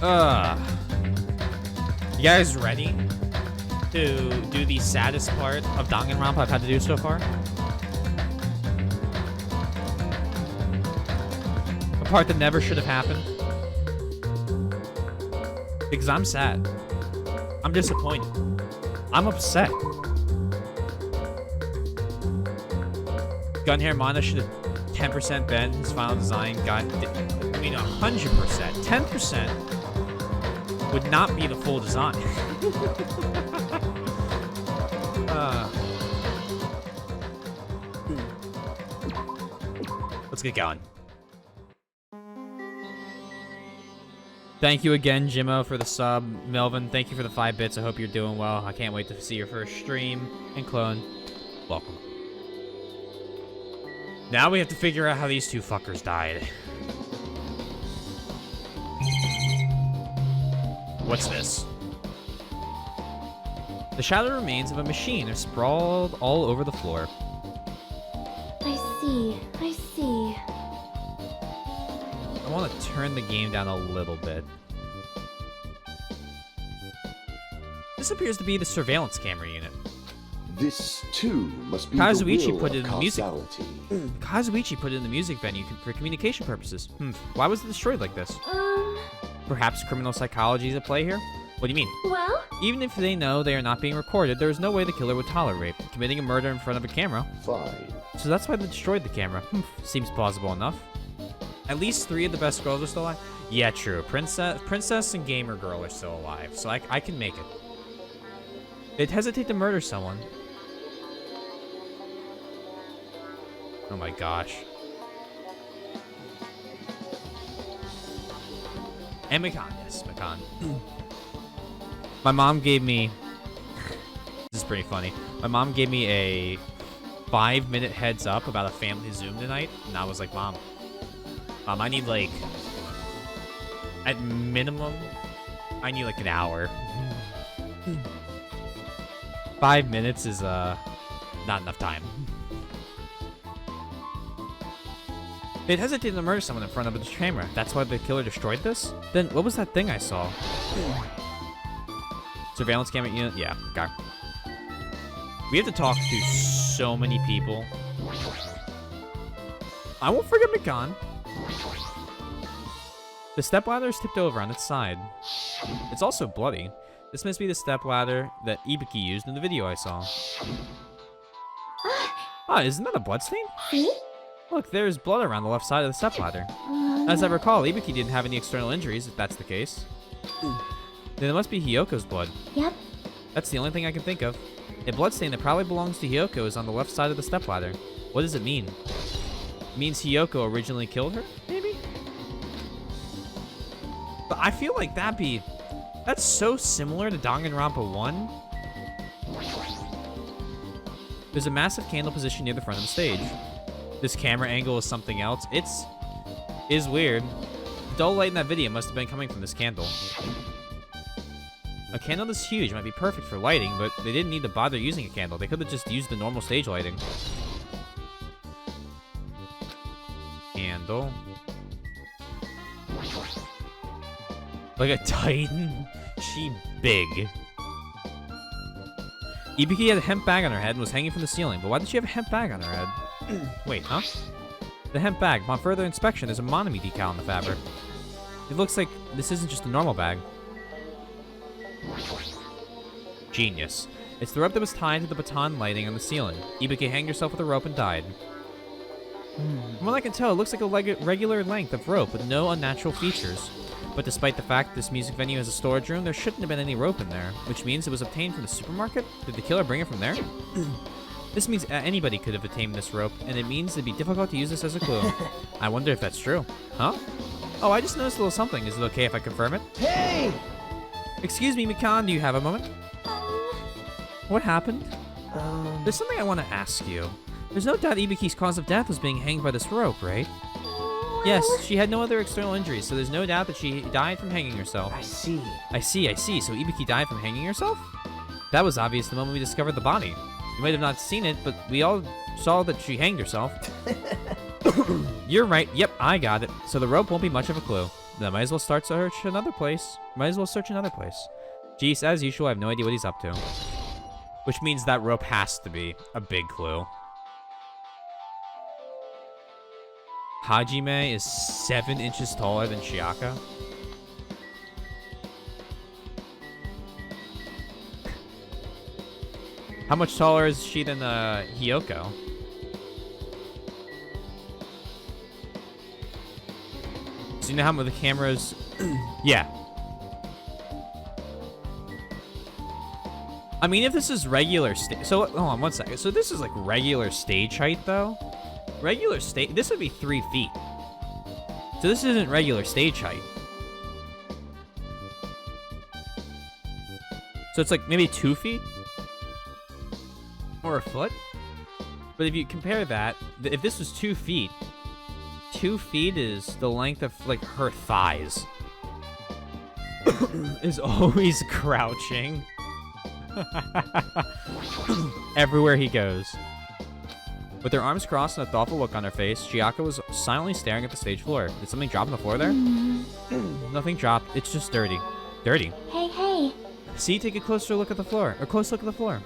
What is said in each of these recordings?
You guys ready to do the saddest part of Danganronpa I've had to do so far? A part that never should have happened. Because I'm sad. I'm disappointed. I'm upset. Gunhair Mana should have 10% been his final design. I mean, 100%. 10% would not be the full design. Let's get going. Thank you again, Jimmo, for the sub. Melvin, thank you for the 5 bits. I hope you're doing well. I can't wait to see your first stream. And Clone, welcome. Now we have to figure out how these two fuckers died. What's this? The shattered remains of a machine are sprawled all over the floor. I see. I want to turn the game down a little bit. This appears to be the surveillance camera unit. This too must be Kazuichi the will put it of in the music. causality. Kazuichi put it in the music venue for communication purposes. Why was it destroyed like this? Perhaps criminal psychology is at play here? What do you mean? Well? Even if they know they are not being recorded, there is no way the killer would tolerate committing a murder in front of a camera. Fine. So that's why they destroyed the camera. Seems plausible enough. At least 3 of the best girls are still alive. Yeah, true. Princess and Gamer Girl are still alive, so I can make it. They'd hesitate to murder someone. Oh my gosh. And Makan, yes, Makan. My mom gave me... This is pretty funny. My mom gave me a 5-minute heads up about a family Zoom tonight, and I was like, Mom, I need like... At minimum, I need like an hour. 5 minutes is, not enough time. They'd hesitated to murder someone in front of the camera. That's why the killer destroyed this? Then what was that thing I saw? Surveillance camera unit? Yeah, okay. We have to talk to so many people. I won't forget Mikan. The stepladder is tipped over on its side. It's also bloody. This must be the stepladder that Ibuki used in the video I saw. Isn't that a bloodstain? See? Look, there's blood around the left side of the stepladder. As I recall, Ibuki didn't have any external injuries, if that's the case. Then it must be Hyoko's blood. Yep. That's the only thing I can think of. A bloodstain that probably belongs to Hyoko is on the left side of the stepladder. What does it mean? It means Hyoko originally killed her, maybe? But I feel like that's so similar to Danganronpa 1. There's a massive candle positioned near the front of the stage. This camera angle is something else. Is weird. The dull light in that video must have been coming from this candle. A candle this huge might be perfect for lighting, but they didn't need to bother using a candle. They could have just used the normal stage lighting. Candle. Like a titan. She big. Ibuki had a hemp bag on her head and was hanging from the ceiling, but why did she have a hemp bag on her head? Wait, huh? The hemp bag. Upon further inspection, there's a Monami decal on the fabric. It looks like this isn't just a normal bag. Genius. It's the rope that was tied to the baton lighting on the ceiling. Ibuki hanged herself with a rope and died. From what I can tell, it looks like a regular length of rope with no unnatural features. But despite the fact this music venue has a storage room, there shouldn't have been any rope in there, which means it was obtained from the supermarket? Did the killer bring it from there? This means anybody could have obtained this rope, and it means it'd be difficult to use this as a clue. I wonder if that's true. Huh? Oh, I just noticed a little something. Is it okay if I confirm it? Hey! Excuse me, Mikan, do you have a moment? What happened? There's something I want to ask you. There's no doubt Ibuki's cause of death was being hanged by this rope, right? Yes, she had no other external injuries, so there's no doubt that she died from hanging herself. I see. I see. So Ibuki died from hanging herself? That was obvious the moment we discovered the body. You might have not seen it, but we all saw that she hanged herself. You're right. Yep, I got it. So the rope won't be much of a clue. Then might as well start search another place. Might as well search another place. Jeez, as usual, I have no idea what he's up to. Which means that rope has to be a big clue. Hajime is 7 inches taller than Chiaka. How much taller is she than Hiyoko? So you know how the cameras... yeah. I mean, if this is regular stage... So, hold on one second. So this is like regular stage height, though? Regular stage... This would be 3 feet. So this isn't regular stage height. So it's like maybe 2 feet? Or a foot? But if you compare that, if this was 2 feet, 2 feet is the length of, like, her thighs. Is always crouching. Everywhere he goes. With her arms crossed and a thoughtful look on her face, Chiaka was silently staring at the stage floor. Did something drop on the floor there? Nothing dropped. It's just dirty. Dirty? Hey, hey. See, take a closer look at the floor. Or close look at the floor.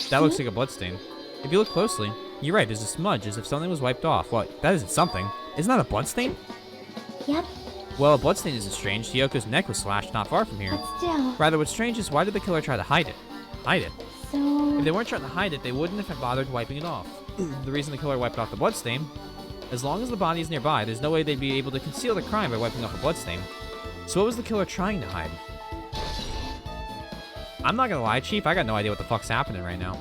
That looks like a bloodstain. If you look closely, you're right, there's a smudge as if something was wiped off. Well, that isn't something. Isn't that a bloodstain? Yep. Well, a bloodstain isn't strange. Hiyoko's neck was slashed not far from here. But still. Rather, what's strange is why did the killer try to hide it? Hide it? So... If they weren't trying to hide it, they wouldn't have bothered wiping it off. The reason the killer wiped off the bloodstain, as long as the body is nearby, there's no way they'd be able to conceal the crime by wiping off a bloodstain. So what was the killer trying to hide? I'm not gonna lie, Chief, I got no idea what the fuck's happening right now.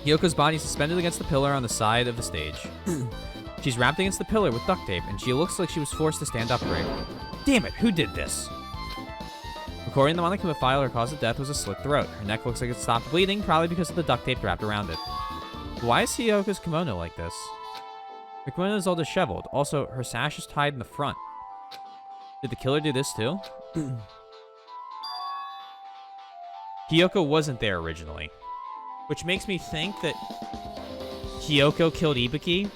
Hiyoko's body is suspended against the pillar on the side of the stage. She's wrapped against the pillar with duct tape, and she looks like she was forced to stand upright. Damn it, who did this? According to the monocular file, her cause of death was a slit throat. Her neck looks like it stopped bleeding, probably because of the duct tape wrapped around it. Why is Hiyoko's kimono like this? Her kimono is all disheveled. Also, her sash is tied in the front. Did the killer do this too? Hiyoko wasn't there originally. Which makes me think that Hiyoko killed Ibuki,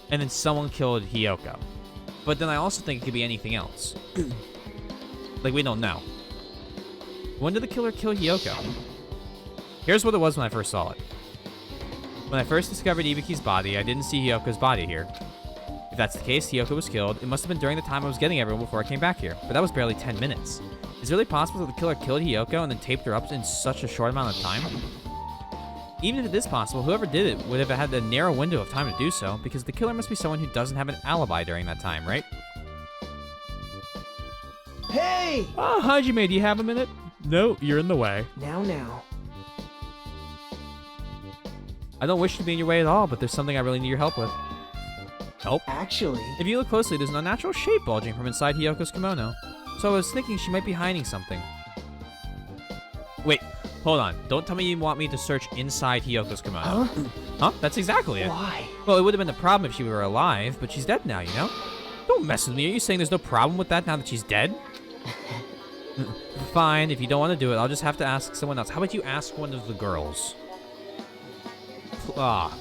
and then someone killed Hiyoko. But then I also think it could be anything else. Like, we don't know. When did the killer kill Hiyoko? Here's what it was when I first saw it. When I first discovered Ibuki's body, I didn't see Hiyoko's body here. If that's the case, Hiyoko was killed. It must have been during the time I was getting everyone before I came back here. But that was barely 10 minutes. Is it really possible that the killer killed Hiyoko and then taped her up in such a short amount of time? Even if it is possible, whoever did it would have had a narrow window of time to do so, because the killer must be someone who doesn't have an alibi during that time, right? Hey! Oh, Hajime, do you have a minute? No, you're in the way. Now. I don't wish to be in your way at all, but there's something I really need your help with. Help? Actually... If you look closely, there's an unnatural shape bulging from inside Hiyoko's kimono. So I was thinking she might be hiding something. Wait, hold on. Don't tell me you want me to search inside Hiyoko's kimono. Huh? Huh? That's exactly it. Why? Well, it would have been a problem if she were alive, but she's dead now, you know? Don't mess with me. Are you saying there's no problem with that now that she's dead? Fine, if you don't want to do it, I'll just have to ask someone else. How about you ask one of the girls? Ah.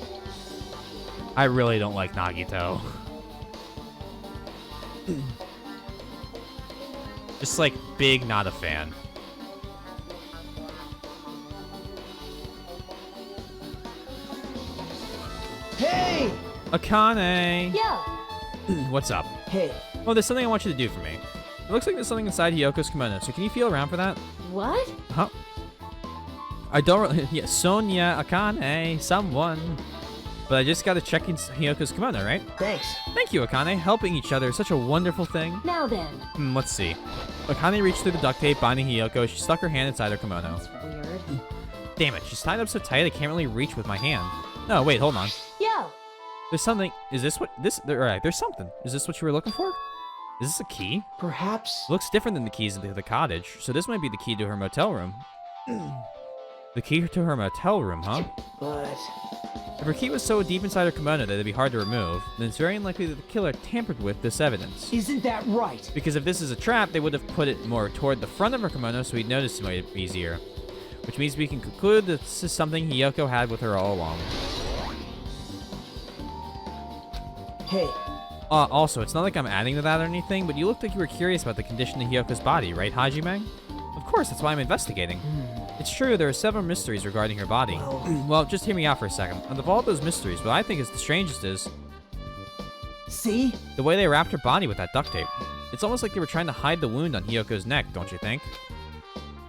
I really don't like Nagito. Just like, big not a fan. Hey! Akane! Yeah. What's up? Hey. Oh, there's something I want you to do for me. It looks like there's something inside Hiyoko's kimono, so can you feel around for that? What? Huh? I don't really... Yeah, Sonia, Akane, someone. But I just gotta check in Hiyoko's kimono, right? Thanks. Thank you, Akane. Helping each other is such a wonderful thing. Now then. Let's see. Akane reached through the duct tape binding Hiyoko as she stuck her hand inside her kimono. That's weird. Damn it, she's tied up so tight I can't really reach with my hand. No, wait, hold on. Yo. There's something... Is this what... Alright, there's something. Is this what you were looking for? Is this a key? Perhaps... Looks different than the keys into the cottage, so this might be the key to her motel room. The key to her motel room, huh? But... If her key was so deep inside her kimono that it'd be hard to remove, then it's very unlikely that the killer tampered with this evidence. Isn't that right? Because if this is a trap, they would have put it more toward the front of her kimono so we'd notice it easier. Which means we can conclude that this is something Hiyoko had with her all along. Hey. Also, it's not like I'm adding to that or anything, but you looked like you were curious about the condition of Hiyoko's body, right, Hajime? Of course, that's why I'm investigating. It's true, there are several mysteries regarding her body. Well, just hear me out for a second. Of all those mysteries, what I think is the strangest is See? the way they wrapped her body with that duct tape. It's almost like they were trying to hide the wound on Hiyoko's neck, don't you think?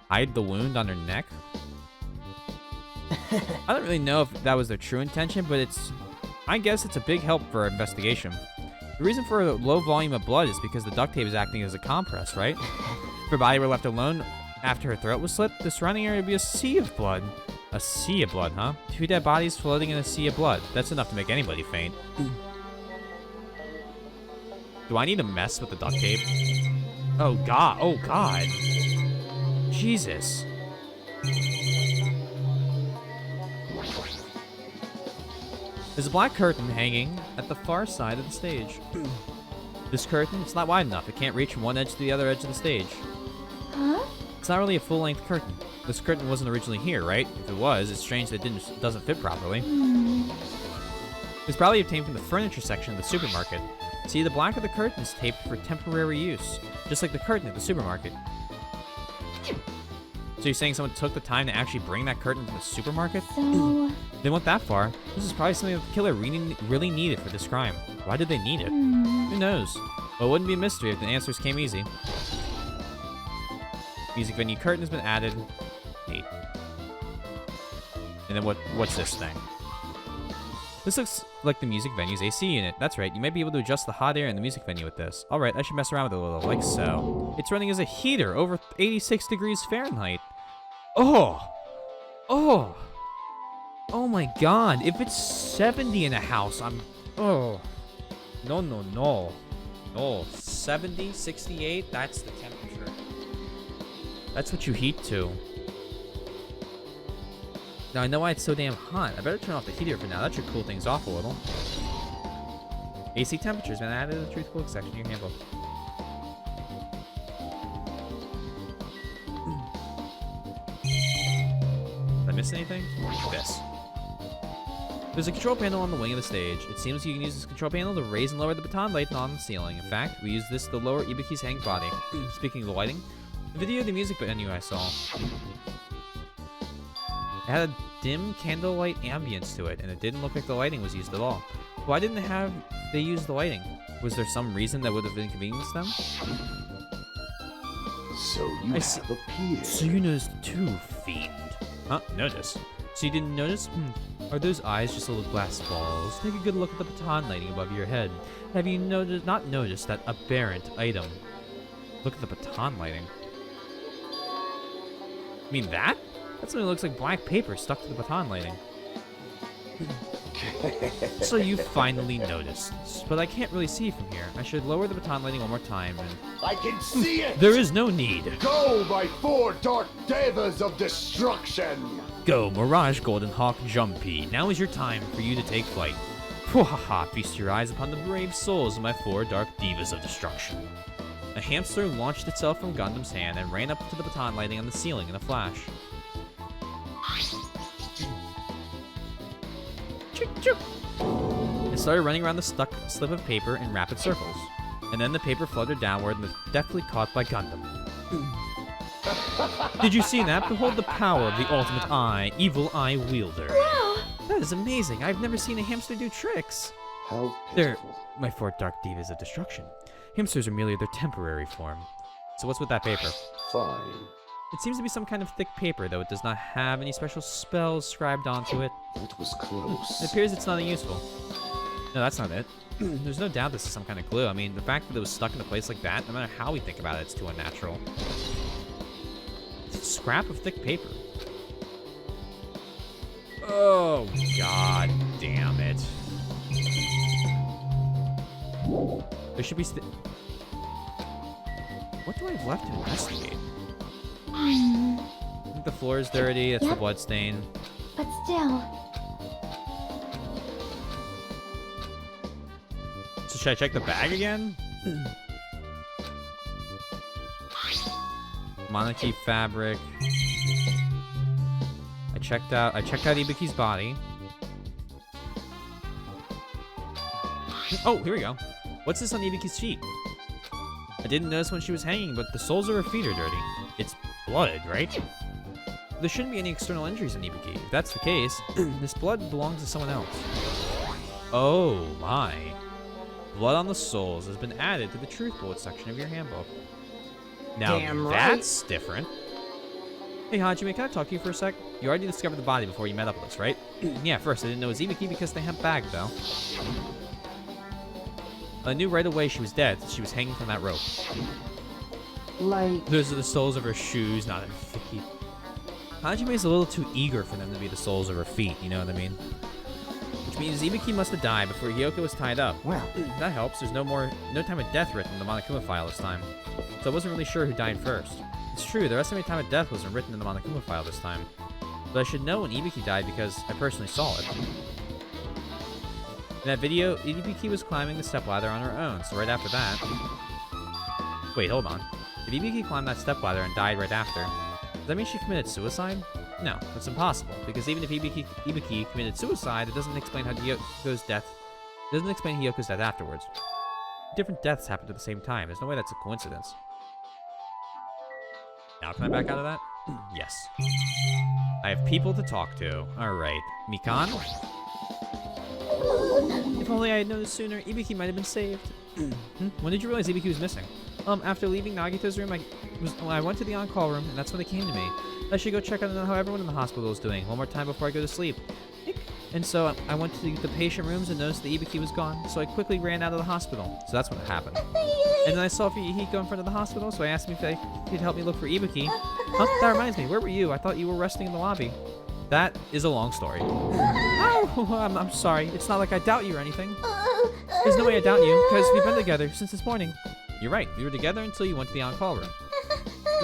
Hide the wound on her neck? I don't really know if that was their true intention, but I guess it's a big help for our investigation. The reason for the low volume of blood is because the duct tape is acting as a compress, right? If her body were left alone after her throat was slit, the surrounding area would be a sea of blood. A sea of blood, huh? 2 dead bodies floating in a sea of blood. That's enough to make anybody faint. Do I need to mess with the duct tape? Oh god. Oh god. Jesus. There's a black curtain hanging at the far side of the stage. This curtain, it's not wide enough. It can't reach from one edge to the other edge of the stage. Huh? It's not really a full-length curtain. This curtain wasn't originally here, right? If it was, it's strange that it doesn't fit properly. It was probably obtained from the furniture section of the supermarket. See, the black of the curtain is taped for temporary use, just like the curtain at the supermarket. So you're saying someone took the time to actually bring that curtain to the supermarket? So... They went that far. This is probably something that the killer really needed for this crime. Why did they need it? Who knows? Well, it wouldn't be a mystery if the answers came easy. Music venue curtain has been added. Neat. And then what's this thing? This looks like the music venue's AC unit. That's right, you might be able to adjust the hot air in the music venue with this. Alright, I should mess around with it a little, like so. It's running as a heater, over 86 degrees Fahrenheit. Oh! Oh! Oh my god, if it's 70 in a house, oh. No, no, no. No, 70, 68, that's the temperature. That's what you heat to. Now, I know why it's so damn hot. I better turn off the heater for now. That should cool things off a little. AC temperatures been added to the truth book section of your handbook. Did I miss anything? This. There's a control panel on the wing of the stage. It seems you can use this control panel to raise and lower the baton light on the ceiling. In fact, we use this to lower Ibuki's hanging body. Speaking of the lighting, the video of the music venue I saw. It had a dim candlelight ambience to it, and it didn't look like the lighting was used at all. Why didn't they use the lighting? Was there some reason that would have inconvenienced them? So you have appeared. So you noticed too, fiend. Huh? Notice? So you didn't notice? Are those eyes just little glass balls? Take a good look at the baton lighting above your head. Have you not noticed that aberrant item? Look at the baton lighting. You mean that? That something looks like black paper stuck to the baton lighting. So you finally noticed. But I can't really see from here. I should lower the baton lighting one more time and... I can see it! There is no need. Go, my 4 dark devas of destruction! Go, Mirage Golden Hawk Jumpy. Now is your time for you to take flight. Pwahaha, feast your eyes upon the brave souls of my 4 dark divas of destruction. A hamster launched itself from Gundam's hand and ran up to the baton lighting on the ceiling in a flash. It started running around the stuck slip of paper in rapid circles. And then the paper fluttered downward and was deftly caught by Gundam. Did you see that? Behold the power of the ultimate eye, evil eye wielder. Wow! That is amazing. I've never seen a hamster do tricks. How They're pitiful. my 4 dark divas of destruction. Hamsters are merely their temporary form. So what's with that paper? Fine. It seems to be some kind of thick paper, though it does not have any special spells scribed onto it. That was close. It appears it's nothing useful. No, that's not it. There's no doubt this is some kind of glue. I mean, the fact that it was stuck in a place like that, no matter how we think about it, it's too unnatural. It's a scrap of thick paper. Oh, god damn it. There should be what do I have left to investigate? I think the floor is dirty, that's the Yep. blood stain. But still... So should I check the bag again? Monarchy fabric. I checked out Ibuki's body. Oh, here we go. What's this on Ibuki's feet? I didn't notice when she was hanging, but the soles of her feet are dirty. It's blood, right? There shouldn't be any external injuries on Ibuki. If that's the case, this blood belongs to someone else. Oh my. Blood on the soles has been added to the truth bullet section of your handbook. Now Damn that's different. Hey Hajime, can I talk to you for a sec? You already discovered the body before you met up with us, right? Yeah, first I didn't know it was Ibuki because they had bagged though. I knew right away she was dead. She was hanging from that rope. Like, Those are the soles of her shoes, not her feet. Hajime's a little too eager for them to be the soles of her feet, you know what I mean? Which means Ibuki must have died before Hyoko was tied up. well, That helps. There's no time of death written in the Monokuma file this time. So I wasn't really sure who died first. It's true, the estimated time of death wasn't written in the Monokuma file this time. But I should know when Ibuki died because I personally saw it. In that video, Ibuki was climbing the stepladder on her own, so right after that... Wait, hold on. If Ibuki climbed that stepladder and died right after, does that mean she committed suicide? No, that's impossible, because even if Ibuki committed suicide, it doesn't explain how Hyoko's death... It doesn't explain Hyoko's death afterwards. Different deaths happened at the same time. There's no way that's a coincidence. Now can I back out of that? Yes. I have people to talk to. Alright. Mikan? If only I had noticed sooner, Ibuki might have been saved. When did you realize Ibuki was missing? After leaving Nagito's room, I went to the on-call room, and that's when they came to me. I should go check on how everyone in the hospital is doing one more time before I go to sleep. And so I went to the patient rooms and noticed that Ibuki was gone, so I quickly ran out of the hospital. So that's what happened. And then I saw Hiko in front of the hospital, so I asked him if he'd help me look for Ibuki. Huh? That reminds me, where were you? I thought you were resting in the lobby. That is a long story. Oh, I'm sorry. It's not like I doubt you or anything. There's no way I doubt you, because we've been together since this morning. You're right. We were together until you went to the on-call room.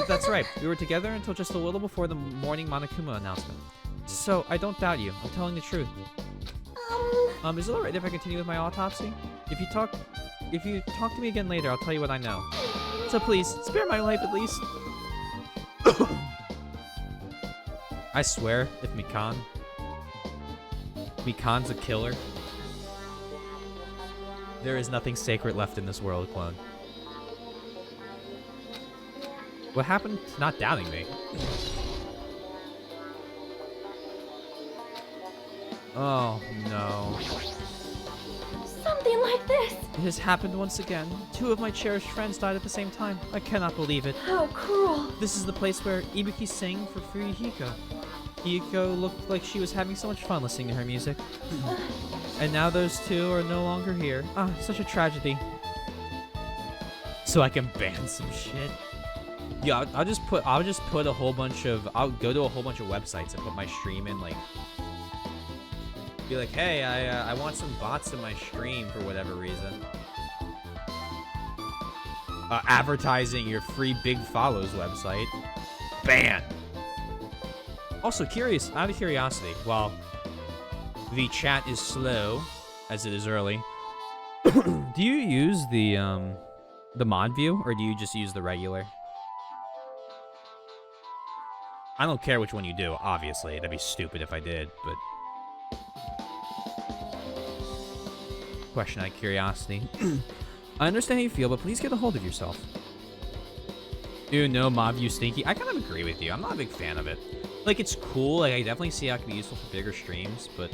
That's right. We were together until just a little before the morning Monokuma announcement. So, I don't doubt you. I'm telling the truth. Is it alright if I continue with my autopsy? If you talk to me again later, I'll tell you what I know. So please, spare my life at least. I swear, if Mikan's a killer, there is nothing sacred left in this world, clone. What happened to not doubting me? Oh, no. Something like this. It has happened once again. Two of my cherished friends died at the same time. I cannot believe it. How cruel. This is the place where Ibuki sang for free Hiko. Hiko looked like she was having so much fun listening to her music. And now those two are no longer here. Ah, such a tragedy. So I can ban some shit. Yeah, I'll just put a whole bunch of, I'll go to a whole bunch of websites and put my stream in, like, be like, hey, I want some bots in my stream for whatever reason. Advertising your free big follows website. Ban. Also, out of curiosity, while the chat is slow, as it is early, do you use the mod view, or do you just use the regular? I don't care which one you do, obviously. That'd be stupid if I did, but... Question out of curiosity. I understand how you feel, but please get a hold of yourself. Ew, no, mod view stinky. I kind of agree with you. I'm not a big fan of it. Like, it's cool. Like, I definitely see how it can be useful for bigger streams, but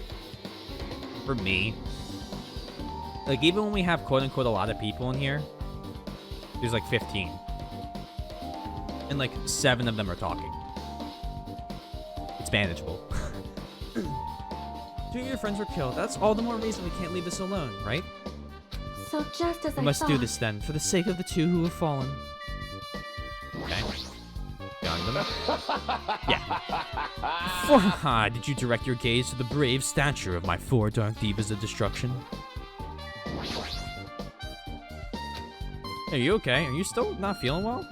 for me, like, even when we have quote-unquote a lot of people in here, there's like 15. And like 7 of them are talking. It's manageable. 2 of your friends were killed. That's all the more reason we can't leave this alone, right? So just as We I must thought. do this then, for the sake of the 2 who have fallen. Okay. Gun them. Yeah. Did you direct your gaze to the brave stature of my 4 dark divas of destruction? Are you okay? Are you still not feeling well?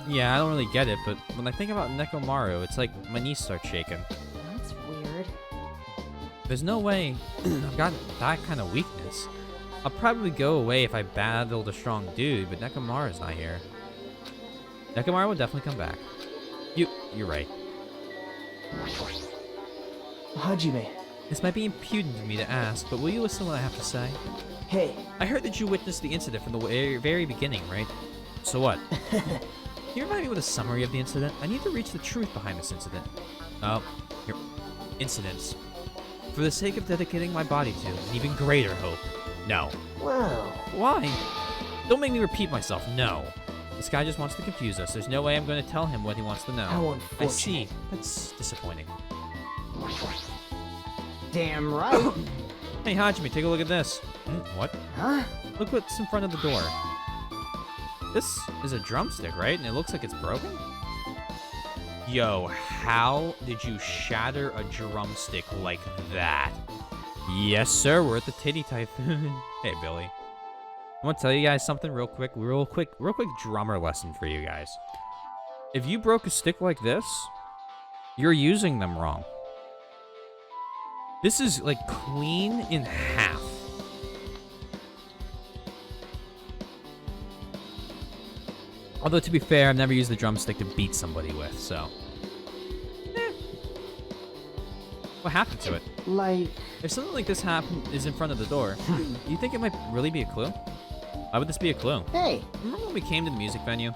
Yeah, I don't really get it, but when I think about Nekomaru, it's like my knees start shaking. That's weird. There's no way I've got that kind of weakness. I'll probably go away if I battled a strong dude, but Nekomaru's not here. Nekomaru will definitely come back. You're right. Hajime, This might be impudent of me to ask, but will you listen to what I have to say? Hey, I heard that you witnessed the incident from the very beginning, right? So what? Can you remind me with a summary of the incident? I need to reach the truth behind this incident. Oh, here. Incidents. For the sake of dedicating my body to an even greater hope. No. wow. Why? Don't make me repeat myself, no. This guy just wants to confuse us. There's no way I'm going to tell him what he wants to know. How I unfortunate. see. That's disappointing. Damn right. Hey, Hajime, take a look at this. What? Huh? Look what's in front of the door. This is a drumstick, right? And it looks like it's broken? Yo, how did you shatter a drumstick like that? Yes, sir, we're at the Titty Typhoon. Hey, Billy. I want to tell you guys something real quick drummer lesson for you guys. If you broke a stick like this, you're using them wrong. This is like clean in half. Although, to be fair, I've never used the drumstick to beat somebody with, so. What happened to it? Like, If something like this is in front of the door, do you think it might really be a clue? Why would this be a clue? Hey, Remember when we came to the music venue?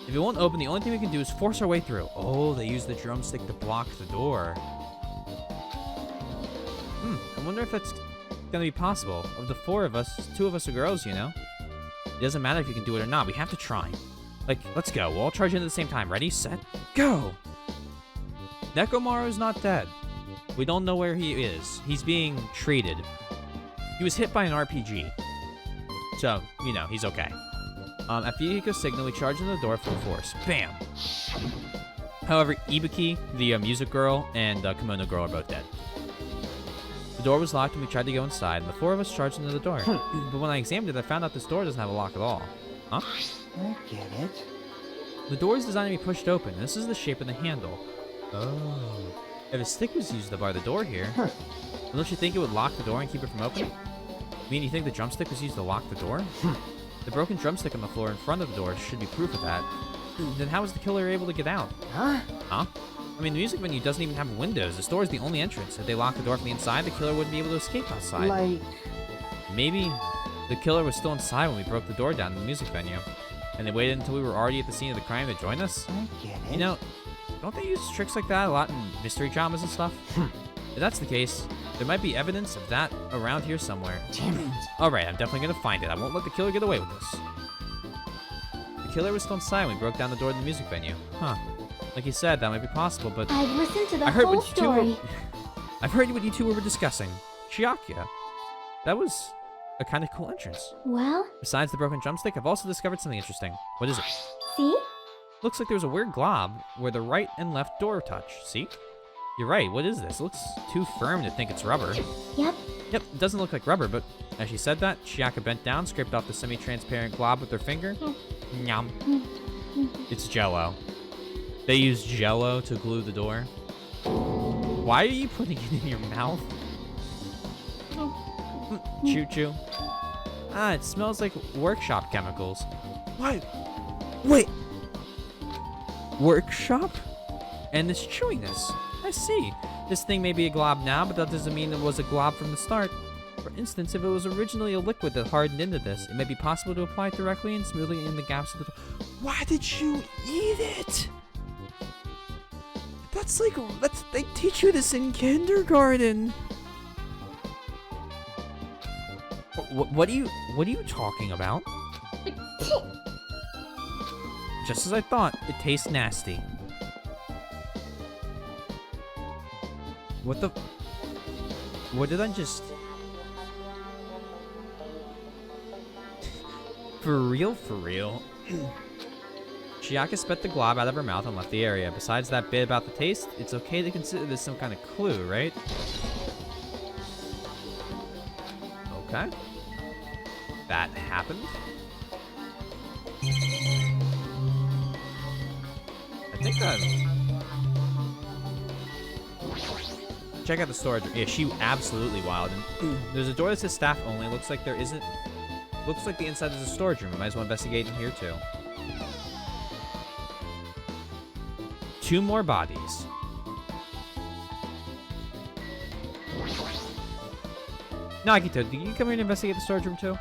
If it won't open, the only thing we can do is force our way through. Oh, they used the drumstick to block the door. I wonder if that's gonna be possible. Of the four of us, two of us are girls, you know? It doesn't matter if you can do it or not. We have to try. Like, let's go. We'll all charge in at the same time. Ready, set, go! Nekomaru's not dead. We don't know where he is. He's being treated. He was hit by an RPG. So, you know, he's okay. At Fuyuhiko's signal, we charge into the door full force. Bam! However, Ibuki, the music girl, and Kimono girl are both dead. The door was locked and we tried to go inside, and the four of us charged into the door. But when I examined it, I found out this door doesn't have a lock at all. Huh? I get it. The door is designed to be pushed open. This is the shape of the handle. Oh. If a stick was used to bar the door here, then don't you think it would lock the door and keep it from opening? I mean, you think the drumstick was used to lock the door? The broken drumstick on the floor in front of the door should be proof of that. Then how was the killer able to get out? Huh? Huh? I mean, the music venue doesn't even have windows. This door is the only entrance. If they locked the door from the inside, the killer wouldn't be able to escape outside. like, Maybe the killer was still inside when we broke the door down in the music venue. And they waited until we were already at the scene of the crime to join us? I get it. You know, don't they use tricks like that a lot in mystery dramas and stuff? If that's the case, there might be evidence of that around here somewhere. Damn it. Alright, I'm definitely gonna find it. I won't let the killer get away with this. The killer was still inside when we broke down the door to the music venue. Huh. Like you said, that might be possible, but I've listened to the I heard whole what you two story. I've heard what you two were discussing. Chiakia. That was a kind of cool entrance. Well, Besides the broken drumstick, I've also discovered something interesting. What is it? see? Looks like there's a weird glob where the right and left door touch. See? You're right. What is this? It looks too firm to think it's rubber. Yep. Yep, it doesn't look like rubber, but as she said that, Chiaka bent down, scraped off the semi-transparent glob with her finger. Nyam. It's Jell-O. They use Jell-O to glue the door. Why are you putting it in your mouth? Choo-choo. Ah, it smells like workshop chemicals. What? Wait. Workshop? And this chewiness. I see. This thing may be a glob now, but that doesn't mean it was a glob from the start. For instance, if it was originally a liquid that hardened into this, it may be possible to apply it directly and smoothly in the gaps of the door. Why did you eat it? They teach you this in kindergarten. What are you talking about? Just as I thought, it tastes nasty. What did I just... For real? Chiaka spat the glob out of her mouth and left the area. Besides that bit about the taste, it's okay to consider this some kind of clue, right? Okay. That happened. I think check out the storage. Yeah, she absolutely wild. And there's a door that says staff only. Looks like there isn't. Looks like the inside is a storage room. Might as well investigate in here too. 2 more bodies. Nagito, did you come here to investigate the storage room too?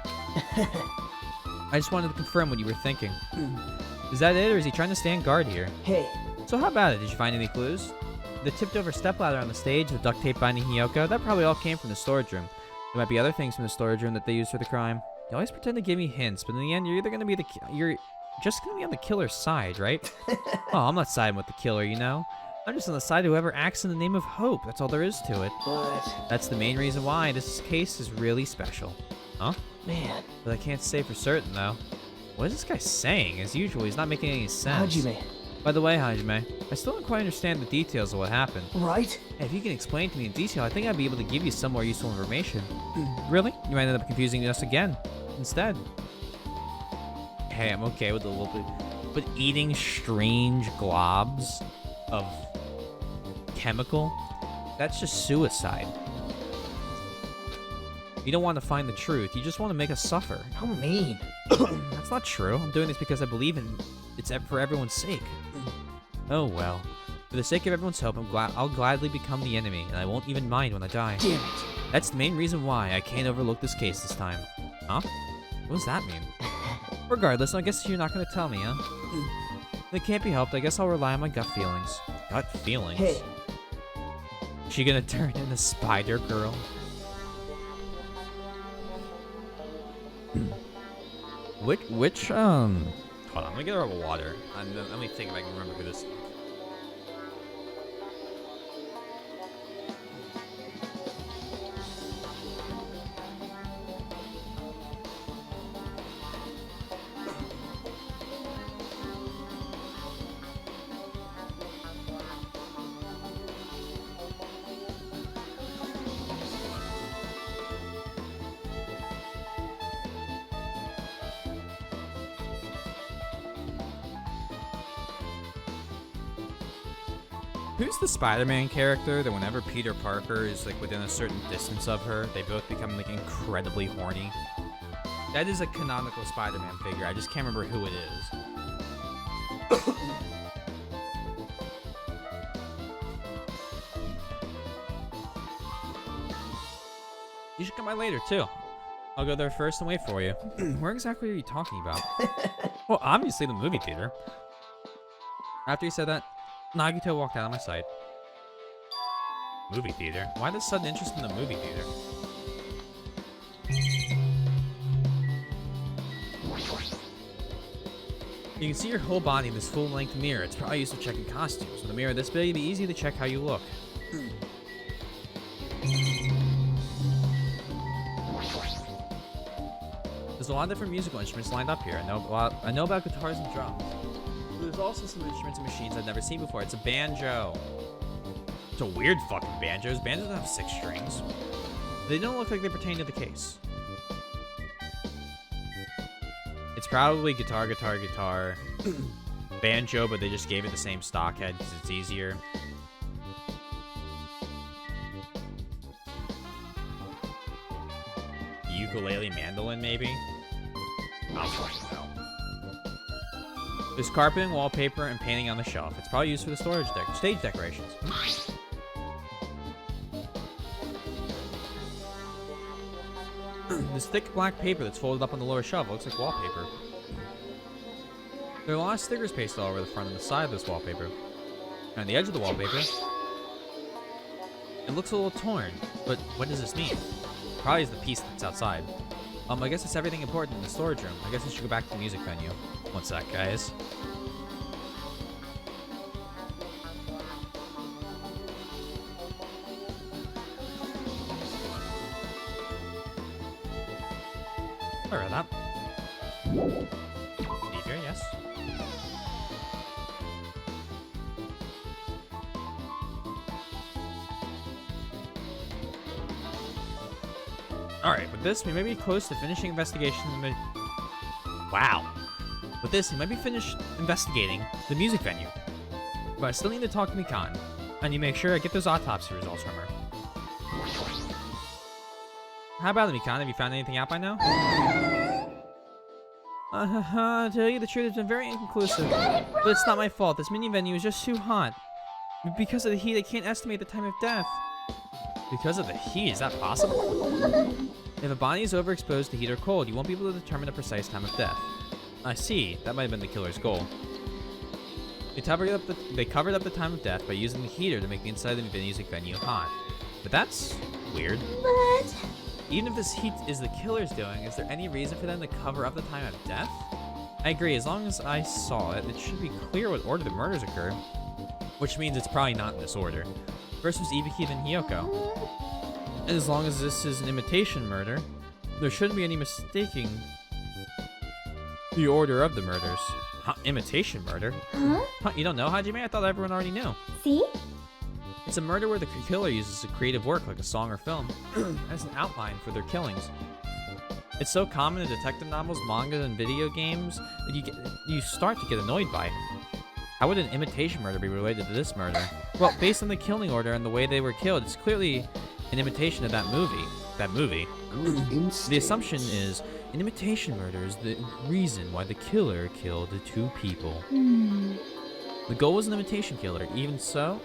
I just wanted to confirm what you were thinking. Is that it, or is he trying to stand guard here? Hey, So how about it? Did you find any clues? The tipped over stepladder on the stage, the duct tape binding Hiyoko, that probably all came from the storage room. There might be other things from the storage room that they used for the crime. You always pretend to give me hints, but in the end, you're either gonna be you're just gonna be on the killer's side, right? Oh, I'm not siding with the killer, you know? I'm just on the side of whoever acts in the name of hope. That's all there is to it. but That's the main reason why this case is really special. Huh? man, But I can't say for certain, though. What is this guy saying? As usual, he's not making any sense. Hajime, By the way, Hajime, I still don't quite understand the details of what happened. right? Hey, if you can explain to me in detail, I think I'd be able to give you some more useful information. Really? You might end up confusing us again, instead. Hey, I'm okay with a little bit. But eating strange globs of chemical? That's just suicide. You don't want to find the truth, you just want to make us suffer. How mean. That's not true. I'm doing this because I believe in it's for everyone's sake. Oh well. For the sake of everyone's hope, I'll gladly become the enemy, and I won't even mind when I die. Damn it. That's the main reason why I can't overlook this case this time. Huh? What does that mean? Regardless, I guess you're not gonna tell me, huh? It can't be helped. I guess I'll rely on my gut feelings. Gut feelings? Hey, She gonna turn into Spider Girl? Hold on, let me get her a water. Let me think if I can remember who this. Who's the Spider-Man character that whenever Peter Parker is like within a certain distance of her, they both become like incredibly horny? That is a canonical Spider-Man figure. I just can't remember who it is. You should come by later too. I'll go there first and wait for you. Where exactly are you talking about? Well, obviously the movie theater. After he said that, Nagito walked out of my sight. Movie theater? Why this sudden interest in the movie theater? You can see your whole body in this full-length mirror. It's probably used for checking costumes. With a mirror this big, it'd be easy to check how you look. There's a lot of different musical instruments lined up here. I know about guitars and drums. But there's also some instruments and machines I've never seen before. It's a banjo. It's a weird fucking banjo. Banjos don't have 6 strings. They don't look like they pertain to the case. It's probably guitar, banjo, but they just gave it the same stock head because it's easier. Ukulele, mandolin, maybe? I don't fucking know. There's carpeting, wallpaper, and painting on the shelf. It's probably used for the stage decorations. This thick black paper that's folded up on the lower shelf looks like wallpaper. There are a lot of stickers pasted all over the front and the side of this wallpaper. And on the edge of the wallpaper, it looks a little torn. But what does this mean? Probably is the piece that's outside. I guess it's everything important in the storage room. I guess we should go back to the music venue. One sec, guys. Sorry about that. Steve here, yes. Alright, with this, we may be close to finishing investigation. Wow. With this, we might be finished investigating the music venue. But I still need to talk to Mikan. I need to make sure I get those autopsy results from her. How about it, Mikan? Have you found anything out by now? To tell you the truth, it's been very inconclusive. But it's not my fault. This mini venue is just too hot. Because of the heat, I can't estimate the time of death. Because of the heat, is that possible? If a body is overexposed to heat or cold, you won't be able to determine a precise time of death. I see. That might have been the killer's goal. They covered up the time of death by using the heater to make the inside of the music venue hot. But that's weird. But... Even if this heat is the killer's doing, is there any reason for them to cover up the time of death? I agree, as long as I saw it, it should be clear what order the murders occurred. Which means it's probably not in this order. First was Ibiki, then Hiyoko. And as long as this is an imitation murder, there shouldn't be any mistaking the order of the murders. Huh, imitation murder? Huh? Huh, you don't know, Hajime? I thought everyone already knew. See? It's a murder where the killer uses a creative work like a song or film as an outline for their killings. It's so common in detective novels, manga, and video games that you start to get annoyed by it. How would an imitation murder be related to this murder? Well, based on the killing order and the way they were killed, it's clearly an imitation of that movie. The assumption is an imitation murder is the reason why the killer killed the two people. The goal was an imitation killer. Even so,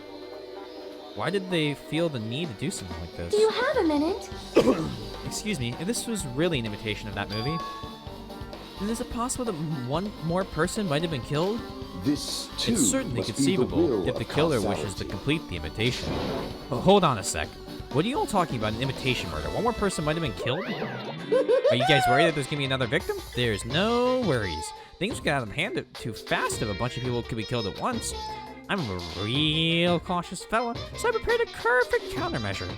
why did they feel the need to do something like this? Do you have a minute? Excuse me, if this was really an imitation of that movie, then is it possible that one more person might have been killed? This too It's certainly must be the conceivable will if the of killer wishes to causality. complete the imitation. But hold on a sec. What are you all talking about, an imitation murder? One more person might have been killed? Are you guys worried that there's gonna be another victim? There's no worries. Things will get out of hand too fast if a bunch of people could be killed at once. I'm a real cautious fella, so I prepared a perfect countermeasure.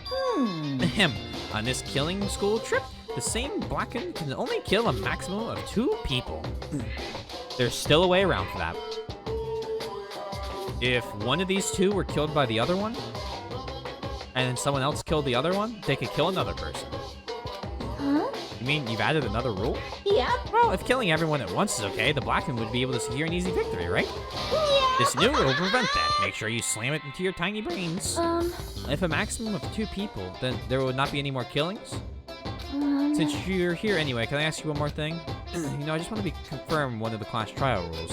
Ahem. On this killing school trip, the same Blacken can only kill a maximum of 2 people. There's still a way around for that. If one of these 2 were killed by the other one, and then someone else killed the other one, they could kill another person. Huh? You mean you've added another rule? Yep. Well, if killing everyone at once is okay, the Blacken would be able to secure an easy victory, right? Yeah. This new rule will prevent that. Make sure you slam it into your tiny brains. If a maximum of 2 people, then there would not be any more killings? Since you're here anyway, can I ask you one more thing? I just want to confirm one of the class trial rules.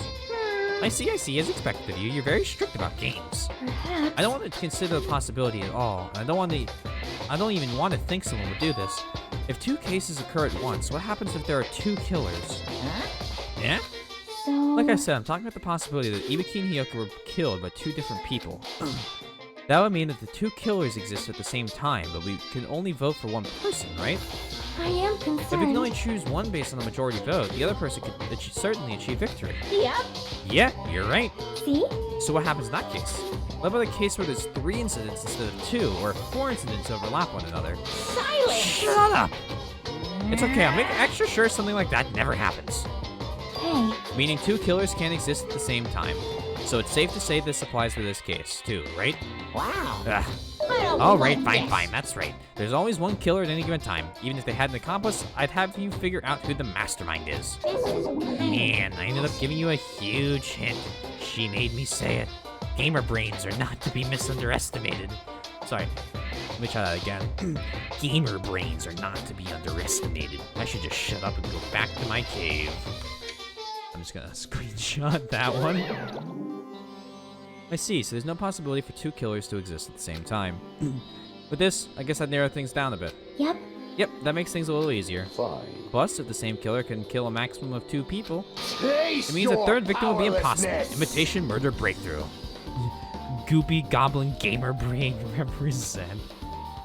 I see, as expected of you. You're very strict about games. Perhaps. I don't want to consider the possibility at all. I don't even want to think someone would do this. If 2 cases occur at once, what happens if there are 2 killers? Yeah? So... Like I said, I'm talking about the possibility that Ibiki and Hiyoko were killed by 2 different people. That would mean that the 2 killers exist at the same time, but we can only vote for one person, right? I am If we concerned. can only choose one based on the majority vote, the other person could certainly achieve victory. Yep. Yeah, you're right. See? So what happens in that case? What about a case where there's 3 incidents instead of 2, or 4 incidents overlap one another? Silence! Shut up! It's okay, I'll make extra sure something like that never happens. Hey, Meaning 2 killers can't exist at the same time. So it's safe to say this applies for this case, too, right? Wow. Ugh. I don't Alright, like this. fine, that's right. There's always one killer at any given time. Even if they had an accomplice, I'd have you figure out who the mastermind is. This is weird. Man, I ended up giving you a huge hint. She made me say it. Gamer brains are not to be misunderestimated. Sorry, let me try that again. Gamer brains are not to be underestimated. I should just shut up and go back to my cave. I'm just gonna screenshot that one. I see, so there's no possibility for 2 killers to exist at the same time. With this, I guess I'd narrow things down a bit. Yep. Yep, that makes things a little easier. Fine. Plus, if the same killer can kill a maximum of 2 people, Taste it means a your 3rd victim would be impossible. powerlessness. Imitation murder breakthrough. Goopy goblin gamer brain represent.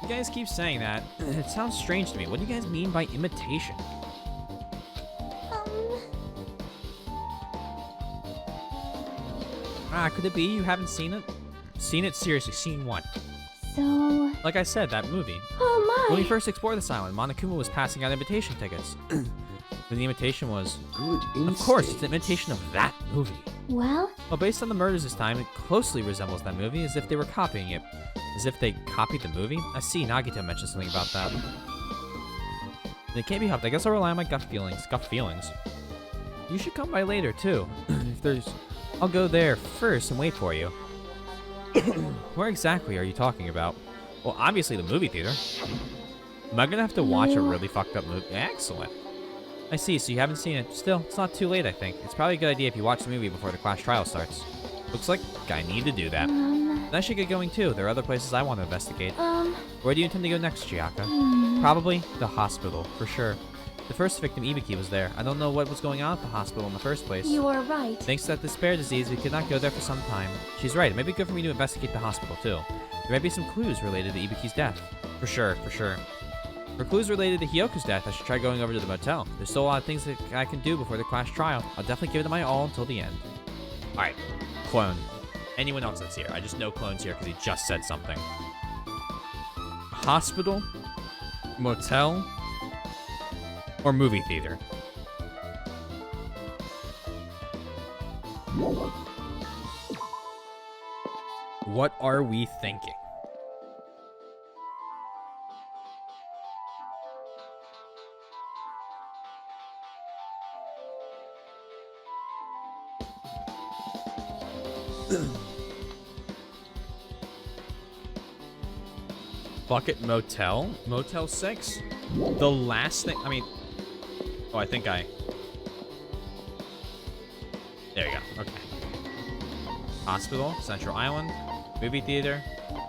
You guys keep saying that. It sounds strange to me. What do you guys mean by imitation? Could it be you haven't seen it? Seen it? Seriously, seen what? So... Like I said, that movie. Oh When we my! first explored this island, Monokuma was passing out invitation tickets. And the invitation was... Good Of course, it's instinct. an imitation of that movie. Well, Well, based on the murders this time, it closely resembles that movie, as if they were copying it. As if they copied the movie? I see, Nagito mentioned something about that. And it can't be helped. I guess I'll rely on my gut feelings. You should come by later, too. If there's... I'll go there first and wait for you. Where exactly are you talking about? Well, obviously the movie theater. Am I gonna have to watch a really fucked up movie? Excellent. I see, so you haven't seen it. Still, it's not too late, I think. It's probably a good idea if you watch the movie before the class trial starts. Looks like I need to do that. And I should get going too. There are other places I want to investigate. Where do you intend to go next, Chiyaka? Probably the hospital, for sure. The first victim, Ibiki, was there. I don't know what was going on at the hospital in the first place. You are right. Thanks to that despair disease, we could not go there for some time. She's right. It may be good for me to investigate the hospital, too. There may be some clues related to Ibiki's death. For sure, for sure. For clues related to Hyoko's death, I should try going over to the motel. There's still a lot of things that I can do before the class trial. I'll definitely give it my all until the end. Alright. Clone. Anyone else that's here? I just know Clone's here because he just said something. Hospital? Motel? Or movie theater? What are we thinking? Bucket Motel? Motel 6? The last thing... I mean... Oh, I think I... There you go. Okay. Hospital, Central Island, movie theater,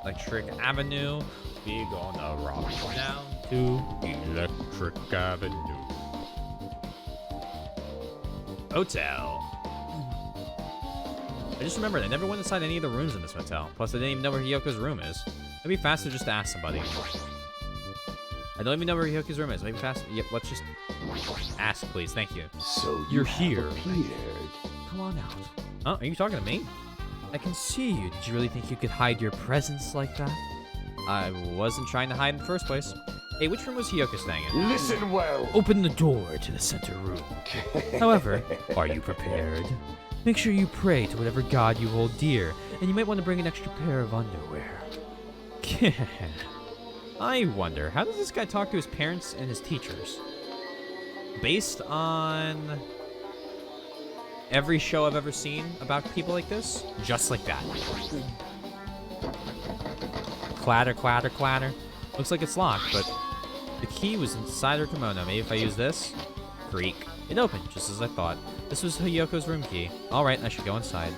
Electric Avenue. We gonna rock down to Electric Avenue. Hotel. I just remembered I never went inside any of the rooms in this motel. Plus, I didn't even know where Hyoko's room is. It'd be faster just to ask somebody. I don't even know where Hyoko's room is. Maybe faster. Yep, let's just ask, please. Thank you. So You're have here. appeared. Come on out. Oh, are you talking to me? I can see you. Did you really think you could hide your presence like that? I wasn't trying to hide in the first place. Hey, which room was Hyoko staying in? Listen well. Open the door to the center room. However, are you prepared? Make sure you pray to whatever god you hold dear, and you might want to bring an extra pair of underwear. I wonder, how does this guy talk to his parents and his teachers? Based on every show I've ever seen about people like this, just like that. Clatter, clatter, clatter. Looks like it's locked, but the key was inside her kimono. Maybe if I use this? Creak. It opened, just as I thought. This was Hyoko's room key. Alright, I should go inside.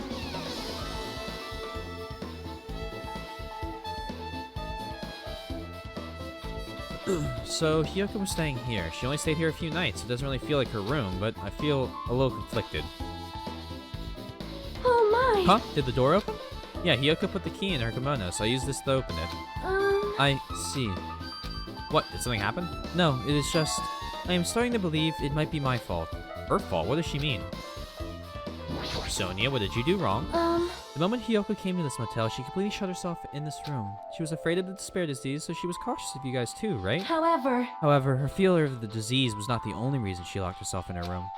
So, Hyoko was staying here. She only stayed here a few nights. It doesn't really feel like her room, but I feel a little conflicted. Oh my! Huh? Did the door open? Yeah, Hyoko put the key in her kimono, so I used this to open it. I see. What, did something happen? No, it is just... I am starting to believe it might be my fault. Her fault? What does she mean? Sonia, what did you do wrong? The moment Hyoko came to this motel, she completely shut herself in this room. She was afraid of the despair disease, so she was cautious of you guys too, right? However, her fear of the disease was not the only reason she locked herself in her room.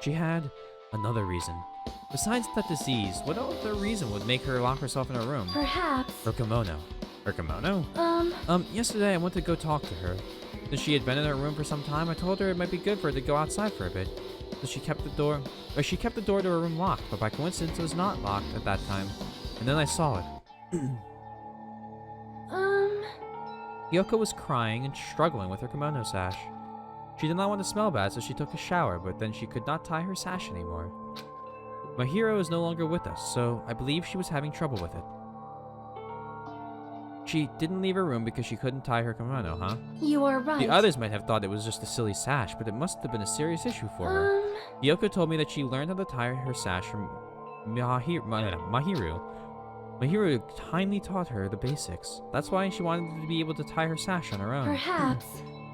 She had another reason. Besides that disease, what other reason would make her lock herself in her room? perhaps, Her kimono. Her kimono? Yesterday I went to go talk to her. Since she had been in her room for some time, I told her it might be good for her to go outside for a bit. So she kept the door to her room locked, but by coincidence it was not locked at that time. And then I saw it. Hyoko was crying and struggling with her kimono sash. She did not want to smell bad, so she took a shower, but then she could not tie her sash anymore. My hero is no longer with us, so I believe she was having trouble with it. She didn't leave her room because she couldn't tie her kimono, huh? you are right. The others might have thought it was just a silly sash, but it must have been a serious issue for her. Hyoko told me that she learned how to tie her sash from Mahiru. Mahiru kindly taught her the basics. That's why she wanted to be able to tie her sash on her own. Perhaps.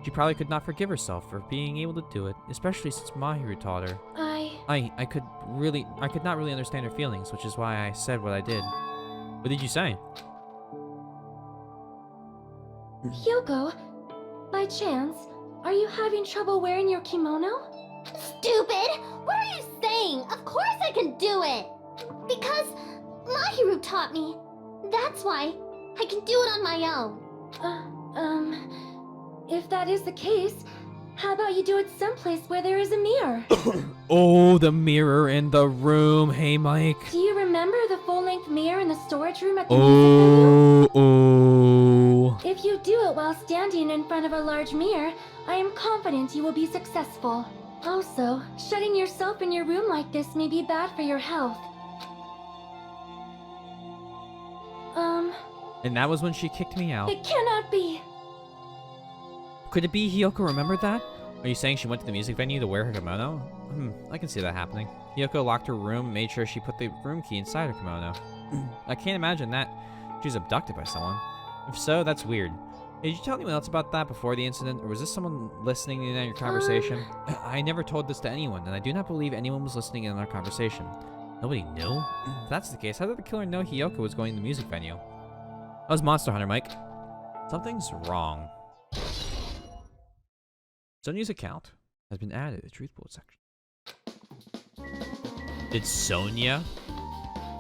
She probably could not forgive herself for being able to do it, especially since Mahiru taught her. I could not really understand her feelings, which is why I said what I did. What did you say? Hyoko, by chance, are you having trouble wearing your kimono? Stupid! What are you saying? Of course I can do it! Because Mahiru taught me. That's why I can do it on my own. If that is the case, how about you do it someplace where there is a mirror? Oh, the mirror in the room. Hey, Mike. Do you remember the full-length mirror in the storage room at the music venue? Oh. If you do it while standing in front of a large mirror, I am confident you will be successful. Also, shutting yourself in your room like this may be bad for your health. And that was when she kicked me out. It cannot be. Could it be Hiyoko remembered that? Are you saying she went to the music venue to wear her kimono? I can see that happening. Hiyoko locked her room and made sure she put the room key inside her kimono. I can't imagine that she was abducted by someone. If so, that's weird. Did you tell anyone else about that before the incident, or was this someone listening in on your conversation? I never told this to anyone, and I do not believe anyone was listening in on our conversation. Nobody knew? If that's the case, how did the killer know Hiyoko was going to the music venue? That was Monster Hunter, Mike. Something's wrong. Sonia's account has been added to the Truth Bullet section. Did Sonia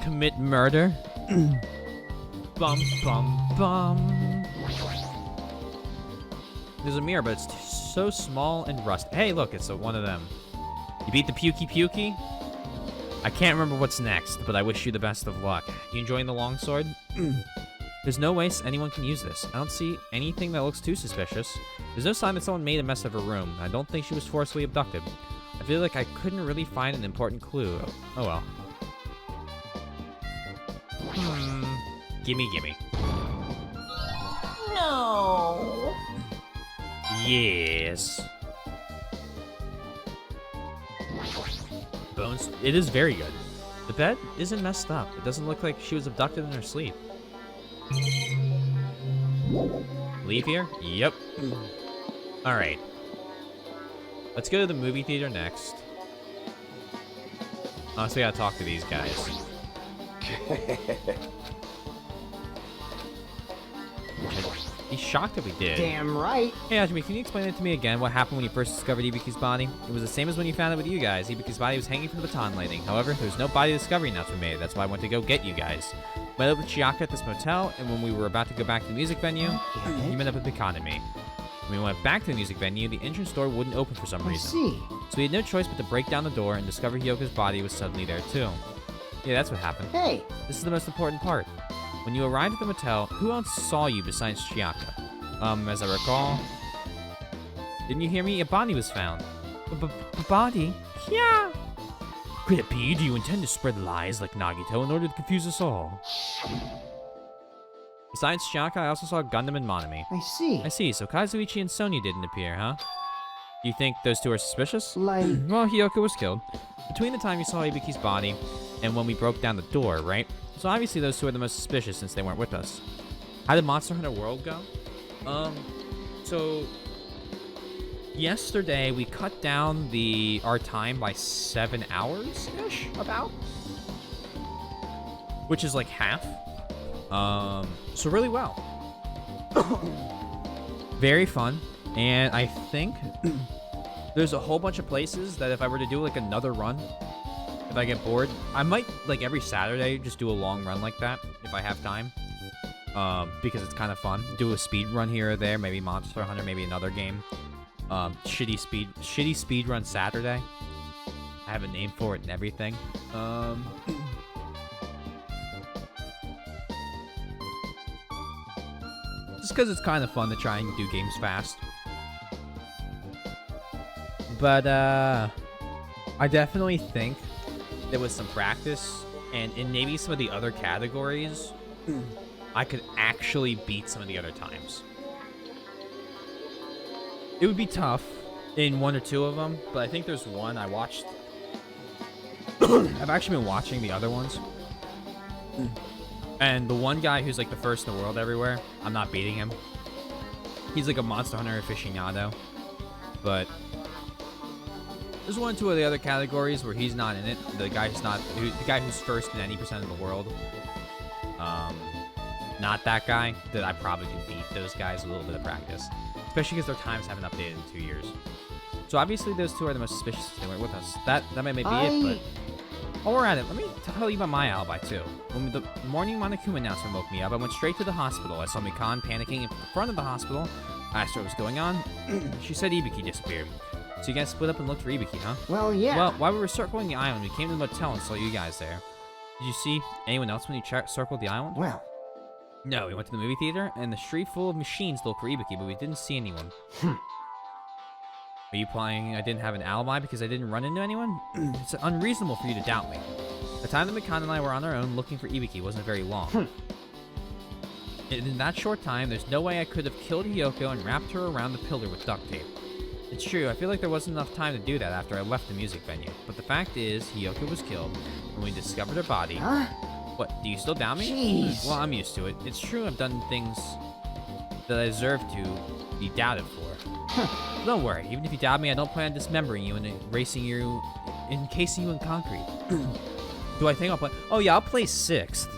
commit murder? Bum, bum, bum. There's a mirror, but it's so small and rusted. Hey, look, it's one of them. You beat the Pukey Pukey? I can't remember what's next, but I wish you the best of luck. You enjoying the longsword? There's no way anyone can use this. I don't see anything that looks too suspicious. There's no sign that someone made a mess of her room. I don't think she was forcibly abducted. I feel like I couldn't really find an important clue. Oh well. Gimme, gimme. No. Yes. Bones. It is very good. The bed isn't messed up. It doesn't look like she was abducted in her sleep. Leave here? Yep. Alright. Let's go to the movie theater next. Oh, so we gotta talk to these guys. He's shocked if we did. Damn right. Hey, Ajimi, can you explain it to me again? What happened when you first discovered Ibuki's body? It was the same as when you found it with you guys. Ibuki's body was hanging from the baton lighting. However, there's no body discovery announcement made. That's why I went to go get you guys. Met up with Chiaka at this motel, and when we were about to go back to the music venue, you met up with Pecan and me. When we went back to the music venue, the entrance door wouldn't open for some I reason. see. So we had no choice but to break down the door and discover Hyoko's body was suddenly there too. Yeah, that's what happened. Hey. This is the most important part. When you arrived at the motel, who else saw you besides Chiaka? As I recall... Didn't you hear me? A body was found. A body? Yeah! Could it be? Do you intend to spread lies like Nagito in order to confuse us all? Besides Chiaka, I also saw Gundam and Monami. I see. I see, so Kazuichi and Sonia didn't appear, huh? You think those two are suspicious? Like... Well, Hiyoko was killed. Between the time you saw Ibuki's body and when we broke down the door, right? So obviously those two are the most suspicious since they weren't with us. How did Monster Hunter World go? So... Yesterday, we cut down our time by 7 hours-ish, about? Which is like half. So really well. Very fun. And I think there's a whole bunch of places that if I were to do like another run, if I get bored, I might like every Saturday just do a long run like that if I have time. Because it's kind of fun. Do a speed run here or there, maybe Monster Hunter, maybe another game. Shitty speed run Saturday. I have a name for it and everything. Just because it's kind of fun to try and do games fast. But, I definitely think that with some practice and in maybe some of the other categories, I could actually beat some of the other times. It would be tough in one or two of them, but I think there's one I watched. I've actually been watching the other ones. And the one guy who's like the first in the world everywhere, I'm not beating him. He's like a Monster Hunter aficionado. But there's one or two of the other categories where he's not in it. The guy who's first in any % of the world. Not that guy. That I probably could beat those guys with a little bit of practice. Especially because their times haven't updated in 2 years. So obviously those two are the most suspicious. They weren't with us. That might be it, but while we're at it, let me tell you about my alibi too. When the morning Monokuma announcement woke me up, I went straight to the hospital. I saw Mikan panicking in front of the hospital. I asked her what was going on. She said Ibuki disappeared. So you guys split up and looked for Ibuki, huh? Well, yeah. Well, while we were circling the island, we came to the motel and saw you guys there. Did you see anyone else when you circled the island? Well. No, we went to the movie theater, and the street full of machines to look for Ibuki, but we didn't see anyone. Are you implying I didn't have an alibi because I didn't run into anyone? It's unreasonable for you to doubt me. The time that Mikan and I were on our own looking for Ibuki wasn't very long. In that short time, there's no way I could have killed Hiyoko and wrapped her around the pillar with duct tape. It's true, I feel like there wasn't enough time to do that after I left the music venue. But the fact is, Hiyoko was killed when we discovered her body. Huh? What, do you still doubt me? Jeez. Well, I'm used to it. It's true I've done things that I deserve to be doubted for. Don't worry, even if you doubt me, I don't plan on dismembering you and encasing you in concrete. Do I think I'll play? Oh yeah, I'll play 6th.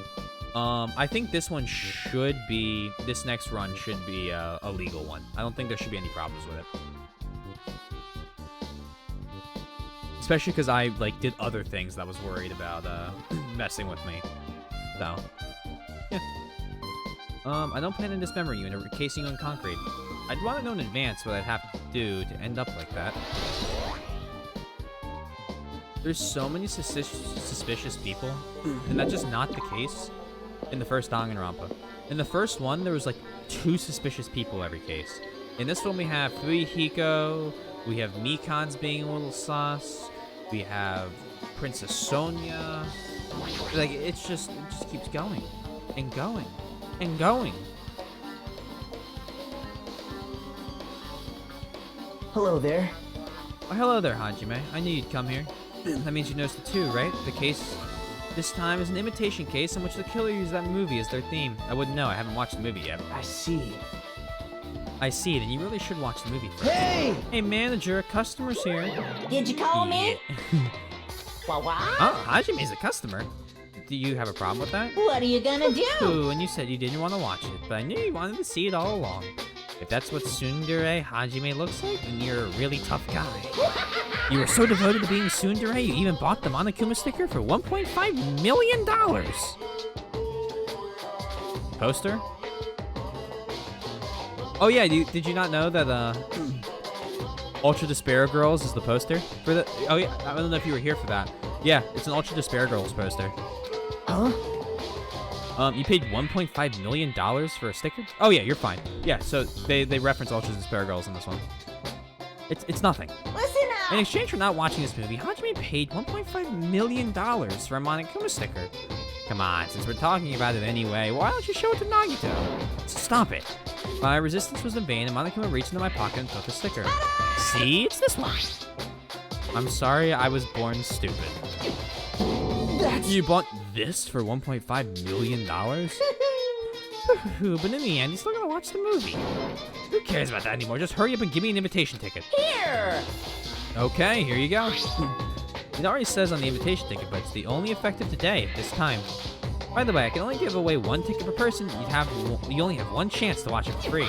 I think this one should be, this next run should be a legal one. I don't think there should be any problems with it. Especially because I, like, did other things that I was worried about, messing with me. So, yeah. I don't plan on dismembering you and encasing you in concrete. I'd want to know in advance what I'd have to do to end up like that. There's so many suspicious people, and that's just not the case in the first Danganronpa. In the first one, there was like 2 suspicious people every case. In this one, we have 3 Hiko, we have Mikan's being a little sus, we have Princess Sonia. Like, it just keeps going, and going, and going. Hello there. Oh, hello there, Hajime. I knew you'd come here. That means you noticed it too, right? The case this time is an imitation case in which the killer used that movie as their theme. I wouldn't know. I haven't watched the movie yet. I see. I see it, and you really should watch the movie first. Hey! Hey, manager, a customer's here. Did you call me? What? Oh, Hajime's a customer. Do you have a problem with that? What are you gonna do? Ooh, and you said you didn't want to watch it, but I knew you wanted to see it all along. If that's what tsundere Hajime looks like, then you're a really tough guy. You were so devoted to being tsundere, you even bought the Monokuma sticker for $1.5 million. Poster? Oh yeah, did you not know that Ultra Despair Girls is the poster for the? Oh yeah, I don't know if you were here for that. Yeah, it's an Ultra Despair Girls poster. Huh? You paid $1.5 million for a sticker? Oh yeah, you're fine. Yeah, so they reference Ultra Despair Girls in this one. It's nothing. Listen up! In exchange for not watching this movie, Hajime paid $1.5 million for a Monokuma sticker. Come on, since we're talking about it anyway, why don't you show it to Nagito? Stop it. My resistance was in vain, and Monokuma reached into my pocket and took the sticker. See? It's this one. I'm sorry I was born stupid. You bought this for $1.5 million? But in the end, you still gotta watch the movie. Who cares about that anymore? Just hurry up and give me an invitation ticket. Here! Okay, here you go. It already says on the invitation ticket, but it's the only effective today, this time. By the way, I can only give away 1 ticket per person. You only have 1 chance to watch it for free.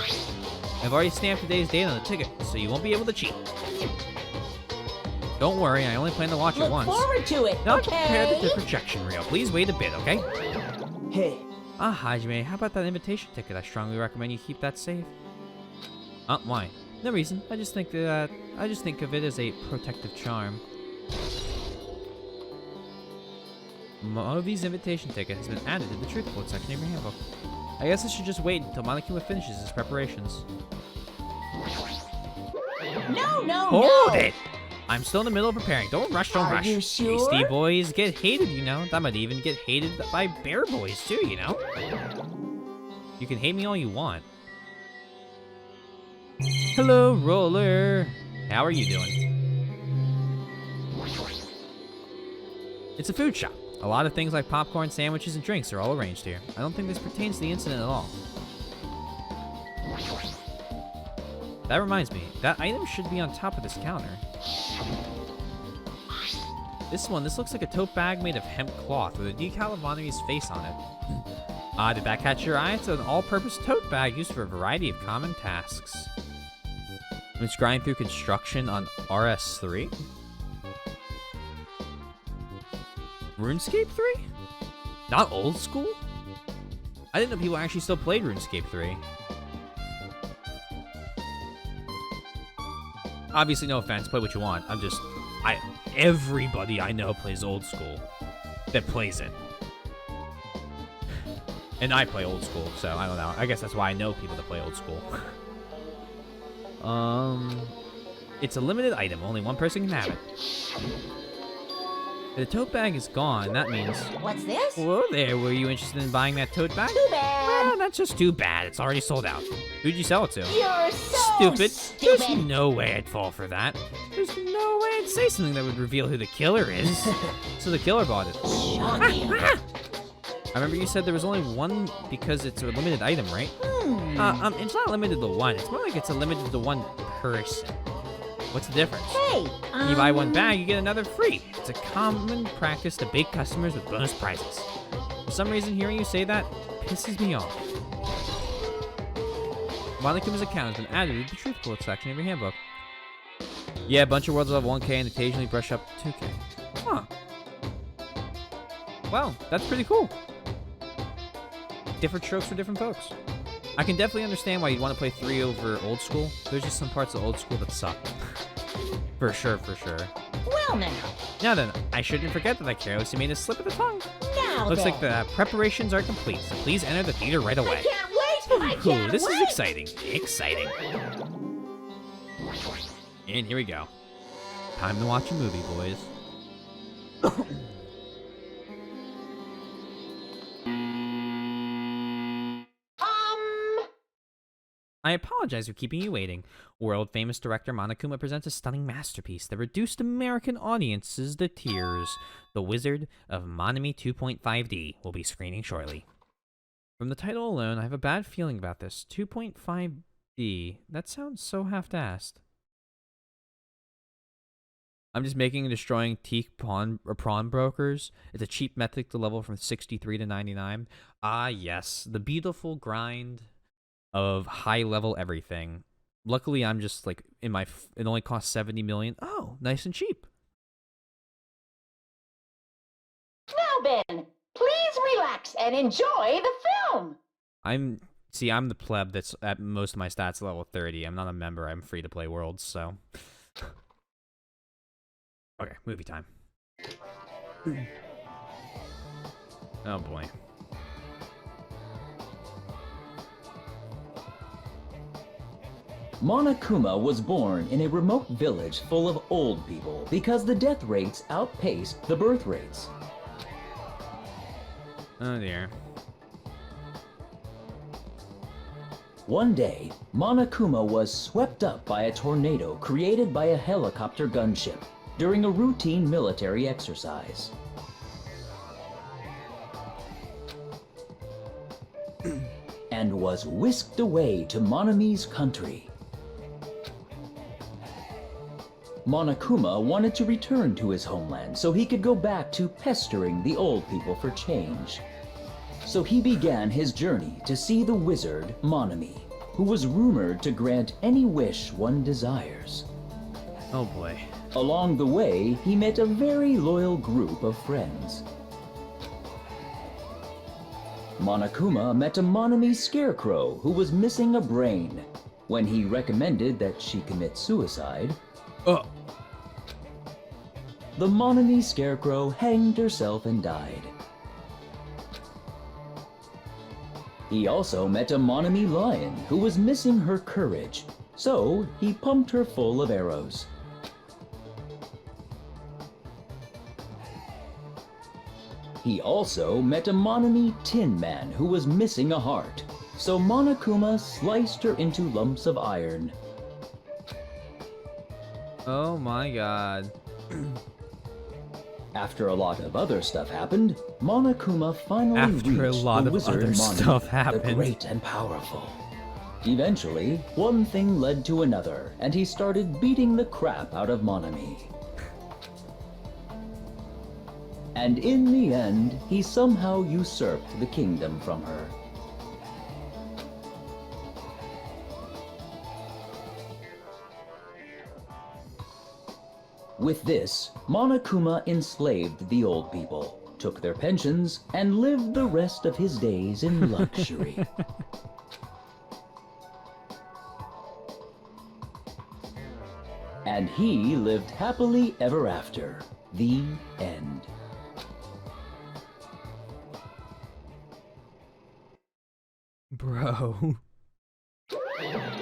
I've already stamped today's date on the ticket, so you won't be able to cheat. Don't worry, I only plan to watch it once. Look forward to it, Now okay? prepare the projection reel. Please wait a bit, okay? Hey. Ah, Hajime, how about that invitation ticket? I strongly recommend you keep that safe. Why? No reason. I just think of it as a protective charm. Movi's invitation ticket has been added to the truth quote section of your handbook. I guess I should just wait until Monokuma finishes his preparations. No! Hold it! I'm still in the middle of preparing. Don't rush, don't Are rush. you sure? Beastie Boys get hated, you know. That might even get hated by Bear Boys, too, you know. You can hate me all you want. Hello, Roller. How are you doing? It's a food shop. A lot of things like popcorn, sandwiches, and drinks are all arranged here. I don't think this pertains to the incident at all. That reminds me, that item should be on top of this counter. This looks like a tote bag made of hemp cloth with a decal of Honoree's face on it. Did that catch your eye? It's an all-purpose tote bag used for a variety of common tasks. It's grind through construction on RS3? RuneScape 3? Not old school? I didn't know people actually still played RuneScape 3. Obviously, no offense, play what you want. Everybody I know plays old school that plays it. And I play old school, so I don't know. I guess that's why I know people that play old school. It's a limited item. Only 1 person can have it. The tote bag is gone. That means... What's this? Whoa there, were you interested in buying that tote bag? Too bad. Well, that's just too bad. It's already sold out. Who'd you sell it to? You're so Stupid. There's stupid. no way I'd fall for that. There's no way I'd say something that would reveal who the killer is. So the killer bought it. Shocking. I remember you said there was only one because it's a limited item, right? It's not limited to one. It's more like it's a limited to one person. What's the difference? Hey, You buy one bag, you get another free. It's a common practice to bait customers with bonus prizes. For some reason, hearing you say that pisses me off. Monokuma's account has been added to the truth bullet section of your handbook. Yeah, a bunch of worlds will have 1K and occasionally brush up 2K. Huh. Wow, that's pretty cool. Different strokes for different folks. I can definitely understand why you'd want to play 3 over old school. There's just some parts of old school that suck. For sure, for sure. well now. Now then, I shouldn't forget that I carelessly made a slip of the tongue. Now Looks then. like the preparations are complete, so please enter the theater right away. I can't wait. I Ooh, can't this wait. is exciting. Exciting. And here we go. Time to watch a movie, boys. I apologize for keeping you waiting. World-famous director Monokuma presents a stunning masterpiece that reduced American audiences to tears. The Wizard of Monami 2.5D will be screening shortly. From the title alone, I have a bad feeling about this. 2.5D. That sounds so half-assed. I'm just making and destroying teak prawn brokers. It's a cheap method to level from 63 to 99. Ah, yes. The beautiful grind of high-level everything. Luckily, I'm just, like, it only costs 70 million. Oh, nice and cheap. Now then, please relax and enjoy the film. I'm the pleb that's at most of my stats level 30. I'm not a member. I'm free to play worlds, so. Okay, movie time. Oh boy. Monokuma was born in a remote village full of old people because the death rates outpaced the birth rates. Oh dear. One day, Monokuma was swept up by a tornado created by a helicopter gunship during a routine military exercise. And was whisked away to Monami's country. Monokuma wanted to return to his homeland so he could go back to pestering the old people for change. So he began his journey to see the wizard Monami, who was rumored to grant any wish one desires. Oh boy. Along the way, he met a very loyal group of friends. Monokuma met a Monami scarecrow who was missing a brain. When he recommended that she commit suicide, the Monami scarecrow hanged herself and died. He also met a Monami lion who was missing her courage, so he pumped her full of arrows. He also met a Monami tin man who was missing a heart, so Monokuma sliced her into lumps of iron. Oh my god. After a lot of other stuff happened, Monokuma finally After a reached lot the of wizard other Monami, stuff the happened. great and powerful. Eventually, one thing led to another, and he started beating the crap out of Monami. And in the end, he somehow usurped the kingdom from her. With this, Monokuma enslaved the old people, took their pensions, and lived the rest of his days in luxury. And he lived happily ever after. The end. Bro.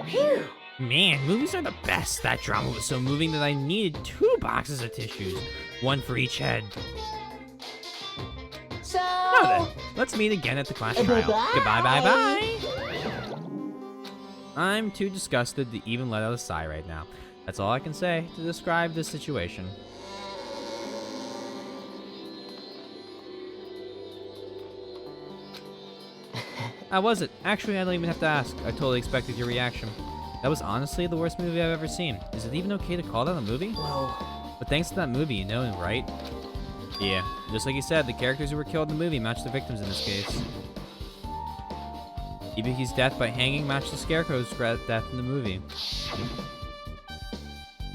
Phew. Man, movies are the best. That drama was so moving that I needed 2 boxes of tissues, 1 for each head. So, Now then, let's meet again at the class trial. Bye-bye. Goodbye, bye-bye. I'm too disgusted to even let out a sigh right now. That's all I can say to describe this situation. How was it? Actually, I don't even have to ask. I totally expected your reaction. That was honestly the worst movie I've ever seen. Is it even okay to call that a movie? Well, But thanks to that movie, you know, right? Yeah, just like you said, the characters who were killed in the movie matched the victims in this case. Ibuki's death by hanging matched the Scarecrow's death in the movie.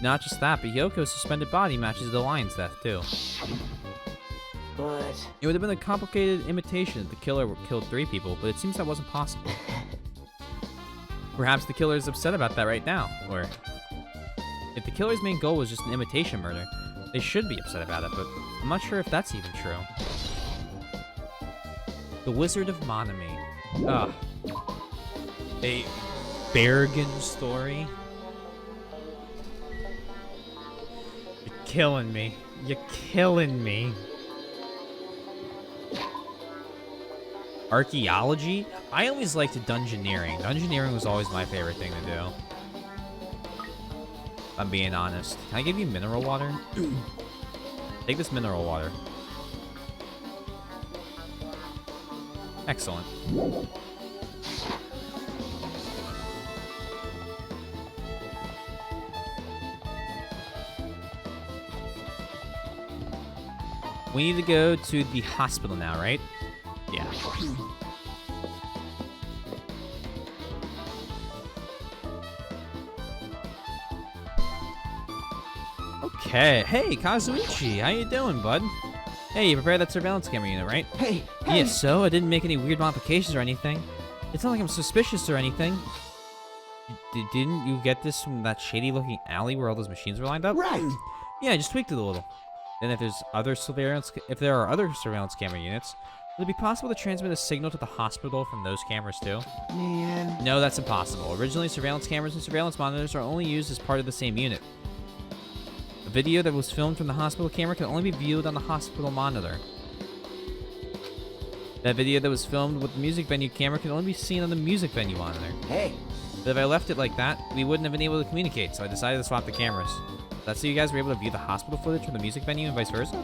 Not just that, but Yoko's suspended body matches the lion's death too. but It would have been a complicated imitation if the killer killed 3 people, but it seems that wasn't possible. Perhaps the killer is upset about that right now, or if the killer's main goal was just an imitation murder, they should be upset about it, but I'm not sure if that's even true. The Wizard of Monami. Ugh. A Bergen story? You're killing me. You're killing me. Archaeology? I always liked dungeoneering. Dungeoneering was always my favorite thing to do. I'm being honest. Can I give you mineral water? Take this mineral water. Excellent. We need to go to the hospital now, right? Yeah. Okay. Hey, Kazuichi, how you doing, bud? Hey, you prepared that surveillance camera unit, right? hey, Yeah, so I didn't make any weird modifications or anything. It's not like I'm suspicious or anything. Didn't you get this from that shady-looking alley where all those machines were lined up? right. Yeah, I just tweaked it a little. Then if there are other surveillance camera units, would it be possible to transmit a signal to the hospital from those cameras too? Man, No, that's impossible. Originally, surveillance cameras and surveillance monitors are only used as part of the same unit. A video that was filmed from the hospital camera can only be viewed on the hospital monitor. That video that was filmed with the music venue camera can only be seen on the music venue monitor. hey, But if I left it like that, we wouldn't have been able to communicate, so I decided to swap the cameras. That's so you guys were able to view the hospital footage from the music venue and vice versa?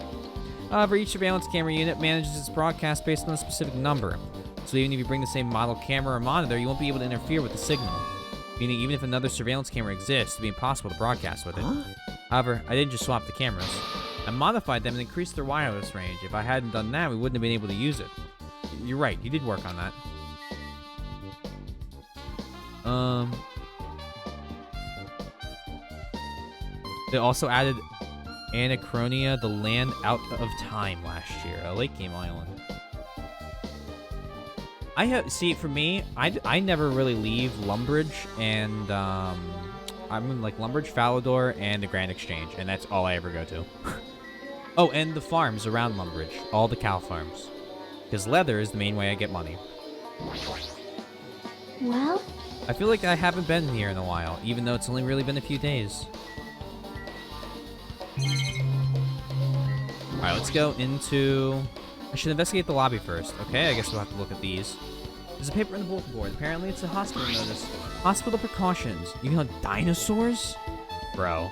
However, each surveillance camera unit manages its broadcast based on a specific number. So even if you bring the same model camera or monitor, you won't be able to interfere with the signal. Meaning even if another surveillance camera exists, it'd be impossible to broadcast with it. huh? However, I didn't just swap the cameras. I modified them and increased their wireless range. If I hadn't done that, we wouldn't have been able to use it. You're right, you did work on that. They also added Anachronia, the land out of time last year, a late game island. See, for me, I never really leave Lumbridge and I'm in like Lumbridge, Falador, and the Grand Exchange, and that's all I ever go to. Oh, and the farms around Lumbridge, all the cow farms, because leather is the main way I get money. Well, I feel like I haven't been here in a while, even though it's only really been a few days. Alright, let's go into... I should investigate the lobby first. Okay, I guess we'll have to look at these. There's a paper in the bulletin board. Apparently it's a hospital notice. Hospital precautions. You can hunt dinosaurs? Bro.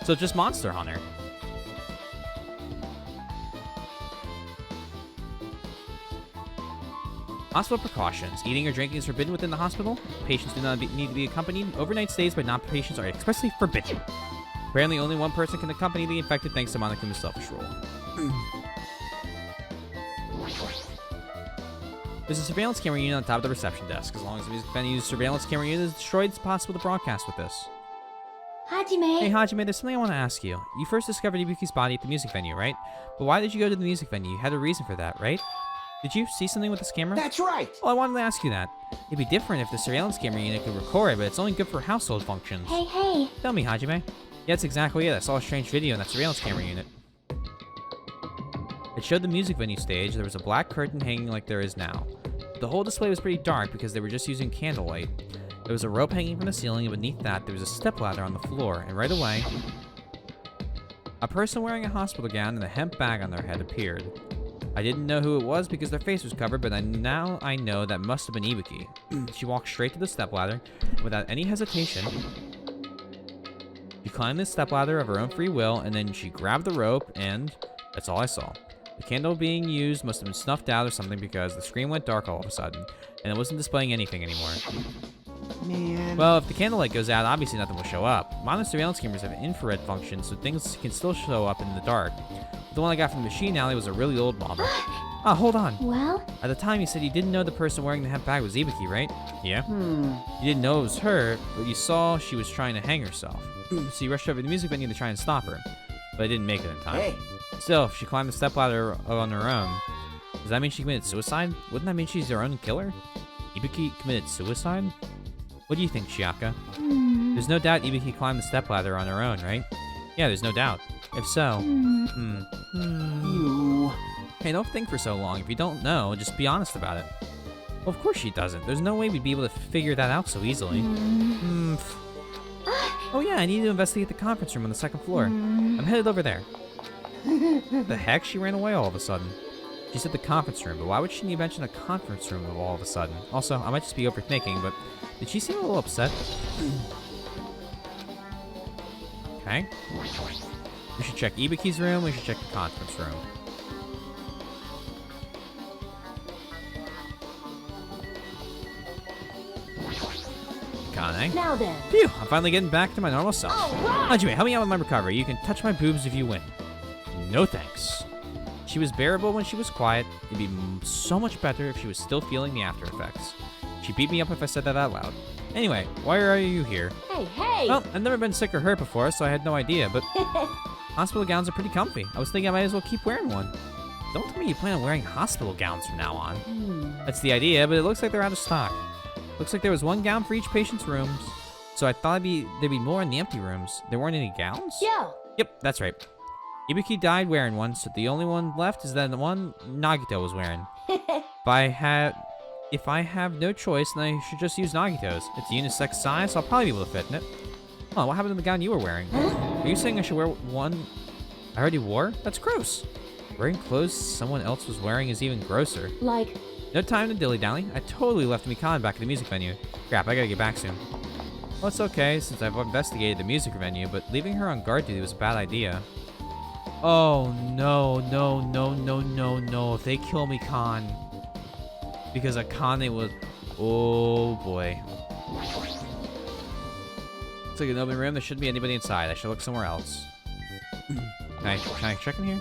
So it's just Monster Hunter. Hospital precautions. Eating or drinking is forbidden within the hospital. Patients do not need to be accompanied. Overnight stays by non-patients are expressly forbidden. Apparently only one person can accompany the infected thanks to Monokuma's selfish rule. There's a surveillance camera unit on top of the reception desk. As long as the music venue's surveillance camera unit is destroyed, it's possible to broadcast with this. Hajime. Hey Hajime, there's something I want to ask you. You first discovered Ibuki's body at the music venue, right? But why did you go to the music venue? You had a reason for that, right? Did you see something with this camera? That's right. Well, I wanted to ask you that. It'd be different if the surveillance camera unit could record, but it's only good for household functions. Hey. Tell me, Hajime. Yeah, that's exactly it. I saw a strange video in that surveillance camera unit. It showed the music venue stage. There was a black curtain hanging like there is now. The whole display was pretty dark because they were just using candlelight. It There was a rope hanging from the ceiling, and beneath that, there was a stepladder on the floor, and right away, a person wearing a hospital gown and a hemp bag on their head appeared. I didn't know who it was because their face was covered, but now I know that must have been Ibuki. She walked straight to the stepladder, and without any hesitation, she climbed the stepladder of her own free will, and then she grabbed the rope, and that's all I saw. The candle being used must have been snuffed out or something because the screen went dark all of a sudden, and it wasn't displaying anything anymore. Man. Well, if the candlelight goes out, obviously nothing will show up. Modern surveillance cameras have infrared functions, so things can still show up in the dark. But the one I got from the machine alley was a really old model. Ah, hold on. Well, At the time, you said you didn't know the person wearing the hemp bag was Ibuki, right? Yeah. Hmm. You didn't know it was her, but you saw she was trying to hang herself. So you rushed over to the music venue to try and stop her, but it didn't make it in time. Hey. Still, if she climbed the stepladder on her own, does that mean she committed suicide? Wouldn't that mean she's her own killer? Ibuki committed suicide? What do you think, Chiaka? There's no doubt Ibuki climbed the stepladder on her own, right? Yeah, there's no doubt. If so, You. Hey, don't think for so long. If you don't know, just be honest about it. Well, of course she doesn't. There's no way we'd be able to figure that out so easily. Oh yeah, I need to investigate the conference room on the second floor. I'm headed over there. The heck? She ran away all of a sudden. She said the conference room, but why would she need to mention a conference room all of a sudden? Also, I might just be overthinking, but did she seem a little upset? Okay. We should check Ibuki's room, we should check the conference room. Kane. Now then. Phew, I'm finally getting back to my normal self. Hajime, help me out with my recovery. You can touch my boobs if you win. No thanks. She was bearable when she was quiet. It'd be so much better if she was still feeling the after effects. She'd beat me up if I said that out loud. Anyway, why are you here? Hey, hey! Well, I've never been sick or hurt before, so I had no idea, but hospital gowns are pretty comfy. I was thinking I might as well keep wearing one. Don't tell me you plan on wearing hospital gowns from now on. That's the idea, but it looks like they're out of stock. Looks like there was one gown for each patient's rooms, so I thought there'd be more in the empty rooms. There weren't any gowns? Yo! Yep, that's right. Ibuki died wearing one, so the only one left is that the one Nagito was wearing. If I have no choice, then I should just use Nagito's. It's unisex size, so I'll probably be able to fit in it. Oh, what happened to the gown you were wearing? Are you saying I should wear one I already wore? That's gross. Wearing clothes someone else was wearing is even grosser. Like, No time to dilly-dally. I totally left Mikan back at the music venue. Crap, I gotta get back soon. Well, it's okay, since I've investigated the music venue, but leaving her on guard duty was a bad idea. Oh, no, no, no, no, no, no. If they kill Mikan. Because Akane was... Oh, boy. It's like an open room. There shouldn't be anybody inside. I should look somewhere else. Can I check in here?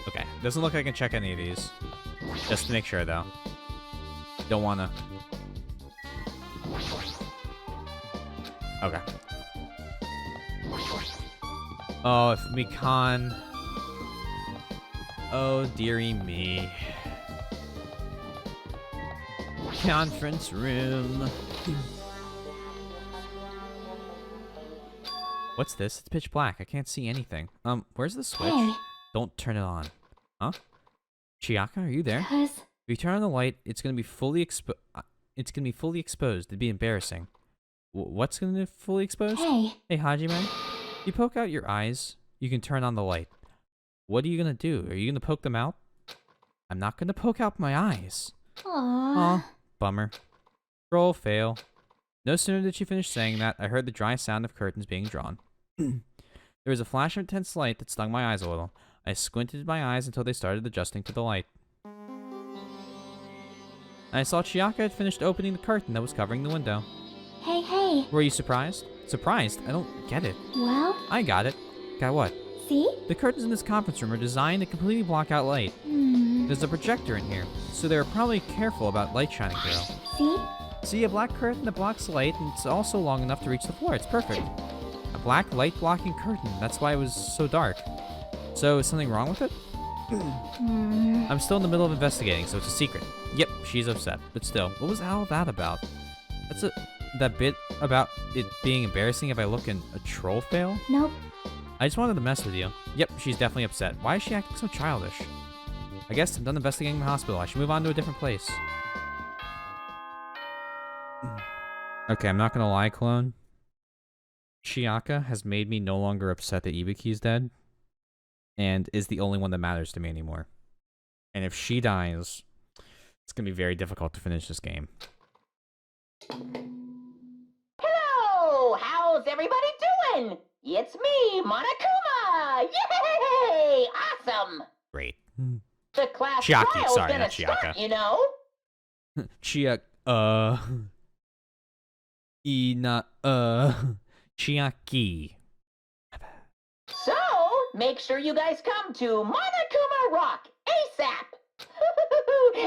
Okay. Doesn't look like I can check any of these. Just to make sure, though. Don't wanna... Okay. Oh, if Mikan... Oh, dearie me. Conference room. What's this? It's pitch black. I can't see anything. Where's the switch? Hey. Don't turn it on. Huh? Chiaka, are you there? If Cause you turn on the light, it's gonna be fully exposed. It'd be embarrassing. What's gonna be fully exposed? hey, Hey, Hajime. If you poke out your eyes, you can turn on the light. What are you gonna do? Are you gonna poke them out? I'm not gonna poke out my eyes. aww. Aw, bummer. Roll fail. No sooner did she finish saying that, I heard the dry sound of curtains being drawn. There was a flash of intense light that stung my eyes a little. I squinted my eyes until they started adjusting to the light. I saw Chiaka had finished opening the curtain that was covering the window. Hey, hey. Were you surprised? Surprised? I don't get it. Well, I got it. Got what? see? The curtains in this conference room are designed to completely block out light. There's a projector in here, so they were probably careful about light shining through. See? See, a black curtain that blocks light, and it's also long enough to reach the floor. It's perfect. A black light-blocking curtain. That's why it was so dark. So, is something wrong with it? I'm still in the middle of investigating, so it's a secret. Yep, she's upset. But still, what was all that about? That bit about it being embarrassing if I look in a troll fail? Nope. I just wanted to mess with you. Yep, she's definitely upset. Why is she acting so childish? I guess I'm done investigating the hospital. I should move on to a different place. Okay, I'm not gonna lie, clone. Chiaka has made me no longer upset that Ibuki's dead, and is the only one that matters to me anymore. And if she dies, it's gonna be very difficult to finish this game. Hello! How's everybody doing? It's me, Monokuma! Yay! Awesome! Great. The class Chiaki, trial's sorry, gonna not Chiaka. start, you know? Chiaki. So, make sure you guys come to Monokuma Rock ASAP!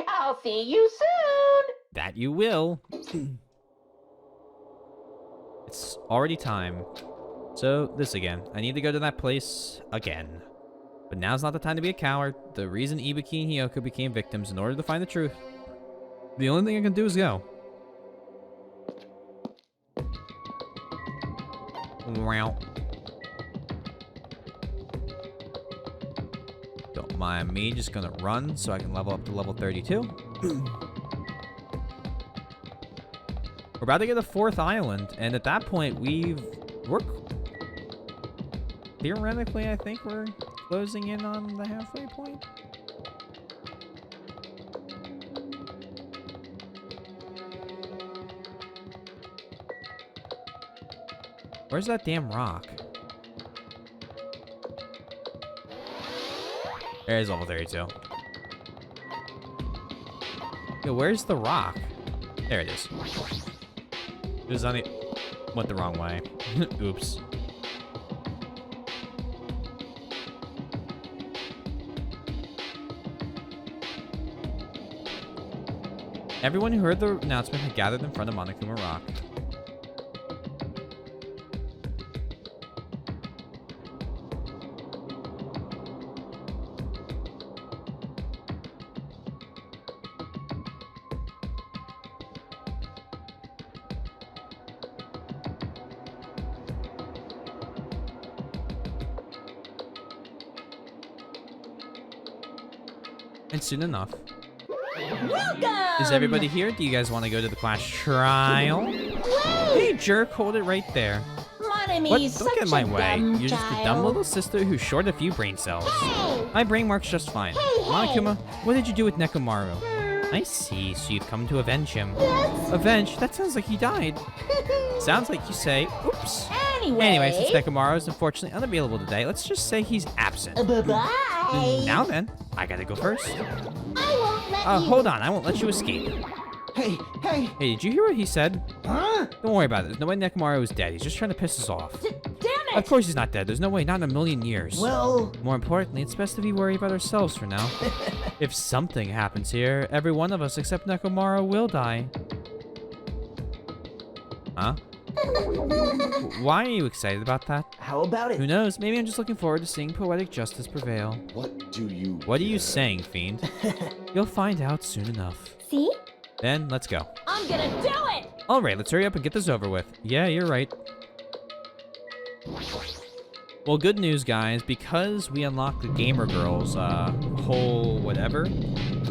I'll see you soon! That you will. It's already time. So, this again. I need to go to that place again. But now's not the time to be a coward. The reason Ibuki and Hiyoko became victims in order to find the truth. The only thing I can do is go. Wow. Don't mind me, just gonna run so I can level up to level 32. We're about to get a 4th island, and at that point, we're theoretically, I think we're closing in on the halfway point. Where's that damn rock? There's level 32. Yo, where's the rock? There it is. It was on the... went the wrong way. Oops. Everyone who heard the announcement had gathered in front of Monokuma Rock. And soon enough. Welcome! Is everybody here? Do you guys want to go to the class trial? Hey, jerk, hold it right there. What? Monomy's Don't get in such my a way. dumb You're just a dumb child. little sister who's short a few brain cells. Hey! My brain works just fine. Hey, Monokuma, what did you do with Nekomaru? I see, so you've come to avenge him. Yes. Avenge? That sounds like he died. Sounds like you say, oops. Anyway. Anyway, since Nekomaru is unfortunately unavailable today, let's just say he's absent. Bye-bye. Now then, I gotta go first. I won't let you. Hold on, I won't let you escape. Hey, hey, Hey, did you hear what he said? huh? Don't worry about it. There's no way Nekomaru is dead. He's just trying to piss us off. Damn it! Of course he's not dead. There's no way, not in a million years. Well, More importantly, it's best if we worry about ourselves for now. If something happens here, every one of us except Nekomaru will die. Huh? Why are you excited about that? how about Who it? knows? Maybe I'm just looking forward to seeing poetic justice prevail. What do you... What are you saying, Fiend? You'll find out soon enough. See? Then, let's go. I'm gonna do it! Alright, let's hurry up and get this over with. Yeah, you're right. Well, good news, guys. Because we unlocked the Gamer Girl's whole whatever,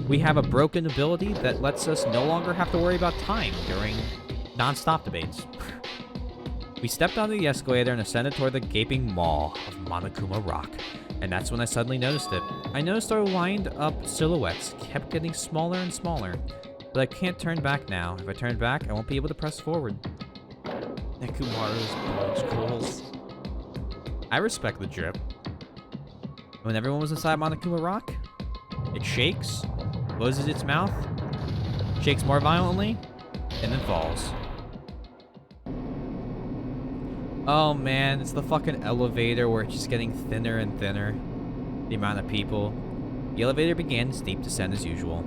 we have a broken ability that lets us no longer have to worry about time during non-stop debates. We stepped onto the escalator and ascended toward the gaping maw of Monokuma Rock. And that's when I suddenly noticed it. I noticed our lined up silhouettes kept getting smaller and smaller. But I can't turn back now. If I turn back, I won't be able to press forward. Nekumaru's bulge goals. I respect the drip. When everyone was inside Monokuma Rock, it shakes, closes its mouth, shakes more violently, and then falls. Oh man, it's the fucking elevator where it's just getting thinner and thinner. The amount of people. The elevator began its steep descent as usual.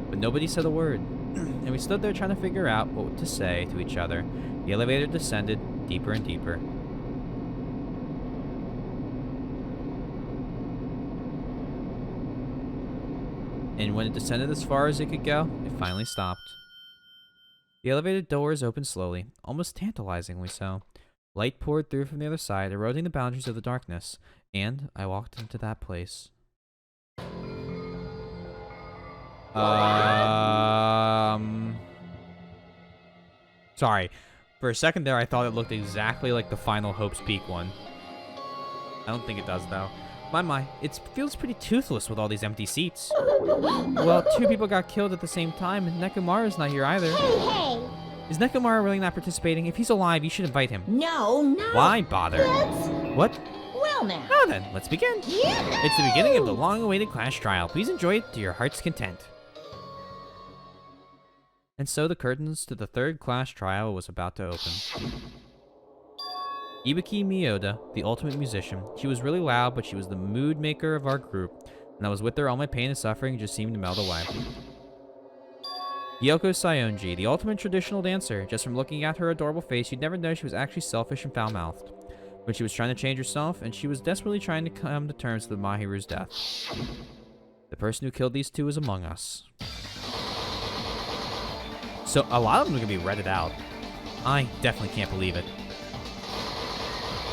But nobody said a word. And we stood there trying to figure out what to say to each other. The elevator descended deeper and deeper. And when it descended as far as it could go, it finally stopped. The elevator doors opened slowly, almost tantalizingly so. Light poured through from the other side, eroding the boundaries of the darkness, and I walked into that place. Sorry. For a second there, I thought it looked exactly like the Final Hope's Peak one. I don't think it does, though. My, it feels pretty toothless with all these empty seats. Well, 2 people got killed at the same time, and Nekomaru's not here either. Hey! Is Nekomaru really not participating? If he's alive, you should invite him. No. Why bother? What? Well now. Now then, let's begin. It's the beginning of the long-awaited class trial. Please enjoy it to your heart's content. And so the curtains to the 3rd class trial was about to open. Ibuki Miyoda, the ultimate musician. She was really loud, but she was the mood maker of our group. And I was with her, all my pain and suffering just seemed to melt away. Yoko Sayonji, the ultimate traditional dancer. Just from looking at her adorable face, you'd never know she was actually selfish and foul-mouthed. But she was trying to change herself, and she was desperately trying to come to terms with Mahiru's death. The person who killed these 2 is among us. So a lot of them are going to be redded out. I definitely can't believe it.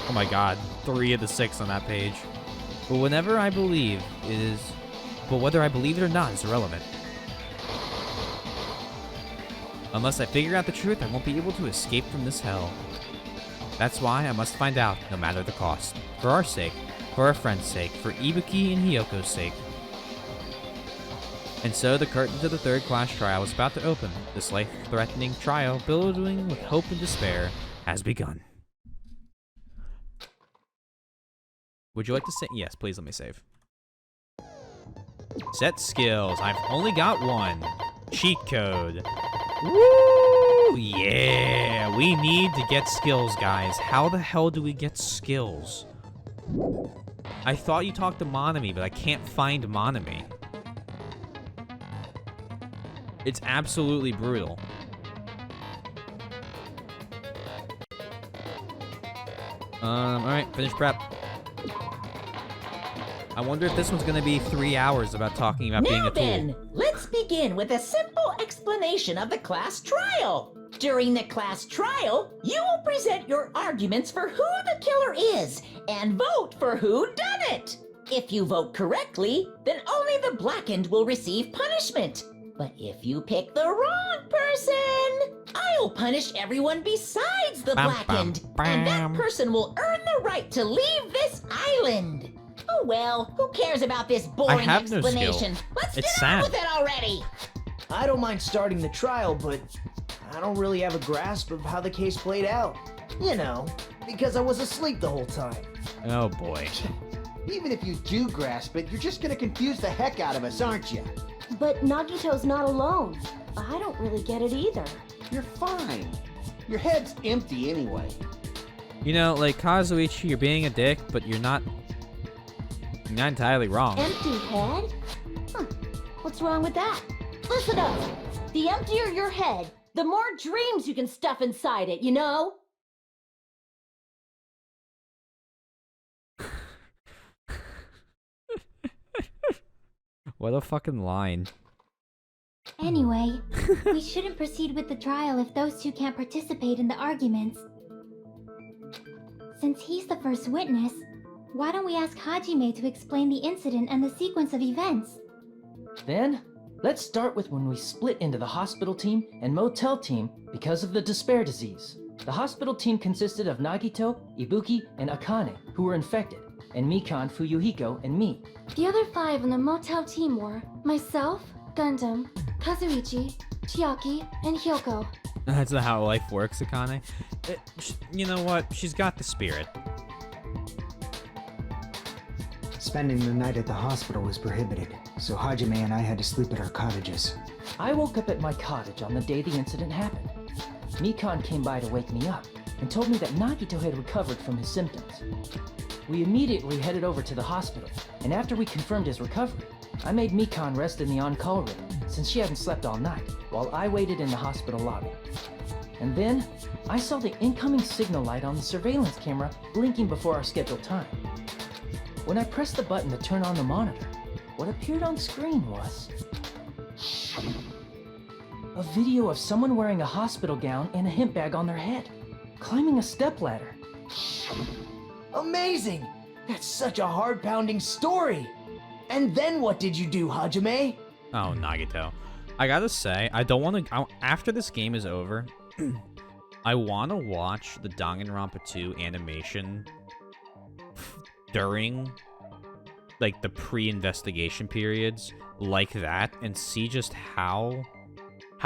Oh my god, 3 of the 6 on that page. But whether I believe it or not is irrelevant. Unless I figure out the truth, I won't be able to escape from this hell. That's why I must find out, no matter the cost. For our sake, for our friend's sake, for Ibuki and Hiyoko's sake. And so the curtain to the 3rd class trial is about to open. This life-threatening trial, billowing with hope and despair, has begun. Would you like to say? Yes, please let me save. Set skills. I've only got 1. Cheat code. Woo! Yeah! We need to get skills, guys. How the hell do we get skills? I thought you talked to Monami, but I can't find Monami. It's absolutely brutal. Alright, finish prep. I wonder if this one's gonna be 3 hours about talking about being a tool. Now then, let's begin with a simple explanation of the class trial. During the class trial, you will present your arguments for who the killer is and vote for who done it. If you vote correctly, then only the blackened will receive punishment. But if you pick the wrong person, I'll punish everyone besides the blackened, and that person will earn the right to leave this island. Oh well, who cares about this boring have no explanation? skill. Let's It's get on sad. with it already. I don't mind starting the trial, but I don't really have a grasp of how the case played out. You know, because I was asleep the whole time. Oh boy. Even if you do grasp it, you're just gonna confuse the heck out of us, aren't you? But Nagito's not alone. I don't really get it either. You're fine. Your head's empty anyway. You know, like Kazuichi, you're being a dick, but you're not entirely wrong. Empty head? Huh. What's wrong with that? Listen up. The emptier your head, the more dreams you can stuff inside it, you know? What a fucking line. Anyway, we shouldn't proceed with the trial if those 2 can't participate in the arguments. Since he's the first witness, why don't we ask Hajime to explain the incident and the sequence of events? Then, let's start with when we split into the hospital team and motel team because of the despair disease. The hospital team consisted of Nagito, Ibuki, and Akane, who were infected, and Mikan, Fuyuhiko, and me. The other 5 on the motel team were myself, Gundam, Kazuichi, Chiaki, and Hyoko. That's not how life works, Akane. You know what? She's got the spirit. Spending the night at the hospital was prohibited, so Hajime and I had to sleep at our cottages. I woke up at my cottage on the day the incident happened. Mikan came by to wake me up and told me that Nagito had recovered from his symptoms. We immediately headed over to the hospital, and after we confirmed his recovery, I made Mikan rest in the on-call room since she hadn't slept all night, while I waited in the hospital lobby. And then, I saw the incoming signal light on the surveillance camera blinking before our scheduled time. When I pressed the button to turn on the monitor, what appeared on screen was a video of someone wearing a hospital gown and a hemp bag on their head, climbing a stepladder. Amazing! That's such a heart-pounding story! And then what did you do, Hajime? Oh, Nagito. I gotta say, I don't want to... After this game is over, I want to watch the Danganronpa 2 animation during, like, the pre-investigation periods like that and see just how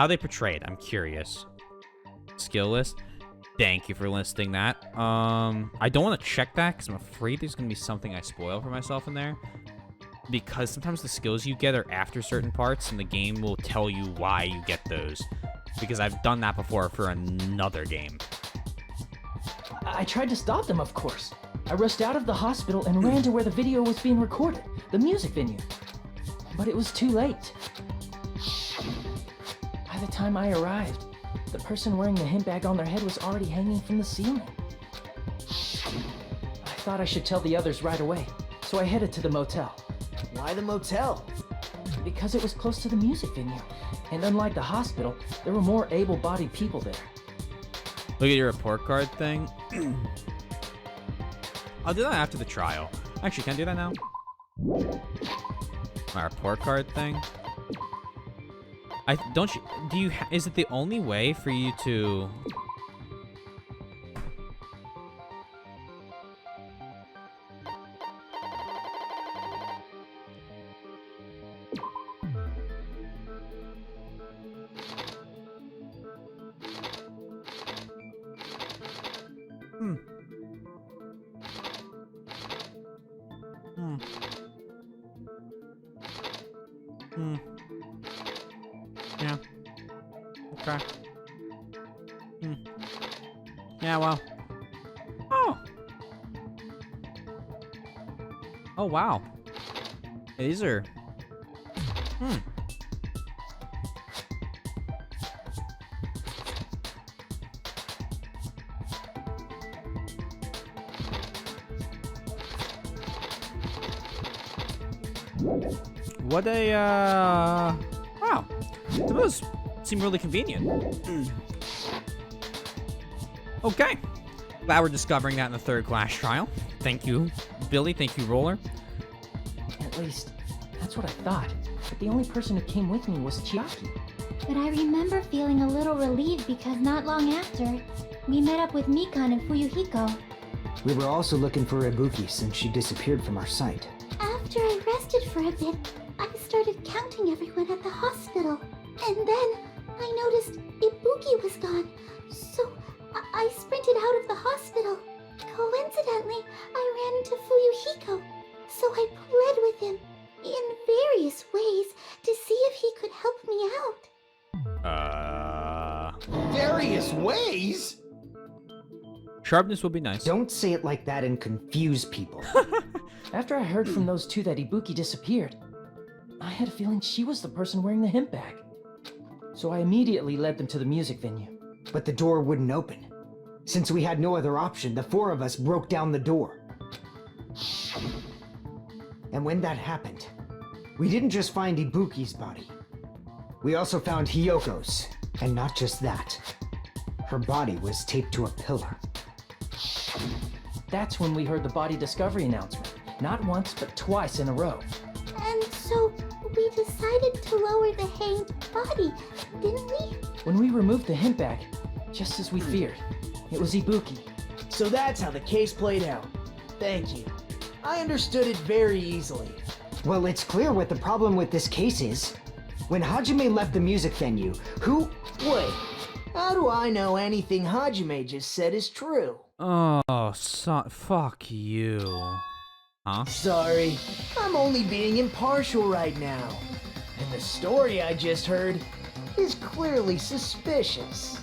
they portray it. I'm curious. Skill list. Thank you for listing that. I don't want to check that because I'm afraid there's going to be something I spoil for myself in there. Because sometimes the skills you get are after certain parts, and the game will tell you why you get those. Because I've done that before for another game. I tried to stop them, of course. I rushed out of the hospital and ran to where the video was being recorded, the music venue. But it was too late. By the time I arrived, the person wearing the hemp bag on their head was already hanging from the ceiling. I thought I should tell the others right away, so I headed to the motel. Why the motel? Because it was close to the music venue, and unlike the hospital, there were more able-bodied people there. Look at your report card thing. I'll do that after the trial. Actually, can I do that now? My report card thing. Is it the only way for you to... Yeah. Okay. Yeah, well. Oh! Oh, wow. These are... What a, wow. Those seem really convenient. Okay. Glad we're discovering that in the third class trial. Thank you, Billy. Thank you, Roller. At least, that's what I thought. But the only person who came with me was Chiaki. But I remember feeling a little relieved because not long after, we met up with Mikan and Fuyuhiko. We were also looking for Ibuki since she disappeared from our sight. After I rested for a bit, I started counting everyone at the hospital. And then I noticed Ibuki was gone. So I sprinted out of the hospital. Coincidentally, I ran into Fuyuhiko. So I pled with him in various ways to see if he could help me out. Various ways? Sharpness would be nice. Don't say it like that and confuse people. After I heard from those two that Ibuki disappeared, I had a feeling she was the person wearing the hemp bag. So I immediately led them to the music venue. But the door wouldn't open. Since we had no other option, the four of us broke down the door. And when that happened, we didn't just find Ibuki's body. We also found Hiyoko's. And not just that. Her body was taped to a pillar. That's when we heard the body discovery announcement. Not once, but twice in a row. And so we decided to lower the hanged body, didn't we? When we removed the hemp bag, just as we feared, it was Ibuki. So that's how the case played out. Thank you. I understood it very easily. Well, it's clear what the problem with this case is. When Hajime left the music venue, who... Wait, how do I know anything Hajime just said is true? Oh, fuck you. Huh? Sorry, I'm only being impartial right now. And the story I just heard is clearly suspicious.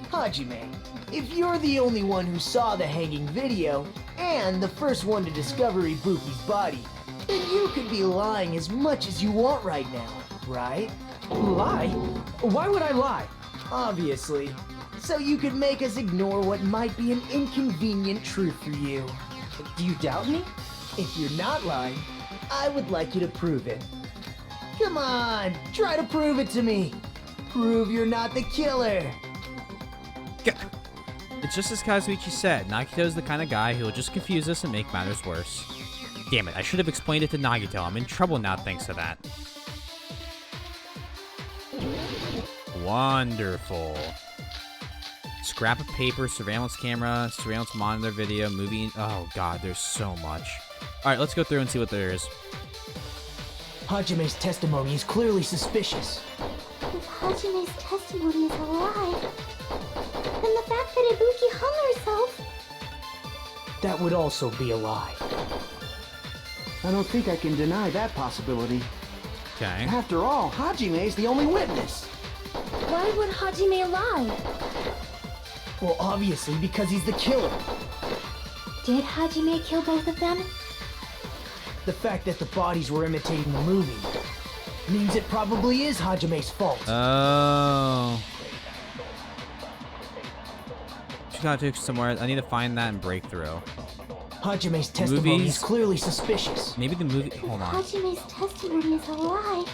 Hajime, if you're the only one who saw the hanging video, and the first one to discover Ibuki's body, then you could be lying as much as you want right now, right? Lie? Why would I lie? Obviously. So you could make us ignore what might be an inconvenient truth for you. Do you doubt me? If you're not lying, I would like you to prove it. Come on, try to prove it to me. Prove you're not the killer. It's just as Kazuichi said, Nagito's the kind of guy who will just confuse us and make matters worse. Damn it, I should have explained it to Nagito. I'm in trouble now thanks to that. Wonderful. scrap of paper, surveillance camera, surveillance monitor video, movie. Oh god, there's so much. All right, let's go through and see what there is. Hajime's testimony is clearly suspicious. If Hajime's testimony is a lie, then the fact that Ibuki hung herself... That would also be a lie. I don't think I can deny that possibility. Okay. After all, Hajime's the only witness. Why would Hajime lie? Well, obviously because he's the killer. Did Hajime kill both of them? The fact that the bodies were imitating the movie means it probably is Hajime's fault. Oh. Just gotta do somewhere. I need to find that and breakthrough. Hajime's testimony Movies? is clearly suspicious. Maybe the movie. Hold on. Hajime's testimony is a lie,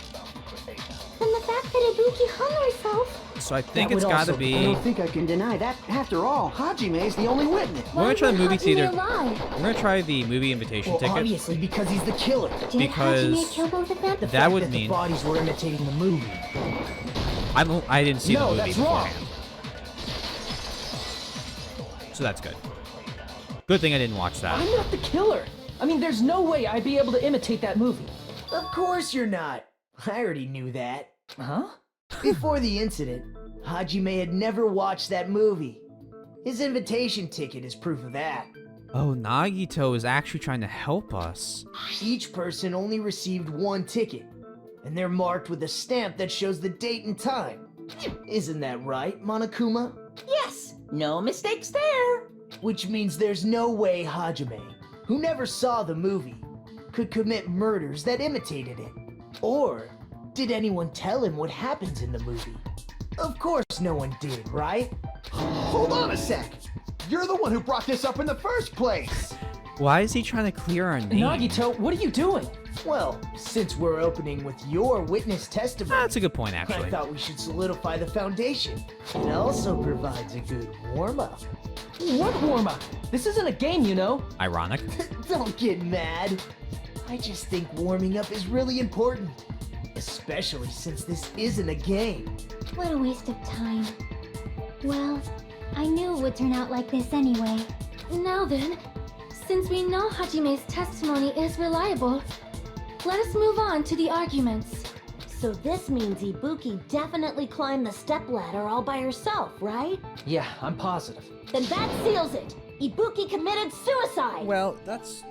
then the fact that Ibuki hung herself... So I think That it's would gotta also- I be. don't think I can deny that. After all, Hajime's the only witness. We're gonna try the Why would movie theater. Hajime lie? We're gonna try the movie invitation Well, ticket. obviously because he's the killer. Did Because Hajime kill both of them? The That fact would that mean- the bodies were imitating the movie. I didn't see No, the movie that's wrong. beforehand. So that's good. Good thing I didn't watch that. I'm not the killer. I mean, there's no way I'd be able to imitate that movie. Of course you're not. I already knew that. Huh? Before the incident, Hajime had never watched that movie. His invitation ticket is proof of that. Oh, Nagito is actually trying to help us. Each person only received one ticket, and they're marked with a stamp that shows the date and time. Isn't that right, Monokuma? Yes, no mistakes there. Which means there's no way Hajime, who never saw the movie, could commit murders that imitated it. Or did anyone tell him what happens in the movie? Of course no one did, right? Hold on a sec. You're the one who brought this up in the first place. Why is he trying to clear our name? Nagito, what are you doing? Well, since we're opening with your witness testimony, That's a good point, I actually. thought we should solidify the foundation. It also provides a good warm-up. What warm-up? This isn't a game, you know. Ironic. Don't get mad. I just think warming up is really important. Especially since this isn't a game. What a waste of time. Well, I knew it would turn out like this anyway. Now then, since we know Hajime's testimony is reliable, let us move on to the arguments. So this means Ibuki definitely climbed the stepladder all by herself, right? Yeah, I'm positive. Then that seals it! Ibuki committed suicide! Well, that's...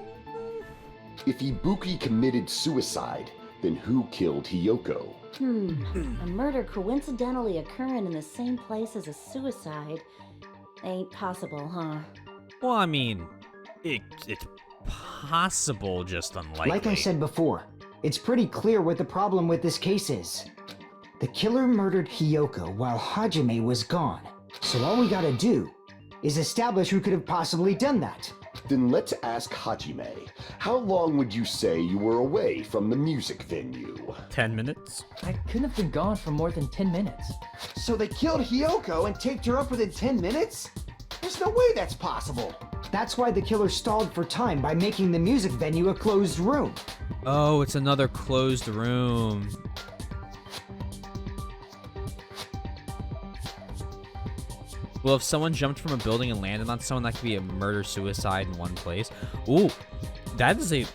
If Ibuki committed suicide, then who killed Hiyoko? A murder coincidentally occurring in the same place as a suicide ain't possible, huh? Well, I mean, it's possible, just unlikely. Like I said before, it's pretty clear what the problem with this case is. The killer murdered Hiyoko while Hajime was gone. So all we gotta do is establish who could have possibly done that. Then let's ask Hajime. How long would you say you were away from the music venue? 10 minutes? I couldn't have been gone for more than 10 minutes. So they killed Hiyoko and taped her up within 10 minutes? There's no way that's possible. That's why the killer stalled for time by making the music venue a closed room. Oh, it's another closed room. Well, if someone jumped from a building and landed on someone, that could be a murder-suicide in one place. Ooh, that is a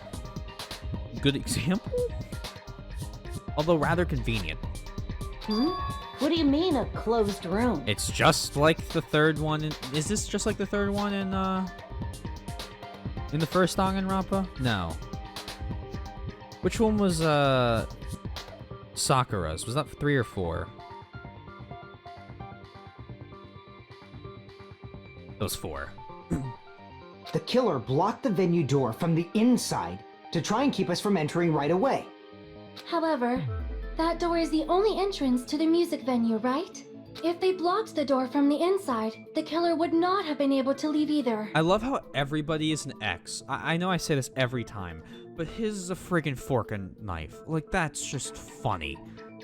good example. Although rather convenient. What do you mean, a closed room? It's just like the third one. Is this just like the third one in the first Danganronpa? No. Which one was Sakura's? Was that 3 or 4? It was 4. The killer blocked the venue door from the inside to try and keep us from entering right away. However, that door is the only entrance to the music venue, right? If they blocked the door from the inside, the killer would not have been able to leave either. I love how everybody is an X. I know I say this every time, but his is a friggin' fork and knife. Like, that's just funny.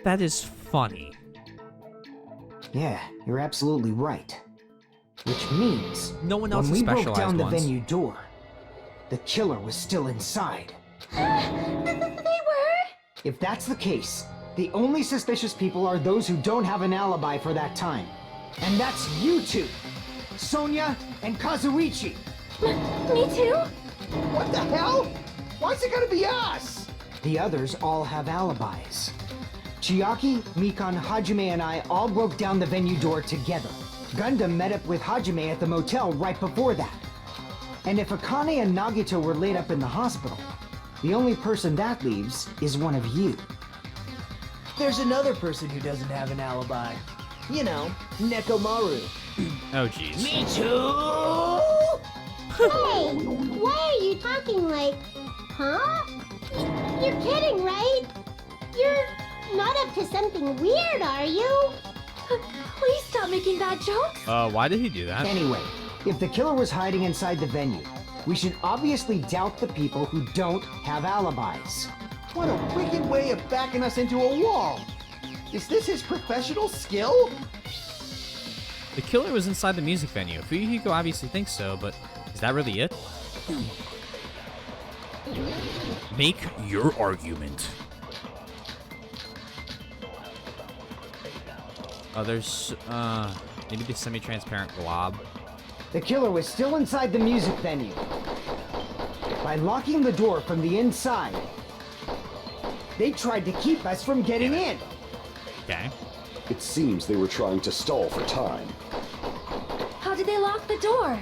That is funny. Yeah, you're absolutely right. Which means, No one else when is we broke specialized down the ones. venue door, the killer was still inside. They were? If that's the case, the only suspicious people are those who don't have an alibi for that time. And that's you two, Sonia and Kazuichi. Me too? What the hell? Why's it gonna be us? The others all have alibis. Chiaki, Mikan, Hajime, and I all broke down the venue door together. Gundam met up with Hajime at the motel right before that. And if Akane and Nagito were laid up in the hospital, the only person that leaves is one of you. There's another person who doesn't have an alibi. You know, Nekomaru. Oh, jeez. Me too! Hey, why are you talking like, huh? You're kidding, right? You're not up to something weird, are you? Please stop making bad jokes. Why did he do that? Anyway, if the killer was hiding inside the venue, we should obviously doubt the people who don't have alibis. What a wicked way of backing us into a wall. Is this his professional skill? The killer was inside the music venue. Fuyuhiko obviously thinks so, but is that really it? Make your argument. Oh, there's, maybe the semi-transparent glob. The killer was still inside the music venue. By locking the door from the inside, they tried to keep us from getting in. Okay. It seems they were trying to stall for time. How did they lock the door?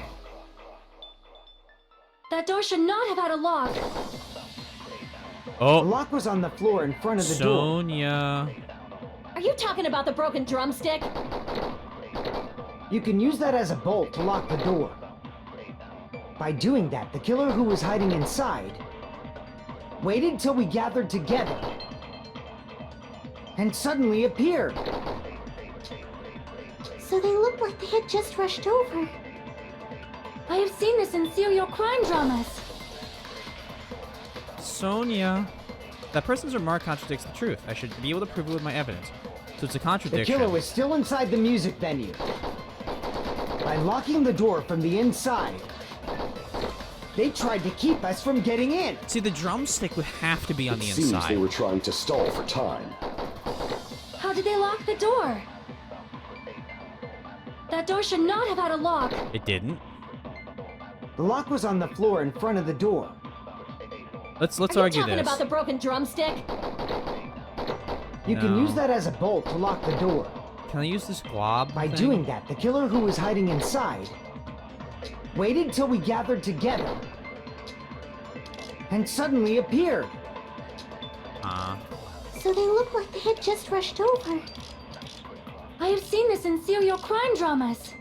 That door should not have had a lock. The Oh, lock was on the floor in front of the door. Sonia. Are you talking about the broken drumstick? You can use that as a bolt to lock the door. By doing that, the killer who was hiding inside waited till we gathered together and suddenly appeared. So they look like they had just rushed over. I have seen this in serial crime dramas. Sonia. That person's remark contradicts the truth. I should be able to prove it with my evidence. So it's a The contradiction. killer was still inside the music venue. By locking the door from the inside, they tried to keep us from getting in. See, the drumstick would have to be on It the seems inside. they were trying to stall for time. How did they lock the door? That door should not have had a lock. It didn't. The lock was on the floor in front of the door. Let's Are you argue talking this. about the broken drumstick? You can No. use that as a bolt to lock the door. Can I use this glob By thing? doing that, the killer who was hiding inside waited till we gathered together and suddenly appeared. So they look like they had just rushed over. I have seen this in serial crime dramas.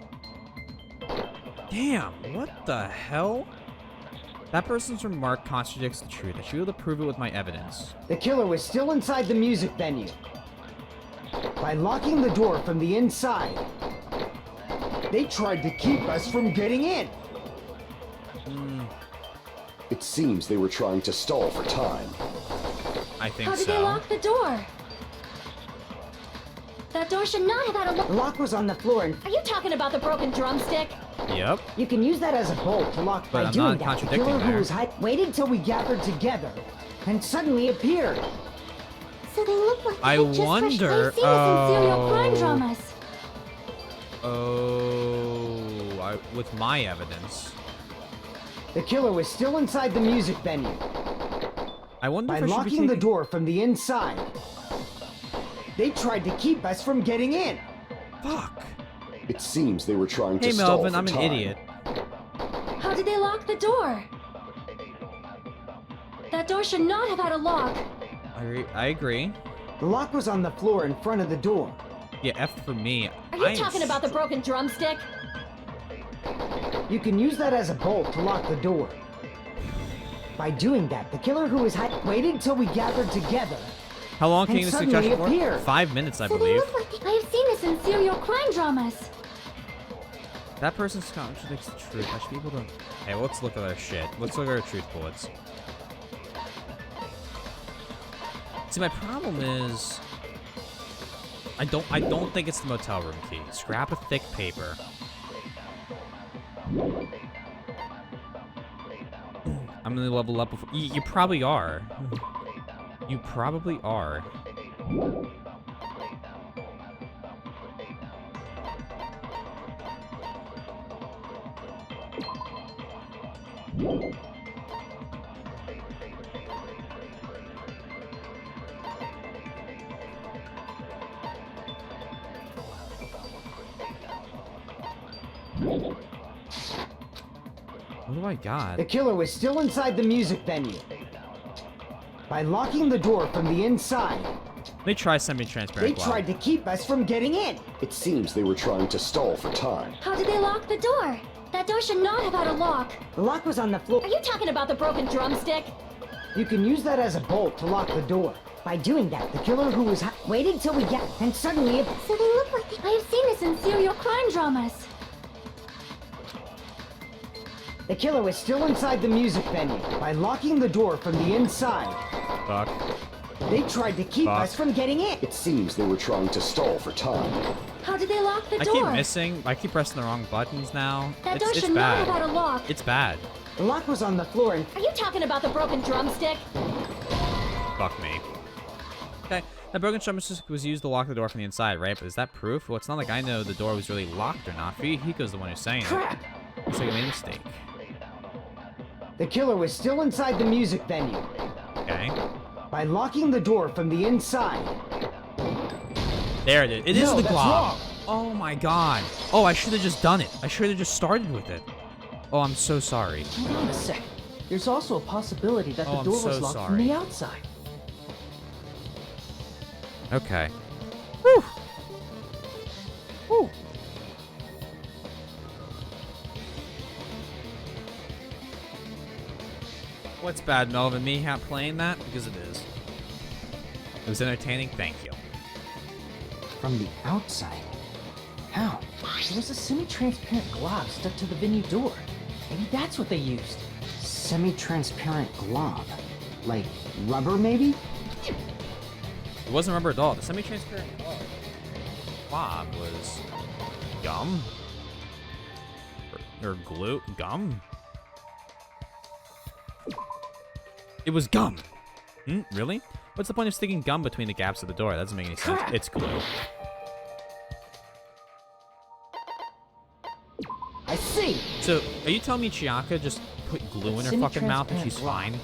Damn, what the hell? That person's remark contradicts the truth. I should be able to prove it with my evidence. The killer was still inside the music venue. By locking the door from the inside, they tried to keep us from getting in. It seems they were trying to stall for time. I think How did so. they lock the door? That door should not have had a lock. The lock was on the floor and Are you talking about the broken drumstick? Yep. you can use that as a bolt to lock. But by I'm doing not that, the contradicting killer who there. was waited till we gathered together and suddenly appeared. So they look like they I had just rushed. wonder. I've seen this in serial crime dramas. With my evidence. The killer was still inside the music venue. I wonder By if I should be locking taking... the door from the inside, they tried to keep us from getting in. Fuck. It seems they were trying to Hey stall Melvin, for I'm an time. idiot. How did they lock the door? That door should not have had a lock. I agree. The lock was on the floor in front of the door. Yeah, F for me. Are you talking about the broken drumstick? You can use that as a bolt to lock the door. By doing that, the killer who was waited till we gathered together. How long can and you suddenly suggestion for? appeared. 5 minutes, I So they believe. look like I have seen this in serial crime dramas. That person's contradicts the truth. I should be able to... Hey, let's look at our shit. Let's look at our truth bullets. See, my problem is... I don't think it's the motel room key. Scrap a thick paper. I'm gonna level up before... You probably are. You probably are. What do I got? The killer was still inside the music venue. By locking the door from the inside, They try semi-transparent they glove. tried to keep us from getting in. It seems they were trying to stall for time. How did they lock the door? That door should not have had a lock. The lock was on the floor. Are you talking about the broken drumstick? You can use that as a bolt to lock the door. By doing that, the killer who was waiting till we get, and suddenly it... So they look like I have seen this in serial crime dramas. The killer was still inside the music venue. By locking the door from the inside, Fuck. they tried to keep Fuck. us from getting in. It seems they were trying to stall for time. How did they lock the I door? keep missing. I keep pressing the wrong buttons now. That door it's should not have bad. had a lock. It's bad. The lock was on the floor and Are you talking about the broken drumstick? Fuck me. Okay, that broken drumstick was used to lock the door from the inside, right? But is that proof? Well, it's not like I know the door was really locked or not. Hiko's the one who's saying crap. it. Looks like I made a mistake. The killer was still inside the music venue. Okay. By locking the door from the inside. There it is. It is No, the that's glob. wrong. Oh my god. Oh, I should have just done it. I should have just started with it. Oh, I'm so sorry. Hang on a sec. There's also a possibility that Oh, the I'm door so was locked from sorry. the outside. Okay. Whew. Whew. What's bad, Melvin? Me playing that? Because it is. It was entertaining. Thank you. From the outside? How? There was a semi-transparent glob stuck to the venue door. Maybe that's what they used. Semi-transparent glob. Like rubber, maybe? It wasn't rubber at all. The semi-transparent glob was gum? Or glue? Gum? It was gum. Really? What's the point of sticking gum between the gaps of the door? That doesn't make any sense. It's glue. I see. So, are you telling me Chiaka just put glue in her fucking mouth and she's fine?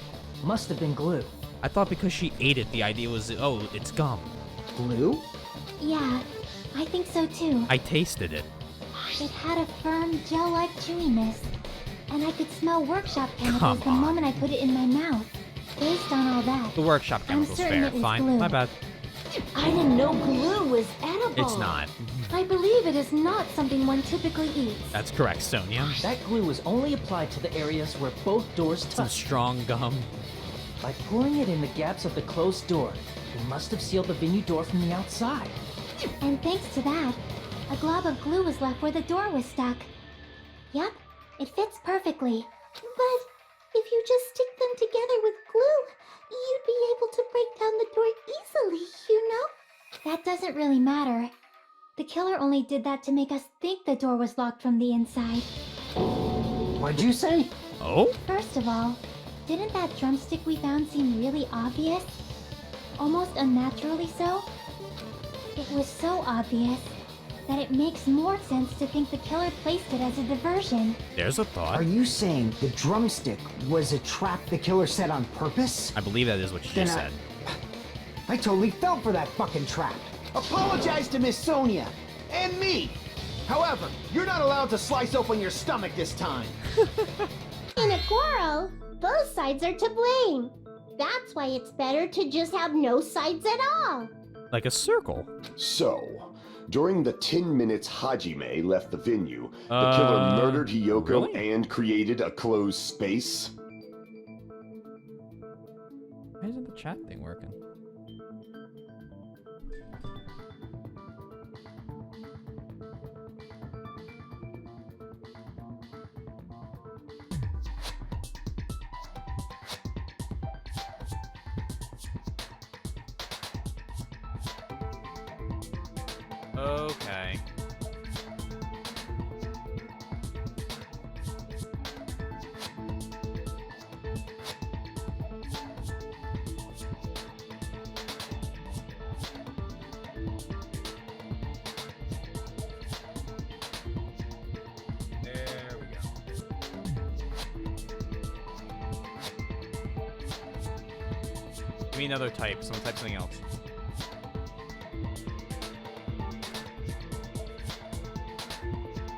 Must have been glue. I thought because she ate it, the idea was, oh, it's gum. Glue? Yeah, I think so too. I tasted it. It had a firm, gel-like chewiness. And I could smell workshop chemicals the on. moment I put it in my mouth. Based on all that, The workshop chemicals certain fair. it was Fine. glue. My bad. I didn't know glue was edible. It's not. I believe it is not something one typically eats. That's correct, Sonia. That glue was only applied to the areas where both doors Some touched. strong gum. By pouring it in the gaps of the closed door, they must have sealed the venue door from the outside. And thanks to that, a glob of glue was left where the door was stuck. Yep, it fits perfectly. But if you just stick them together with glue, you'd be able to break down the door easily, you know? That doesn't really matter. The killer only did that to make us think the door was locked from the inside. What'd you say? Oh? First of all, didn't that drumstick we found seem really obvious? Almost unnaturally so? It was so obvious that it makes more sense to think the killer placed it as a diversion. There's a thought. Are you saying the drumstick was a trap the killer set on purpose? I believe that is what you just Then said. I totally fell for that fucking trap. Apologize to Miss Sonia and me. However, you're not allowed to slice open your stomach this time. In a quarrel, both sides are to blame. That's why it's better to just have no sides at all. Like a circle. So, during the 10 minutes Hajime left the venue, the killer murdered Hiyoko really? and created a closed space? Why isn't the chat thing working? Okay. There we go. me another type. Someone type something else.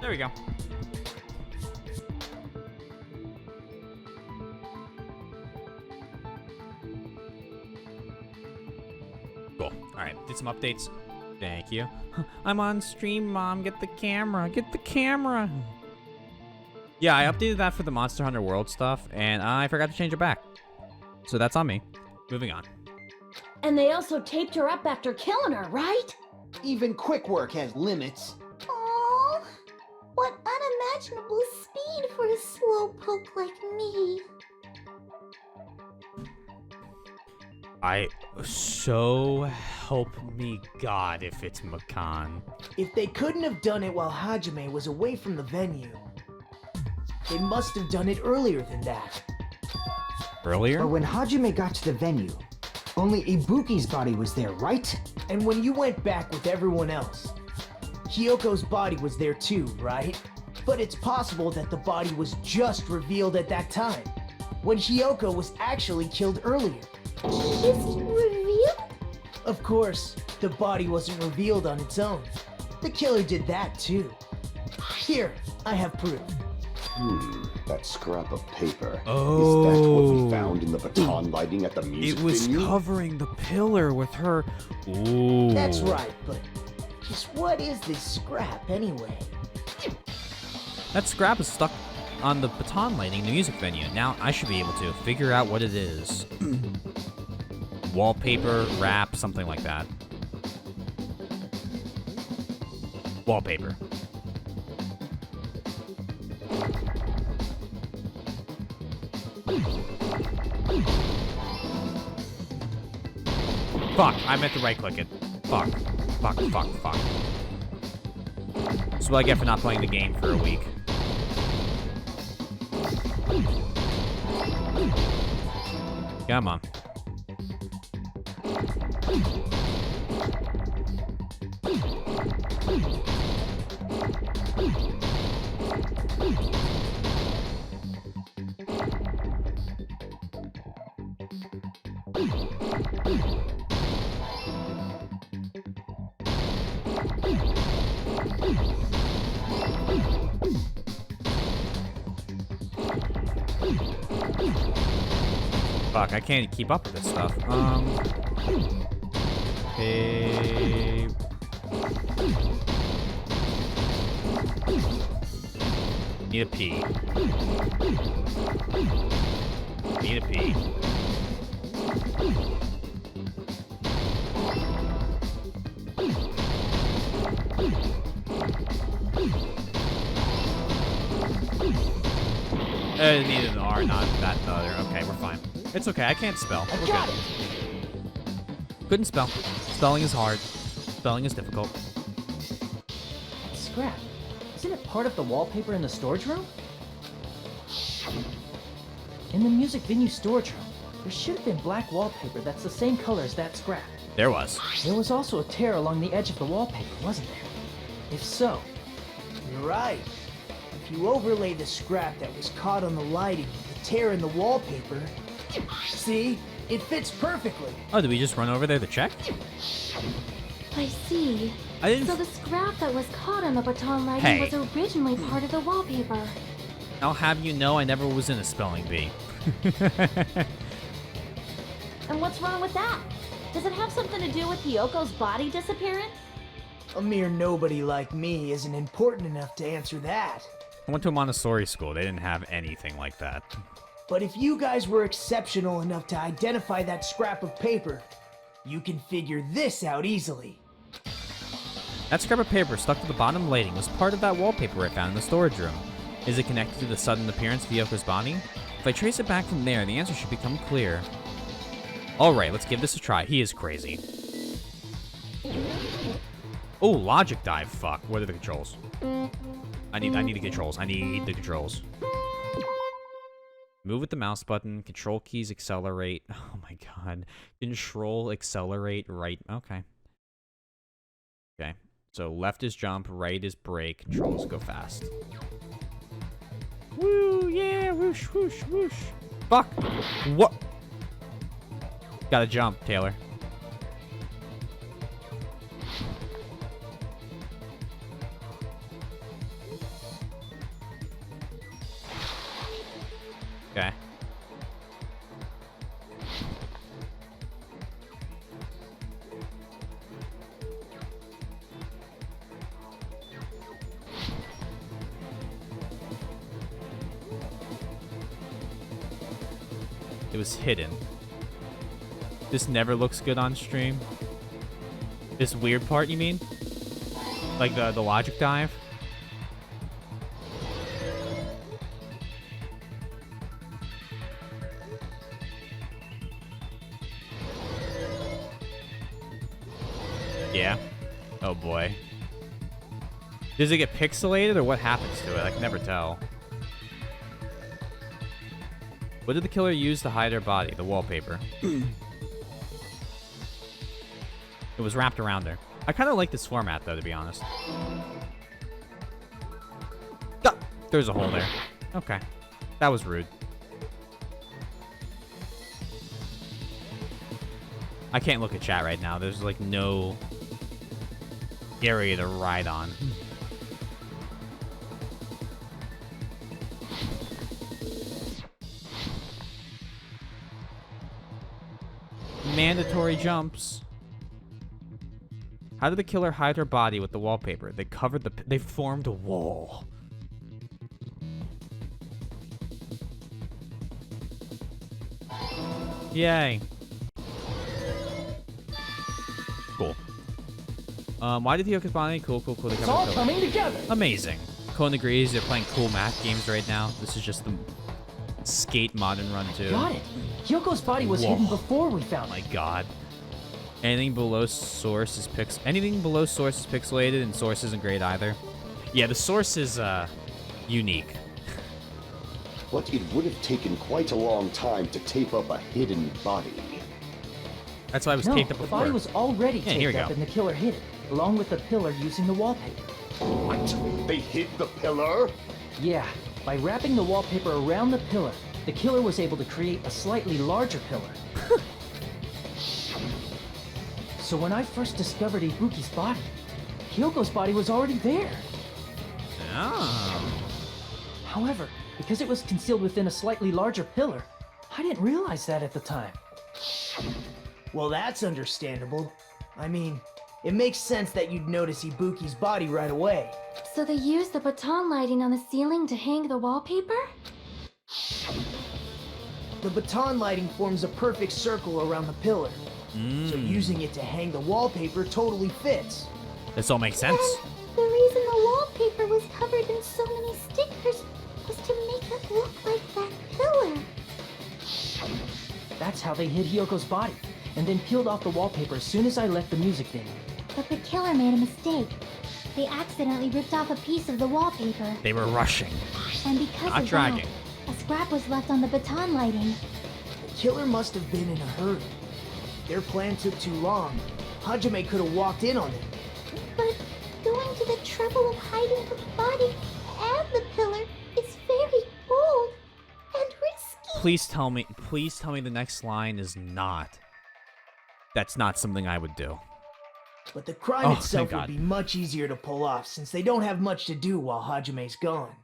There we go. Cool. Alright, did some updates. Thank you. I'm on stream, Mom. Get the camera. Get the camera. Yeah, I updated that for the Monster Hunter World stuff, and I forgot to change it back. So that's on me. Moving on. And they also taped her up after killing her, right? Even quick work has limits. Oh, what unimaginable speed for a slowpoke like me. So help me God if it's Makan. If they couldn't have done it while Hajime was away from the venue, they must have done it earlier than that. Earlier? But when Hajime got to the venue, only Ibuki's body was there, right? And when you went back with everyone else, Hyoko's body was there too, right? But it's possible that the body was just revealed at that time, when Hyoko was actually killed earlier. Just revealed? Of course, the body wasn't revealed on its own. The killer did that too. Here, I have proof. That scrap of paper. Oh. Is that what we found in the baton lighting at the music It was venue? covering the pillar with her. Ooh. That's right, but just what is this scrap anyway? That scrap is stuck on the baton lighting in the music venue. Now I should be able to figure out what it is. Wallpaper, wrap, something like that. Wallpaper. Fuck, I meant to right click it. Fuck. Fuck. That's what I get for not playing the game for a week. Come on. Fuck, I can't keep up with this stuff. Okay. Need a pee. Need a pee. Need an R, not that other. Okay, we're fine. It's okay, I can't spell. We're Got good. it. Couldn't spell. Spelling is hard. Spelling is difficult. Scrap. Isn't it part of the wallpaper in the storage room? In the music venue storage room, there should have been black wallpaper that's the same color as that scrap. There was. There was also a tear along the edge of the wallpaper, wasn't there? If so, You're right. If you overlay the scrap that was caught on the lighting with the tear in the wallpaper, see? It fits perfectly. Oh, did we just run over there to check? I see. I didn't. So the scrap that was caught on the baton lighting Hey. was originally part of the wallpaper. I'll have you know I never was in a spelling bee. And what's wrong with that? Does it have something to do with Hyoko's body disappearance? A mere nobody like me isn't important enough to answer that. I went to a Montessori school. They didn't have anything like that. But if you guys were exceptional enough to identify that scrap of paper, you can figure this out easily. That scrap of paper stuck to the bottom lighting was part of that wallpaper I found in the storage room. Is it connected to the sudden appearance of Yoko's body? If I trace it back from there, the answer should become clear. Alright, let's give this a try. He is crazy. Oh, logic dive. Fuck. What are the controls? I need the controls. I need the controls. Move with the mouse button. Control keys accelerate. Oh my god. Control accelerate right. Okay. Okay. So left is jump, right is brake, controls go fast. Woo, yeah, whoosh, whoosh, whoosh. Fuck. What? Gotta jump, Taylor. Okay. It was hidden. This never looks good on stream. This weird part, you mean? Like the logic dive? Yeah. Oh boy. Does it get pixelated or what happens to it? I can never tell. What did the killer use to hide her body? The wallpaper. It was wrapped around her. I kind of like this format, though, to be honest. Ah, there's a hole there. Okay. That was rude. I can't look at chat right now. There's, like, no area to ride on. Mandatory jumps. How did the killer hide her body with the wallpaper? They covered the... They formed a wall. Yay. Cool. Why did Hyoka's body? Cool. They It's covered the all killer. coming together. Amazing. Cohen agrees they're playing cool math games right now. This is just the Skate Modern Run 2. Got it. Hyoko's body was hidden before we found Oh it. my god. Anything below source is pixelated, and source isn't great either. Yeah, the source is unique. But it would have taken quite a long time to tape up a hidden body. That's why it was No, taped up the before. body was already Yeah, here taped we up go. and the killer hid it, along with the pillar using the wallpaper. What? They hid the pillar? Yeah, by wrapping the wallpaper around the pillar, the killer was able to create a slightly larger pillar. So when I first discovered Ibuki's body, Hyoko's body was already there. Oh. However, because it was concealed within a slightly larger pillar, I didn't realize that at the time. Well, that's understandable. I mean, it makes sense that you'd notice Ibuki's body right away. So they used the baton lighting on the ceiling to hang the wallpaper? The baton lighting forms a perfect circle around the pillar. So using it to hang the wallpaper totally fits. This all makes sense. And the reason the wallpaper was covered in so many stickers was to make it look like that pillar. That's how they hid Hyoko's body, and then peeled off the wallpaper as soon as I left the music venue. But the killer made a mistake. They accidentally ripped off a piece of the wallpaper. They were rushing. And because Not of dragging. that, a scrap was left on the baton lighting. The killer must have been in a hurry. Their plan took too long. Hajime could have walked in on it. But going to the trouble of hiding the body and the pillar is very bold and risky. Please tell me the next line is not. That's not something I would do. But the crime Oh, itself thank would God. be much easier to pull off since they don't have much to do while Hajime's gone.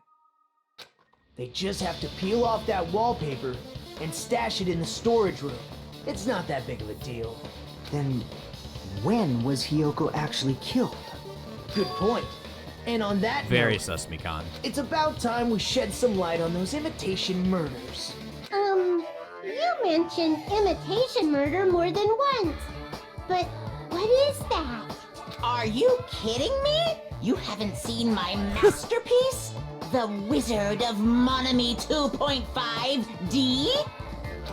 They just have to peel off that wallpaper and stash it in the storage room. It's not that big of a deal. Then, when was Hyoko actually killed? Good point. And on that Very note, sus, Mikan. it's about time we shed some light on those imitation murders. You mentioned imitation murder more than once. But what is that? Are you kidding me? You haven't seen my masterpiece? The Wizard of Monami 2.5D?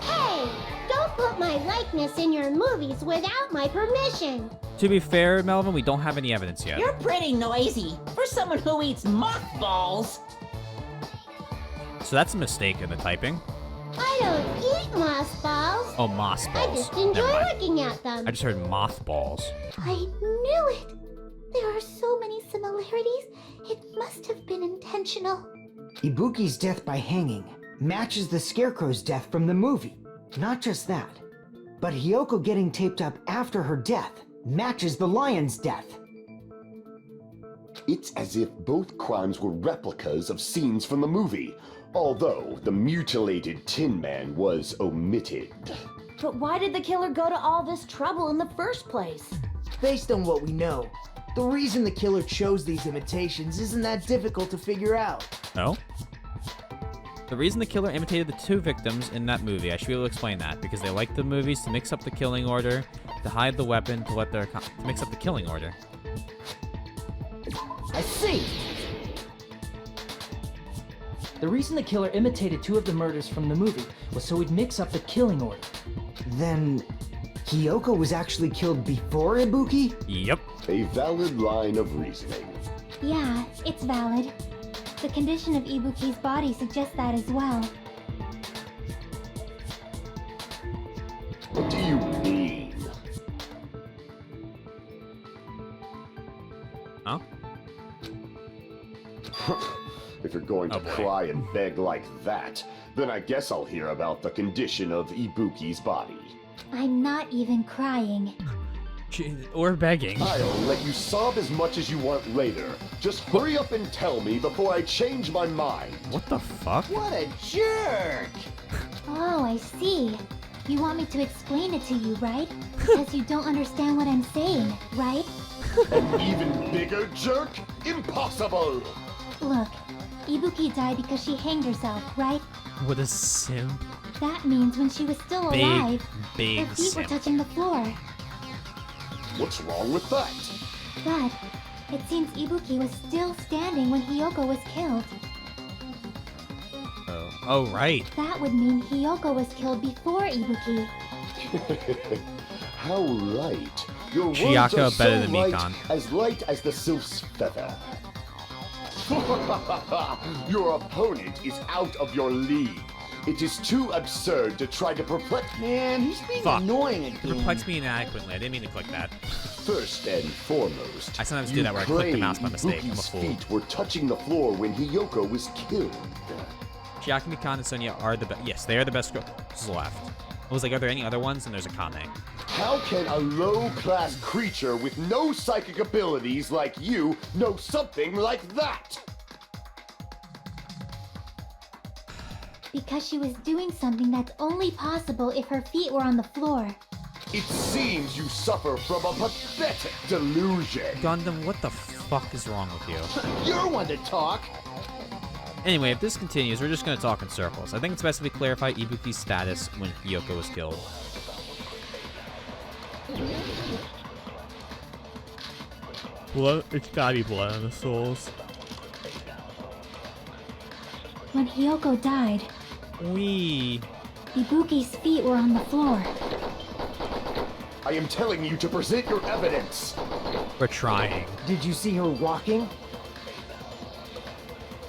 Hey, don't put my likeness in your movies without my permission. To be fair, Melvin, we don't have any evidence yet. You're pretty noisy for someone who eats mothballs. So that's a mistake in the typing. I don't eat mothballs. Oh, moss I balls. just enjoy Never mind. looking at them. I just heard mothballs. I knew it! There are so many similarities. It must have been intentional. Ibuki's death by hanging matches the Scarecrow's death from the movie. Not just that, But Hiyoko getting taped up after her death matches the lion's death. It's as if both crimes were replicas of scenes from the movie, although the mutilated Tin Man was omitted. But why did the killer go to all this trouble in the first place? Based on what we know, the reason the killer chose these imitations isn't that difficult to figure out. No? The reason the killer imitated the two victims in that movie, I should be able to explain that, because they liked the movies to mix up the killing order, to hide the weapon, to mix up the killing order. I see! The reason the killer imitated two of the murders from the movie was so he'd mix up the killing order. Then Hiyoko was actually killed before Ibuki? Yep. A valid line of reasoning. Yeah, it's valid. The condition of Ibuki's body suggests that as well. What do you mean? Huh? If you're going to cry and beg like that, then I guess I'll hear about the condition of Ibuki's body. I'm not even crying. Or begging. I'll let you sob as much as you want later. Just hurry up and tell me before I change my mind. What the fuck? What a jerk! Oh, I see. You want me to explain it to you, right? Because you don't understand what I'm saying, right? An even bigger jerk? Impossible! Look, Ibuki died because she hanged herself, right? What a simp. That means when she was still Big, alive, big her feet were simp. touching the floor. What's wrong with that? But it seems Ibuki was still standing when Hiyoko was killed. Oh, right. That would mean Hiyoko was killed before Ibuki. How light. Your words Chiaka are better so than light, Mikan. as light as the sylph's feather. Your opponent is out of your league. It is too absurd to try to perplex. Man, he's being Fuck. annoying It again. perplexed me inadequately. I didn't mean to click that. First and foremost, I sometimes do you that where I click the claim mouse by mistake. I'm a Ibuki's fool. feet were touching the floor when Hiyoko was killed. Chiaki, Mikan, and Sonia are the best. Yes, they are the best girls left. I was like, are there any other ones? And there's a Kane. How can a low-class creature with no psychic abilities like you know something like that? Because she was doing something that's only possible if her feet were on the floor. It seems you suffer from a pathetic delusion. Gundam, what the fuck is wrong with you? You're one to talk. Anyway, if this continues, we're just gonna talk in circles. I think it's best if we clarify Ibuki's status when Hiyoko was killed. Blood? It's gotta be blood on the souls. When Hiyoko died, Wee. Ibuki's feet were on the floor. I am telling you to present your evidence. We're trying. Did you see her walking?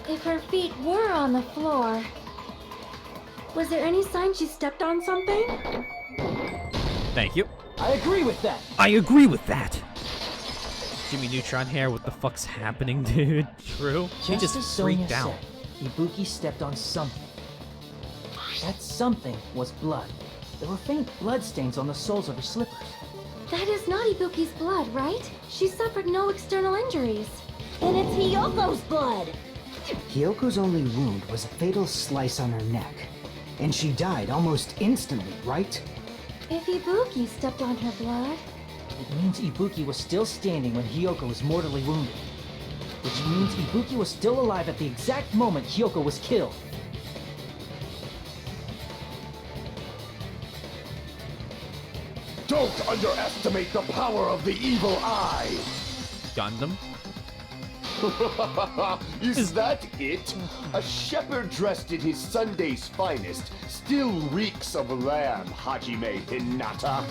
If her feet were on the floor, was there any sign she stepped on something? Thank you. I agree with that. I agree with that. Jimmy Neutron hair, what the fuck's happening, dude? True? He just as Sonia freaked out. said, Ibuki stepped on something. That something was blood. There were faint blood stains on the soles of her slippers. That is not Ibuki's blood, right? She suffered no external injuries. Then it's Hiyoko's blood! Hiyoko's only wound was a fatal slice on her neck. And she died almost instantly, right? If Ibuki stepped on her blood... It means Ibuki was still standing when Hiyoko was mortally wounded. Which means Ibuki was still alive at the exact moment Hiyoko was killed. Don't underestimate the power of the evil eye. Gundam? Is that it? A shepherd dressed in his Sunday's finest still reeks of lamb, Hajime Hinata.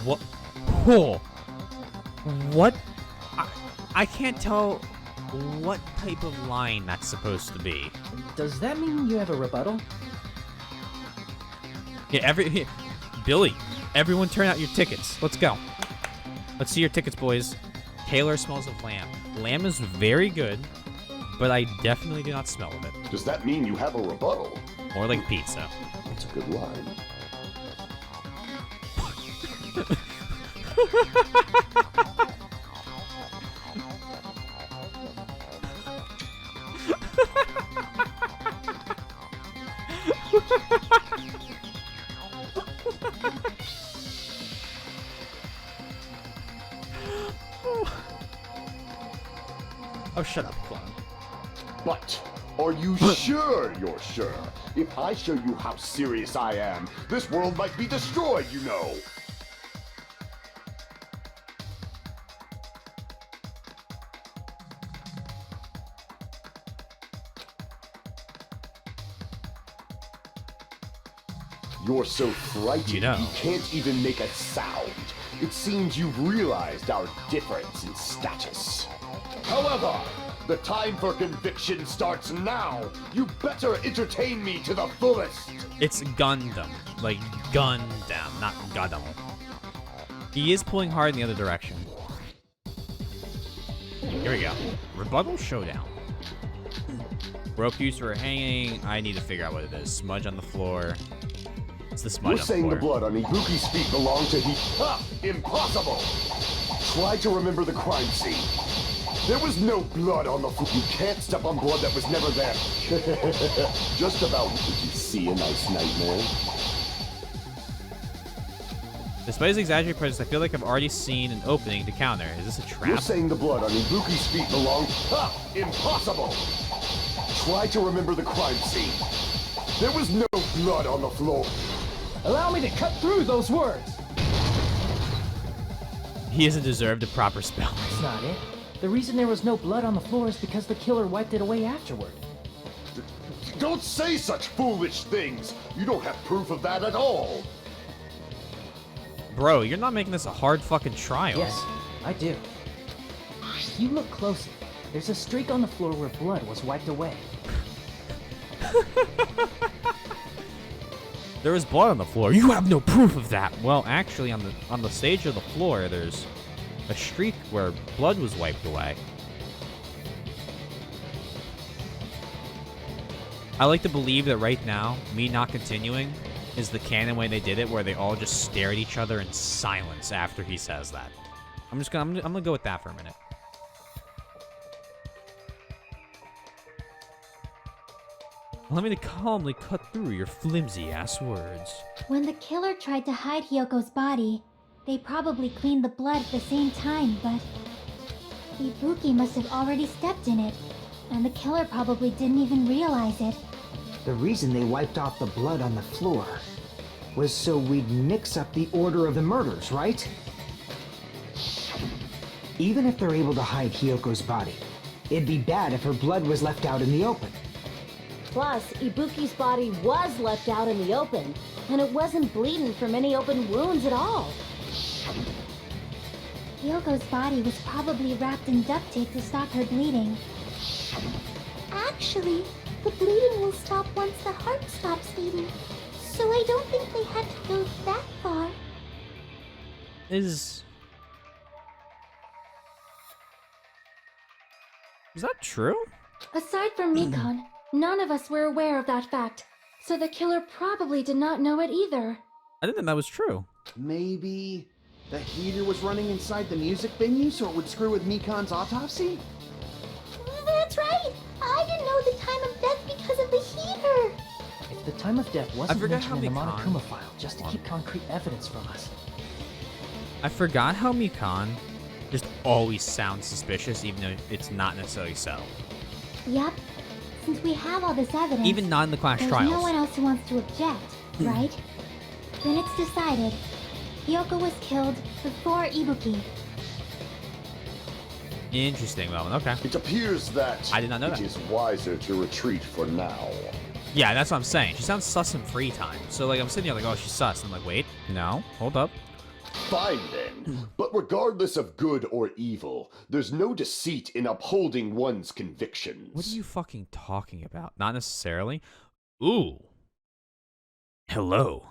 What? Oh. What? I can't tell what type of line that's supposed to be. Does that mean you have a rebuttal? Yeah, Billy, everyone turn out your tickets. Let's go. Let's see your tickets, boys. Taylor smells of lamb. Lamb is very good, but I definitely do not smell of it. Does that mean you have a rebuttal? More like pizza. That's a good line. Oh, shut up, clone. But are you sure you're sure? If I show you how serious I am, this world might be destroyed, you know. You're so frightened You know. you can't even make a sound. It seems you've realized our difference in status. However, the time for conviction starts now. You better entertain me to the fullest. It's Gundam. Like, Gundam, not Gundam. He is pulling hard in the other direction. Here we go. Rebuttal Showdown. Rope used for hanging. I need to figure out what it is. Smudge on the floor. It's the smudge You're on the saying floor. the blood on Ibuki's feet belonged to he. Ha! Impossible! Try to remember the crime scene. There was no blood on the floor. You can't step on blood that was never there. Just about. Did you see a nice nightmare? Despite his exaggerated presence, I feel like I've already seen an opening to counter. Is this a You're trap? saying the blood on Ibuki's feet belonged. Ha! Impossible! Try to remember the crime scene. There was no blood on the floor. Allow me to cut through those words. He hasn't deserved a proper spell. That's not it. The reason there was no blood on the floor is because the killer wiped it away afterward. Don't say such foolish things. You don't have proof of that at all. Bro, you're not making this a hard fucking trial. Yes, I do. You look closely. There's a streak on the floor where blood was wiped away. There was blood on the floor. You have no proof of that. Well, actually, on the stage of the floor, there's a streak where blood was wiped away. I like to believe that right now, me not continuing is the canon way they did it, where they all just stare at each other in silence after he says that. I'm gonna go with that for a minute. Allow me to calmly cut through your flimsy-ass words. When the killer tried to hide Hyoko's body, they probably cleaned the blood at the same time, but Ibuki must have already stepped in it, and the killer probably didn't even realize it. The reason they wiped off the blood on the floor was so we'd mix up the order of the murders, right? Even if they're able to hide Hyoko's body, it'd be bad if her blood was left out in the open. Plus, Ibuki's body was left out in the open, and it wasn't bleeding from any open wounds at all. Hyoko's body was probably wrapped in duct tape to stop her bleeding. Actually, the bleeding will stop once the heart stops beating, so I don't think they had to go that far. Is that true? Aside from Mikon, none of us were aware of that fact, so the killer probably did not know it either. I didn't think that was true. Maybe the heater was running inside the music venue so it would screw with Mikon's autopsy? That's right! I didn't know the time of death because of the heater! If the time of death wasn't forget mentioned in the how Monokuma file, just to keep concrete evidence from us. I forgot how Mikan just always sounds suspicious, even though it's not necessarily so. Yep. Since we have all this evidence, Even not in the Clash there's Trials. no one else who wants to object, right? Then it's decided. Hyoko was killed before Ibuki. Interesting moment. Okay. It appears that I did not know that. it is wiser to retreat for now. Yeah, that's what I'm saying. She sounds sus in free time. So, like, I'm sitting here like, oh, she's sus. I'm like, wait, no, hold up. Fine then. But regardless of good or evil, there's no deceit in upholding one's convictions. What are you fucking talking about? Not necessarily. Ooh. Hello.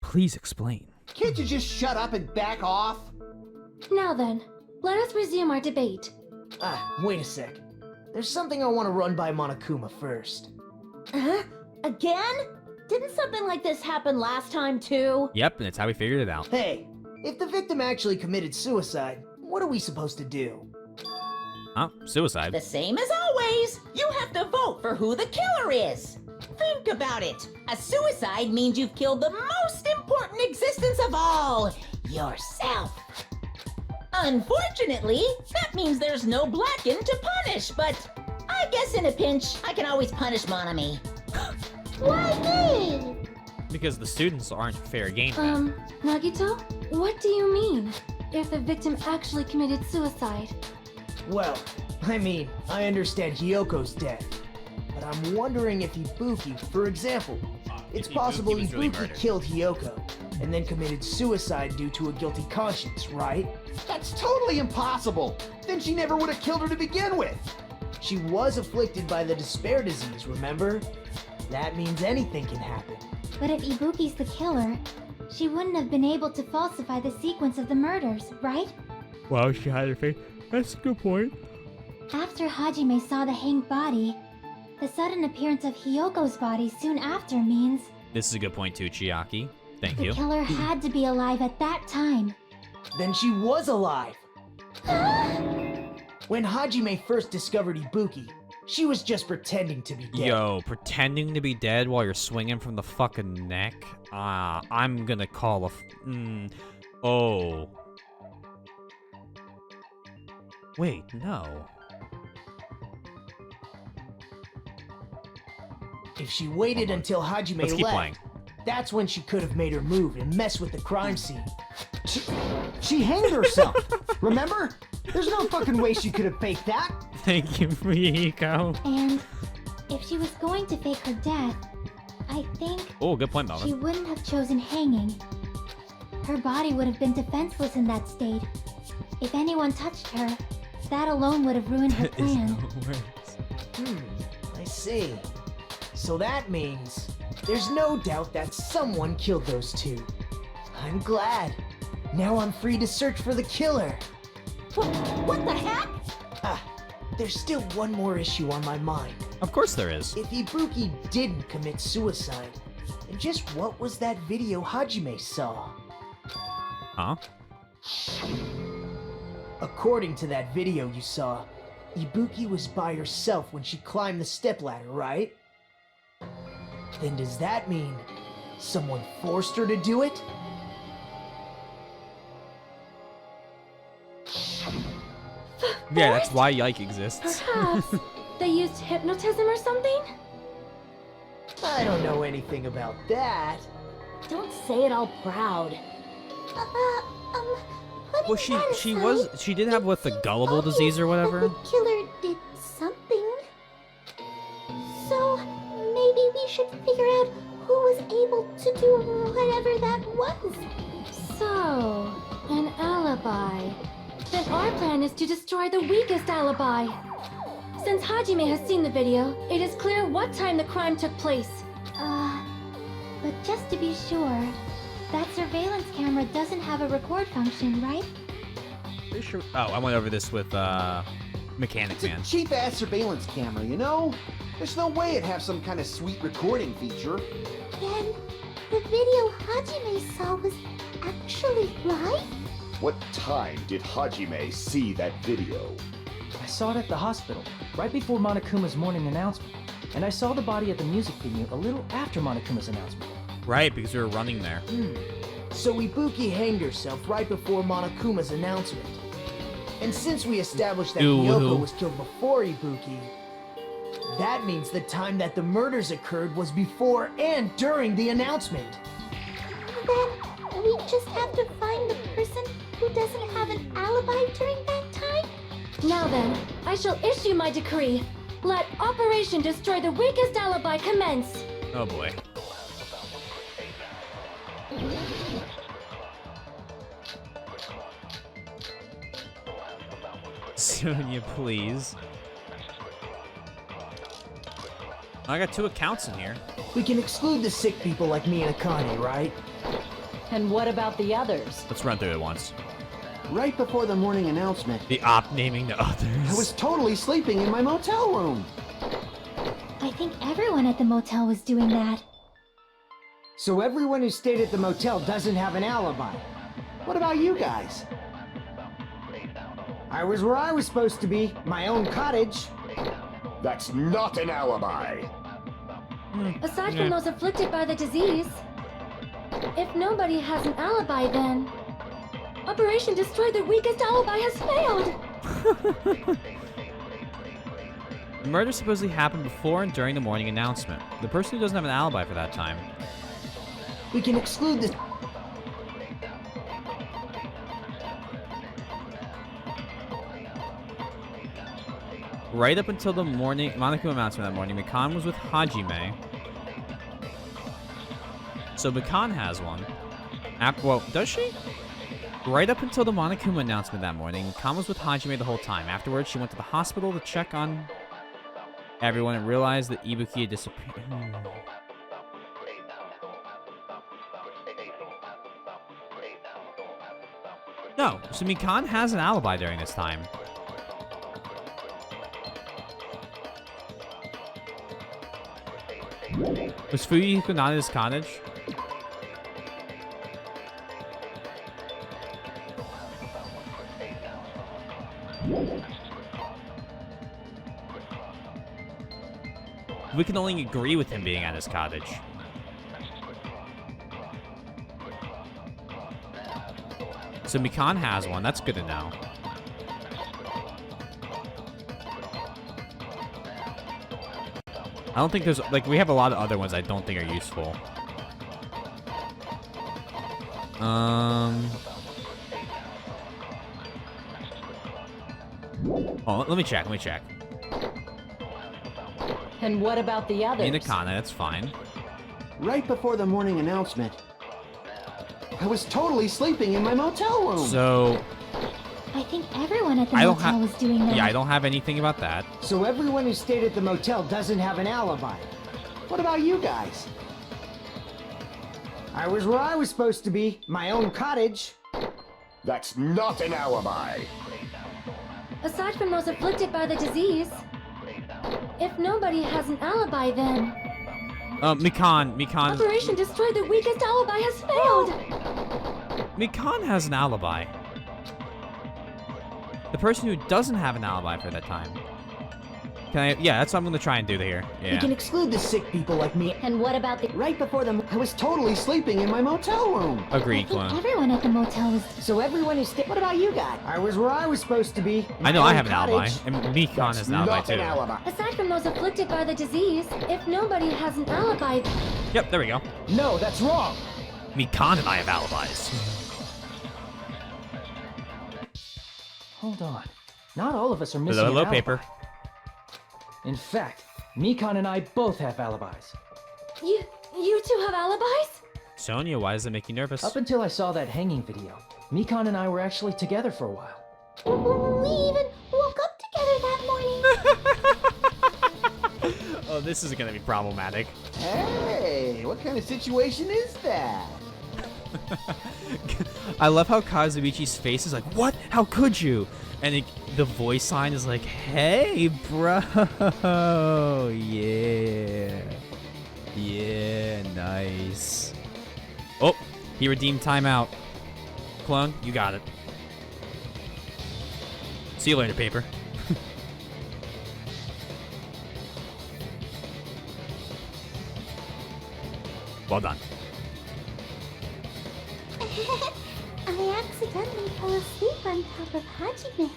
Please explain. Can't you just shut up and back off? Now then, let us resume our debate. Wait a sec. There's something I want to run by Monokuma first. Huh? Again? Didn't something like this happen last time too? Yep, and it's how we figured it out. Hey, If the victim actually committed suicide, what are we supposed to do? Huh? Suicide? The same as always. You have to vote for who the killer is. Think about it. A suicide means you've killed the most important existence of all, yourself. Unfortunately, that means there's no Blacken to punish, but I guess in a pinch, I can always punish Monami. Why me? Because the students aren't fair game. Nagito? What do you mean? If the victim actually committed suicide? Well, I mean, I understand Hyoko's death, but I'm wondering if Ibuki, for example, it's possible was really Ibuki murdered. killed Hyoko and then committed suicide due to a guilty conscience, right? That's totally impossible. Then she never would have killed her to begin with. She was afflicted by the despair disease, remember? That means anything can happen. But if Ibuki's the killer, she wouldn't have been able to falsify the sequence of the murders, right? Wow, she had her face. That's a good point. After Hajime saw the hanged body, the sudden appearance of Hyoko's body soon after means This is a good point too, Chiaki. Thank the you. killer had to be alive at that time. Then she was alive. When Hajime first discovered Ibuki, she was just pretending to be dead. Yo, pretending to be dead while you're swinging from the fucking neck? I'm gonna call oh. Wait, no. If she waited until Hajime Let's keep left, playing. that's when she could have made her move and mess with the crime scene. She hanged herself. Remember? There's no fucking way she could have faked that. Thank you, Rico. And if she was going to fake her death, I think Oh, good point, she Melvin. wouldn't have chosen hanging. Her body would have been defenseless in that state. If anyone touched her, that alone would have ruined her There is plan. no words. I see. So that means there's no doubt that someone killed those two. I'm glad. Now I'm free to search for the killer. What the heck? Ah, there's still one more issue on my mind. Of course there is. If Ibuki didn't commit suicide, then just what was that video Hajime saw? Huh? According to that video you saw, Ibuki was by herself when she climbed the stepladder, right? Then does that mean someone forced her to do it? Yeah, that's why Yike exists. Perhaps they used hypnotism or something? I don't know anything about that. Don't say it all proud. Putting that she aside, did have what, the gullible disease or whatever? The killer did something. So maybe we should figure out who was able to do whatever that was. So, an alibi. Then our plan is to destroy the weakest alibi. Since Hajime has seen the video, it is clear what time the crime took place. But just to be sure, that surveillance camera doesn't have a record function, right? Pretty sure. Oh, I went over this with Mechanic It's a Man. cheap-ass surveillance camera, you know? There's no way it'd have some kind of sweet recording feature. Then the video Hajime saw was actually live? What time did Hajime see that video? I saw it at the hospital, right before Monokuma's morning announcement. And I saw the body at the music venue a little after Monokuma's announcement. Right, because we were running there. So Ibuki hanged herself right before Monokuma's announcement. And since we established that Ooh, Hyoko woohoo. was killed before Ibuki, that means the time that the murders occurred was before and during the announcement. Then we just have to find the person who doesn't have an alibi during that time? Now then, I shall issue my decree. Let Operation Destroy the Weakest Alibi commence. Oh boy. Sonia, please. I got 2 accounts in here. We can exclude the sick people like me and Akane, right? And what about the others? Let's run through it once. Right before the morning announcement, The op naming the others. I was totally sleeping in my motel room. I think everyone at the motel was doing that. So everyone who stayed at the motel doesn't have an alibi. What about you guys? I was where I was supposed to be, my own cottage. That's not an alibi. Aside from those afflicted by the disease, if nobody has an alibi, then Operation Destroy the Weakest Alibi has failed. The murder supposedly happened before and during the morning announcement. The person who doesn't have an alibi for that time. We can exclude this. Right up until the morning Monokuma announcement that morning, Mikan was with Hajime. So Mikan has one. Well, does she? Right up until the Monokuma announcement that morning, Mikan was with Hajime the whole time. Afterwards, she went to the hospital to check on everyone and realized that Ibuki had disappeared. No, so Mikan has an alibi during this time. Was Fuyuhiko not at his cottage? We can only agree with him being at his cottage. So Mikan has one. That's good to know. I don't think there's, like, we have a lot of other ones I don't think are useful. Oh, let me check. And what about the others? Inakana, that's fine. Right before the morning announcement, I was totally sleeping in my motel room. So, I think everyone at the I don't motel was doing that. yeah, I don't have anything about that. So everyone who stayed at the motel doesn't have an alibi. What about you guys? I was where I was supposed to be, my own cottage. That's not an alibi. Aside from those afflicted by the disease, if nobody has an alibi, then Mikan. Operation Destroy the Weakest Alibi has failed. Mikan has an alibi. The person who doesn't have an alibi for that time. Can I? Yeah, that's what I'm gonna try and do here. We Yeah. can exclude the sick people like me. And what about the... Right before them, I was totally sleeping in my motel room. I Agreed, think clone. everyone at the motel was. So everyone who stayed. What about you guys? I was where I was supposed to be. I know my I own have an alibi, cottage. and Mikan has an alibi Not an too. alibi. Aside from those afflicted by the disease, if nobody has an alibi, Yep, there we go. No, that's wrong. Mikan and I have alibis. Hold on. Not all of us are missing an Hello, alibi. paper. In fact, Mikan and I both have alibis. you two have alibis? Sonia, why does it make you nervous? Up until I saw that hanging video, Mikan and I were actually together for a while. We even woke up together that morning. Oh, this is gonna be problematic. Hey, what kind of situation is that? I love how Kazuichi's face is like, what? How could you? And the voice sign is like, hey, bro. Yeah. Yeah, nice. Oh, he redeemed timeout. Clone, you got it. See you later, paper. Well done. I accidentally fell asleep on top of Hajime.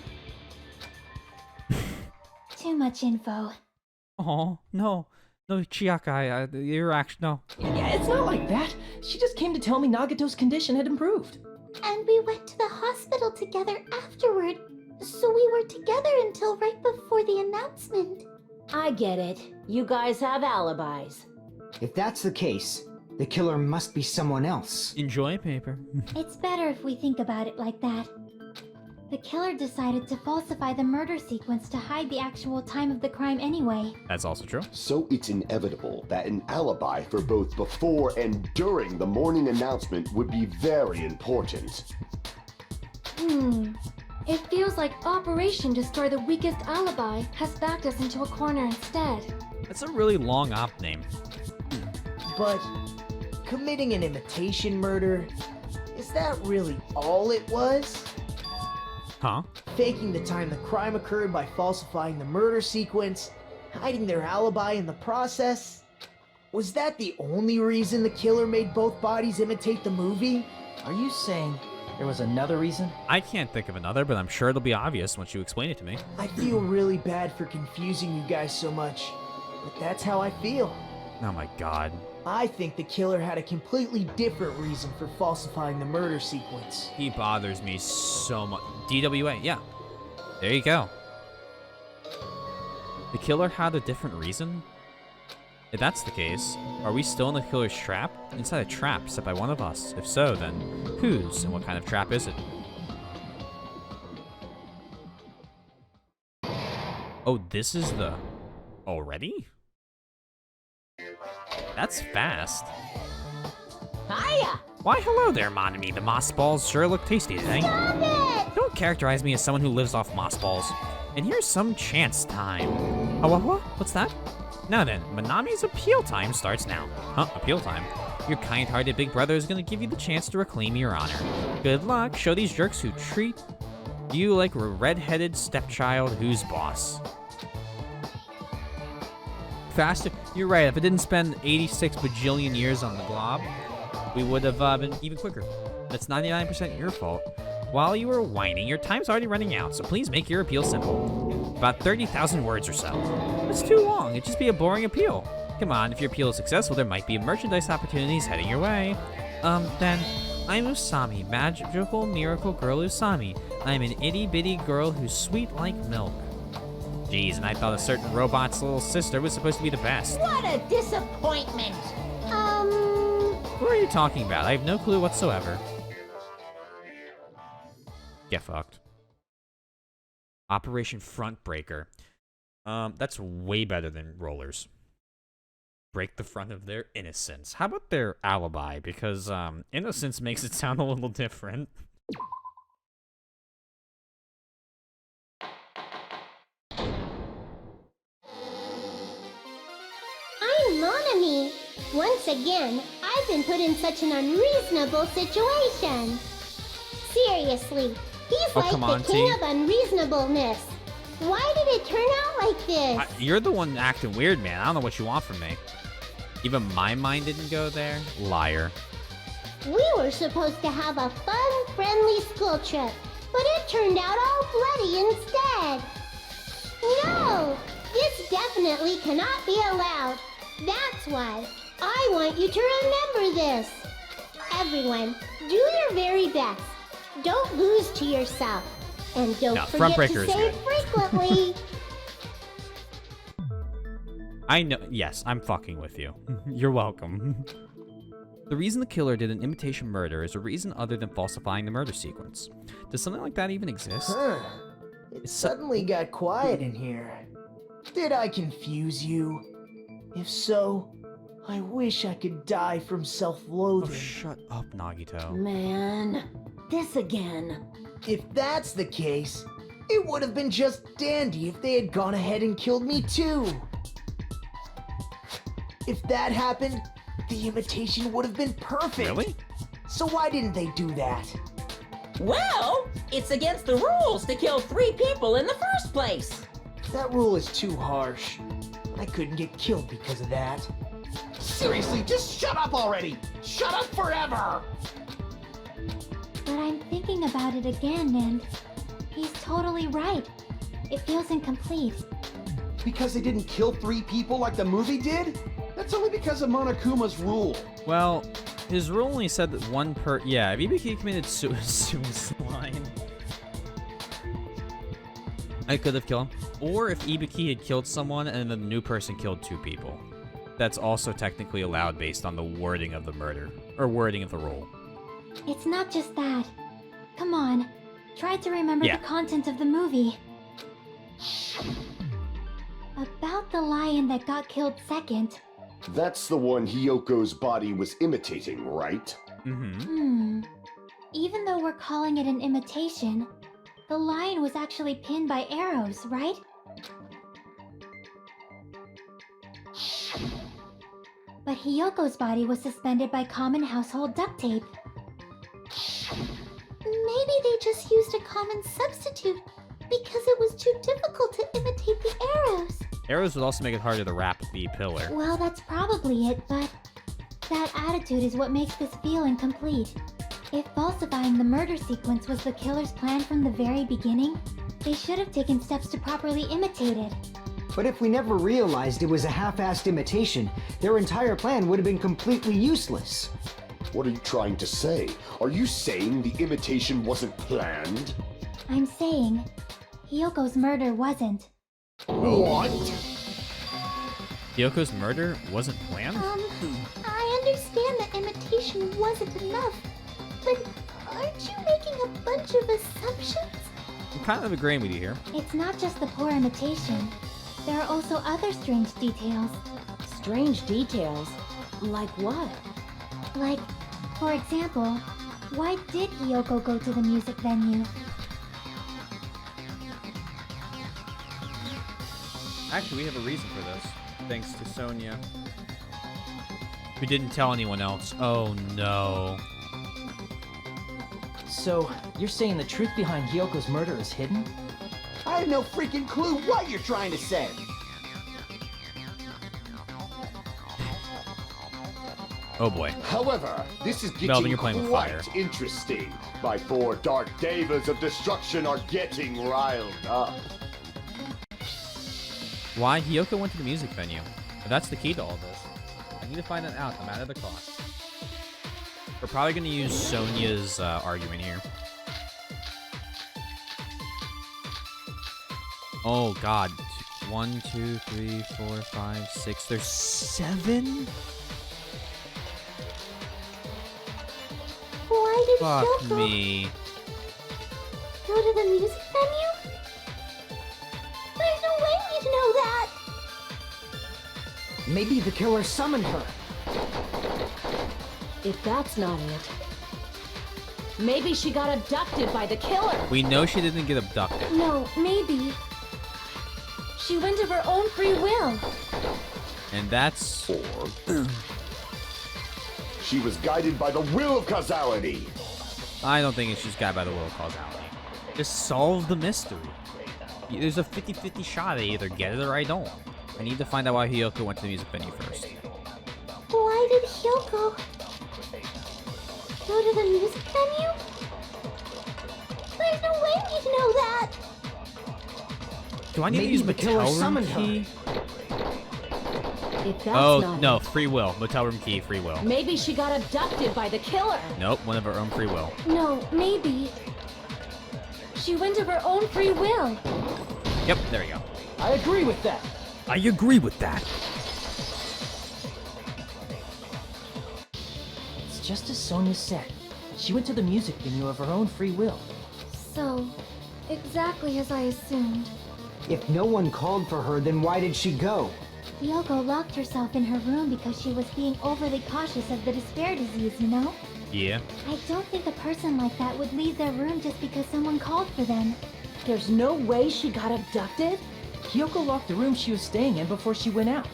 Too much info. Oh, no. No, Chiakai, your action, no. Yeah, it's not like that. She just came to tell me Nagato's condition had improved. And we went to the hospital together afterward. So we were together until right before the announcement. I get it. You guys have alibis. If that's the case, the killer must be someone else. Enjoy, paper. It's better if we think about it like that. The killer decided to falsify the murder sequence to hide the actual time of the crime anyway. That's also true. So it's inevitable that an alibi for both before and during the morning announcement would be very important. It feels like Operation Destroy the Weakest Alibi has backed us into a corner instead. That's a really long op name. But committing an imitation murder is Is that really all it was? Huh? Faking the time the crime occurred by falsifying the murder sequence, hiding their alibi in the process? Was that the only reason the killer made both bodies imitate the movie? Are you saying there was another reason? I can't think of another, but I'm sure it'll be obvious once you explain it to me. I feel really bad for confusing you guys so much, but that's how I feel. Oh my god. I think the killer had a completely different reason for falsifying the murder sequence. He bothers me so much. DWA, yeah. There you go. The killer had a different reason? If that's the case, are we still in the killer's trap? Inside a trap set by one of us? If so, then whose and what kind of trap is it? Oh, this is the... Already? That's fast. Hiya! Why, hello there, Monami. The moss balls sure look tasty today. Stop it! Don't characterize me as someone who lives off moss balls. And here's some chance time. Oh, what? What's that? Now then, Manami's appeal time starts now. Huh, appeal time? Your kind-hearted big brother is gonna give you the chance to reclaim your honor. Good luck, show these jerks who treat you like a red-headed stepchild who's boss. Faster, you're right, if I didn't spend 86 bajillion years on the glob, we would have been even quicker. That's 99% your fault. While you were whining, your time's already running out, so please make your appeal simple. About 30,000 words or so. That's too long, it'd just be a boring appeal. Come on, if your appeal is successful, there might be merchandise opportunities heading your way. Then, I'm Usami, magical miracle girl Usami. I'm an itty-bitty girl who's sweet like milk. Jeez, and I thought a certain robot's little sister was supposed to be the best. What a disappointment! What are you talking about? I have no clue whatsoever. Get fucked. Operation Front Breaker. That's way better than Rollers. Break the front of their innocence. How about their alibi? Because, innocence makes it sound a little different. I'm Monami. Once again, I've been put in such an unreasonable situation. Seriously, he's like come on, the king T. of unreasonableness. Why did it turn out like this? You're the one acting weird, man. I don't know what you want from me. Even my mind didn't go there. Liar. We were supposed to have a fun, friendly school trip, but it turned out all bloody instead. No, this definitely cannot be allowed. That's why I want you to remember this. Everyone, do your very best. Don't lose to yourself. And don't Front forget Breaker to is say good. frequently. I know. Yes, I'm fucking with you. You're welcome. The reason the killer did an imitation murder is a reason other than falsifying the murder sequence. Does something like that even exist? Huh. It suddenly got quiet in here. Did I confuse you? If so, I wish I could die from Oh, self-loathing. shut up, Nagito. Man, this again. If that's the case, it would have been just dandy if they had gone ahead and killed me too. If that happened, the imitation would have been perfect. Really? So why didn't they do that? Well, it's against the rules to kill 3 people in the first place. That rule is too harsh. I couldn't get killed because of that. Seriously, just shut up already! Shut up forever! But I'm thinking about it again, and he's totally right. It feels incomplete. Because they didn't kill 3 people like the movie did? That's only because of Monokuma's rule. Well, his rule only said that one per... Yeah, if Ibiki committed suicide, I could have killed him. Or if Ibiki had killed someone and then the new person killed 2 people. That's also technically allowed based on the wording of the murder. Or wording of the rule. It's not just that. Come on, try to remember Yeah. the content of the movie. About the lion that got killed second. That's the one Hyoko's body was imitating, right? Mm-hmm. Even though we're calling it an imitation, the lion was actually pinned by arrows, right? But Hyoko's body was suspended by common household duct tape. just used a common substitute because it was too difficult to imitate the arrows. Arrows would also make it harder to wrap the pillar. Well, that's probably it, but that attitude is what makes this feel incomplete. If falsifying the murder sequence was the killer's plan from the very beginning, they should have taken steps to properly imitate it. But if we never realized it was a half-assed imitation, their entire plan would have been completely useless. What are you trying to say? Are you saying the imitation wasn't planned? I'm saying, Hyoko's murder wasn't. What? Hyoko's murder wasn't planned? I understand that imitation wasn't enough, but aren't you making a bunch of assumptions? I'm kind of agreeing with you here. It's not just the poor imitation. There are also other strange details. Strange details? Like what? Like, for example, why did Hyoko go to the music venue? Actually, we have a reason for this. Thanks to Sonia. Who didn't tell anyone else. Oh no. So, you're saying the truth behind Hyoko's murder is hidden? I have no freaking clue what you're trying to say. Oh boy. However, this is Melvin, getting you're playing with quite fire. interesting. My four dark devas of destruction are getting riled up. Why Hyoko went to the music venue? That's the key to all this. I need to find that out, no matter the cost. We're probably going to use Sonia's argument here. Oh god. 1, 2, 3, 4, 5, 6. There's 7? Why did Fuck Hyoko me. go to the music venue? There's no way we'd know that! Maybe the killer summoned her. If that's not it, maybe she got abducted by the killer. We know she didn't get abducted. No, maybe. She went of her own free will. And that's... Or she was guided by the will of causality. I don't think it's just guided by the will of causality. Just solve the mystery. There's a 50-50 shot I either get it or I don't. I need to find out why Hyoko went to the music venue first. Why did Hyoko go to the music venue? There's no way we'd know that! Do I need to Maybe use the killer motel room summoned her. key? If that's Oh, not no, it, free will. Motel room key, free will. maybe she got abducted by the killer. Nope, one of her own free will. No, maybe. She went of her own free will. Yep, there you go. I agree with that. I agree with that. It's just as Sonia said. She went to the music venue of her own free will. So, exactly as I assumed. If no one called for her, then why did she go? Hyoko locked herself in her room because she was being overly cautious of the despair disease, you know? Yeah. I don't think a person like that would leave their room just because someone called for them. There's no way she got abducted? Hyoko locked the room she was staying in before she went out.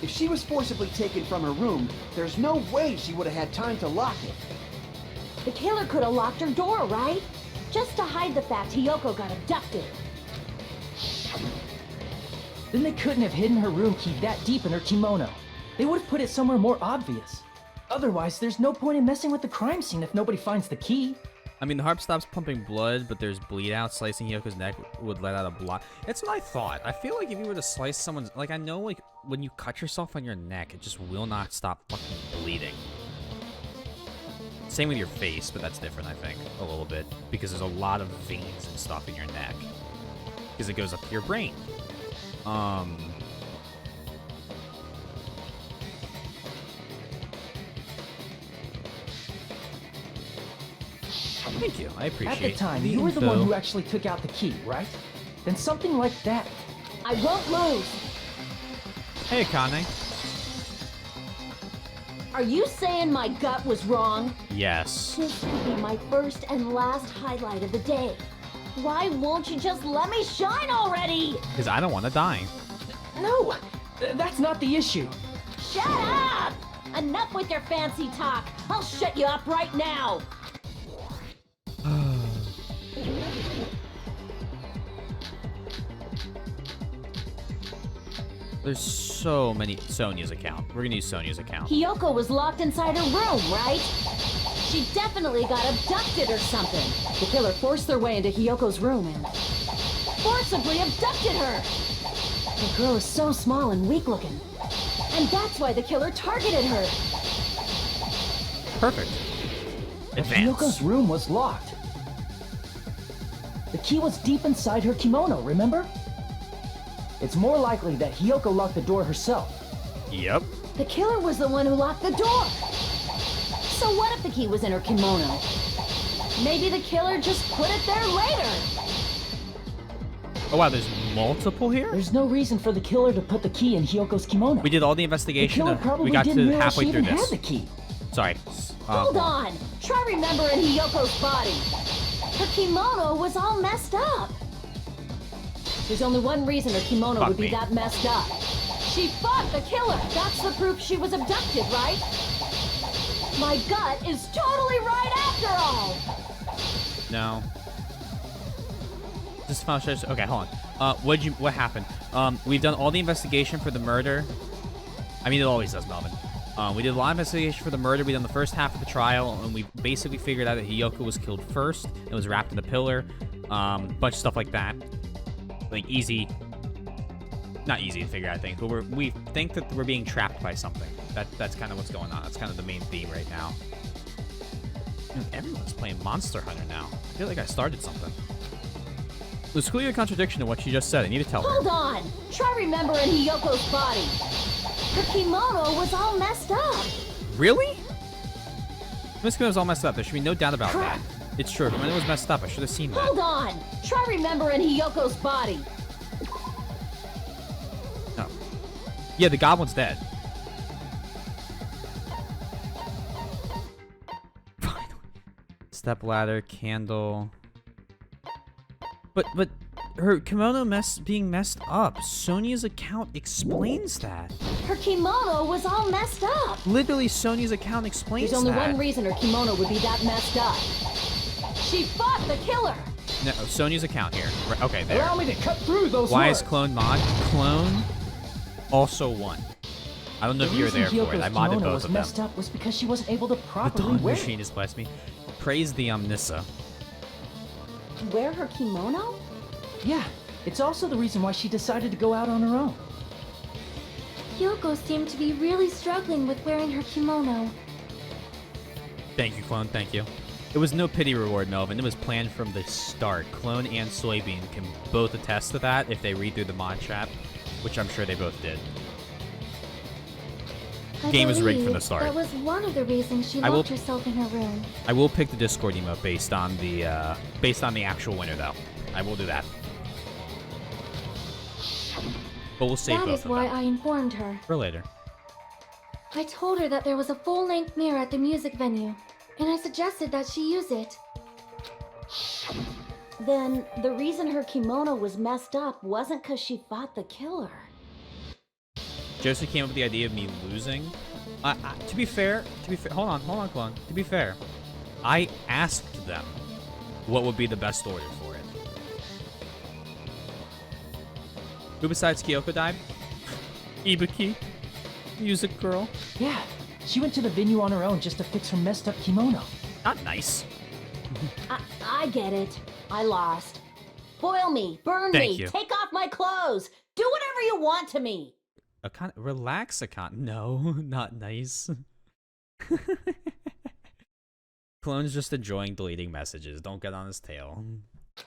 If she was forcibly taken from her room, there's no way she would have had time to lock it. The killer could have locked her door, right? Just to hide the fact Hyoko got abducted. Then they couldn't have hidden her room key that deep in her kimono. They would have put it somewhere more obvious. Otherwise, there's no point in messing with the crime scene if nobody finds the key. I mean, the harp stops pumping blood, but there's bleed out. Slicing Hyoko's neck would let out a blood. That's what I thought. I feel like if you were to slice someone's... Like, I know, like, when you cut yourself on your neck, it just will not stop fucking bleeding. Same with your face, but that's different, I think, a little bit. Because there's a lot of veins and stuff in your neck. Because it goes up to your brain. Thank you. I appreciate At the time, the you were the info. one who actually took out the key, right? Then something like that. I won't lose. Hey, Akane. Are you saying my gut was wrong? Yes. This could be my first and last highlight of the day. Why won't you just let me shine already? Because I don't want to die. No, that's not the issue. Shut up! Enough with your fancy talk. I'll shut you up right now. There's so many. Sonya's account. We're gonna use Sonya's account. Hiyoko was locked inside her room, right? She definitely got abducted or something. The killer forced their way into Hiyoko's room and forcibly abducted her. The girl is so small and weak-looking. And that's why the killer targeted her. Perfect. Hiyoko's Advance. room was locked. The key was deep inside her kimono, remember? It's more likely that Hiyoko locked the door herself. Yep. The killer was the one who locked the door. So what if the key was in her kimono? Maybe the killer just put it there later. Oh wow, there's multiple here? There's no reason for the killer to put the key in Hyoko's kimono. We did all the The investigation. killer probably We got didn't to realize halfway she through even this. had the key. Sorry. Hold on. Try remembering Hiyoko's body. Her kimono was all messed up. There's only one reason her kimono Fuck would be me. that messed up. She fought the killer. That's the proof she was abducted, right? My gut is totally right after all. No. This final show. Okay, hold on. What happened? We've done all the investigation for the murder. I mean, it always does, Melvin. We did a lot of investigation for the murder. We done the first half of the trial, and we basically figured out that Hiyoko was killed first and was wrapped in the pillar. Bunch of stuff like that. Like easy. Not easy to figure out, I think, but we think that we're being trapped by something. That's kind of what's going on. That's kind of the main theme right now. Dude, everyone's playing Monster Hunter now. I feel like I started something. There's clearly a contradiction in what she just said. I need to tell her. Hold on. Try remembering Hiyoko's body. Her kimono was all messed up. Really? Miss Kimono was all messed up. There should be no doubt about Crap. that. It's true. When it was messed up, I should have seen that. Hold on. Try remembering Hiyoko's body. No. Yeah, the goblin's dead. Finally. Step ladder, candle. But her kimono being messed up. Sonya's account explains that. Her kimono was all messed up. Literally, Sonya's account explains There's only that. one reason her kimono would be that messed up. She fought the killer. No, Sonya's account here. Right, okay, there. Allow me to cut through those Why words. is clone mod? Clone also won. I don't know if you were there for it. I Hyoko's modded kimono both was of them. messed up was because she wasn't able to The properly Dawn wear Machine it. has blessed me. Praise the Omnissa. Wear her kimono? Yeah, it's also the reason why she decided to go out on her own. Hiyoko seemed to be really struggling with wearing her kimono. Thank you, Clone. Thank you. It was no pity reward, Melvin. It was planned from the start. Clone and Soybean can both attest to that if they read through the mod chat, which I'm sure they both did. I Game was rigged from believe the start. That was one of the reasons she I will- locked herself in her room. I will pick the Discord emote based on the actual winner, though. I will do that. But we'll save That both is of why them I informed her. for later. I told her that there was a full-length mirror at the music venue, and I suggested that she use it. Then the reason her kimono was messed up wasn't because she fought the killer. Joseph came up with the idea of me losing. To be fair, hold on, Clone. To be fair, I asked them what would be the best order for it. Who besides Kyoko died? Ibuki, music girl. Yeah, she went to the venue on her own just to fix her messed up kimono. Not nice. I get it. I lost. Boil me, burn Thank me, you. take off my clothes. Do whatever you want to me. Relax, Akon. No, not nice. Clone's just enjoying deleting messages. Don't get on his tail.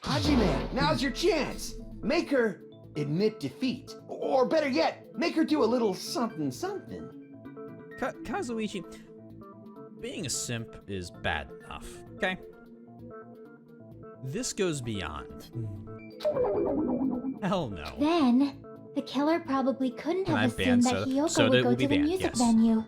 Hajime, now's your chance. Make her admit defeat. Or better yet, make her do a little something something. Kazuichi, being a simp is bad enough, okay? This goes beyond. Hell no. Then, the killer probably couldn't Can I have ban assumed that Soda? Hiyoko Soda would go will be to the banned, music yes. venue.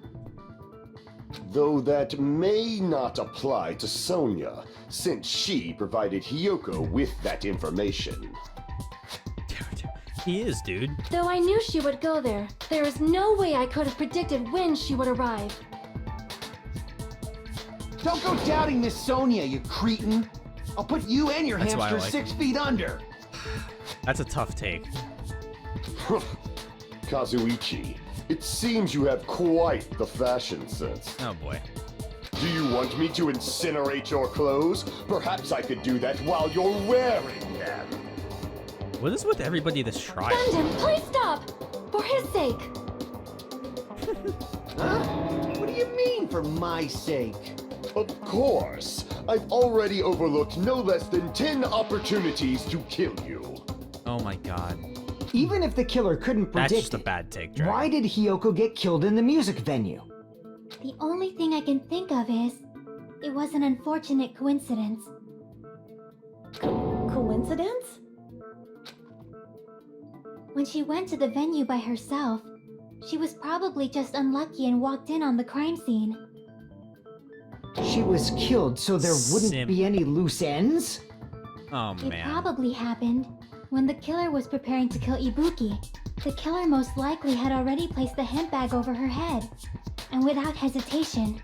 Though that may not apply to Sonya, since she provided Hiyoko with that information. Dude, he is, dude. Though I knew she would go there, there is no way I could have predicted when she would arrive. Don't go doubting Miss Sonya, you cretin. I'll put you and your That's why I hamster like 6 feet under. That's a tough take. Kazuichi, it seems you have quite the fashion sense. Oh boy. Do you want me to incinerate your clothes? Perhaps I could do that while you're wearing them. What is with everybody this trial? Gundam, please stop! For his sake! Huh? What do you mean, for my sake? Of course. I've already overlooked no less than 10 opportunities to kill you. Oh my god. Even if the killer couldn't That's predict just a it, bad take, Dragon. why did Hiyoko get killed in the music venue? The only thing I can think of is it was an unfortunate coincidence. Coincidence? When she went to the venue by herself, she was probably just unlucky and walked in on the crime scene. She was killed so there wouldn't Simp. be any loose ends? Oh It man. probably happened when the killer was preparing to kill Ibuki. The killer most likely had already placed the hemp bag over her head, and without hesitation,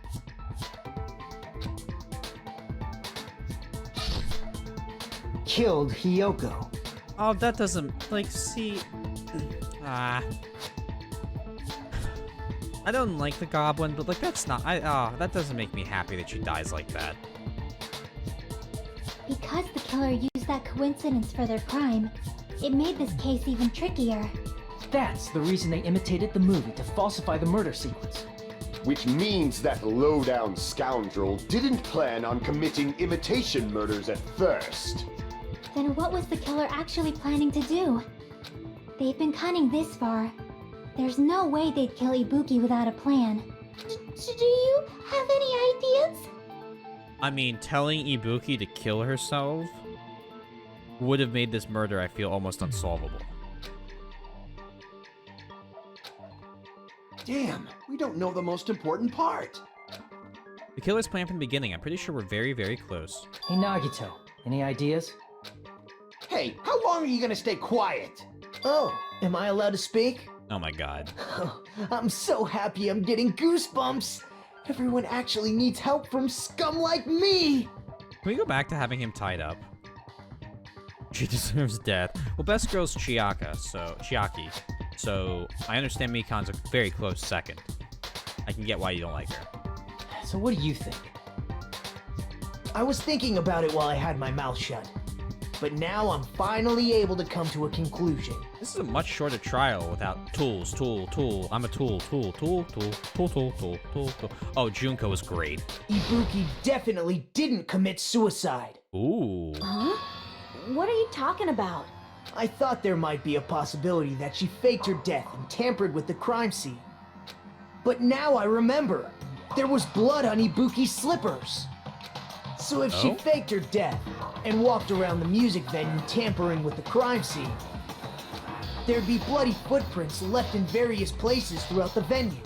Killed Hiyoko. Oh, that doesn't, like, see... Ah. I don't like the goblin, but, like, that's not... that doesn't make me happy that she dies like that. because the killer used that coincidence for their crime, it made this case even trickier. That's the reason they imitated the movie to falsify the murder sequence. Which means that low-down scoundrel didn't plan on committing imitation murders at first. Then what was the killer actually planning to do? They've been cunning this far. There's no way they'd kill Ibuki without a plan. Do you have any ideas? I mean, telling Ibuki to kill herself would have made this murder, I feel, almost unsolvable. Damn, we don't know the most important part. The killer's plan from the beginning. I'm pretty sure we're very, very close. Hey Nagito, any ideas? Hey, how long are you gonna stay quiet? Oh, am I allowed to speak? Oh my god. I'm so happy I'm getting goosebumps. Everyone actually needs help from scum like me. Can we go back to having him tied up? She deserves death. Well, best girl's Chiaki, so I understand Mikan's a very close second. I can get why you don't like her. So what do you think? I was thinking about it while I had my mouth shut. But now I'm finally able to come to a conclusion. This is a much shorter trial without tools, tool. I'm a tool. Oh, Junko was great. Ibuki definitely didn't commit suicide. Ooh. Huh? What are you talking about? I thought there might be a possibility that she faked her death and tampered with the crime scene. But now I remember. There was blood on Ibuki's slippers. So if she Oh? faked her death and walked around the music venue tampering with the crime scene, there'd be bloody footprints left in various places throughout the venue.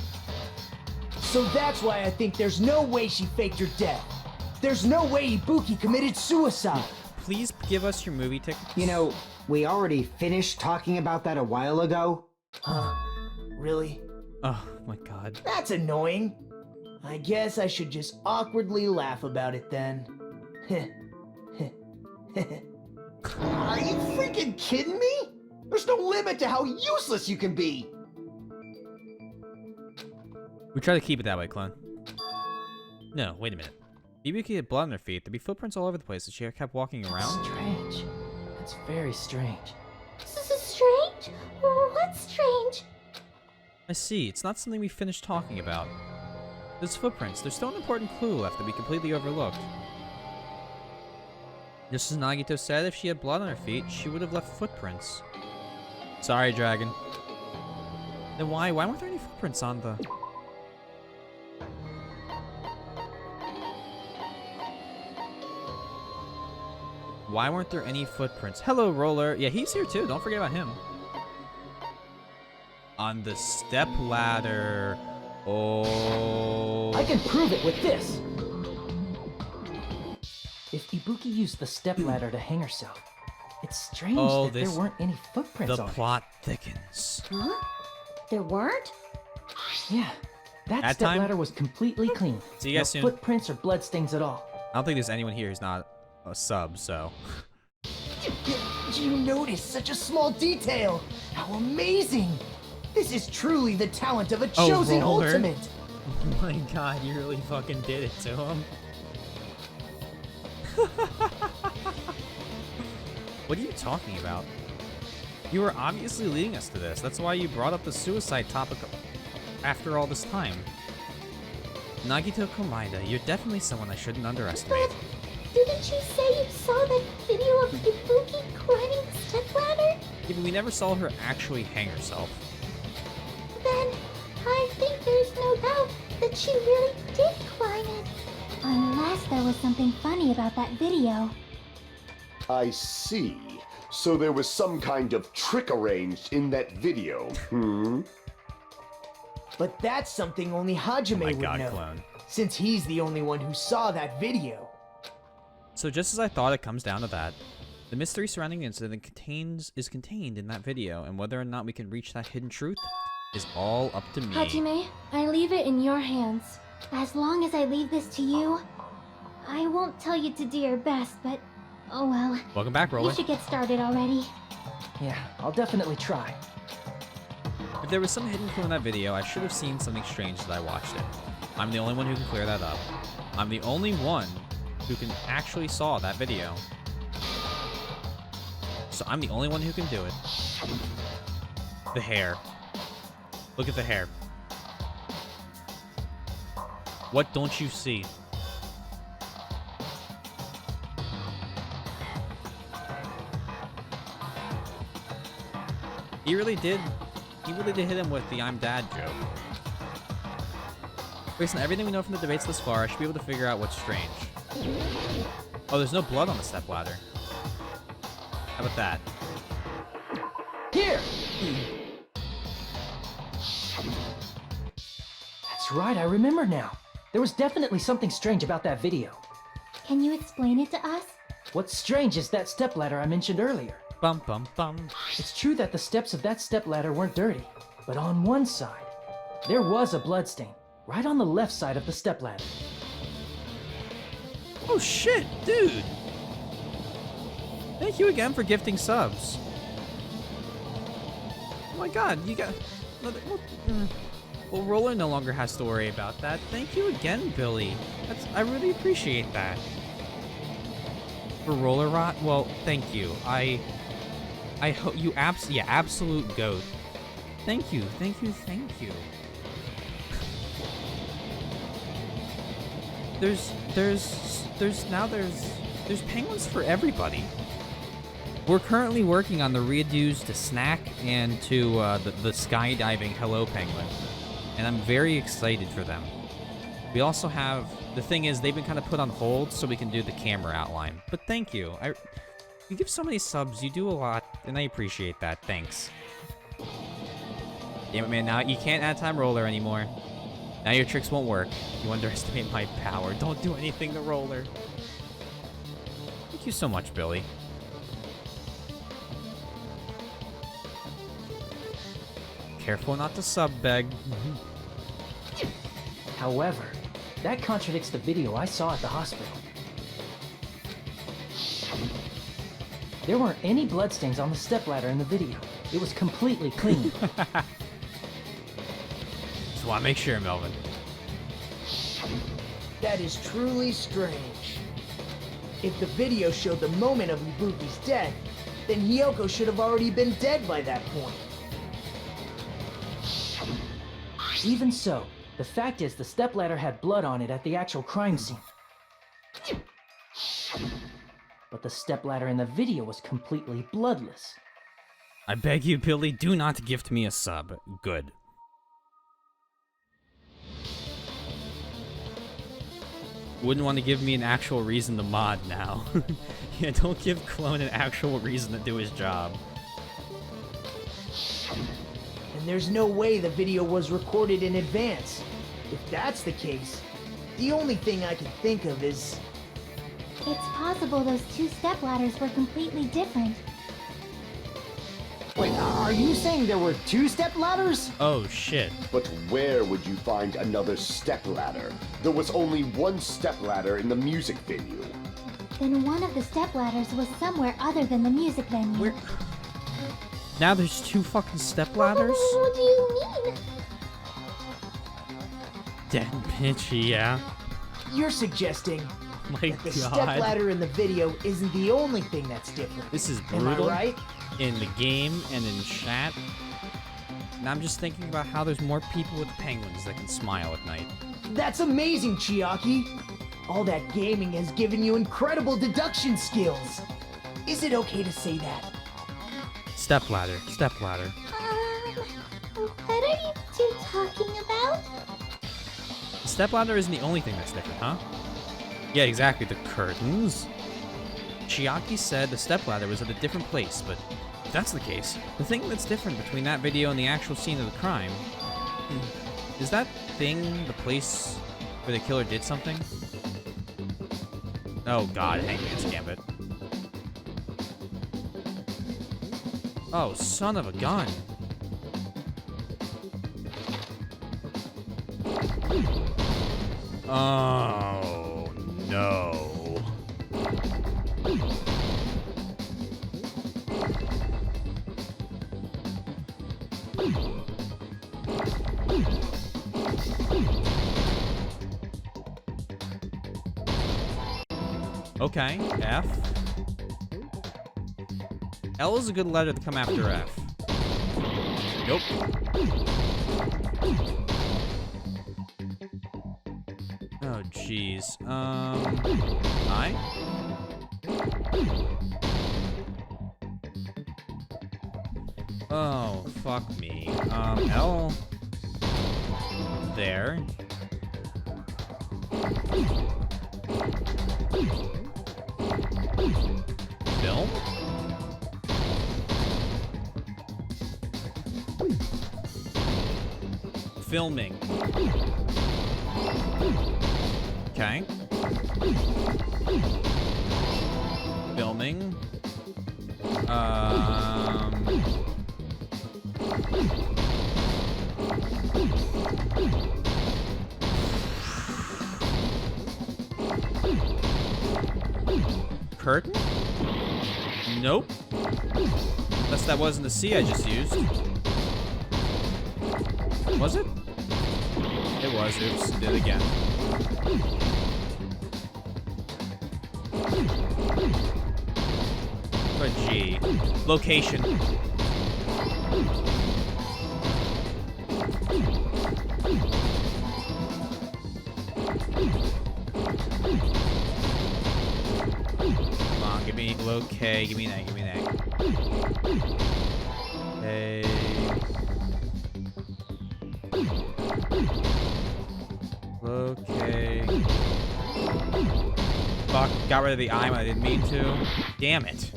So that's why I think there's no way she faked her death. There's no way Ibuki committed suicide. Please give us your movie tickets. You know, we already finished talking about that a while ago. Huh? Really? Oh my god. That's annoying. I guess I should just awkwardly laugh about it then. Are you freaking kidding me? There's no limit to how useless you can be. We try to keep it that way, clone. No, wait a minute. Ibuki had blood on her feet. There'd be footprints all over the place, and she kept walking around. Strange. That's very strange. Strange? What's strange? I see. It's not something we finished talking about. There's footprints. There's still an important clue left that we completely overlooked. Just as Nagito said, if she had blood on her feet, she would have left footprints. Sorry, Dragon. Then why weren't there any footprints on the... Why weren't there any footprints? Hello, Roller. Yeah, he's here too. Don't forget about him. On the step ladder. Oh. I can prove it with this! If Ibuki used the stepladder to hang herself, it's strange that there weren't any footprints The on plot thickens. Huh? There weren't? it. Yeah, that That time? stepladder was completely clean. See you guys no soon. footprints or bloodstains at all. I don't think there's anyone here who's not a sub, so. You noticed such a small detail. How amazing. This is truly the talent of a Oh, chosen Roller. ultimate. Oh my god, you really fucking did it to him. What are you talking about? You were obviously leading us to this. That's why you brought up the suicide topic after all this time. Nagito Komaeda, you're definitely someone I shouldn't underestimate. But didn't you say you saw that video of Ibuki climbing the stepladder? Even we never saw her actually hang herself. Then I think there's no doubt that she really did climb it. Unless there was something funny about that video. I see. So there was some kind of trick arranged in that video, But that's something only Hajime Oh my would god, know, clone. since he's the only one who saw that video. So just as I thought, it comes down to that. The mystery surrounding the incident is contained in that video, and whether or not we can reach that hidden truth is all up to me. Hajime, I leave it in your hands. As long as I leave this to you, I won't tell you to do your best, but oh well. Welcome back, Roller. You should get started already. Yeah, I'll definitely try. If there was some hidden clue in that video, I should have seen something strange as I watched it. I'm the only one who can clear that up. I'm the only one who can actually saw that video. So I'm the only one who can do it. The hair. Look at the hair. What don't you see? He really did hit him with the I'm dad joke. Based on everything we know from the debates thus far, I should be able to figure out what's strange. Oh, there's no blood on the stepladder. How about that? Here! That's right, I remember now. There was definitely something strange about that video. Can you explain it to us? What's strange is that stepladder I mentioned earlier. Bum bum bum. It's true that the steps of that stepladder weren't dirty, but on one side, there was a bloodstain, right on the left side of the stepladder. Oh shit, dude! Thank you again for gifting subs. Oh my god, you got... Well, Roller no longer has to worry about that. Thank you again, Billy. I really appreciate that. For Roller Rot? Well, thank you. I hope you absolute goat. Thank you. There's penguins for everybody. We're currently working on the redos to Snack and to the skydiving Hello Penguin, and I'm very excited for them. We also have, the thing is, they've been kind of put on hold so we can do the camera outline. But thank you. You give so many subs, you do a lot, and I appreciate that. Thanks. Damn it, man, now you can't add time Roller anymore. Now your tricks won't work. You underestimate my power. Don't do anything to Roller. Thank you so much, Billy. Careful not to sub-beg. However, that contradicts the video I saw at the hospital. There weren't any bloodstains on the stepladder in the video. It was completely clean. Just want to make sure, Melvin. That is truly strange. If the video showed the moment of Ibuki's death, then Hiyoko should have already been dead by that point. Even so, the fact is the stepladder had blood on it at the actual crime scene. But the stepladder in the video was completely bloodless. I beg you, Billy, do not gift me a sub. Good. Wouldn't want to give me an actual reason to mod now. Yeah, don't give Clone an actual reason to do his job. And there's no way the video was recorded in advance. If that's the case, the only thing I can think of is... It's possible those two stepladders were completely different. Wait, are you saying there were two stepladders? Oh, shit. But where would you find another stepladder? There was only one stepladder in the music venue. Then one of the stepladders was somewhere other than the music venue. Now there's 2 fucking stepladders? What do you mean? Dead bitch, yeah. You're suggesting My that the god. stepladder in the video isn't the only thing that's different. This is Am I brutal. right? In the game and in chat. And I'm just thinking about how there's more people with penguins that can smile at night. That's amazing, Chiaki. All that gaming has given you incredible deduction skills. Is it okay to say that? Stepladder, stepladder. What are you two talking about? The stepladder isn't the only thing that's different, huh? Yeah, exactly, the curtains. Chiaki said the stepladder was at a different place, but if that's the case, the thing that's different between that video and the actual scene of the crime, is that thing the place where the killer did something? Oh god, Hangman's Gambit. Oh, son of a gun. Oh, no. Okay, F. L is a good letter to come after F. Nope. Oh, jeez. I? Oh, fuck me. L. There. Film? Filming. Okay. Filming. Curtain? Nope. Unless that wasn't the C I just used. Was it? It was. Oops. Did it again. But G. Location. Come on, give me okay, give me that, give me that. Hey. Okay. Fuck, got rid of the I when I didn't mean to. Damn it.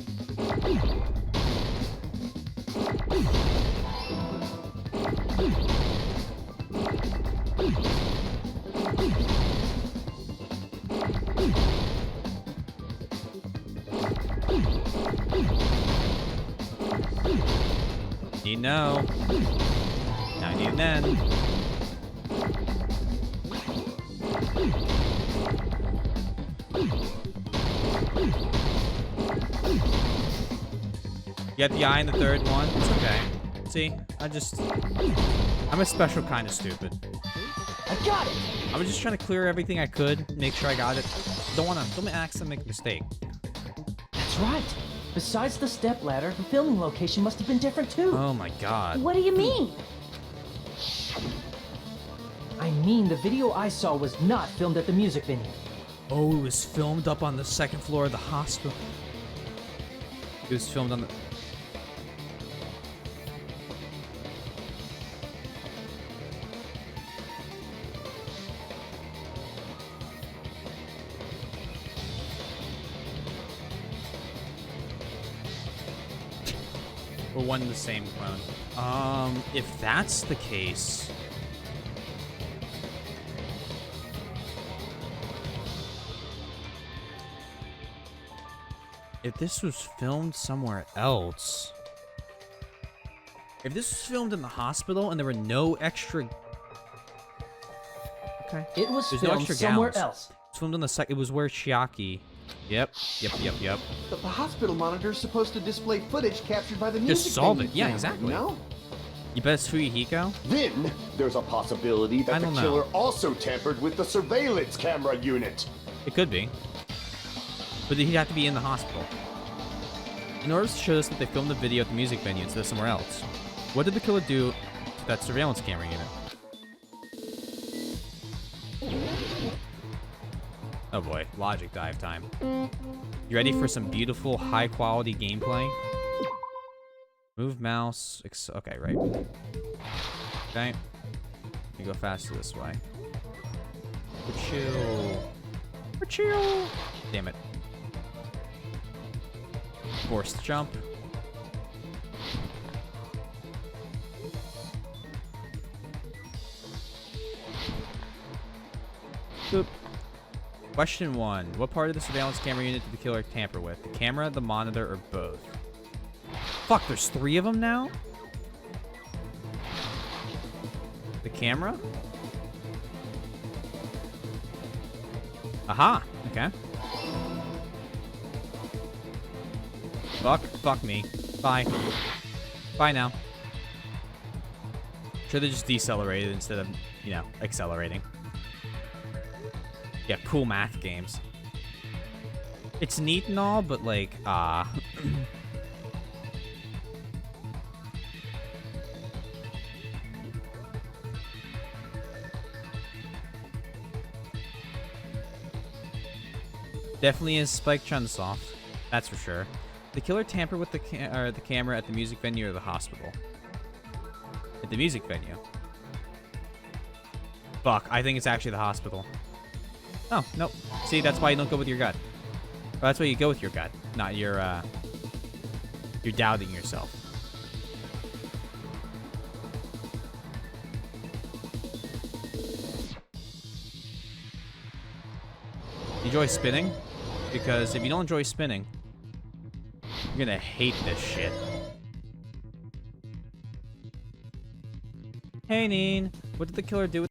Need no. Now I need then. Get the eye in the third one. It's okay. See, I'm a special kind of stupid. I got it! I was just trying to clear everything I could, make sure I got it. Don't accidentally make a mistake. That's right. Besides the stepladder, the filming location must have been different too. Oh my god. What do you mean? I mean, the video I saw was not filmed at the music venue. Oh, it was filmed up on the second floor of the hospital. It was filmed on the... We're one and the same clone. If that's the case... If this was filmed somewhere else... If this was filmed in the hospital and there were no extra... Okay. It was There's filmed no extra somewhere gowns. else. It's filmed on the it was where Chiaki Yep. The hospital monitor is supposed to display footage captured by the music Just solve venue it. Yeah, camera, exactly. You know? You bet it's Fuyuhiko? Then there's a possibility I that the don't know. killer also tampered with the surveillance camera unit. It could be. But he'd have to be in the hospital. In order to show us that they filmed the video at the music venue instead of somewhere else, what did the killer do to that surveillance camera unit? Oh boy, logic dive time. You ready for some beautiful, high-quality gameplay? Move mouse. Okay, right. Okay. You go faster this way. Chill. Chill. Damn it. Forced jump. Boop. Question 1. What part of the surveillance camera unit did the killer tamper with? The camera, the monitor, or both? Fuck, there's 3 of them now? The camera? Aha! Okay. Fuck me. Bye. Bye now. Should have just decelerated instead of, you know, accelerating. Yeah, cool math games. It's neat and all, but like, definitely is Spike Chunsoft. That's for sure. The killer tampered with the camera at the music venue or the hospital? At the music venue. Fuck, I think it's actually the hospital. Oh, nope. See, that's why you don't go with your gut. Well, that's why you go with your gut, not your, you're doubting yourself. Enjoy spinning? Because if you don't enjoy spinning, you're gonna hate this shit. Hey, Neen. What did the killer do with...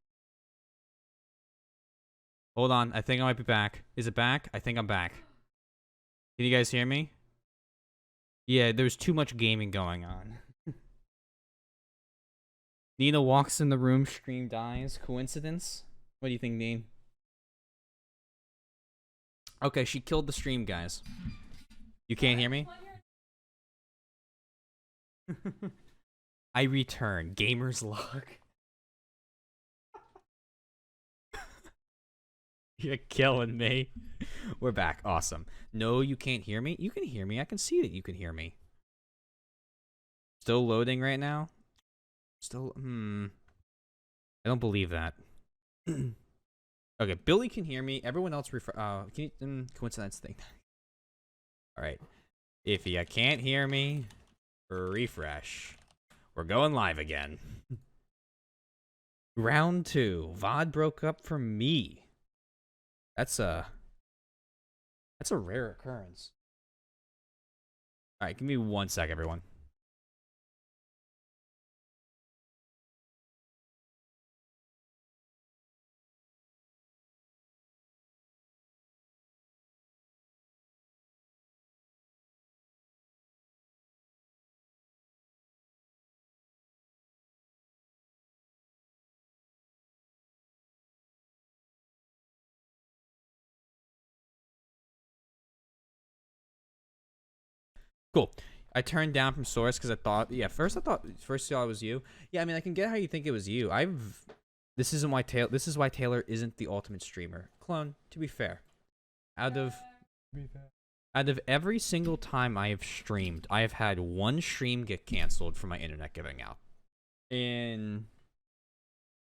Hold on. I think I might be back. Is it back? I think I'm back. Can you guys hear me? Yeah, there's too much gaming going on. Nina walks in the room, stream dies. Coincidence? What do you think, Neen? Okay, she killed the stream, guys. You can't hear me? I return. Gamer's log. You're killing me. We're back. Awesome. No, you can't hear me? You can hear me. I can see that you can hear me. Still loading right now? Still, I don't believe that. Okay, Billy can hear me. Everyone else can you, coincidence thing. Alright. If you can't hear me, refresh. We're going live again. Round 2. VOD broke up for me. That's a rare occurrence. Alright, give me 1 sec, everyone. Cool. I turned down from source because I thought, first I thought it was you. Yeah, I mean, I can get how you think it was you. This is why Taylor isn't the ultimate streamer. Clone, to be fair. Out of every single time I have streamed, I have had one stream get canceled for my internet giving out. In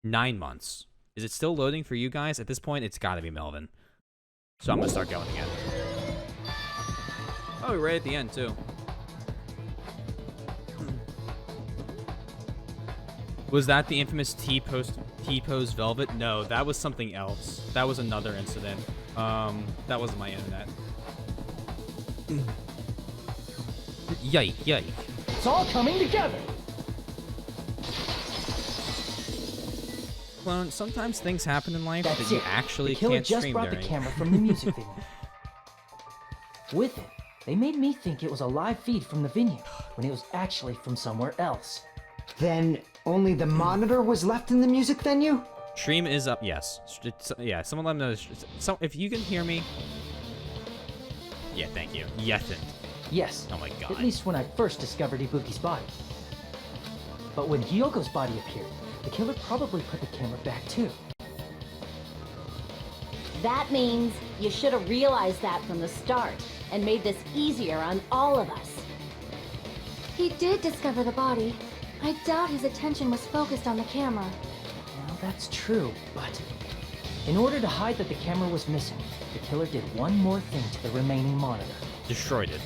9 months. Is it still loading for you guys? At this point, it's gotta be Melvin. So I'm gonna start going again. Oh, right at the end, too. Was that the infamous T-Pose Velvet? No, that was something else. That was another incident. That wasn't my internet. Yike. It's all coming together. Clone, sometimes things happen in life that That's you it. actually the killer can't just stream brought during. the camera from the music video. With it, they made me think it was a live feed from the venue, when it was actually from somewhere else. Then only the monitor was left in the music venue? Stream is up, yes. Yeah, someone let me know. So, if you can hear me. Yeah, thank you. Yethin. Yes. Oh my god. At least when I first discovered Ibuki's body. But when Hyoko's body appeared, the killer probably put the camera back too. That means you should have realized that from the start and made this easier on all of us. He did discover the body. I doubt his attention was focused on the camera. Well, that's true, but in order to hide that the camera was missing, the killer did one more thing to the remaining monitor. Destroyed it.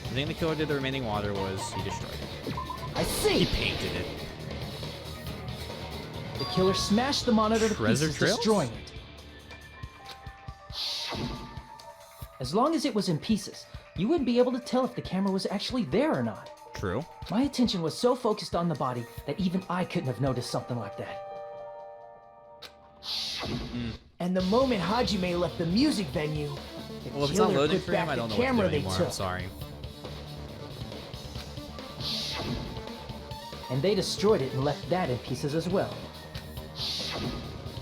The thing the killer did to the remaining water was he destroyed it. I see! He painted it. The killer smashed the monitor to Treasure pieces, trails? destroying it. As long as it was in pieces, you wouldn't be able to tell if the camera was actually there or not. True. My attention was so focused on the body that even I couldn't have noticed something like that. And the moment Hajime left the music venue, the Well, if it's not killer loading put for him, back I don't the know what to camera do they anymore. took. I'm sorry. And they destroyed it and left that in pieces as well.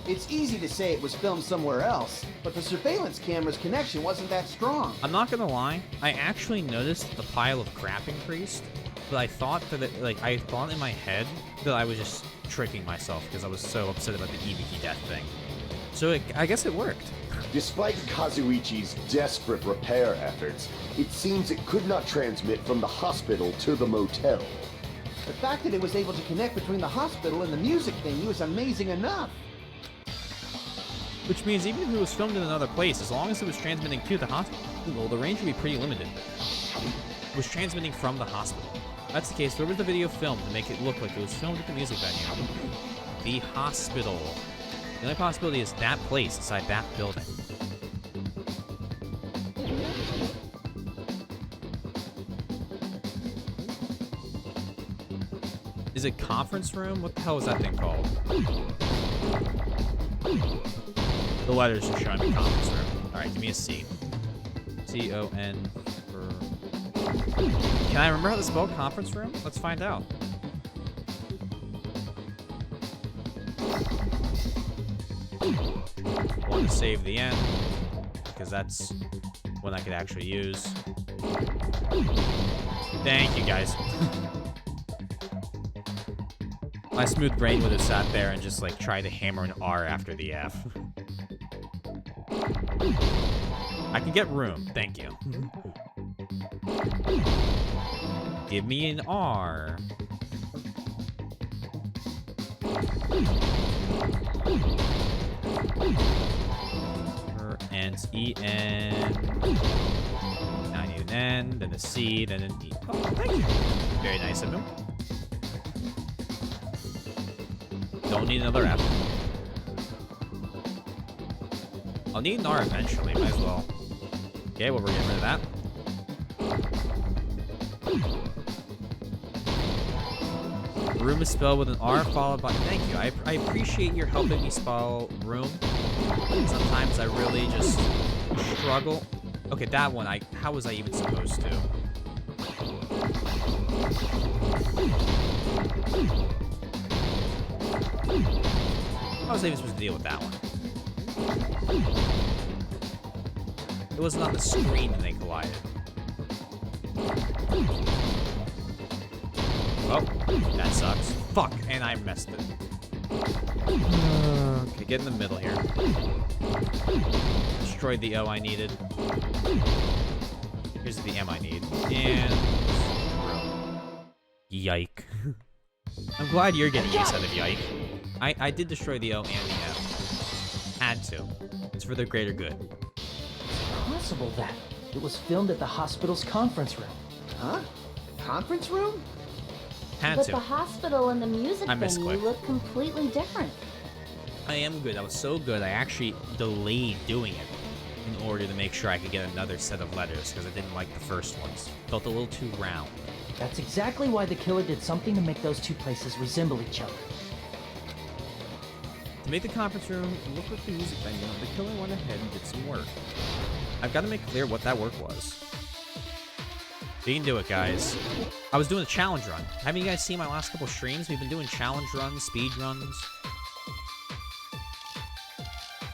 It's easy to say it was filmed somewhere else, but the surveillance camera's connection wasn't that strong. I'm not gonna lie, I actually noticed the pile of crap increased, but I thought that I thought in my head that I was just tricking myself because I was so upset about the Ibuki death thing. So I guess it worked. Despite Kazuichi's desperate repair efforts, it seems it could not transmit from the hospital to the motel. The fact that it was able to connect between the hospital and the music venue is amazing enough. Which means even if it was filmed in another place, as long as it was transmitting to the hospital, the range would be pretty limited. It was transmitting from the hospital. If that's the case, where was the video filmed to make it look like it was filmed at the music venue? The hospital. The only possibility is that place inside that building. Is it conference room? What the hell is that thing called? The letters are showing me conference room. Alright, give me a C. C-O-N for... Can I remember how to spell conference room? Let's find out. I want to save the end, because that's what I could actually use. Thank you, guys. My smooth brain would have sat there and just, like, tried to hammer an R after the F. I can get room, thank you. Give me an R. And E-N. Now I need an N, then a C, then an E. Oh, thank you. Very nice of him. Don't need another F. I'll need an R eventually, might as well. Okay, well, we're getting rid of that. Room is spelled with an R followed by... Thank you. I appreciate your helping me spell room. Sometimes I really just struggle. Okay, that one, how was I even supposed to? How was I even supposed to deal with that one? It wasn't on the screen when they collided. Oh, that sucks. Fuck, and I messed it. Okay, get in the middle here. Destroyed the O I needed. Here's the M I need. And... Yike. I'm glad you're getting use out of yike. I did destroy the O and the M. Had to. It's for the greater good. It's possible that it was filmed at the hospital's conference room. Huh? Conference room? Had But to. the hospital and the music I venue misclicked. look completely different. I am good. I was so good, I actually delayed doing it in order to make sure I could get another set of letters, because I didn't like the first ones. Felt a little too round. That's exactly why the killer did something to make those two places resemble each other. To make the conference room look like the music venue, the killer went ahead and did some work. I've got to make clear what that work was. We can do it, guys. I was doing a challenge run. Haven't you guys seen my last couple streams? We've been doing challenge runs, speed runs.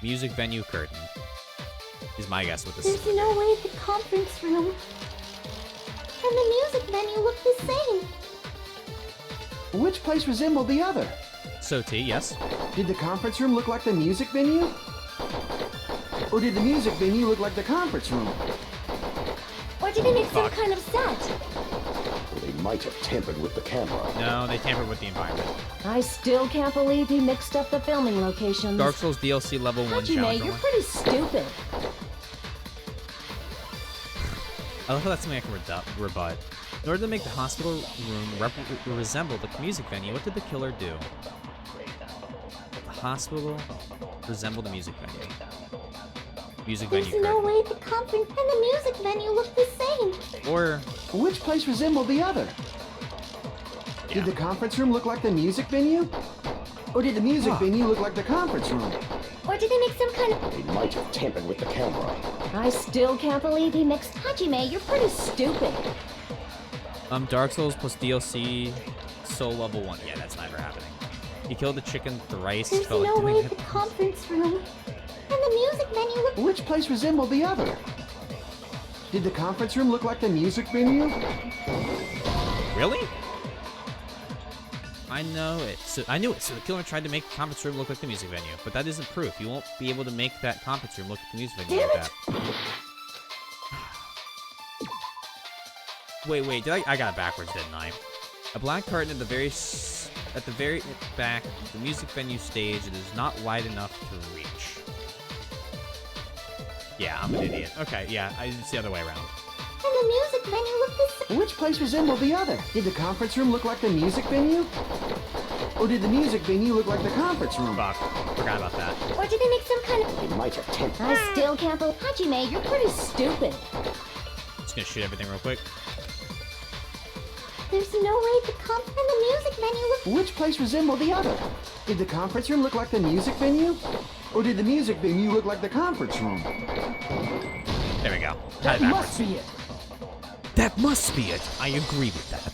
Music venue curtain is my guess what this is. There's no way the conference room and the music venue look the same. Which place resembled the other? So T, yes. Did the conference room look like the music venue? Or did the music venue look like the conference room? Or did they make some kind of set? They might have tampered with the camera. No, they tampered with the environment. I still can't believe he mixed up the filming locations. Dark Souls DLC level 1 Hajime, challenge. you're pretty stupid. I love how that's something I can rebut. In order to make the hospital room resemble the music venue, what did the killer do? The hospital resemble the music venue. Music There's venue no curtain. way the conference and the music venue look the same. Or Which place resembled the other? yeah. Did the conference room look like the music venue? Or did the music venue look like the conference room? Or did they make some kind of... They might have tampered with the camera. I still can't believe he mixed... Hajime, you're pretty stupid. Dark Souls plus DLC Soul level 1. Yeah, that's never happening. He killed the chicken thrice. There's felt no like way the conference room and the music venue look... Which place resembled the other? Did the conference room look like the music venue? Really? I know it. So I knew it. So the killer tried to make the conference room look like the music venue, but that isn't proof. You won't be able to make that conference room look like the music venue Damn like it. that. Wait, I got it backwards, didn't I? A black curtain at the very back of the music venue stage. It is not wide enough to reach. Yeah, I'm an idiot. Okay, yeah, it's the other way around. And the music venue look the same. Which place resembled the other? Did the conference room look like the music venue? Or did the music venue look like the conference room? Fuck, forgot about that. Or did they make some kind of... They might have tampered. I still can't believe... Hajime, you're pretty stupid. Just gonna shoot everything real quick. There's no way the conference and the music venue look... Which place resembled the other? Did the conference room look like the music venue? Or did the music venue look like the conference room? There we go. That Had it must backwards. be it. That must be it. I agree with that.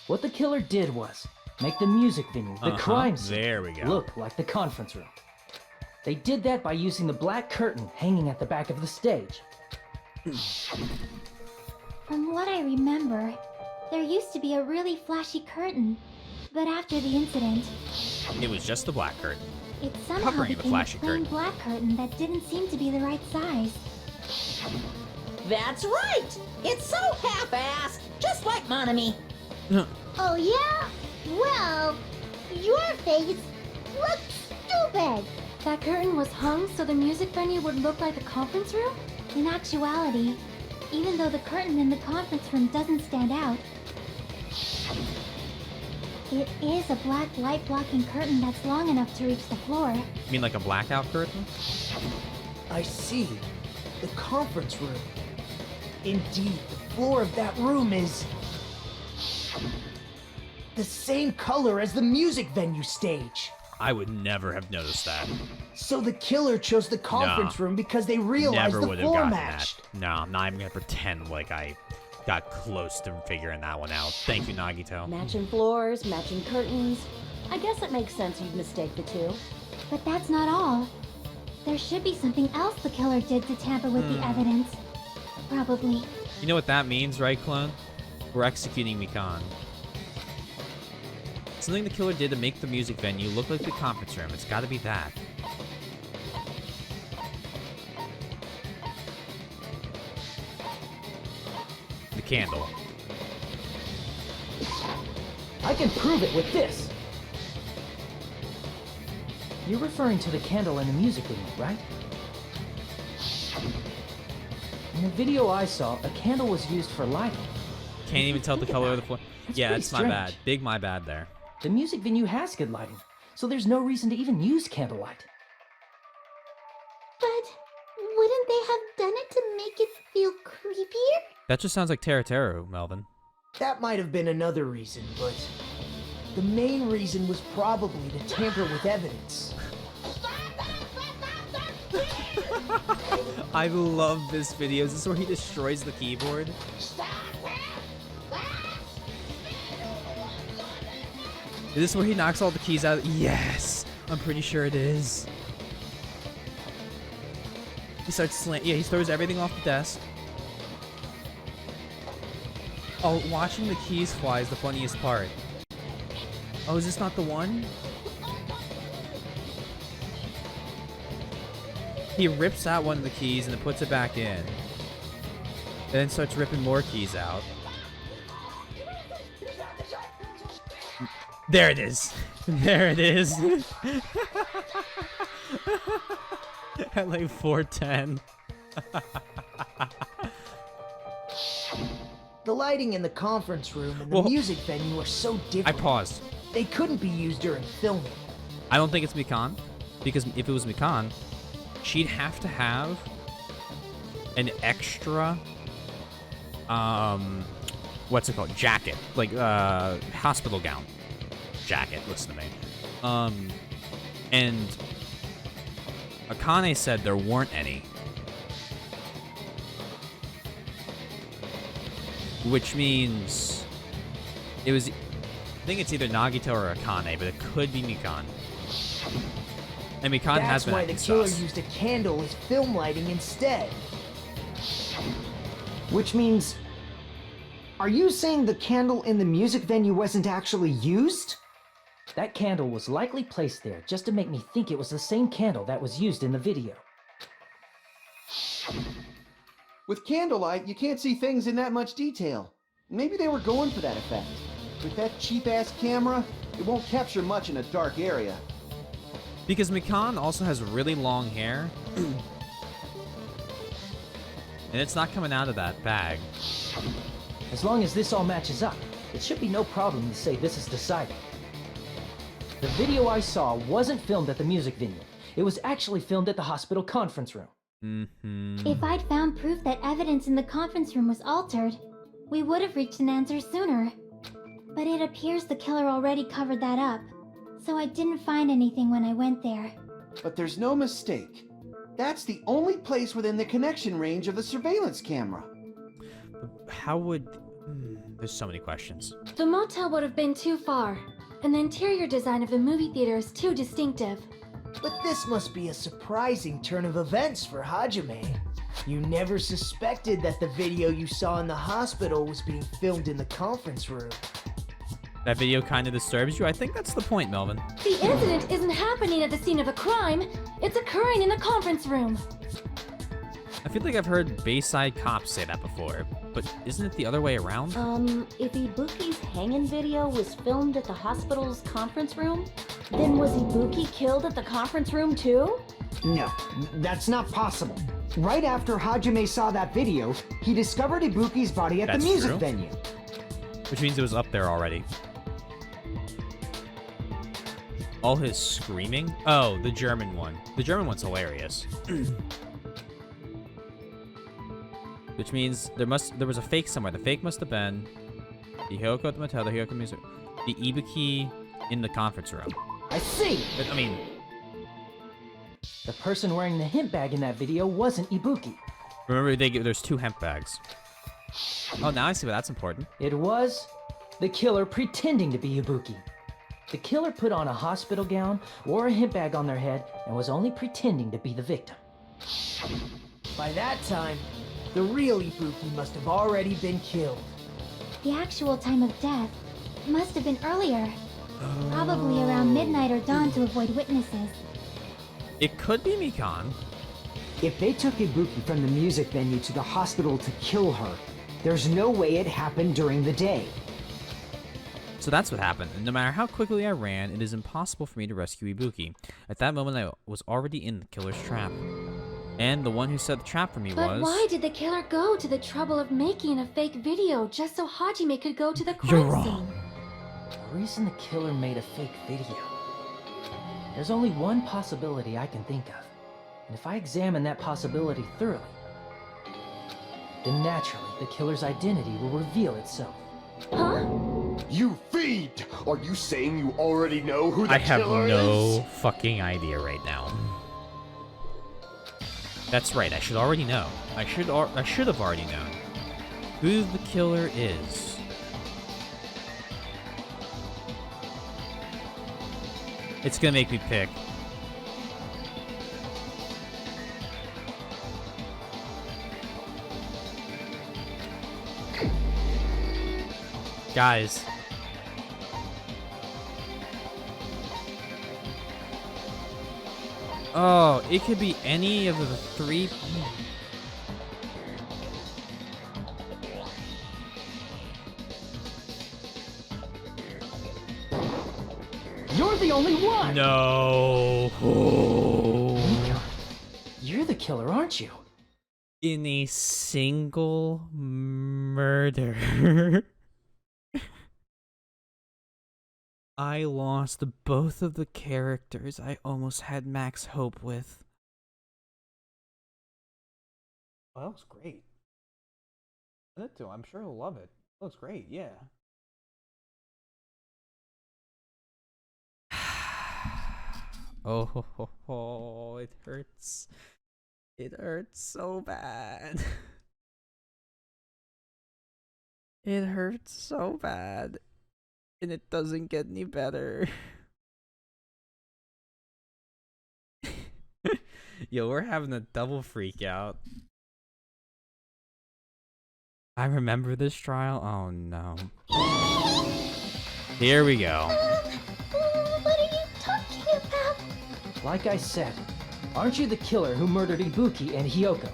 What the killer did was make the music venue, the crime scene, There we go. look like the conference room. They did that by using the black curtain hanging at the back of the stage. From what I remember, there used to be a really flashy curtain. But after the incident, It was just the black curtain. it somehow Covering the became flashy a plain curtain. black curtain that didn't seem to be the right size. That's right! It's so half-assed, just like Monami. Oh yeah? Well, your face looks stupid! That curtain was hung so the music venue would look like the conference room? In actuality, even though the curtain in the conference room doesn't stand out, it is a black light-blocking curtain that's long enough to reach the floor. You mean like a blackout curtain? I see. The conference room. Indeed, the floor of that room is... the same color as the music venue stage. I would never have noticed that. So the killer chose the conference room because they realized Never the would have floor gotten matched. that. No, I'm not even gonna pretend like I got close to figuring that one out. Thank you, Nagito. Matching floors, matching curtains. I guess it makes sense you'd mistake the two. But that's not all. There should be something else the killer did to tamper with the evidence. Probably. You know what that means, right, clone? We're executing Mikan. Something the killer did to make the music venue look like the conference room. It's gotta be that. The candle. I can prove it with this! You're referring to the candle in the music video, right? In the video I saw, a candle was used for lighting. Can't even tell the color of the floor. Yeah, pretty it's my strange. bad. Big my bad there. The music venue has good lighting, so there's no reason to even use candlelight. But wouldn't they have done it to make it feel creepier? That just sounds like Teru, Melvin. That might have been another reason, but the main reason was probably to tamper with evidence. I love this video. Is this where he destroys the keyboard? Is this where he knocks all the keys out? Yes! I'm pretty sure it is. He starts yeah, he throws everything off the desk. Oh, watching the keys fly is the funniest part. Oh, is this not the one? He rips out one of the keys and then puts it back in. And then starts ripping more keys out. There it is. There it is. At like 4:10. The lighting in the conference room and the music venue are so different. I paused. They couldn't be used during filming. I don't think it's Mikan, because if it was Mikan, she'd have to have an extra, what's it called? Jacket, like hospital gown jacket. Listen to me. And Akane said there weren't any, which means it was. I think it's either Nagito or Akane, but it could be Mikan. And Mikan has been. That's why the killer used a candle as film lighting instead. Which means, are you saying the candle in the music venue wasn't actually used? That candle was likely placed there just to make me think it was the same candle that was used in the video. With candlelight, you can't see things in that much detail. Maybe they were going for that effect. With that cheap-ass camera, it won't capture much in a dark area. Because Mikan also has really long hair. And it's not coming out of that bag. As long as this all matches up, it should be no problem to say this is decided. The video I saw wasn't filmed at the music venue. It was actually filmed at the hospital conference room. If I'd found proof that evidence in the conference room was altered, we would have reached an answer sooner. But it appears the killer already covered that up, so I didn't find anything when I went there. But there's no mistake. That's the only place within the connection range of the surveillance camera. How would... There's so many questions. The motel would have been too far, and the interior design of the movie theater is too distinctive. But this must be a surprising turn of events for Hajime. You never suspected that the video you saw in the hospital was being filmed in the conference room. That video kind of disturbs you? I think that's the point, Melvin. The incident isn't happening at the scene of a crime. It's occurring in the conference room. I feel like I've heard Bayside Cops say that before, but isn't it the other way around? If Ibuki's hanging video was filmed at the hospital's conference room, then was Ibuki killed at the conference room too? No, that's not possible. Right after Hajime saw that video, he discovered Ibuki's body at the music venue. Which means it was up there already. All his screaming? Oh, the German one. The German one's hilarious. Which means there was a fake somewhere. The fake must have been the Hyoko at the motel, the Hyoko music, the Ibuki in the conference room. I see! But, I mean... The person wearing the hemp bag in that video wasn't Ibuki. Remember, there's 2 hemp bags. Oh, now I see why that's important. It was the killer pretending to be Ibuki. The killer put on a hospital gown, wore a hemp bag on their head, and was only pretending to be the victim. By that time, the real Ibuki must have already been killed. The actual time of death must have been earlier. Probably around midnight or dawn to avoid witnesses. It could be Mikan. If they took Ibuki from the music venue to the hospital to kill her, there's no way it happened during the day. So that's what happened. And no matter how quickly I ran, it is impossible for me to rescue Ibuki. At that moment, I was already in the killer's trap. And the one who set the trap for me was... But why did the killer go to the trouble of making a fake video just so Hajime could go to the You're crime wrong. scene? The reason the killer made a fake video. There's only one possibility I can think of. And if I examine that possibility thoroughly, then naturally the killer's identity will reveal itself. Huh? You fiend! Are you saying you already know who the I have killer no is? fucking idea right now. That's right, I should already know. I should have already known who the killer is. It's gonna make me pick. Guys. Oh, it could be any of the three. You're the only one! No. Mika, you're the killer, aren't you? In a single murder. I lost both of the characters I almost had max hope with. Well, that was great. Send it to him. I'm sure he'll love it. That was great, yeah. Oh, it hurts. It hurts so bad. It hurts so bad. And it doesn't get any better. Yo, we're having a double freak out. I remember this trial. Oh no. Here we go. What are you talking about? Like I said, aren't you the killer who murdered Ibuki and Hyoko?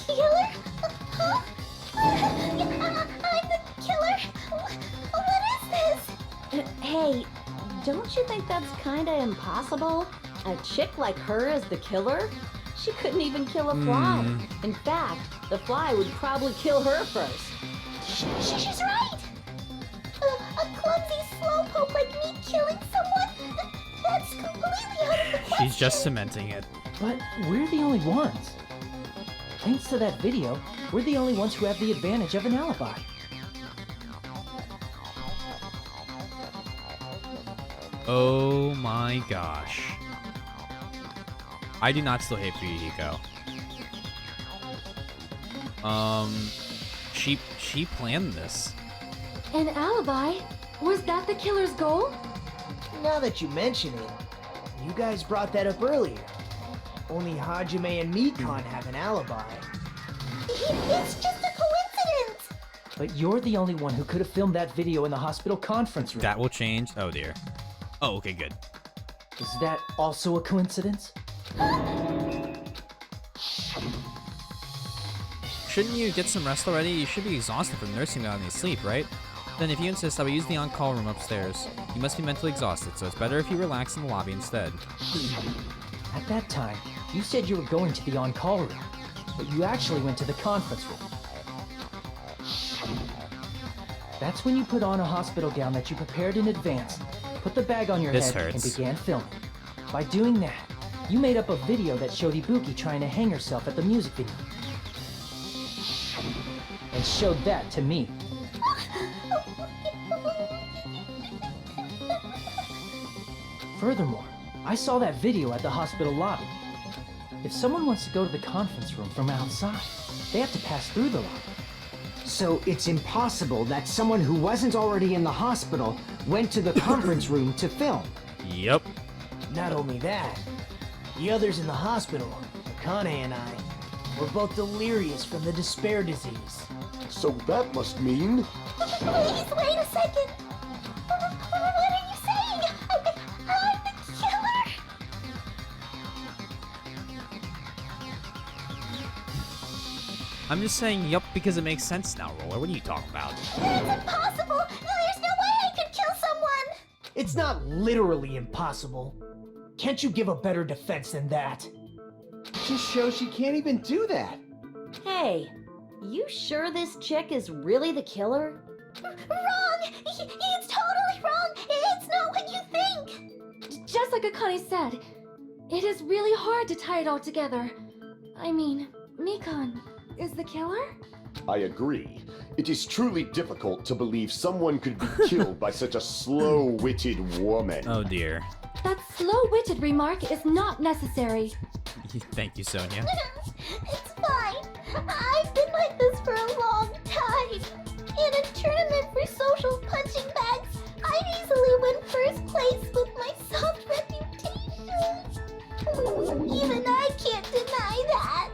Killer? Huh? I'm the killer? What is this? Hey, don't you think that's kinda impossible? A chick like her as the killer? She couldn't even kill a fly. In fact, the fly would probably kill her first. She's right! A clumsy slowpoke like me killing someone? That's completely out of the question! She's just cementing it. But we're the only ones. Thanks to that video, we're the only ones who have the advantage of an alibi. Oh my gosh. I do not still hate Fuyuhiko. She planned this. An alibi? Was that the killer's goal? Now that you mention it, you guys brought that up earlier. Only Hajime and Mikan have an alibi. It's just a coincidence! But you're the only one who could have filmed that video in the hospital conference room. That will change. Oh dear. Oh, okay, good. Is that also a coincidence? Shouldn't you get some rest already? You should be exhausted from nursing without any sleep, right? Then if you insist, I will use the on-call room upstairs. You must be mentally exhausted, so it's better if you relax in the lobby instead. At that time, you said you were going to the on-call room, but you actually went to the conference room. That's when you put on a hospital gown that you prepared in advance, put the bag on your This head, hurts. and began filming. By doing that, you made up a video that showed Ibuki trying to hang herself at the music video. And showed that to me. Furthermore, I saw that video at the hospital lobby. If someone wants to go to the conference room from outside, they have to pass through the lobby. So it's impossible that someone who wasn't already in the hospital went to the conference room to film. Yep. Not only that, the others in the hospital, Akane and I, were both delirious from the despair disease. So that must mean... Please, wait a second! What are you saying? I'm the killer? I'm just saying yup because it makes sense now, Roller. What are you talking about? That's impossible! There's no way I could kill someone! It's not literally impossible. Can't you give a better defense than that? It just shows she can't even do that. Hey, you sure this chick is really the killer? Wrong! It's totally wrong! It's not what you think! Just like Akane said, it is really hard to tie it all together. I mean, Mikan is the killer? I agree. It is truly difficult to believe someone could be killed by such a slow-witted woman. Oh dear. That slow-witted remark is not necessary. Thank you, Sonia. It's fine. I've been like this for a long time. In a tournament for social punching bags, I'd easily win first place with my soft reputation. Even I can't deny that.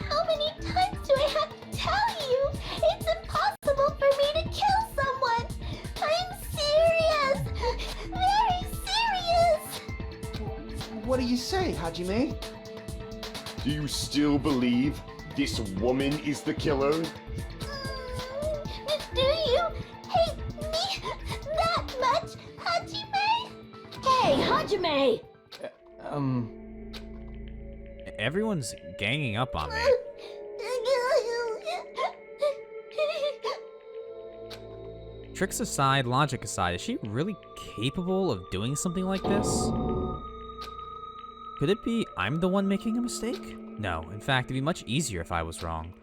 How many times do I have to tell you? It's impossible for me to kill someone. I'm serious. Very serious. What do you say, Hajime? Do you still believe this woman is the killer? Do you hate me that much, Hajime? Hey, Hajime! Everyone's ganging up on me. Tricks aside, logic aside, is she really capable of doing something like this? Could it be I'm the one making a mistake? No, in fact, it'd be much easier if I was wrong.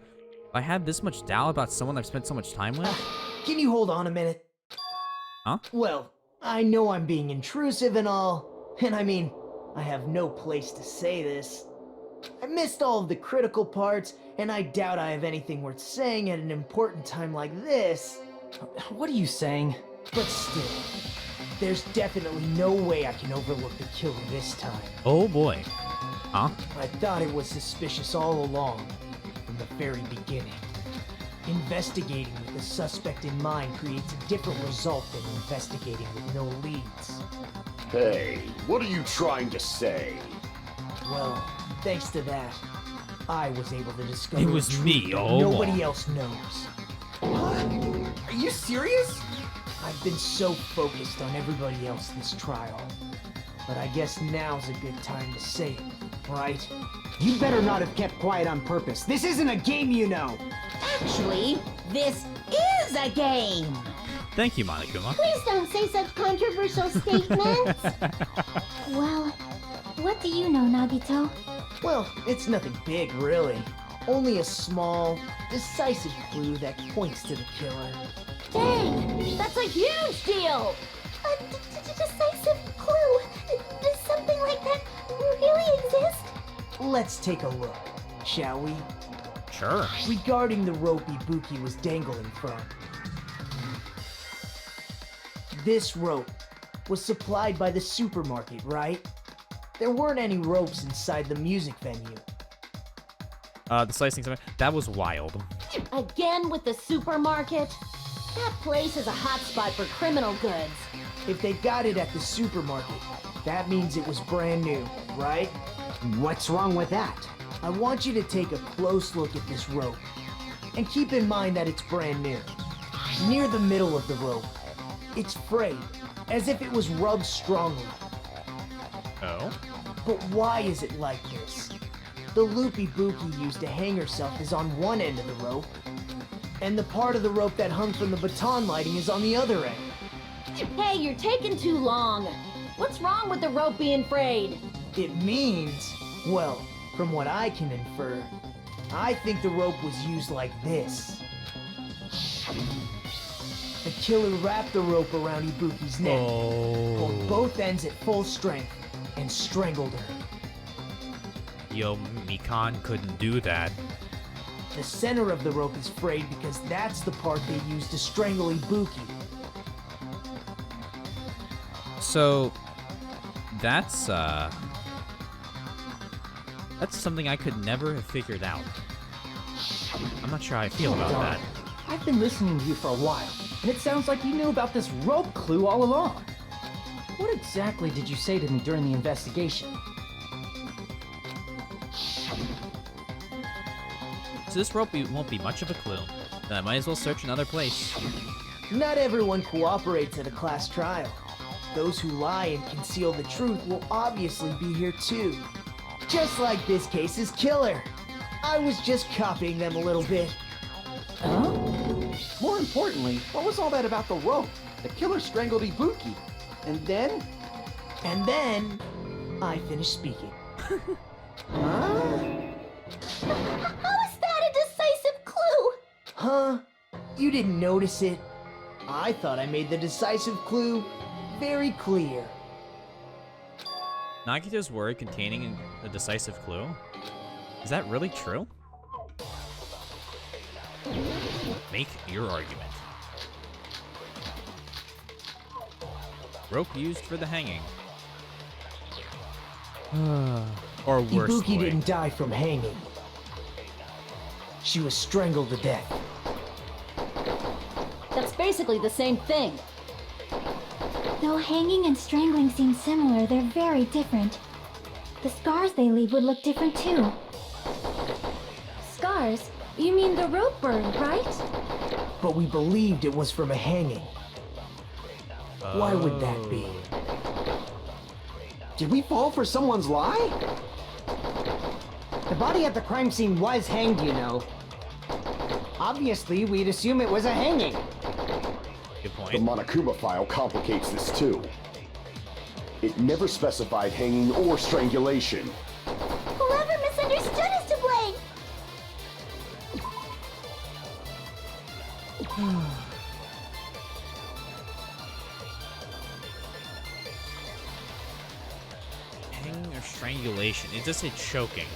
If I had this much doubt about someone I've spent so much time with... Can you hold on a minute? Huh? Well, I know I'm being intrusive and all, and I mean, I have no place to say this. I missed all of the critical parts, and I doubt I have anything worth saying at an important time like this. What are you saying? But still, there's definitely no way I can overlook the killer this time. Oh boy. Huh? I thought it was suspicious all along, from the very beginning. Investigating with the suspect in mind creates a different result than investigating with no leads. Hey, what are you trying to say? Well, thanks to that, I was able to discover It was a truth me that all nobody along. else knows. Are you serious? I've been so focused on everybody else this trial. But I guess now's a good time to say it, right? You better not have kept quiet on purpose. This isn't a game, you know. Actually, this is a game. Thank you, Monokuma. Please don't say such controversial statements. Well, what do you know, Nagito? Well, it's nothing big, really. Only a small, decisive clue that points to the killer. Dang, that's a huge deal! A decisive clue? Does something like that really exist? Let's take a look, shall we? Sure. Regarding the rope Ibuki was dangling from. This rope was supplied by the supermarket, right? There weren't any ropes inside the music venue. The slicing something that was wild. Again with the supermarket? That place is a hotspot for criminal goods. If they got it at the supermarket, that means it was brand new, right? What's wrong with that? I want you to take a close look at this rope. And keep in mind that it's brand new. Near the middle of the rope, it's frayed, as if it was rubbed strongly. Oh? But why is it like this? The loop Ibuki used to hang herself is on one end of the rope, and the part of the rope that hung from the baton lighting is on the other end. Hey, you're taking too long. What's wrong with the rope being frayed? It means, well, from what I can infer, I think the rope was used like this. The killer wrapped the rope around Ibuki's neck, pulled both ends at full strength, and strangled her. Yo, Mikan couldn't do that. The center of the rope is frayed because that's the part they used to strangle Ibuki. So, that's something I could never have figured out. I'm not sure how I feel about that. I've been listening to you for a while, and it sounds like you knew about this rope clue all along. What exactly did you say to me during the investigation? So this rope won't be much of a clue. Then I might as well search another place. Not everyone cooperates at a class trial. Those who lie and conceal the truth will obviously be here too. Just like this case's killer. I was just copying them a little bit. Huh? More importantly, what was all that about the rope? The killer strangled Ibuki. And then? And then, I finished speaking. Huh? How is that a decisive clue? Huh? You didn't notice it? I thought I made the decisive clue very clear. Nagito's word containing a decisive clue? Is that really true? Make your argument. Rope used for the hanging. Or worse. Ibuki didn't die from hanging. She was strangled to death. That's basically the same thing. Though hanging and strangling seem similar, they're very different. The scars they leave would look different too. Scars? You mean the rope burn, right? But we believed it was from a hanging. Why would that be? Did we fall for someone's lie? The body at the crime scene was hanged, you know. Obviously, we'd assume it was a hanging. Good point. The Monokuma file complicates this too. It never specified hanging or strangulation. Whoever misunderstood is to blame! Hanging or strangulation? It just said choking.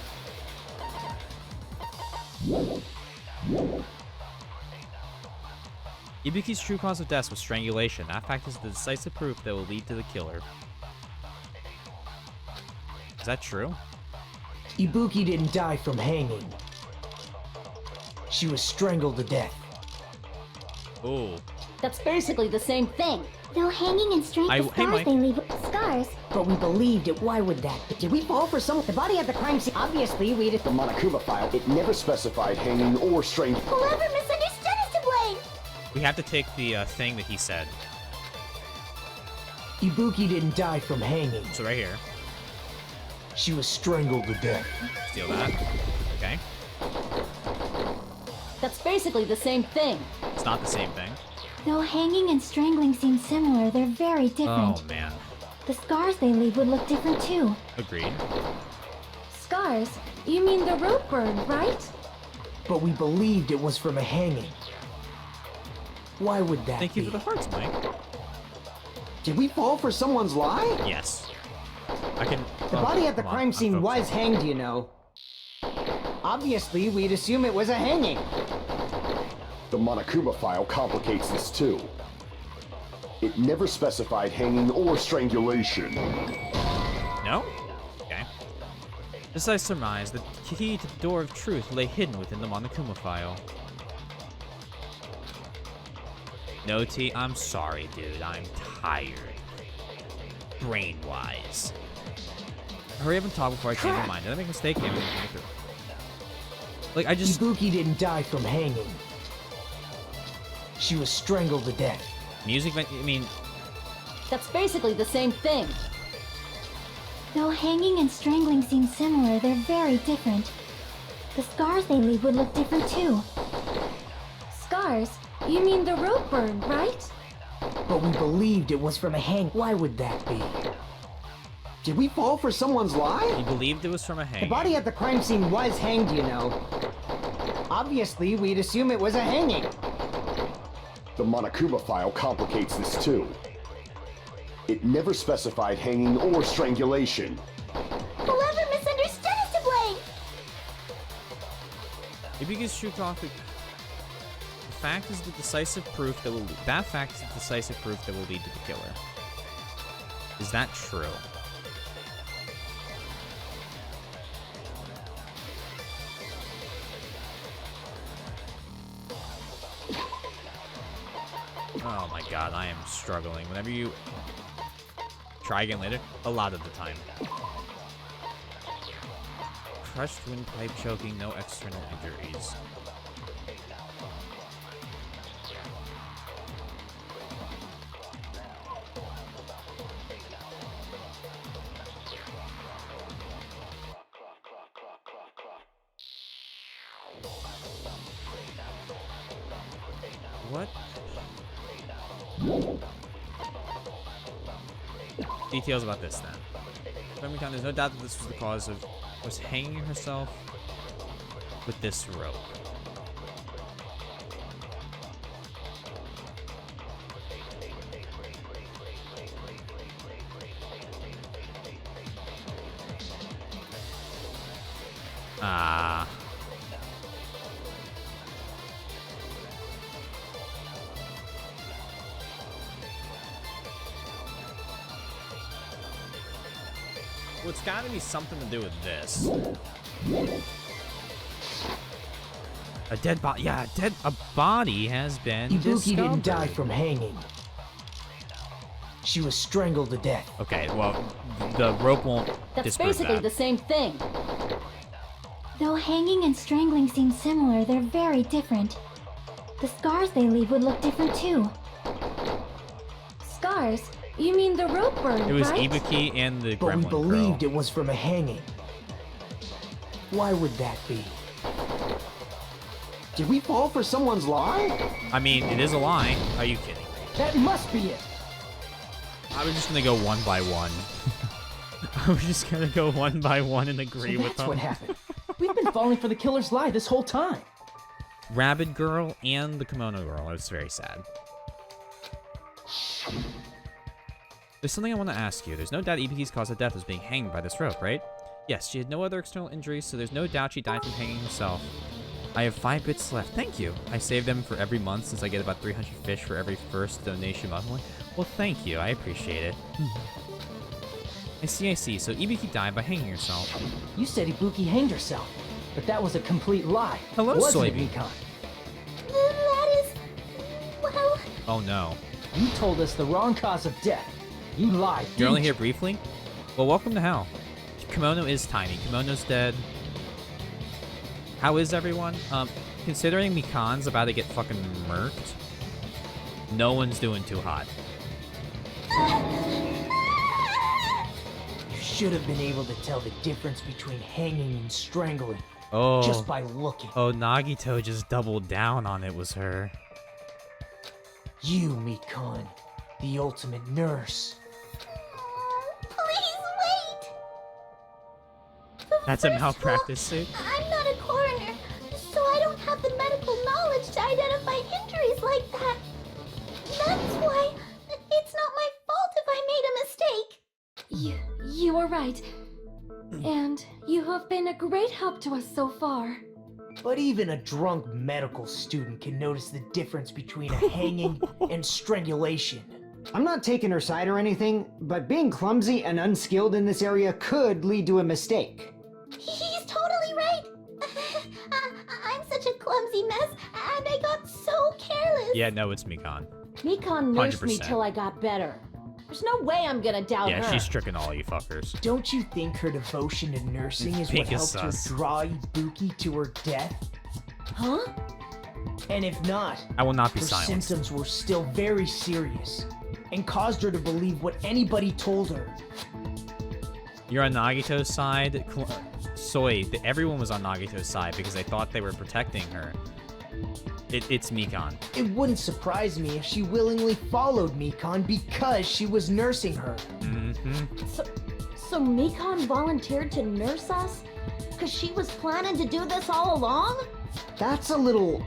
Ibuki's true cause of death was strangulation. That fact is the decisive proof that will lead to the killer. Is that true? Ibuki didn't die from hanging. She was strangled to death. Oh. That's basically the same thing. Though hanging and strangling, the Hey, scars Mike. they leave scars. But we believed it. Why would that be? Did we fall for someone? The body at the crime scene. Obviously, we'd. The Monokuma file, it never specified hanging or strangulation. Whoever misunderstood is to blame! We have to take the thing that he said. Ibuki didn't die from hanging. So right here. She was strangled to death. Steal that. Okay. That's basically the same thing. It's not the same thing. Though hanging and strangling seem similar, they're very different. Oh, man. The scars they leave would look different too. Agreed. Scars? You mean the rope burn, right? But we believed it was from a hanging. Why would that Thank be? you for the hearts, Mike. Did we fall for someone's lie? Yes. I can... The body at the crime scene was hanged, you know. Obviously, we'd assume it was a hanging. The Monokuma file complicates this too. It never specified hanging or strangulation. No? Okay. As I surmise, the key to the door of truth lay hidden within the Monokuma file. No, T, I'm sorry, dude. I'm tired. Brain-wise. Hurry up and talk before I change my mind. Did I make a mistake? Yeah, I made a mistake. Like, I just... Ibuki didn't die from hanging. She was strangled to death. Music, I mean... That's basically the same thing. Though hanging and strangling seem similar, they're very different. The scars they leave would look different too. Scars? You mean the rope burn, right? But we believed it was from a hang. Why would that be? Did we fall for someone's lie? He believed it was from a The hanging. body at the crime scene was hanged, you know. Obviously, we'd assume it was a hanging. The Monokuma file complicates this too. It never specified hanging or strangulation. Whoever misunderstood is to blame! Ibuki's true conflict. The fact is the decisive proof that will. That fact is the decisive proof that will lead to the killer. Is that true? Oh my god, I am struggling. Whenever you try again later, a lot of the time. Crushed windpipe choking, no external injuries. What? Details about this then. Remington, there's no doubt that this was the cause of was hanging herself with this rope. Ah. Well, it's gotta be something to do with this. A dead body. Yeah, a body has been Ibuki discovered. didn't die from hanging. She was strangled to death. Okay, well, the rope won't That's disprove basically that. the same thing. Though hanging and strangling seem similar, they're very different. The scars they leave would look different too. Scars? You mean the rope burn, It was right? Ibuki and the But we gremlin believed girl. it was from a hanging. Why would that be? Did we fall for someone's lie? I mean, it is a lie. Are you kidding? That must be it! I was just gonna go one by one. I was just gonna go one by one and agree So with that's them. what happened. We've been falling for the killer's lie this whole time. Rabid girl and the kimono girl. I was very sad. There's something I want to ask you. There's no doubt Ibuki's cause of death was being hanged by this rope, right? Yes, she had no other external injuries, so there's no doubt she died from hanging herself. I have 5 bits left. Thank you. I save them for every month since I get about 300 fish for every first donation monthly. Well, thank you. I appreciate it. I see. So Ibuki died by hanging herself. You said Ibuki hanged herself, but that was a complete lie. Hello, wasn't it, Soybean. Mikan? That is... well... Oh no. You told us the wrong cause of death. You lied. You're only didn't here briefly? Well, welcome to hell. Kimono is tiny. Kimono's dead. How is everyone? Considering Mikan's about to get fucking murked, no one's doing too hot. You should have been able to tell the difference between hanging and strangling Oh. just by looking. Oh, Nagito just doubled down on it was her. You, Mikan, the ultimate nurse. Please wait! That's a First of all, malpractice suit. I'm not a coroner, so I don't have the medical knowledge to identify injuries like that. That's why it's not my fault if I made a mistake. You are right. And you have been a great help to us so far. But even a drunk medical student can notice the difference between a hanging and strangulation. I'm not taking her side or anything, but being clumsy and unskilled in this area could lead to a mistake. He's totally right. I'm such a clumsy mess, and I got so careless. Yeah, no, it's Mikan. Mikan nursed me 100%. till I got better. There's no way I'm gonna doubt Yeah, her. she's tricking all you fuckers. Don't you think her devotion to nursing is what Pink is helped her sus. draw Ibuki to her death? Huh? And if not, I will not be her silenced. symptoms were still very serious and caused her to believe what anybody told her. You're on Nagito's side. Everyone was on Nagito's side because they thought they were protecting her. It's Mikan. It wouldn't surprise me if she willingly followed Mikan because she was nursing her. Mm-hmm. So Mikan volunteered to nurse us? Cause she was planning to do this all along? That's a little...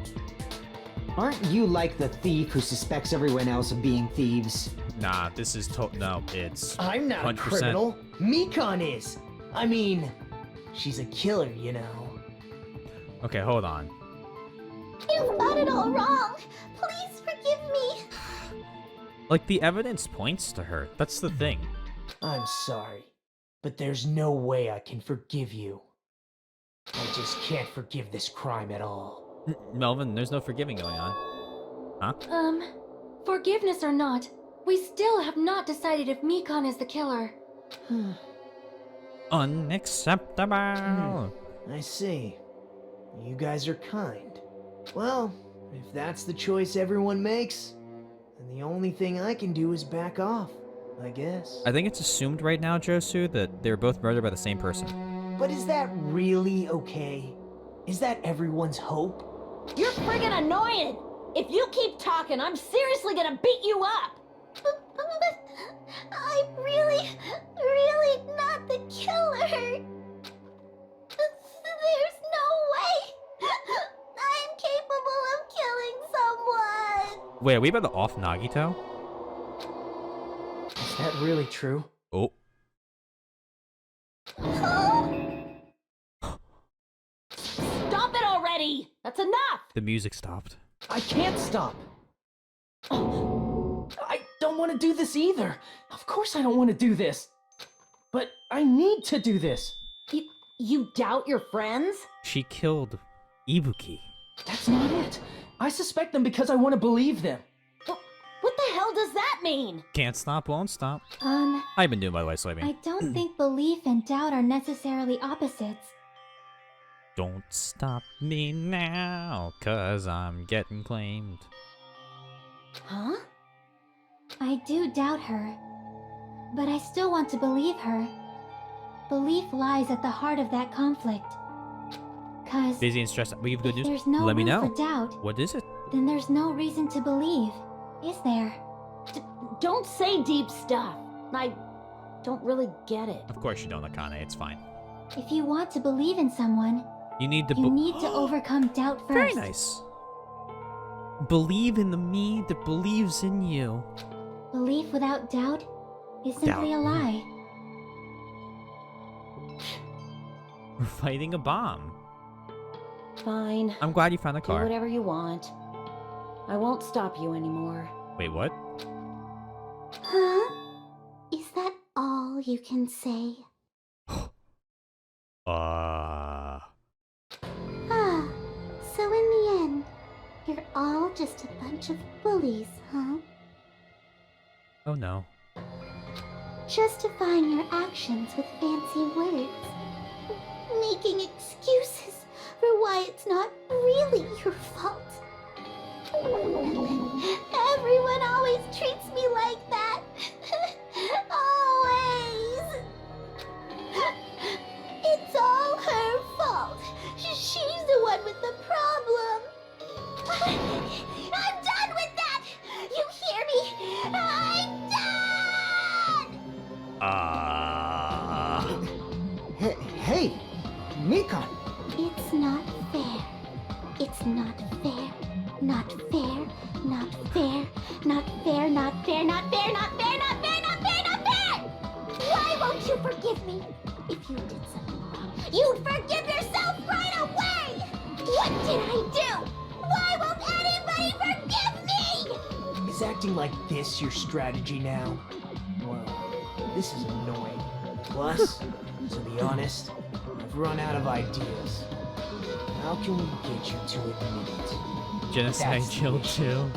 Aren't you like the thief who suspects everyone else of being thieves? Nah, this is no, it's I'm not 100%. a criminal. Mikan is. I mean, she's a killer, you know. Okay, hold on. You've got it all wrong. Please forgive me. Like, the evidence points to her. That's the thing. I'm sorry, but there's no way I can forgive you. I just can't forgive this crime at all. Melvin, there's no forgiving going on. Huh? Forgiveness or not, we still have not decided if Mikan is the killer. Unacceptable. I see. You guys are kind. Well, if that's the choice everyone makes, then the only thing I can do is back off, I guess. I think it's assumed right now, Josu, that they were both murdered by the same person. But is that really okay? Is that everyone's hope? You're friggin' annoying! If you keep talking, I'm seriously gonna beat you up! But I'm really not the killer. There's no way. I'm capable of killing someone. Wait, are we about to off Nagito? Is that really true? Oh. already! That's enough! The music stopped. I can't stop. I don't want to do this either. Of course I don't want to do this. But I need to do this. You doubt your friends? She killed Ibuki. That's not it. I suspect them because I want to believe them. What the hell does that mean? Can't stop, won't stop. Um, I've been doing, by the way, Soybean. I don't think belief and doubt are necessarily opposites. Don't stop me now, 'cause I'm getting claimed. Huh? I do doubt her, but I still want to believe her. Belief lies at the heart of that conflict. 'Cause Busy and stressed. We have good if news. there's no Let me room know. for doubt, What is it? then there's no reason to believe, is there? Don't say deep stuff. I don't really get it. Of course you don't, Akane. It's fine. If you want to believe in someone, You need to. you need to overcome doubt first. Very nice. Believe in the me that believes in you. Belief without doubt is simply a lie. We're fighting a bomb. Fine. I'm glad you found the Do car. whatever you want. I won't stop you anymore. Wait, what? Huh? Is that all you can say? Uh. Ah, so in the end, you're all just a bunch of bullies, huh? Oh no. Justifying your actions with fancy words. Making excuses for why it's not really your fault. Everyone always treats me like that. Always. It's all her fault. She's the one with the problem. I'm done with that. You hear me? I'm done. Hey, Mikan. It's not fair. It's not fair. Not fair. Not fair. Not fair. Not fair. Not fair. Not fair. Not fair. Not fair. Not fair. Why won't you forgive me? If you did something wrong, you'd forgive yourself right away. What did I do? Why won't anybody forgive me? Is acting like this your strategy now? Well, this is annoying. Plus, to be honest, I've run out of ideas. How can we get you to admit it? Genocide That's the Chill issue. 2.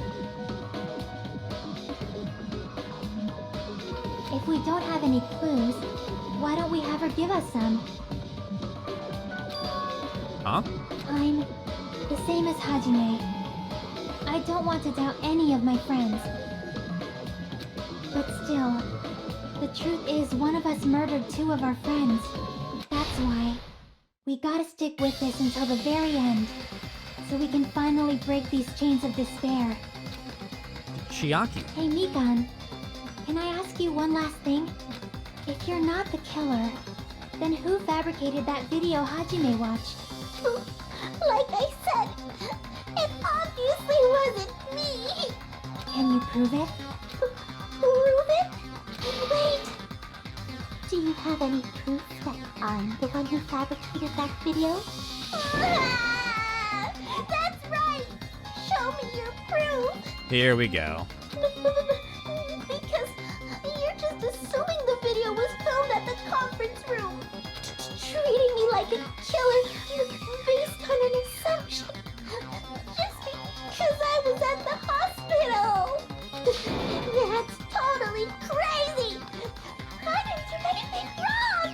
If we don't have any clues, why don't we have her give us some? Huh? I'm the same as Hajime. I don't want to doubt any of my friends. But still, the truth is one of us murdered two of our friends. That's why we gotta stick with this until the very end, so we can finally break these chains of despair. Chiaki. Hey Mikan, can I ask you one last thing? If you're not the killer, then who fabricated that video Hajime watched? Like I said, it obviously wasn't me. Can you prove it? Prove it? Wait. Do you have any proof that I'm the one who fabricated that video? Ah, that's right. Show me your proof. Here we go. Because you're just assuming the video was filmed at the conference room. Treating me like a killer based on an assumption. Just because I was at the hospital. That's totally crazy. I didn't do anything wrong.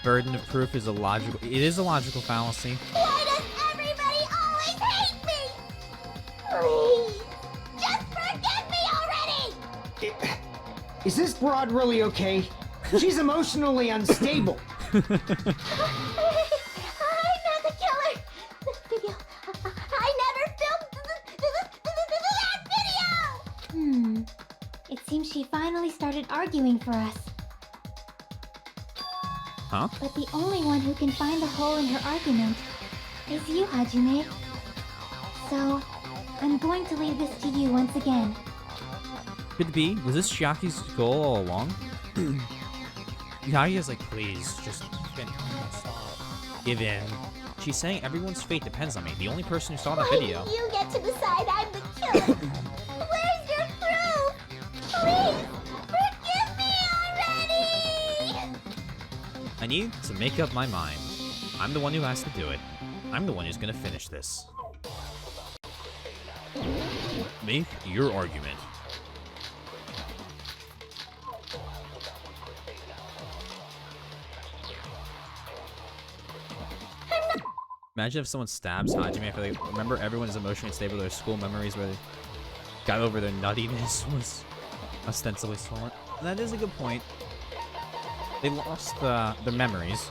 Burden of proof is a logical. It is a logical fallacy. Why does everybody always hate me? Please, just forgive me already. Is this broad really okay? She's emotionally unstable. I'm not the killer. The video. I never filmed that video. It seems she finally started arguing for us. Huh? But the only one who can find the hole in her argument is you, Hajime. So, I'm going to leave this to you once again. Could it be? Was this Chiaki's goal all along? Chiaki is like, please, just give in. She's saying everyone's fate depends on me. The only person who saw that video. You get to decide I'm the killer. Where's your proof? Please, forgive me already! I need to make up my mind. I'm the one who has to do it. I'm the one who's gonna finish this. Make your argument. Imagine if someone stabs Hajime. I feel like, remember, everyone is emotionally stable. Their school memories where they got over their nuttiness was ostensibly stolen. That is a good point. They lost their memories.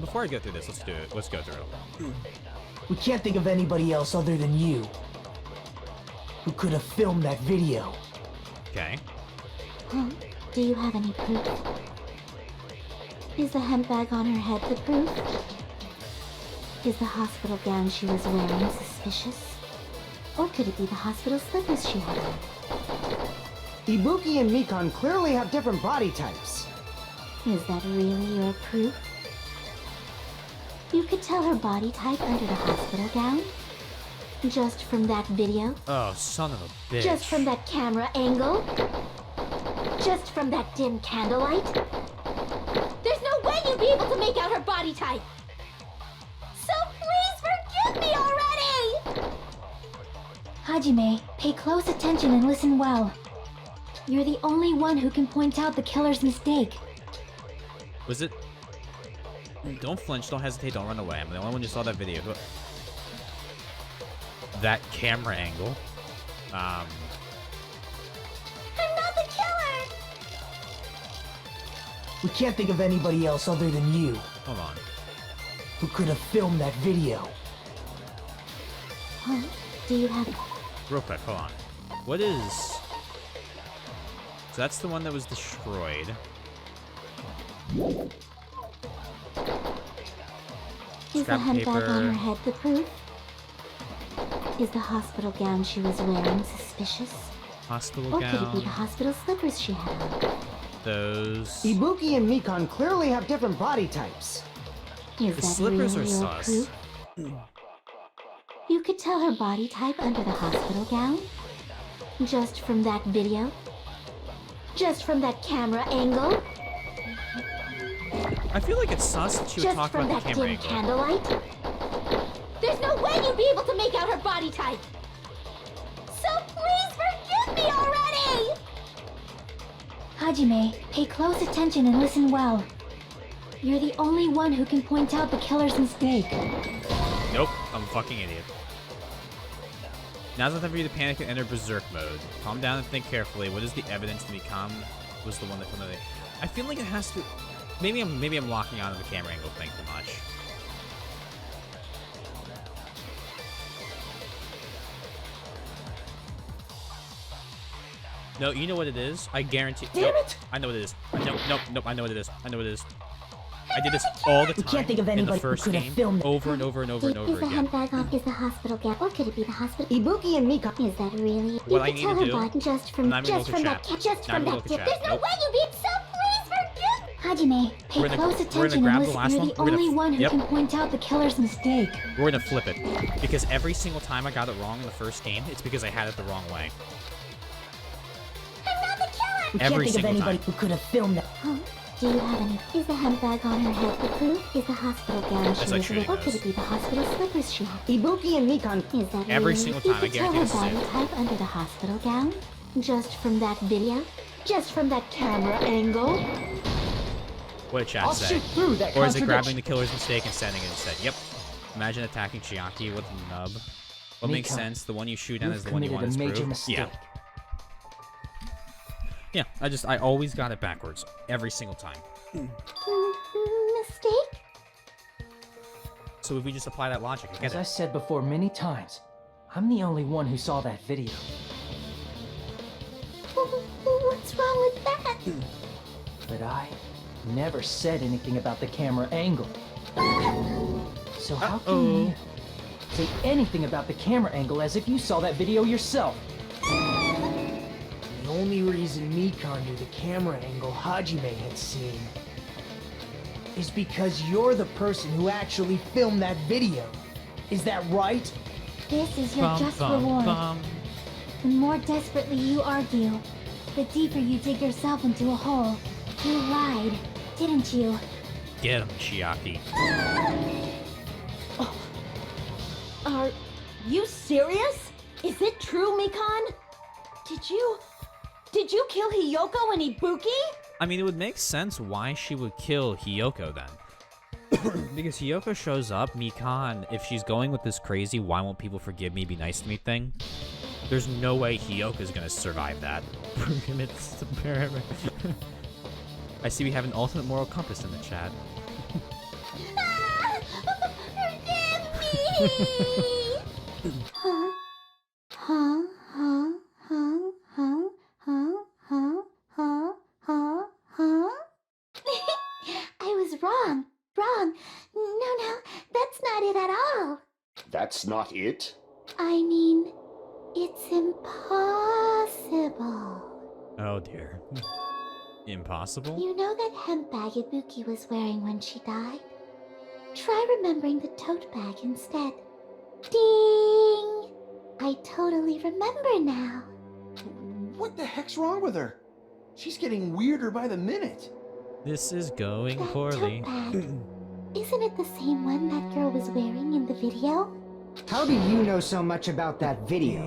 Before I go through this, let's do it. Let's go through. We can't think of anybody else other than you who could have filmed that video. Okay. Huh? Do you have any proof? Is the hemp bag on her head the proof? Is the hospital gown she was wearing suspicious? Or could it be the hospital slippers she had on? Ibuki and Mikan clearly have different body types. Is that really your proof? You could tell her body type under the hospital gown? Just from that video? Oh, son of a bitch. Just from that camera angle? Just from that dim candlelight? There's no way you'd be able to make out her body type! So please forgive me already! Hajime, pay close attention and listen well. You're the only one who can point out the killer's mistake. Was it? Don't flinch, don't hesitate, don't run away. I'm the only one who saw that video. That camera angle. I'm not the killer! We can't think of anybody else other than you Hold on. who could have filmed that video. Huh? Do you have... Real quick, hold on. What is... So that's the one that was destroyed. Is the Scrap hemp bag on paper. her head the proof? Is the hospital gown she was wearing suspicious? Hospital Or could it be the gown. hospital slippers she had on? Those... Ibuki and Mikan clearly have different body types. Is The that slippers really are your sus. proof? You could tell her body type under the hospital gown? Just from that video? Just from that camera angle? I feel like it's sus that she would Just talk from about that the camera dim angle. candlelight? There's no way you'd be able to make out her body type! So please forgive me already! Hajime, pay close attention and listen well. You're the only one who can point out the killer's mistake. Nope, I'm a fucking idiot. Now's the time for you to panic and enter berserk mode. Calm down and think carefully. What is the evidence to become was the one that filmed it? I feel like it has to... Maybe I'm locking onto the camera angle thing too much. No, you know what it is? I guarantee... Damn nope, it! I know what it is. Nope, I know what it is. I know what it is. I did this all the time We can't think of in the anybody who first could have game, filmed it. over and over and over and over Is the again. hemp bag on? Is the hospital gown? Or could it be the hospital? Ibuki and Mikan... Is that really? What you I could need tell to her do- body just from I'm not even just gonna from look that at just Not from even that look at dip. chat. There's no Nope. way you'd be so please forgive. Hajime, pay We're gonna- close we're gonna attention grab and the listen. last You're one. the We're gonna only f- one who yep. can point out the killer's mistake. We're gonna flip it. Because every single time I got it wrong in the first game, it's because I had it the wrong way. I'm not the killer. We Every can't think of single anybody time. who could have filmed that. Huh? Do you have any? Is the hemp bag on her head the proof? Is the hospital gown That's she like was shooting wearing? Or could those. it be the hospital slippers she had? Ibuki and Mikan... Is that Every really? single You time, I could tell guarantee her this is body it. type under the hospital gown? Just from that video? Just from that camera angle? What did chat I'll say? shoot through that Or is it contradiction. grabbing the killer's mistake and sending it instead? Yep. Imagine attacking Chiaki with a nub. What makes Mika, sense? The one you shoot down You've is the one you committed want a as major proof. mistake. Yeah. Yeah, I always got it backwards. Every single time. Mistake? So if we just apply that logic, I get As I it. said before many times, I'm the only one who saw that video. What's wrong with that? But I never said anything about the camera angle. So how can Uh-oh. we Say anything about the camera angle as if you saw that video yourself. The only reason Mikan knew the camera angle Hajime had seen is because you're the person who actually filmed that video. Is that right? This is your just reward. The more desperately you argue, the deeper you dig yourself into a hole. You lied, didn't you? Get him, Chiaki. Are you serious? Is it true, Mikan? Did you kill Hiyoko and Ibuki? I mean, it would make sense why she would kill Hiyoko then. Because Hiyoko shows up, Mikan, if she's going with this crazy why won't people forgive me, be nice to me thing, there's no way Hiyoko's gonna survive that. I see we have an ultimate moral compass in the chat. Forgive me! Huh? Huh? Huh? Huh? Huh? Huh? Huh? Huh? Huh? Huh? I was wrong. Wrong. No, that's not it at all. That's not it? I mean, it's impossible. Oh dear. Impossible? You know that hemp bag Ibuki was wearing when she died? Try remembering the tote bag instead. Ding! I totally remember now. What the heck's wrong with her? She's getting weirder by the minute. This is going That poorly. tote bag. Isn't it the same one that girl was wearing in the video? How do you know so much about that video?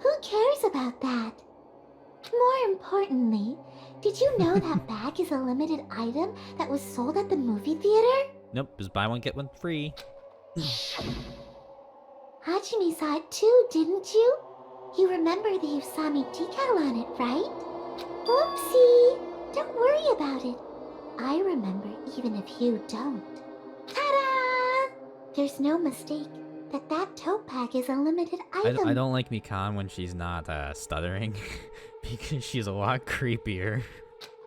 Who cares about that? More importantly, did you know that bag is a limited item that was sold at the movie theater? Nope, just buy one, get one free. Hajime saw it too, didn't you? You remember the Usami decal on it, right? Whoopsie! Don't worry about it. I remember even if you don't. Ta-da! There's no mistake that tote bag is a limited item. I don't like Mikan when she's not stuttering. Because she's a lot creepier.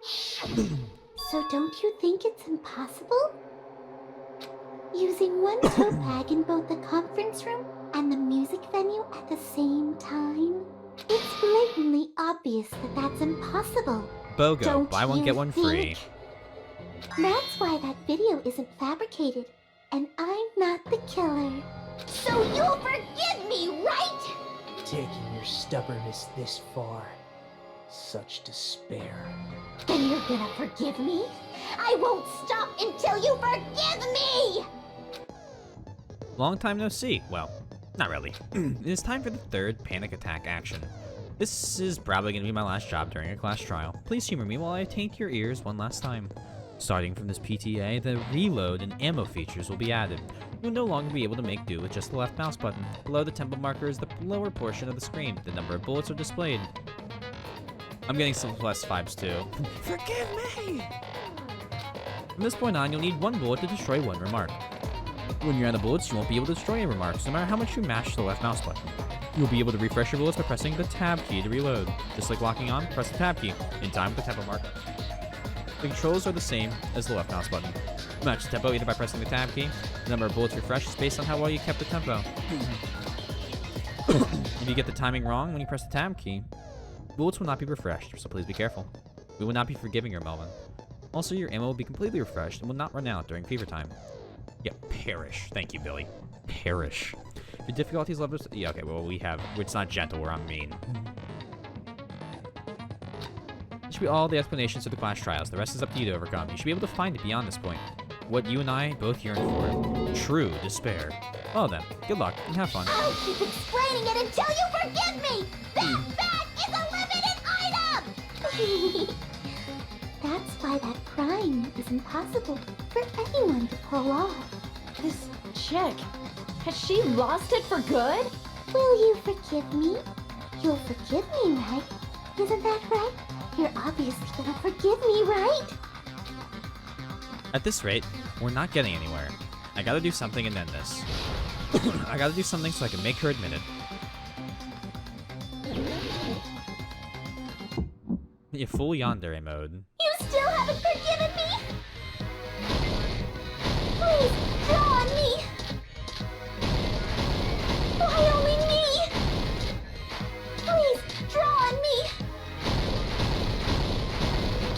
So don't you think it's impossible? Using one tote bag in both the conference room and the music venue at the same time? It's blatantly obvious that that's impossible. BOGO, Don't buy one, you get one free. think? That's why that video isn't fabricated, and I'm not the killer. So you'll forgive me, right? Taking your stubbornness this far. Such despair. Then you're gonna forgive me? I won't stop until you forgive me! Long time no see. Well, not really. It is time for the third panic attack action. This is probably going to be my last job during a class trial. Please humor me while I taint your ears one last time. Starting from this PTA, the reload and ammo features will be added. You'll no longer be able to make do with just the left mouse button. Below the tempo marker is the lower portion of the screen. The number of bullets are displayed. I'm getting some plus vibes too. Forgive me! From this point on, you'll need one bullet to destroy one remark. When you're out of bullets, you won't be able to destroy any remarks, no matter how much you mash the left mouse button. You'll be able to refresh your bullets by pressing the tab key to reload. Just like locking on, press the tab key, in time with the tempo marker. The controls are the same as the left mouse button. Match the tempo either by pressing the tab key. The number of bullets refreshed is based on how well you kept the tempo. If you get the timing wrong when you press the tab key, bullets will not be refreshed, so please be careful. We will not be forgiving your Melvin. Also, your ammo will be completely refreshed and will not run out during fever time. Yeah, perish. Thank you, Billy. Perish. The difficulties levels... Yeah, okay, well, we have... It's not gentle, we're on mean. This should be all the explanations of the class trials. The rest is up to you to overcome. You should be able to find it beyond this point. What you and I both yearn for. True despair. Well then, good luck and have fun. I'll keep explaining it until you forgive me! That bag is a limited item! That's why that crime is impossible for anyone to pull off. This chick, has she lost it for good? Will you forgive me? You'll forgive me, right? Isn't that right? You're obviously gonna forgive me, right? At this rate, we're not getting anywhere. I gotta do something and end this. I gotta do something so I can make her admit it. You full yandere mode. You still haven't forgiven me? Please, draw on me!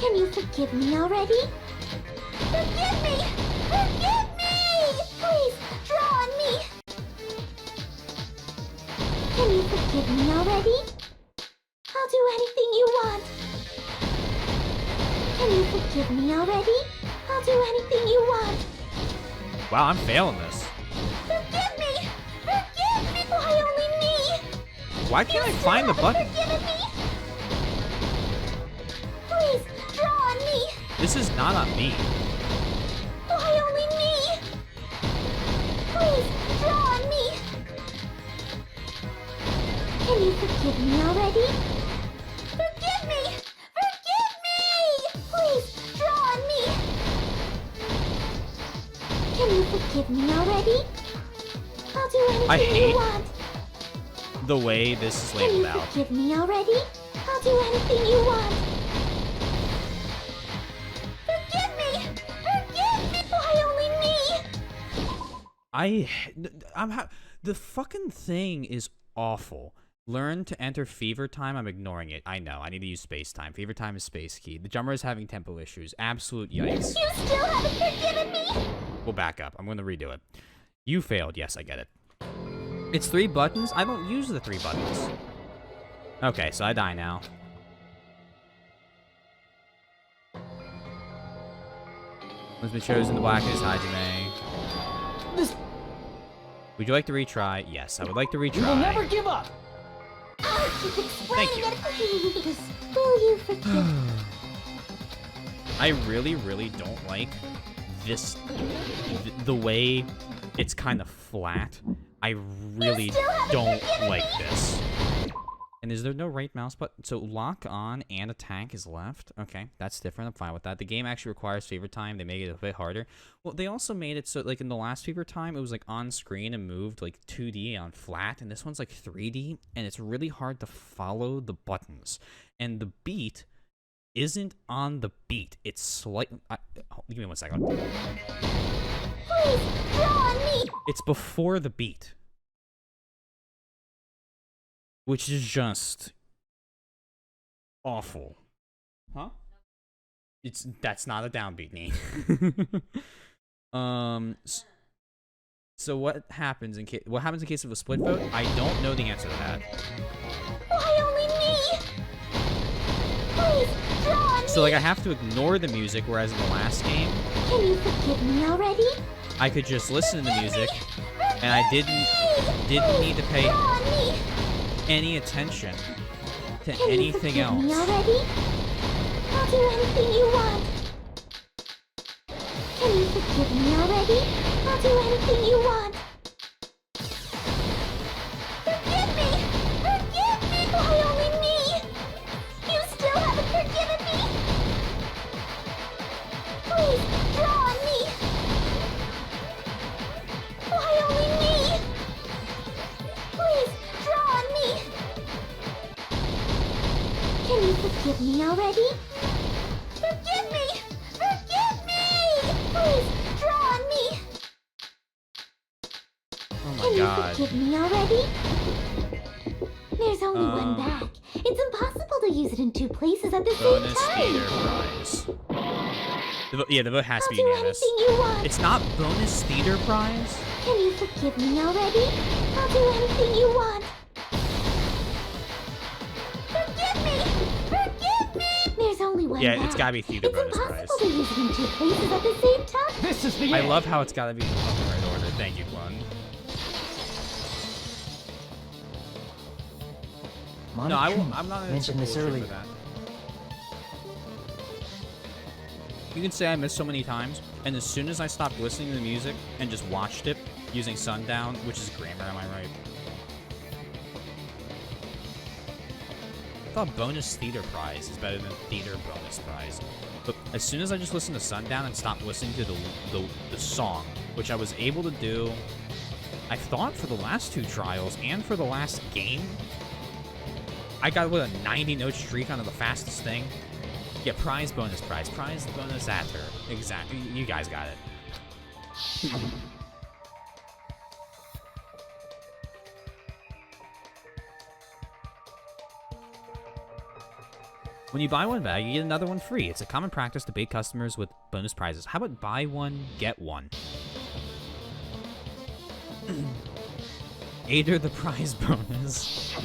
Can you forgive me already? Forgive me! Forgive me! Please, draw on me! Can you forgive me already? I'll do anything you want. Can you forgive me already? I'll do anything you want. Wow, I'm failing this. Forgive me! Forgive me! Why only me? Why can't I find the button? Forgiven me? Please, draw on me! This is not on me. Why only me? Please, draw on me! Can you forgive me already? Forgive me! Forgive me! Please, draw on me! Can you forgive me already? I'll do anything I hate you want. the way this is Can you labeled out. forgive me already? I'll do anything you want. Forgive me! Forgive me! Why only me? The fucking thing is awful. Learn to enter fever time. I'm ignoring it. I know. I need to use space time. Fever time is space key. The drummer is having tempo issues. Absolute yikes. You still haven't forgiven me? We'll back up. I'm going to redo it. You failed. Yes, I get it. It's 3 buttons? I don't use the 3 buttons. Okay, so I die now. Has been chosen. The black is Hajime. Would you like to retry? Yes, I would like to retry. We will never give up. I'll keep explaining Thank you. it. Please, will you forgive me? I really, really don't like this, the way it's kind of flat. I really don't like this. And is there no right mouse button? So lock on and attack is left. Okay, that's different. I'm fine with that. The game actually requires fever time. They make it a bit harder. Well, they also made it so, like, in the last fever time, it was, like, on screen and moved, like, 2D on flat. And this one's, like, 3D. And it's really hard to follow the buttons. And the beat isn't on the beat. It's slightly... give me 1 second. Please, draw on me! It's before the beat. Which is just awful. Huh? That's not a downbeat, Nate. So what happens in case of a split vote? I don't know the answer to that. Why only me? Please, draw on me! So like I have to ignore the music, whereas in the last game, Can you forgive me already? I could just listen to the music, and I didn't need to pay Draw on me! any attention to Can anything you forgive me else. already? I'll do anything you want. Can you forgive me already? I'll do anything you want. Forgive me! Forgive me! Why only me? You still haven't forgiven me? Please, draw on me! Why only me? Please, draw on me! Can you forgive me already? Forgive me! Forgive me! Please, draw on me! Oh my Can you god. forgive me already? There's only one bag. It's impossible to use it in 2 places at the same Bonus time. theater prize. The vote has to I'll be do unanimous. anything you want. It's not bonus theater prize? Can you forgive me already? I'll do anything you want. Forgive me! Forgive me! There's only one Yeah, bag. it's gotta be theater It's bonus prize. impossible to use it in 2 places at the same time. This is the I end. love how it's gotta be in the right order. Thank you, Clone. No, I'm not in mentioned this bullshit earlier. for that. You can say I missed so many times, and as soon as I stopped listening to the music and just watched it using Sundown, which is grammar, am I right? I thought bonus theater prize is better than theater bonus prize. But as soon as I just listened to Sundown and stopped listening to the song, which I was able to do, I thought for the last 2 trials and for the last game, I got with a 90-note streak onto the fastest thing. Yeah, prize bonus actor. Exactly. You guys got it. When you buy one bag, you get another one free. It's a common practice to bait customers with bonus prizes. How about buy one, get one? Aider the prize bonus.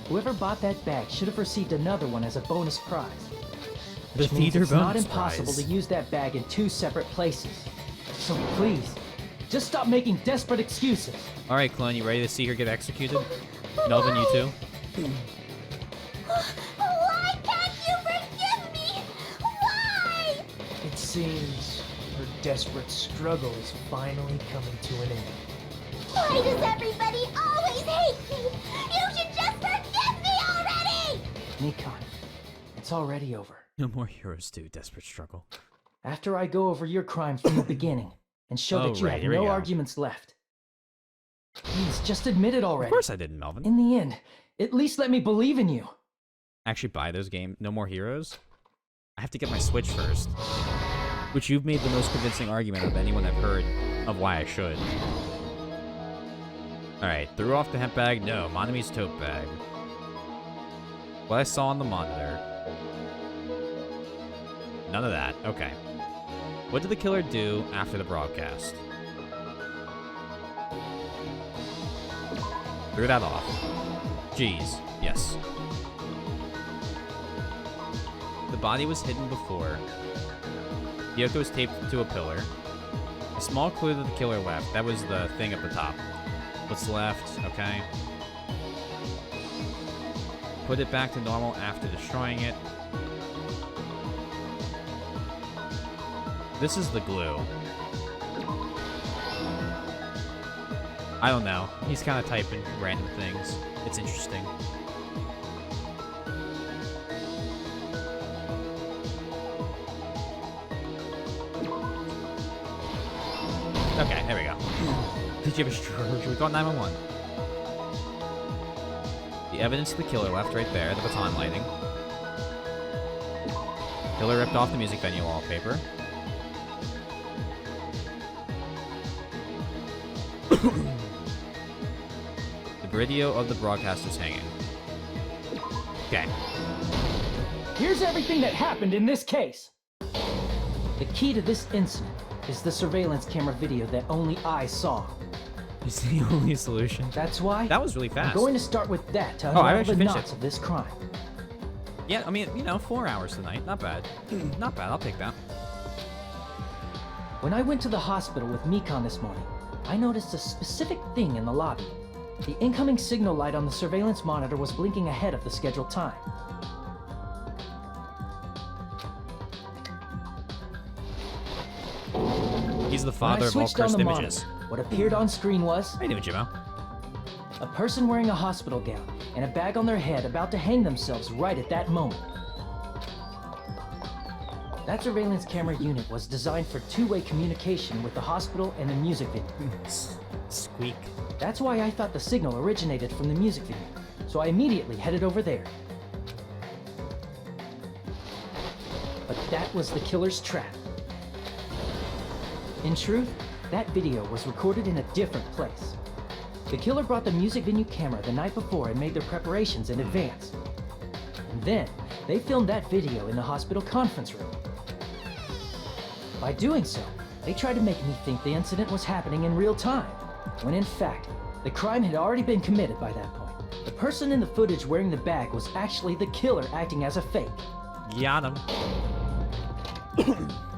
Whoever bought that bag should have received another one as a bonus prize. The Which means theater it's not bonus impossible prize. to use that bag in 2 separate places. So please, just stop making desperate excuses. All right, Clone, you ready to see her get executed? Melvin, you too? Why can't you forgive me? Why? It seems her desperate struggle is finally coming to an end. Why does everybody always hate me? You should just forgive me already! Nikon, it's already over. No more heroes do desperate struggle. After I go over your crime from the beginning and show Oh, that you right, have here we no go. arguments left. Please, just admit it already. Of course I didn't, Melvin. In the end, at least let me believe in you. Actually buy those games. No more heroes? I have to get my Switch first. Which you've made the most convincing argument of anyone I've heard of why I should. Alright, threw off the hemp bag? No, Monami's tote bag. What I saw on the monitor. None of that. Okay. What did the killer do after the broadcast? Threw that off. Jeez. Yes. The body was hidden before. Yoko was taped to a pillar. A small clue that the killer left. That was the thing at the top. What's left? Okay. Put it back to normal after destroying it. This is the glue. I don't know. He's kind of typing random things. It's interesting. Okay, there we go. Did you have a stroke? Should we call 911? The evidence of the killer left right there, the baton lighting. Killer ripped off the music venue wallpaper. The video of the broadcasters hanging. Okay. Here's everything that happened in this case. The key to this incident is the surveillance camera video that only I saw. Is the only solution? That's why That was really I'm fast. going to start with that to I unravel the actually finished knots it. of this crime. Yeah, I mean, you know, 4 hours tonight. Not bad. Not bad. I'll take that. When I went to the hospital with Mikon this morning, I noticed a specific thing in the lobby. The incoming signal light on the surveillance monitor was blinking ahead of the scheduled time. He's the When father I of all switched on cursed the images. monitor, what appeared on screen was How you doing, Jimmo? a person wearing a hospital gown and a bag on their head about to hang themselves right at that moment. That surveillance camera unit was designed for two-way communication with the hospital and the music venue. Squeak. That's why I thought the signal originated from the music venue, so I immediately headed over there. But that was the killer's trap. In truth, that video was recorded in a different place. The killer brought the music venue camera the night before and made their preparations in advance. And then, they filmed that video in the hospital conference room. By doing so, they tried to make me think the incident was happening in real time, when in fact, the crime had already been committed by that point. The person in the footage wearing the bag was actually the killer acting as a fake. Got him.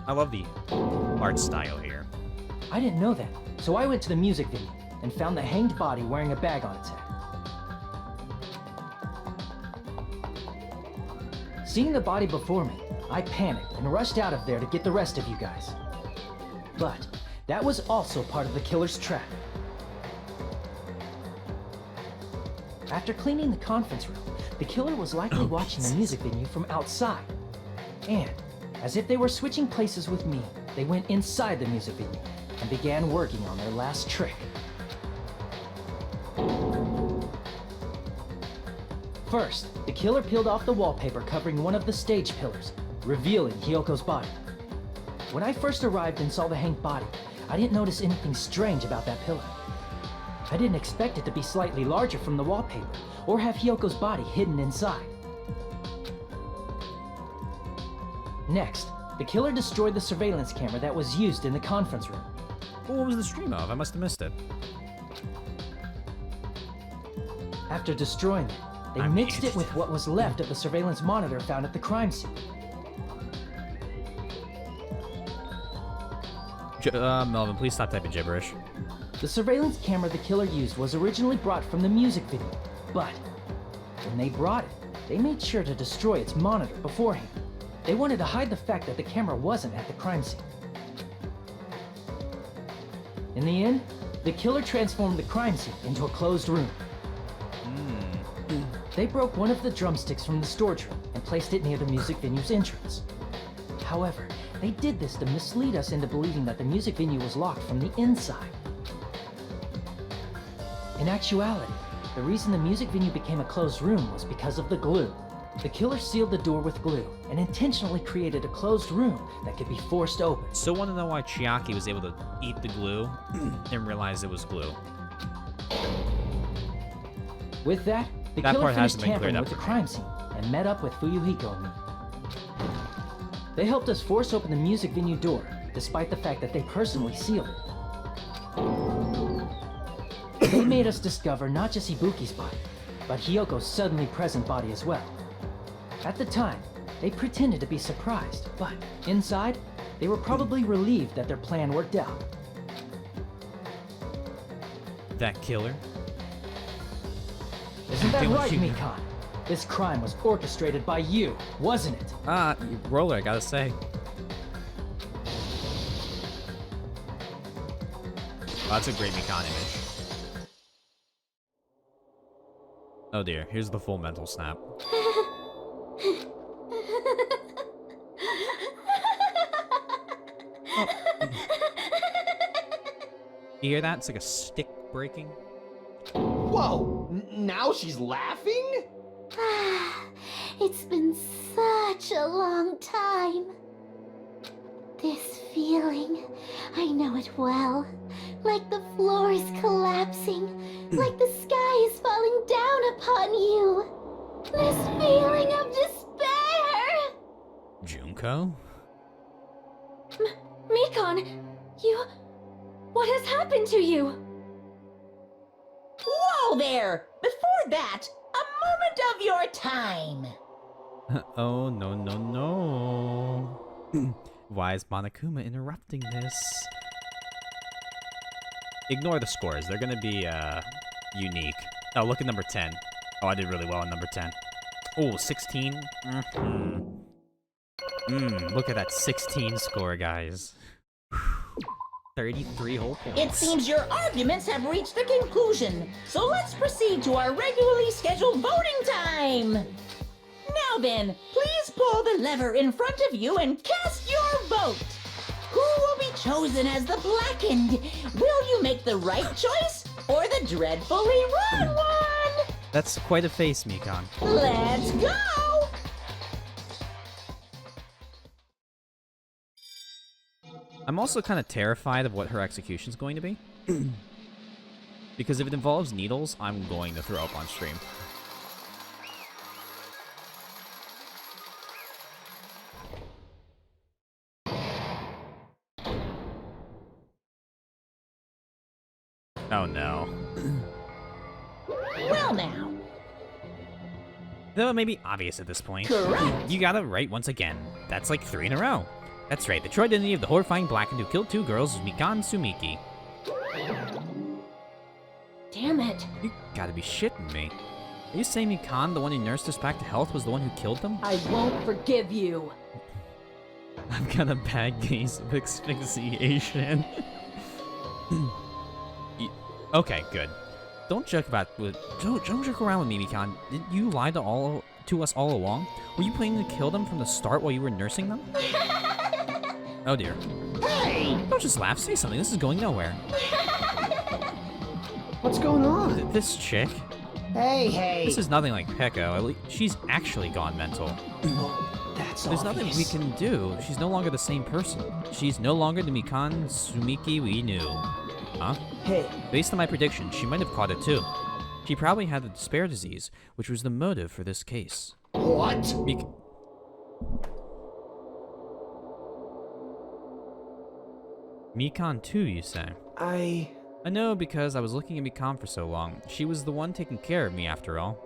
I love the art style here. I didn't know that, so I went to the music venue and found the hanged body wearing a bag on its head. Seeing the body before me, I panicked and rushed out of there to get the rest of you guys. But that was also part of the killer's trap. After cleaning the conference room, the killer was likely watching the music venue from outside. And, as if they were switching places with me, they went inside the music venue and began working on their last trick. First, the killer peeled off the wallpaper covering one of the stage pillars, revealing Hyoko's body. When I first arrived and saw the hanged body, I didn't notice anything strange about that pillar. I didn't expect it to be slightly larger from the wallpaper, or have Hyoko's body hidden inside. Next, the killer destroyed the surveillance camera that was used in the conference room. Well, what was the stream of? I must have missed it. After destroying it, they mixed it with what was left of the surveillance monitor found at the crime scene. Melvin, please stop typing gibberish. The surveillance camera the killer used was originally brought from the music video, but when they brought it, they made sure to destroy its monitor beforehand. They wanted to hide the fact that the camera wasn't at the crime scene. In the end, the killer transformed the crime scene into a closed room. They broke one of the drumsticks from the storage room and placed it near the music venue's entrance. However, they did this to mislead us into believing that the music venue was locked from the inside. In actuality, the reason the music venue became a closed room was because of the glue. The killer sealed the door with glue and intentionally created a closed room that could be forced open. Still want to know why Chiaki was able to eat the glue and realize it was glue. With that, the That killer part finished hasn't been cleared tampering up with the for me. crime scene and met up with Fuyuhiko and me. They helped us force open the music venue door, despite the fact that they personally sealed it. They made us discover not just Ibuki's body, but Hyoko's suddenly present body as well. At the time, they pretended to be surprised, but inside, they were probably relieved that their plan worked out. That killer? Isn't that Don't right, you- Mikan? This crime was orchestrated by you, wasn't it? Roller, I gotta say. Oh, that's a great Mikan image. Oh dear, here's the full mental snap. You hear that? It's like a stick breaking. Whoa! Now she's laughing? It's been such a long time. This feeling, I know it well. Like the floor is collapsing, like the sky is falling down upon you. This feeling of despair! Junko? Mikan, you... What has happened to you? Whoa there! Before that, a moment of your time. Oh, no, no, no. Why is Monokuma interrupting this? Ignore the scores. They're gonna be, unique. Oh, look at number 10. Oh, I did really well on number 10. Oh, 16? Look at that 16 score, guys. 33 whole points. It seems your arguments have reached a conclusion, so let's proceed to our regularly scheduled voting time. Now then, please pull the lever in front of you and cast your vote. Who will be chosen as the blackened? Will you make the right choice or the dreadfully wrong one? That's quite a face, Mikan. Let's go! I'm also kind of terrified of what her execution's going to be. Because if it involves needles, I'm going to throw up on stream. Oh no. Well now. Though it may be obvious at this point. Correct. You got it right once again. That's like 3 in a row. That's right, the true identity of the horrifying blackened who killed 2 girls is Mikan Sumiki. Damn it. You gotta be shitting me. Are you saying Mikan, the one who nursed us back to health, was the one who killed them? I won't forgive you. I've got a bad case of asphyxiation. Okay, good. Don't joke around with me, Mikan. Did you lie to us all along? Were you planning to kill them from the start while you were nursing them? Oh dear. Hey! Don't just laugh. Say something. This is going nowhere. What's going on? This chick. Hey! This is nothing like Peko. At least she's actually gone mental. That's There's nothing we can do. She's no longer the same person. She's no longer the Mikan Sumiki we knew. Huh? Hey, Based on my prediction, she might have caught it too. She probably had the despair disease, which was the motive for this case. What? Mikan too, you say? I know because I was looking at Mikan for so long. She was the one taking care of me after all.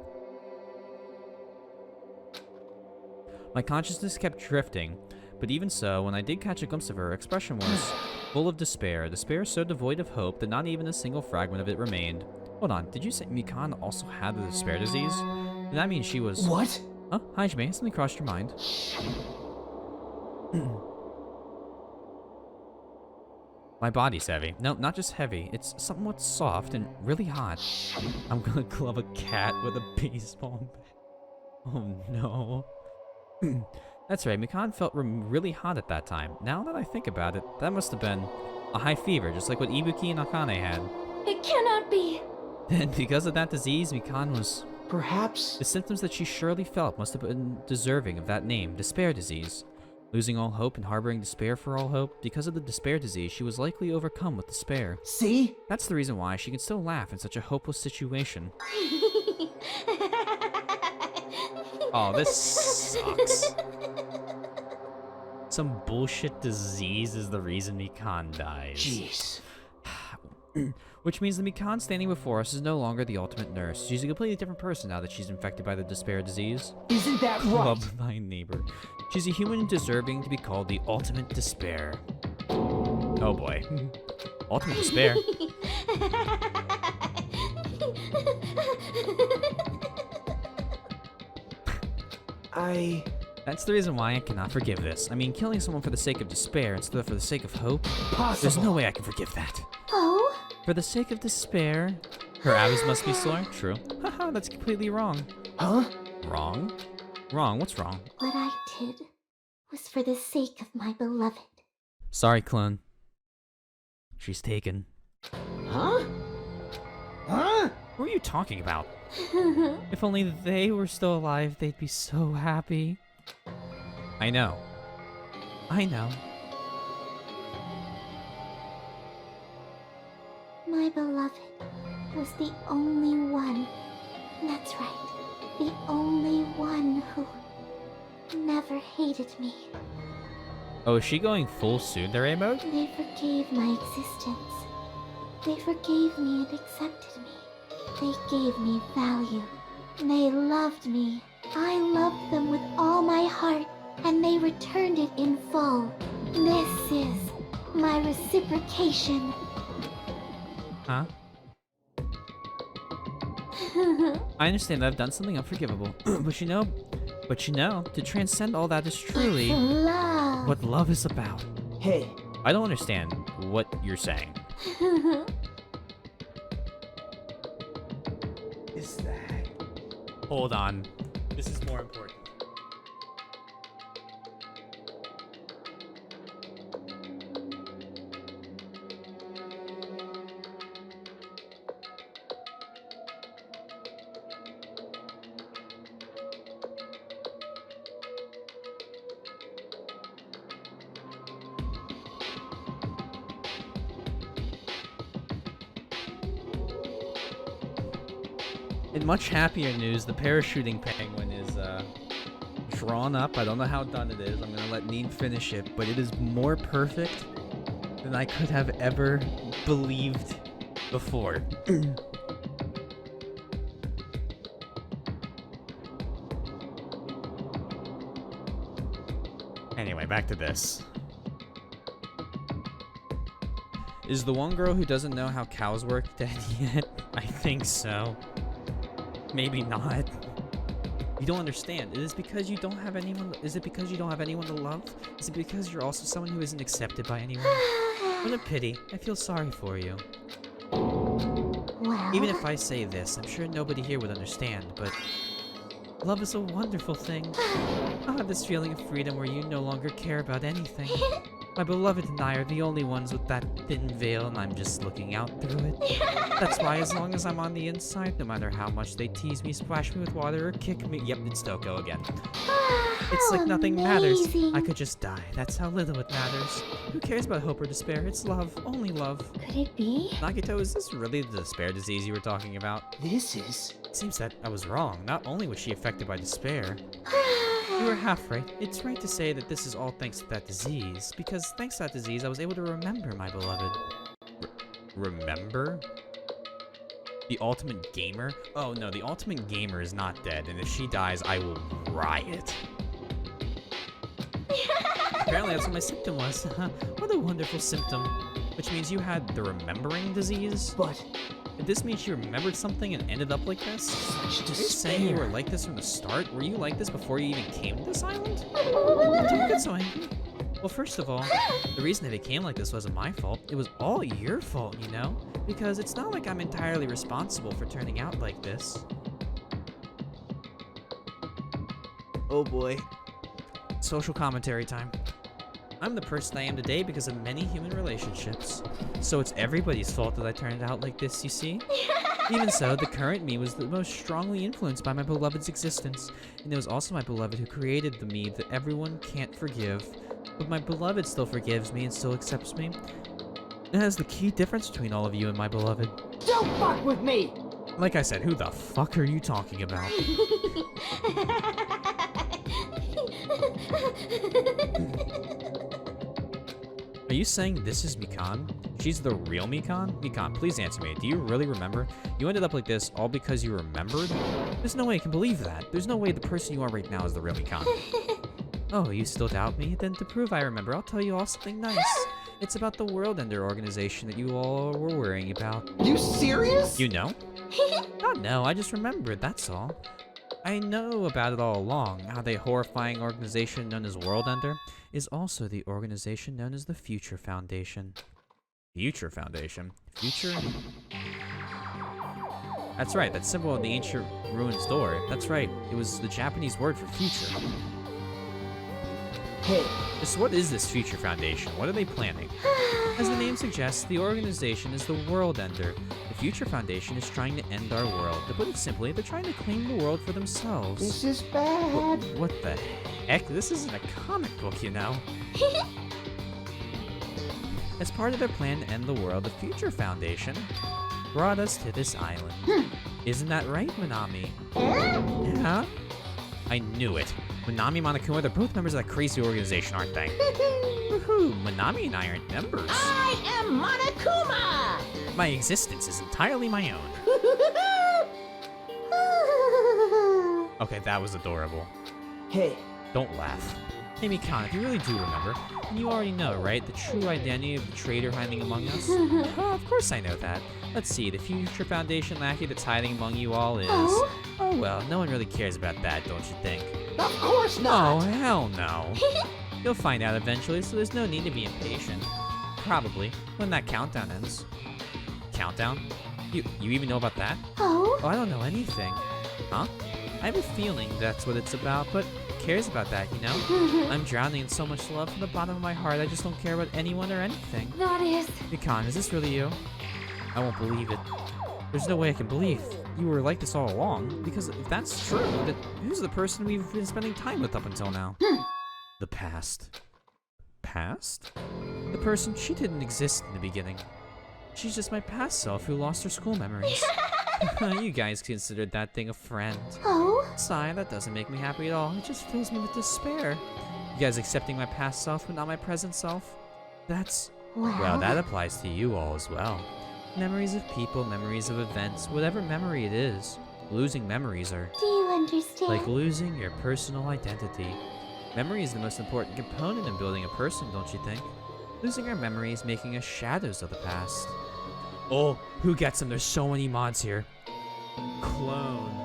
My consciousness kept drifting, but even so, when I did catch a glimpse of her, her expression was full of despair. Despair so devoid of hope that not even a single fragment of it remained. Hold on, did you say Mikan also had the despair disease? Then that means she was... What? Huh? Hajime, something crossed your mind. My body's heavy. No, not just heavy. It's somewhat soft and really hot. I'm gonna club a cat with a baseball bat. Oh no. That's right, Mikan felt really hot at that time. Now that I think about it, that must have been a high fever, just like what Ibuki and Akane had. It cannot be. And because of that disease, Mikan was... Perhaps... The symptoms that she surely felt must have been deserving of that name, despair disease. Losing all hope and harboring despair for all hope, because of the despair disease, she was likely overcome with despair. See? That's the reason why she can still laugh in such a hopeless situation. Oh, this sucks. Some bullshit disease is the reason Mikan dies. Jeez. Which means the Mikan standing before us is no longer the ultimate nurse. She's a completely different person now that she's infected by the despair disease. Isn't that right? Love thy neighbor. She's a human deserving to be called the ultimate despair. Oh boy. Ultimate despair. That's the reason why I cannot forgive this. I mean, killing someone for the sake of despair instead of for the sake of hope? Possible. There's no way I can forgive that. Oh? For the sake of despair? Her abs must be sore? True. Haha, that's completely wrong. Huh? Wrong? Wrong? What's wrong? What I did was for the sake of my beloved. Sorry, clone. She's taken. Huh? Huh? Who are you talking about? If only they were still alive, they'd be so happy. I know. I know. My beloved was the only one. That's right. The only one who never hated me. Oh, is she going full tsundere mode? They forgave my existence. They forgave me and accepted me. They gave me value. They loved me. I loved them with all my heart, and they returned it in full. This is my reciprocation. Huh? I understand that I've done something unforgivable, but you know, to transcend all that is truly It's love. what love is about. Hey. I don't understand what you're saying. Is that... Hold on. This is more important. In much happier news, the parachuting penguin is drawn up. I don't know how done it is. I'm gonna let Neen finish it, but it is more perfect than I could have ever believed before. Anyway, back to this. Is the one girl who doesn't know how cows work dead yet? I think so. Maybe not. You don't understand. It is because you don't have anyone. Is it because you don't have anyone to love? Is it because you're also someone who isn't accepted by anyone? What a pity. I feel sorry for you. Well, Even if I say this, I'm sure nobody here would understand, but love is a wonderful thing. I'll have this feeling of freedom where you no longer care about anything. My beloved and I are the only ones with that thin veil, and I'm just looking out through it. That's why as long as I'm on the inside, no matter how much they tease me, splash me with water, or kick me— Yep, it's Toko again. It's like nothing matters. I could just die. That's how little it matters. Who cares about hope or despair? It's love. Only love. Could it be? Nagito, is this really the despair disease you were talking about? This is... It seems that I was wrong. Not only was she affected by despair, You were half right. It's right to say that this is all thanks to that disease, because thanks to that disease, I was able to remember my beloved. Remember? The ultimate gamer? Oh no, the ultimate gamer is not dead, and if she dies, I will riot. Apparently that's what my symptom was. What a wonderful symptom. Which means you had the remembering disease? But Did this mean she remembered something and ended up like this? such Are you despair. saying you were like this from the start? Were you like this before you even came to this island? Don't get so angry. Well, first of all, the reason I became like this wasn't my fault. It was all your fault, you know? Because it's not like I'm entirely responsible for turning out like this. Oh boy. Social commentary time. I'm the person I am today because of many human relationships. So it's everybody's fault that I turned out like this, you see? Even so, the current me was the most strongly influenced by my beloved's existence. And it was also my beloved who created the me that everyone can't forgive. But my beloved still forgives me and still accepts me. That is the key difference between all of you and my beloved. Don't fuck with me! Like I said, who the fuck are you talking about? Are you saying this is Mikan? She's the real Mikan? Mikan, please answer me. Do you really remember? You ended up like this all because you remembered? There's no way I can believe that. There's no way the person you are right now is the real Mikan. Oh, you still doubt me? Then to prove I remember, I'll tell you all something nice. It's about the World Ender organization that you all were worrying about. You serious? You know? Oh no, I just remembered, that's all. I know about it all along, how the horrifying organization known as World Ender is also the organization known as the Future Foundation. Future Foundation? Future? That's right, that symbol on the ancient ruins door. That's right, it was the Japanese word for future. Hey, So what is this Future Foundation? What are they planning? As the name suggests, the organization is the World Ender. The Future Foundation is trying to end our world. To put it simply, they're trying to claim the world for themselves. This is bad. What the heck? This isn't a comic book, you know. As part of their plan to end the world, the Future Foundation brought us to this island. Isn't that right, Manami? Yeah? I knew it. Manami and Monokuma, they're both members of that crazy organization, aren't they? Woohoo! Manami and I aren't members. I am Monokuma! My existence is entirely my own. Okay, that was adorable. hey, Don't laugh. Hey, Mikan, if you really do remember, then you already know, right? The true identity of the traitor hiding among us? Oh, of course I know that. Let's see, the Future Foundation lackey that's hiding among you all is... Oh, well, no one really cares about that, don't you think? Of course Oh, not. hell no. You'll find out eventually, so there's no need to be impatient. Probably, when that countdown ends. Countdown? You even know about that? Oh? Oh, I don't know anything. Huh? I have a feeling that's what it's about, but who cares about that, you know? I'm drowning in so much love from the bottom of my heart, I just don't care about anyone or anything. That is... Mikan, is this really you? I won't believe it. There's no way I can believe you were like this all along, because if that's true, then who's the person we've been spending time with up until now? The past. Past? The person, she didn't exist in the beginning. She's just my past self who lost her school memories. You guys considered that thing a friend. Oh? Sigh, that doesn't make me happy at all. It just fills me with despair. You guys accepting my past self but not my present self? That's... Well, that applies to you all as well. Memories of people, memories of events, whatever memory it is. Losing memories are Do you understand? like losing your personal identity. Memory is the most important component in building a person, don't you think? Losing our memories, making us shadows of the past. Oh, who gets them? There's so many mods here. Clone.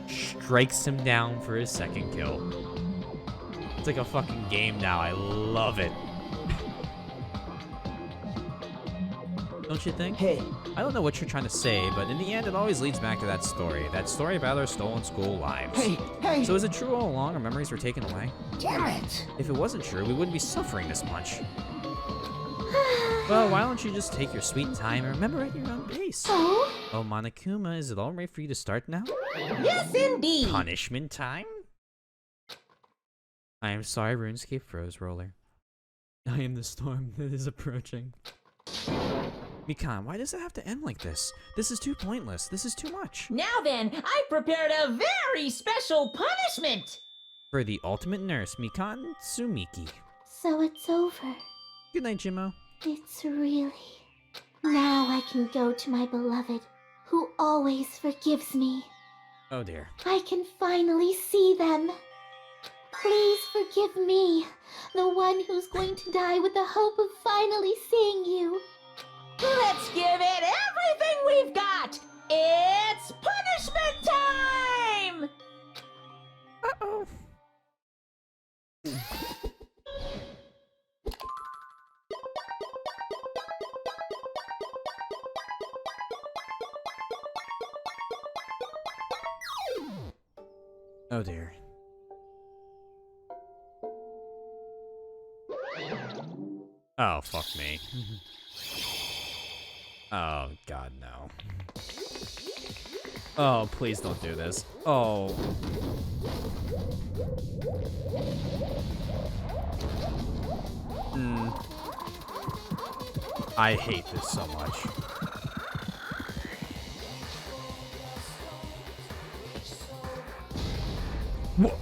Strikes him down for his second kill. It's like a fucking game now. I love it. Don't you think? hey, I don't know what you're trying to say, but in the end, it always leads back to that story. That story about our stolen school lives. Hey! So is it true all along our memories were taken away? Damn it! If it wasn't true, we wouldn't be suffering this much. Well, why don't you just take your sweet time and remember at your own pace? Oh? Oh, Monokuma, is it all right for you to start now? Yes, indeed! Punishment time? I am sorry, RuneScape froze, Roller. I am the storm that is approaching. Mikan, why does it have to end like this? This is too pointless. This is too much. Now then, I prepared a very special punishment! For the ultimate nurse, Mikan Tsumiki. So it's over. Good night, Jimmo. It's really... Now I can go to my beloved, who always forgives me. Oh dear. I can finally see them. Please forgive me, the one who's going to die with the hope of finally seeing you. Let's give it everything we've got! It's punishment time! Uh-oh. Oh dear. Oh, fuck me. Oh, God, no. Oh, please don't do this. Oh. I hate this so much. Whoa.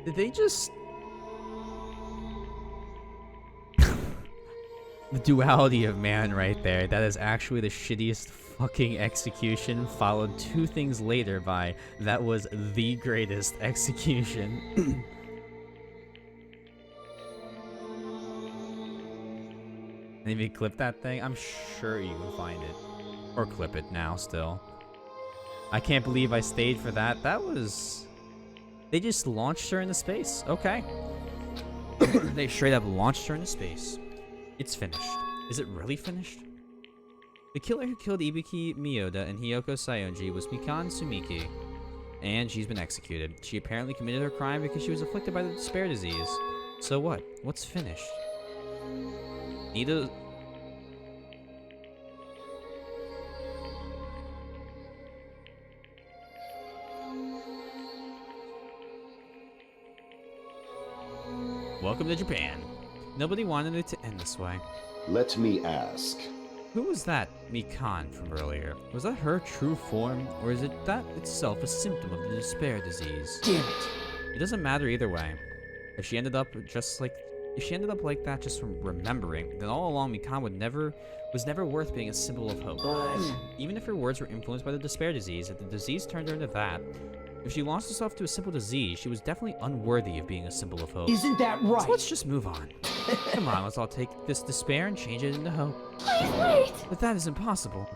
Did they just... The duality of man right there. That is actually the shittiest fucking execution, followed 2 things later by that was the greatest execution. Maybe clip that thing? I'm sure you can find it. Or clip it now still. I can't believe I stayed for that. That was... They just launched her into space. Okay. They straight up launched her into space. It's finished. Is it really finished? The killer who killed Ibuki Miyoda and Hiyoko Sayonji was Mikan Tsumiki, and she's been executed. She apparently committed her crime because she was afflicted by the despair disease. So what? What's finished? Nita... Welcome to Japan. Nobody wanted it to end this way. Let me ask. Who was that Mikan from earlier? Was that her true form, or is it that itself a symptom of the despair disease? Damn it. It doesn't matter either way. If she ended up like that just from remembering, then all along Mikan was never worth being a symbol of hope. Even if her words were influenced by the despair disease, if the disease turned her into that, if she lost herself to a simple disease, she was definitely unworthy of being a symbol of hope. Isn't that right? So let's just move on. Come on, let's all take this despair and change it into hope. Please wait! But that is impossible.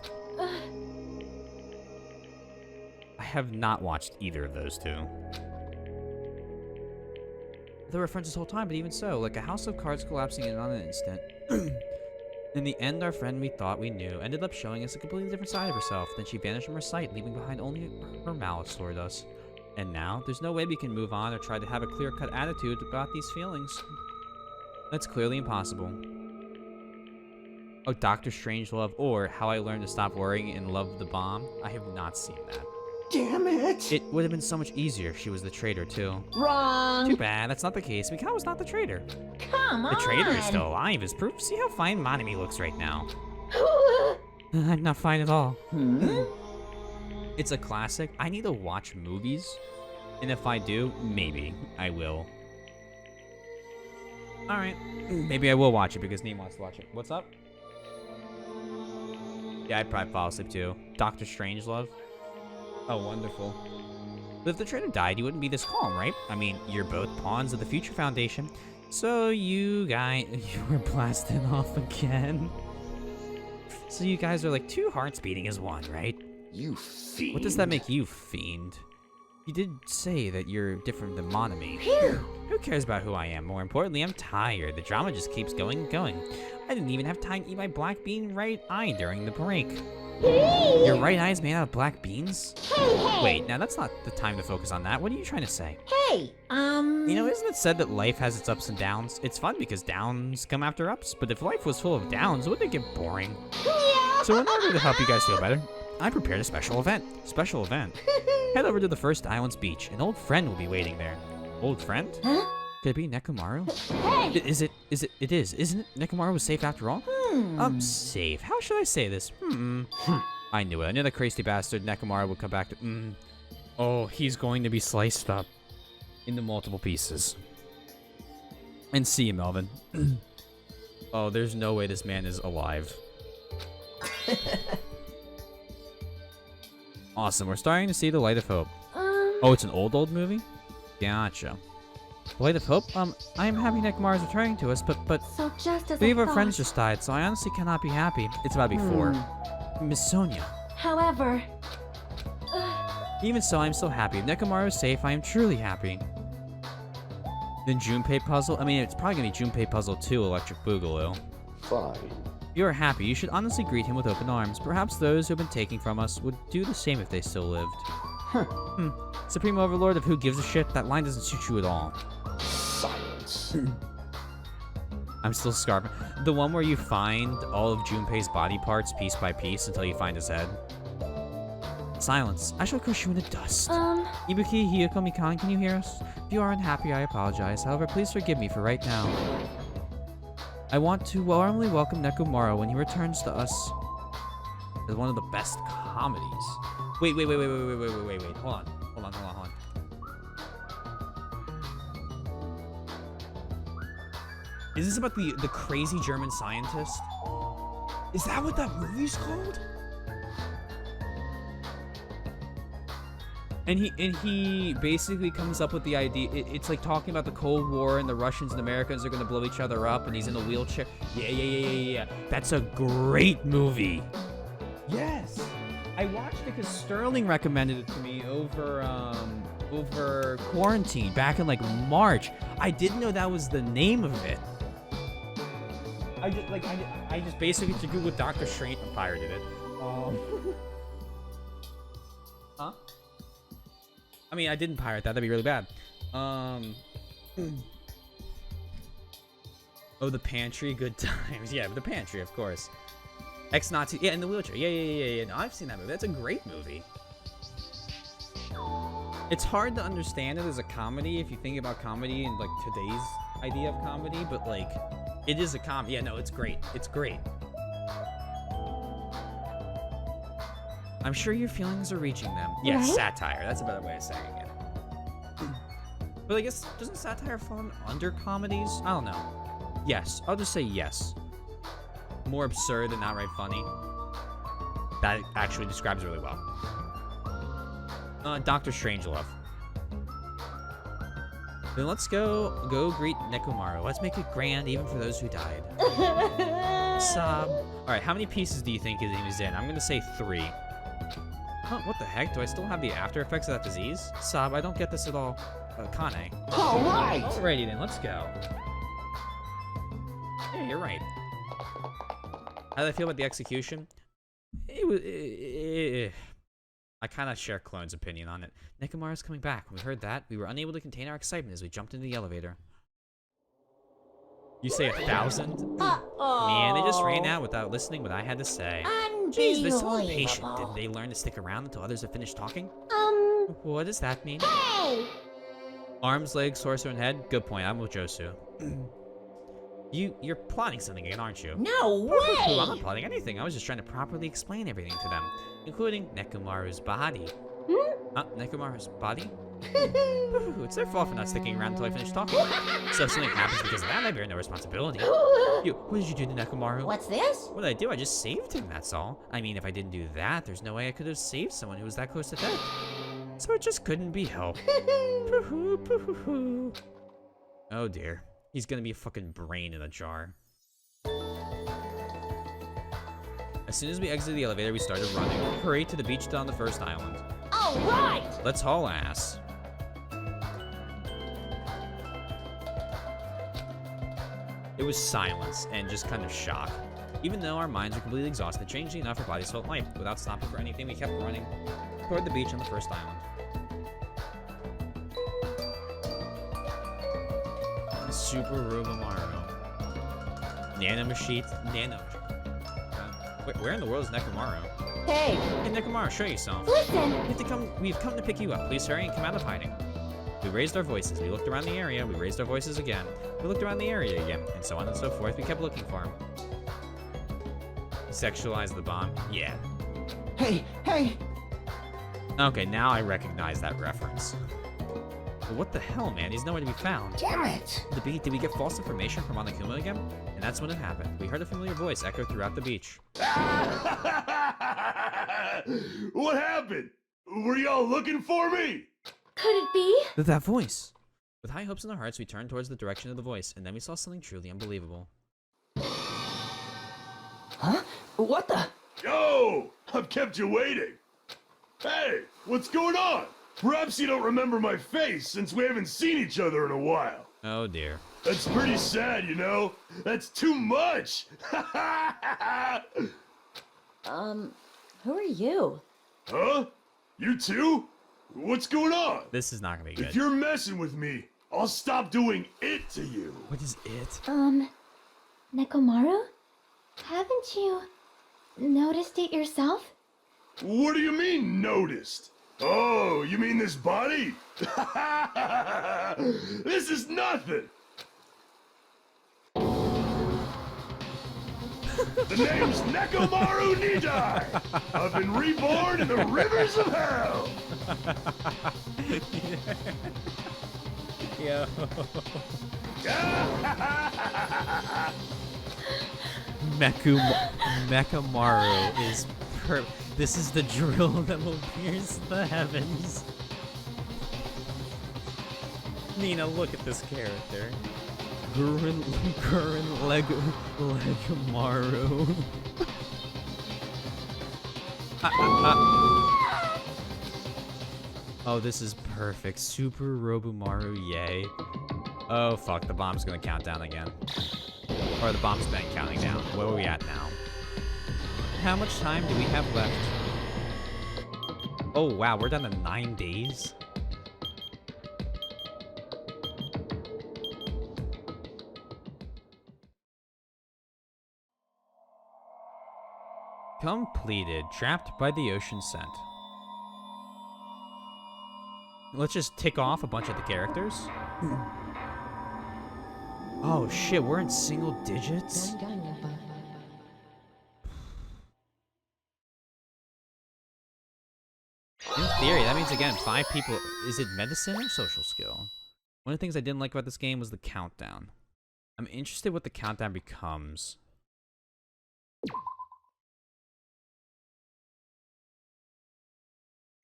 I have not watched either of those 2. They were friends this whole time, but even so, like a house of cards collapsing in on an instant. In the end, our friend we thought we knew ended up showing us a completely different side of herself. Then she vanished from our sight, leaving behind only her malice toward us. And now, there's no way we can move on or try to have a clear-cut attitude about these feelings. That's clearly impossible. Oh, Dr. Strangelove, or How I Learned to Stop Worrying and Love the Bomb. I have not seen that. Damn it! It would have been so much easier if she was the traitor, too. Wrong! Too bad, that's not the case. Mikan was not the traitor. Come on! The traitor is still alive as proof. See how fine Monami looks right now. I'm not fine at all. It's a classic. I need to watch movies. And if I do, maybe I will. Alright. Maybe I will watch it because Neem wants to watch it. What's up? Yeah, I'd probably fall asleep too. Dr. Strangelove. Oh, wonderful. But if the traitor died, you wouldn't be this calm, right? I mean, you're both pawns of the Future Foundation. So you were blasting off again. So you guys are like 2 hearts beating as one, right? You fiend. What does that make you, fiend? You did say that you're different than Monami. Who cares about who I am? More importantly, I'm tired. The drama just keeps going and going. I didn't even have time to eat my black bean right eye during the break. Your right eye is made out of black beans? Wait, now that's not the time to focus on that. What are you trying to say? Hey, You know, isn't it said that life has its ups and downs? It's fun because downs come after ups, but if life was full of downs, wouldn't it get boring? So in order to help you guys feel better, I prepared a special event. Special event? Head over to the First Islands Beach. An old friend will be waiting there. Old friend? Huh? Could it be Nekomaru? Hey! It is. Isn't it? Nekomaru was safe after all? Safe. How should I say this? I knew it. I knew that crazy bastard Nekomaru would come back to... Oh, he's going to be sliced up into multiple pieces. And see you, Melvin. Oh, there's no way this man is alive. Awesome. We're starting to see the light of hope. Oh, it's an old movie? Gotcha. The light of hope? I'm happy Nekomaru is returning to us, but So just as 3 I of our thought. friends just died, so I honestly cannot be happy. It's about to be 4. Miss Sonia. However, Even so, I'm so happy. If Nekomaru is safe, I am truly happy. Then Junpei Puzzle? I mean, it's probably gonna be Junpei Puzzle 2 Electric Boogaloo. Fine. If you are happy, you should honestly greet him with open arms. Perhaps those who have been taken from us would do the same if they still lived. Supreme Overlord of Who Gives a Shit? That line doesn't suit you at all. Silence. I'm still scarfing. The one where you find all of Junpei's body parts piece by piece until you find his head. Silence. I shall crush you in the dust. Ibuki, Hiyoko, Mikan, can you hear us? If you are unhappy, I apologize. However, please forgive me for right now. I want to warmly welcome Nekomaru when he returns to us as one of the best comedies. Wait. Hold on. Is this about the crazy German scientist? Is that what that movie's called? And he basically comes up with the idea. It's like talking about the Cold War and the Russians and Americans are gonna blow each other up, and he's in a wheelchair. Yeah. That's a great movie. Yes, I watched it because Sterling recommended it to me over quarantine back in like March. I didn't know that was the name of it. I just basically to Google Doctor Strange and pirated it. Huh? I mean, I didn't pirate that. That'd be really bad. Oh, the pantry, good times. Yeah, but the pantry, of course. Ex-Nazi, yeah, in the wheelchair. Yeah. No, I've seen that movie. That's a great movie. It's hard to understand it as a comedy if you think about comedy and like today's idea of comedy, but like, it is a comedy. Yeah, no, it's great. It's great. I'm sure your feelings are reaching them. Yes, Right? satire. That's a better way of saying it. But I guess, doesn't satire fall under comedies? I don't know. Yes, I'll just say yes. More absurd and outright funny. That actually describes it really well. Dr. Strangelove. Then let's go greet Nekomaru. Let's make it grand even for those who died. Sob. Alright, how many pieces do you think he was in? I'm gonna say 3. Huh, what the heck? Do I still have the after effects of that disease? Sob, I don't get this at all. Kane. Alright! Alrighty then, let's go. Yeah, you're right. How did I feel about the execution? It was... I kind of share Clone's opinion on it. Nekomaru's coming back. When we heard that, we were unable to contain our excitement as we jumped into the elevator. You say 1,000? Man, they just ran out without listening what I had to say. Jeez, they're so impatient. Didn't they learn to stick around until others have finished talking? What does that mean? Hey! Arms, legs, torso, and head? Good point. I'm with Josu. You're plotting something again, aren't you? No way! I'm not plotting anything. I was just trying to properly explain everything to them, including Nekomaru's body. Nekomaru's body? It's their fault for not sticking around until I finish talking. So if something happens because of that, I bear no responsibility. What did you do to Nekomaru? What's this? What did I do? I just saved him, that's all. I mean, if I didn't do that, there's no way I could have saved someone who was that close to death. So it just couldn't be helped. Oh dear. He's gonna be a fucking brain in a jar. A As soon as we exited the elevator, we started running. Hurry to the beach on the first island. All right! Let's haul ass. It was silence and just kind of shock. Even though our minds were completely exhausted, strangely enough, our bodies felt light. Without stopping for anything, we kept running toward the beach on the first island. Super Robomaru. Where in the world is Nekomaru? Hey! Hey, Nekomaru, show yourself. Listen! We've come to pick you up. Please hurry and come out of hiding. We raised our voices. We looked around the area. We raised our voices again. We looked around the area again, and so on and so forth. We kept looking for him. Sexualize the bomb? Yeah. Hey, hey! Okay, now I recognize that reference. But what the hell, man? He's nowhere to be found. Damn it! Did we get false information from Monokuma again? And that's when it happened. We heard a familiar voice echo throughout the beach. What happened? Were y'all looking for me? Could it be? That voice! With high hopes in our hearts, we turned towards the direction of the voice, and then we saw something truly unbelievable. Huh? What the? Yo! I've kept you waiting. Hey, what's going on? Perhaps you don't remember my face since we haven't seen each other in a while. Oh dear. That's pretty sad, you know? That's too much! Who are you? Huh? You too? What's going on? This is not gonna be good. If you're messing with me, I'll stop doing it to you. What is it? Nekomaru? Haven't you noticed it yourself? What do you mean, noticed? Oh, you mean this body? This is nothing! The name's Nekomaru Nidai! I've been reborn in the rivers of hell! Yo. Mekamaru is this is the drill that will pierce the heavens. Nina, look at this character. Gurren Legamaru. Oh, this is perfect. Super Robomaru, yay. Oh, fuck. The bomb's gonna count down again. Or the bomb's been counting down. Where are we at now? How much time do we have left? Oh, wow. We're down to 9 days? Completed. Trapped by the ocean scent. Let's just tick off a bunch of the characters. Oh shit, we're in single digits? Danganronpa. In theory, that means again, 5 people. Is it medicine or social skill? One of the things I didn't like about this game was the countdown. I'm interested what the countdown becomes.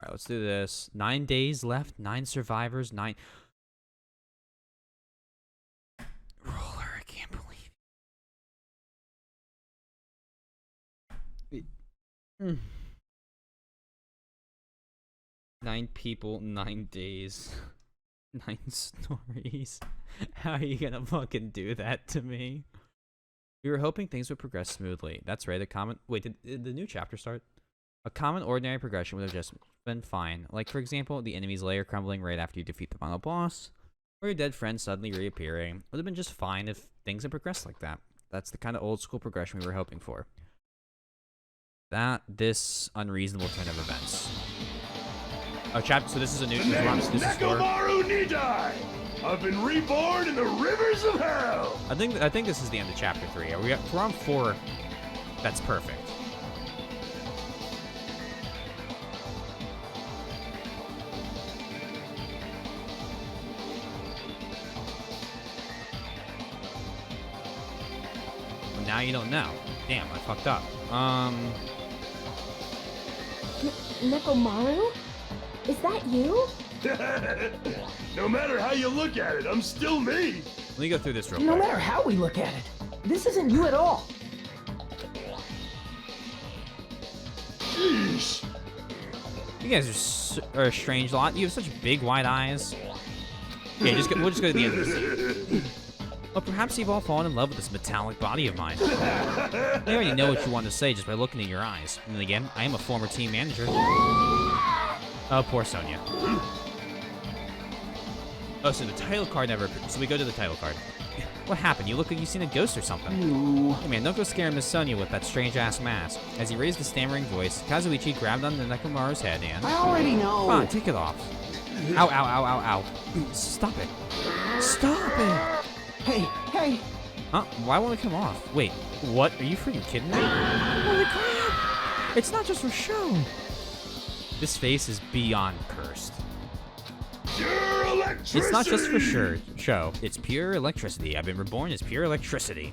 Alright, let's do this. 9 days left, 9 survivors, 9... Roller, I can't believe it. 9 people, 9 days. 9 stories. How are you gonna fucking do that to me? We were hoping things would progress smoothly. That's right, a common... Wait, did the new chapter start? A common ordinary progression would have just been fine. Like, for example, the enemy's lair crumbling right after you defeat the final boss, or your dead friend suddenly reappearing. Would have been just fine if things had progressed like that. That's the kind of old school progression we were hoping for. This unreasonable turn of events. Oh, chapter. So this is a new. The name's Nekomaru Nidai. I've been reborn in the rivers of hell. I think this is the end of chapter 3. We're on 4. That's perfect. Well, now you don't know. Damn, I fucked up. Nekomaru? Is that you? No matter how you look at it, I'm still me. Let me go through this real quick. No matter how we look at it, this isn't you at all. Sheesh. You guys are a strange lot. You have such big, wide eyes. Okay, we'll just go to the end of the scene. Well, perhaps you've all fallen in love with this metallic body of mine. I already know what you want to say just by looking in your eyes. And then again, I am a former team manager. Oh, poor Sonia. Oh, so the title card never appeared. So we go to the title card. What happened? You look like you've seen a ghost or something. No. Hey man, don't go scare Miss Sonia with that strange-ass mask. As he raised a stammering voice, Kazuichi grabbed onto Nekomaru's head and... I already know. Come on, take it off. Ow, ow, ow, ow, ow. Stop it. Stop it! Hey, hey. Huh? Why won't it come off? Wait, what? Are you freaking kidding me? Holy crap! It's not just for show. This face is beyond cursed. Pure electricity. It's not just for show. It's pure electricity. I've been reborn as pure electricity.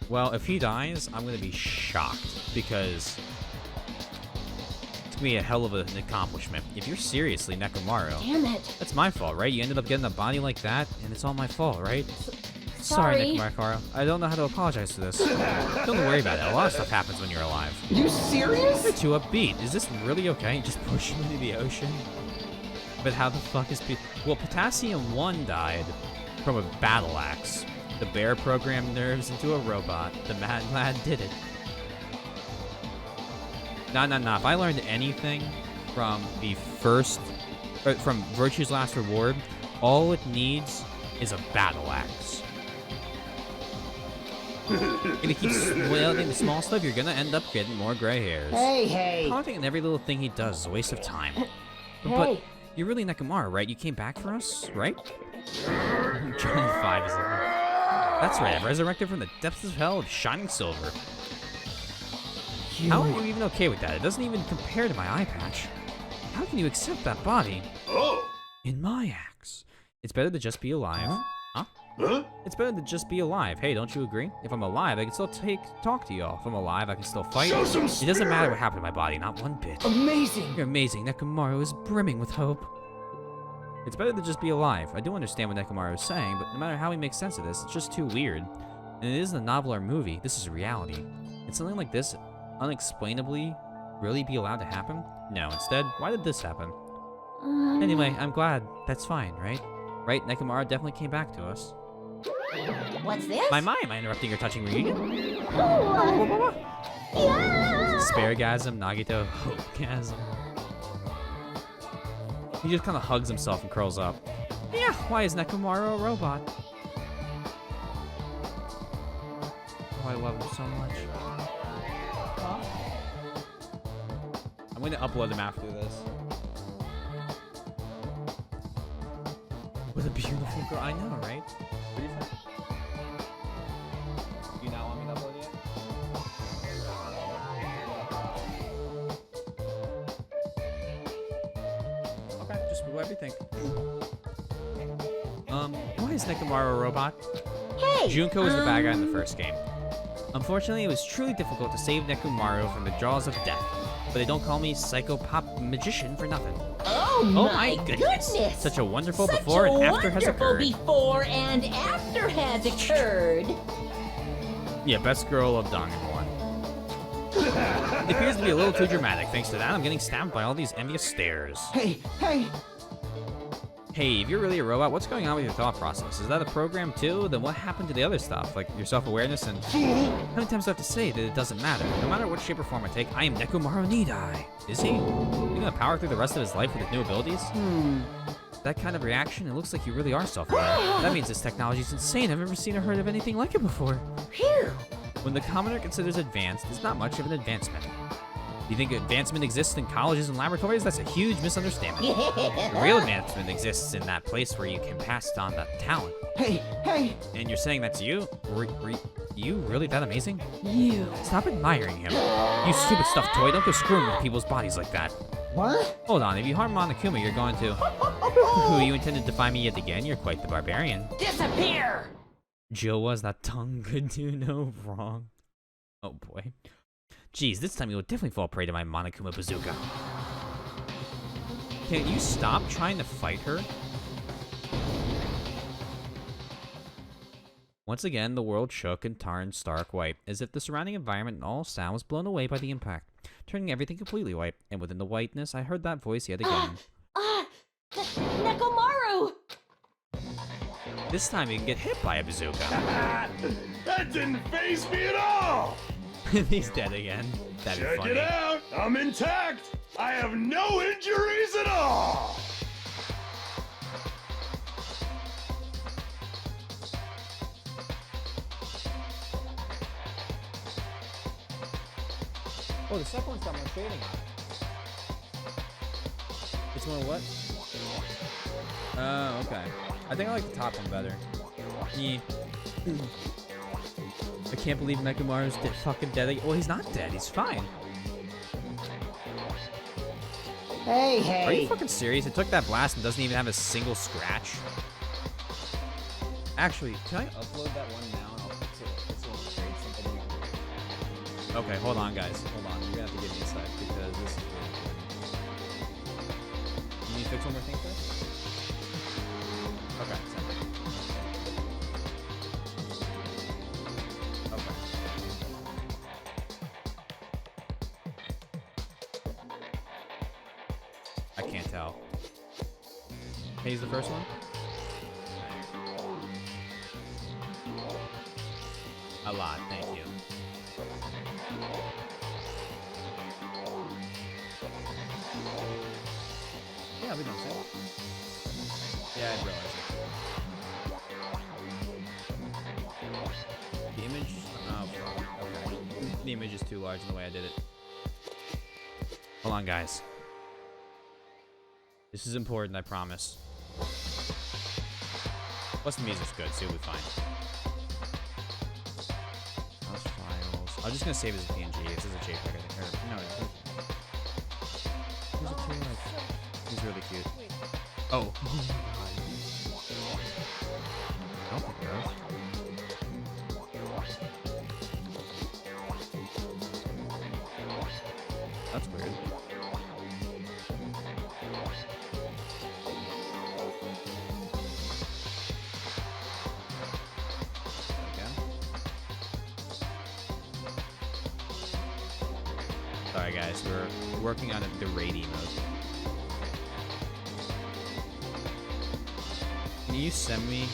Well, if he dies, I'm gonna be shocked because it's gonna be a hell of an accomplishment. If you're seriously Nekomaru, Damn it. that's my fault, right? You ended up getting a body like that, and it's all my fault, right? Sorry, Nekomaru. I don't know how to apologize for this. Don't worry about it. A lot of stuff happens when you're alive. You serious? You're too upbeat. Is this really okay? Just push him into the ocean? But how the fuck is Well, Potassium 1 died from a battle axe. The bear programmed nerves into a robot. The mad lad did it. Nah. If I learned anything from from Virtue's Last Reward, all it needs is a battle axe. If you keep swelling the small stuff, you're gonna end up getting more gray hairs. Hey. Commenting on every little thing he does is a waste of time. But you're really Nekomaru, right? You came back for us, right? Johnny 5 is alive. That's right, resurrected from the depths of hell of shining silver. How are you even okay with that? It doesn't even compare to my eye patch. How can you accept that body? Oh. In my axe. It's better to just be alive. Huh? It's better to just be alive. Hey, don't you agree? If I'm alive, I can still talk to y'all. If I'm alive, I can still fight. Show some It doesn't matter spirit. what happened to my body, not one bit. Amazing. You're amazing. Nekomaru is brimming with hope. It's better to just be alive. I do understand what Nekomaru is saying, but no matter how he makes sense of this, it's just too weird. And it isn't a novel or movie. This is reality. Can something like this unexplainably really be allowed to happen? No, instead, why did this happen? Anyway, I'm glad. That's fine, right? Right, Nekomaru definitely came back to us. What's this? My mind, am I interrupting your touching reunion? Yeah! Sparegasm, Nagito, Hopegasm. He just kind of hugs himself and curls up. Yeah, why is Nekomaru a robot? Oh, I love him so much. I'm going to upload him after this. What a beautiful girl. I know, right? What do you think? Do you not want me to upload yet? Okay, just whatever you think. Why is Nekomaru a robot? Hey! Junko was the bad guy in the first game. Unfortunately, it was truly difficult to save Nekomaru from the jaws of death. But they don't call me Psycho Pop Magician for nothing. Oh my goodness! Such a wonderful Such before a and after has wonderful occurred. before and after has occurred. Yeah, best girl of Danganronpa. It appears to be a little too dramatic. Thanks to that, I'm getting stabbed by all these envious stares. Hey. Hey, if you're really a robot, what's going on with your thought process? Is that a program too? Then what happened to the other stuff, like your self-awareness and... How many times do I have to say that it doesn't matter? No matter what shape or form I take, I am Nekomaru Nidai. Is he? You gonna power through the rest of his life with his new abilities? That kind of reaction, it looks like you really are self-aware. That means this technology is insane. I've never seen or heard of anything like it before. Phew. When the commoner considers advanced, it's not much of an advancement. You think advancement exists in colleges and laboratories? That's a huge misunderstanding. The real advancement exists in that place where you can pass on that talent. Hey. And you're saying that's you? You really that amazing? You. Stop admiring him. You stupid stuffed toy, don't go screwing with people's bodies like that. What? Hold on, if you harm Monokuma, you're going to... Who, you intended to defy me yet again? You're quite the barbarian. Disappear! Joe was that tongue could do no wrong. Oh boy. Geez, this time you'll definitely fall prey to my Monokuma bazooka. Can you stop trying to fight her? Once again, the world shook and turned stark white, as if the surrounding environment and all sound was blown away by the impact, turning everything completely white. And within the whiteness, I heard that voice yet again. Nekomaru! This time you can get hit by a bazooka. That didn't faze me at all! He's dead again. That'd be Check funny. it out! I'm intact! I have no injuries at all! Oh, the second one's got more shading on it. It's more what? Oh, okay. I think I like the top one better. Yeah. I can't believe Nekomaru's fucking dead. Well, he's not dead. He's fine. Hey, Are you hey! fucking serious? It took that blast and doesn't even have a single scratch? Actually, can I upload that one now and I'll fix it? Okay, hold on, guys. Hold on. You're gonna have to give me a sec because this is really important. You need to fix one more thing first? Okay, send it. Okay. I can't tell. Can I use the first one? A lot, thank you. Yeah, we don't say. Yeah, I realize it. The image? Oh, fuck. Okay. The image is too large in the way I did it. Hold on, guys. This is important, I promise. Plus the music's good, so you'll be fine. Mouse files. I'm just gonna save it as a PNG. This is a JPEG, I think. Or, no, here's a two, like, he's really cute. Oh. Oh my god. I don't think it does. That's weird. Again. Sorry guys, we're working on the raid mode. Can you send me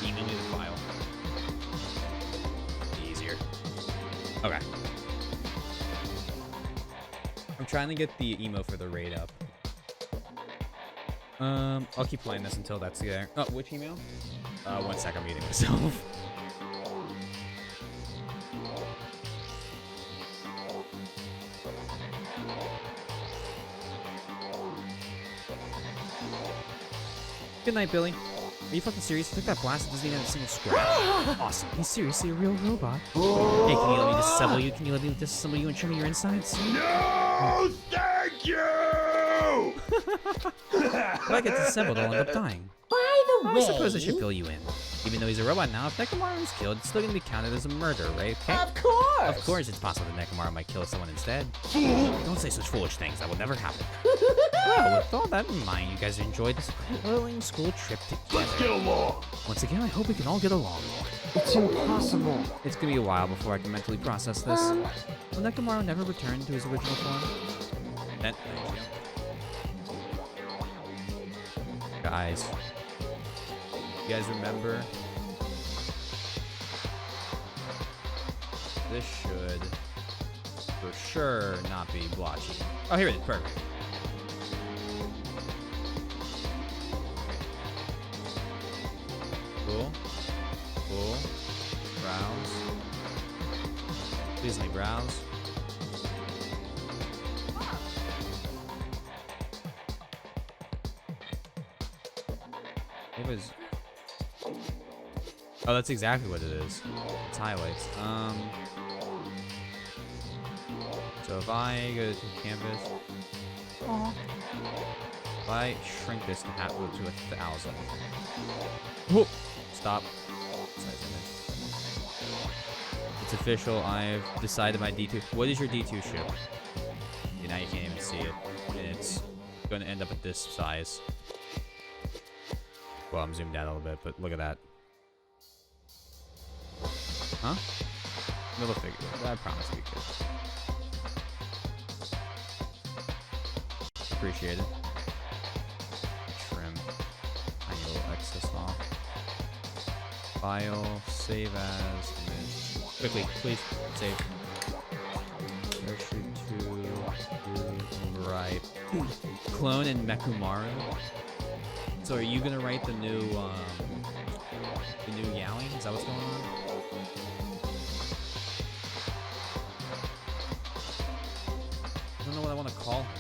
email me the file? Easier. Okay. I'm trying to get the emo for the raid up. I'll keep playing this until that's there. Oh, which email? 1 sec, I'm muting myself. Good night, Billy. Are you fucking serious? I took that blast and doesn't even have a single scratch. Awesome. He's seriously a real robot. Hey, can you let me disassemble you? Can you let me disassemble you and show me your insides? No, thank you! If I get disassembled, I'll end up dying. By the way, I suppose I should fill you in. Even though he's a robot now, if Nekomaru is killed, it's still gonna be counted as a murder, right? Okay? of course. Of course it's possible that Nekomaru might kill someone instead. Don't say such foolish things, that will never happen. Well, with all that in mind, you guys enjoyed this thrilling school trip together. Let's get along! Once again, I hope we can all get along. It's impossible. It's gonna be a while before I can mentally process this. Will Nekomaru never return to his original form? Thank you. Guys. You guys remember? This should, for sure, not be blotchy. Oh, here it is. Perfect. Cool. Cool. Browse. Please let me browse. It was... Oh, that's exactly what it is. It's highlights. So if I go to canvas, if I shrink this to 1,000. Whoop! Stop. Size image. It's official. I've decided my D2. What is your D2 ship? Yeah, now you can't even see it. And it's going to end up at this size. Well, I'm zoomed out a little bit, but look at that. Huh? We'll figure it. I promise we could. Appreciate it. Trim. Tiny little excess off. File. Save as image. Quickly, please. Save. Parachute to right. Clone and Mekumaru. So are you gonna write the new Yaoi? Is that what's going on? I don't know what I want to call him.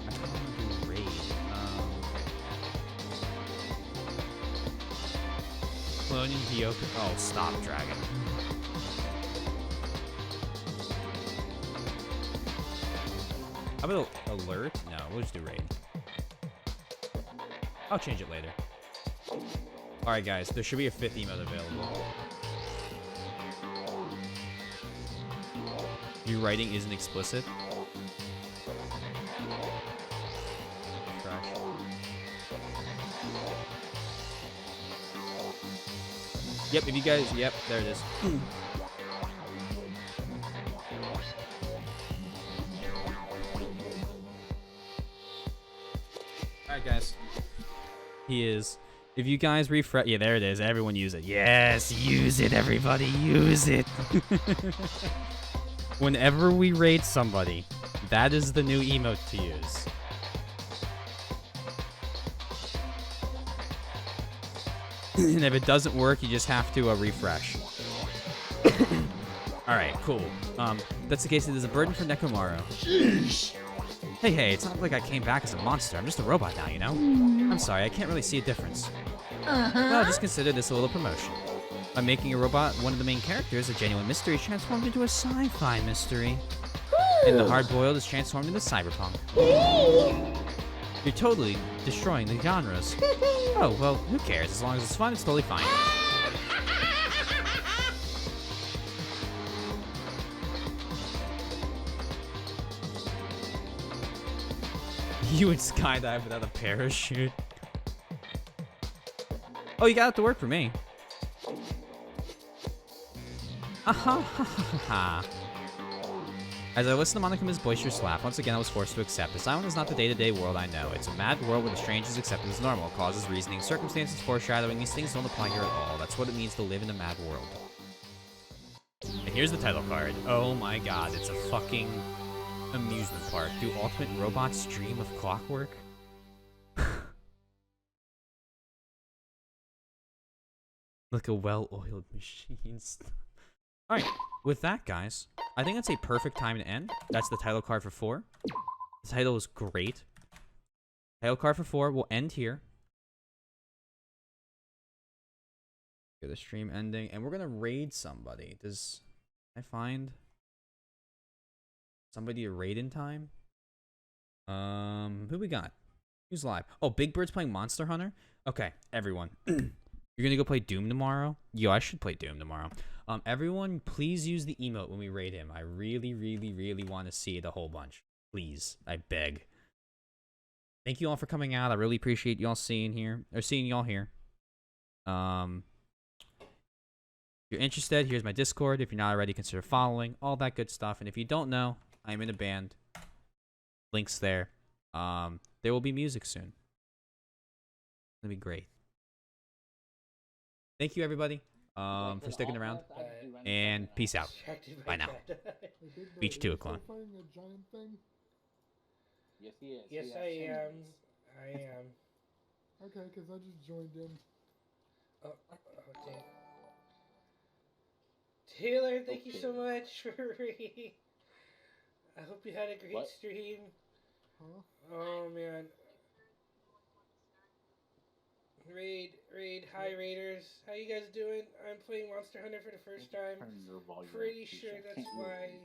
I don't want to do raid. Cloning Hyoko. Oh, stop, Dragon. How about alert? No, we'll just do raid. I'll change it later. Alright guys, there should be a 5th emote available. Your writing isn't explicit. Trash. Yep, if you guys, yep, there it is. Alright guys. He is. If you guys refresh, yeah, there it is. Everyone use it. Yes, use it, everybody, use it. Whenever we raid somebody, that is the new emote to use. And if it doesn't work, you just have to refresh. Alright, cool. That's the case. It is a burden for Nekomaru. Jeez. Hey, it's not like I came back as a monster. I'm just a robot now, you know? I'm sorry, I can't really see a difference. Well, just consider this a little promotion. By making a robot one of the main characters, a genuine mystery is transformed into a sci-fi mystery. And the hard-boiled is transformed into cyberpunk. You're totally destroying the genres. Oh, well, who cares? As long as it's fun, it's totally fine. You would skydive without a parachute. Oh, you got it to work for me. As I listened to Monokuma's boisterous laugh, once again I was forced to accept. This island is not the day-to-day world I know. It's a mad world where the strange is accepted as normal. Causes, reasoning, circumstances, foreshadowing, these things don't apply here at all. That's what it means to live in a mad world. And here's the title card. Oh my god, it's a fucking amusement park. Do ultimate robots dream of clockwork? Like a well-oiled machine. Alright, with that, guys, I think that's a perfect time to end. That's the title card for 4. The title is great. Title card for 4 will end here. Get the stream ending, and we're gonna raid somebody. Can I find somebody to raid in time? Who we got? Who's live? Oh, Big Bird's playing Monster Hunter? Okay, everyone. You're gonna go play Doom tomorrow? Yo, I should play Doom tomorrow. Everyone, please use the emote when we raid him. I really, really, really want to see it a whole bunch. Please, I beg. Thank you all for coming out. I really appreciate y'all seeing y'all here. If you're interested, here's my Discord. If you're not already, consider following. All that good stuff. And if you don't know, I'm in a band. Links there. There will be music soon. It'll be great. Thank you, everybody, for sticking around. And peace out. Bye now. Beach 2 a clone. Yes, he is. Yes, I am. I am. Okay, because I just joined in. Oh, okay. Taylor, thank you so much for reading. I hope you had a great stream. Huh? Oh, man. Raid, hi Raiders. How you guys doing? I'm playing Monster Hunter for the first time. Pretty sure that's why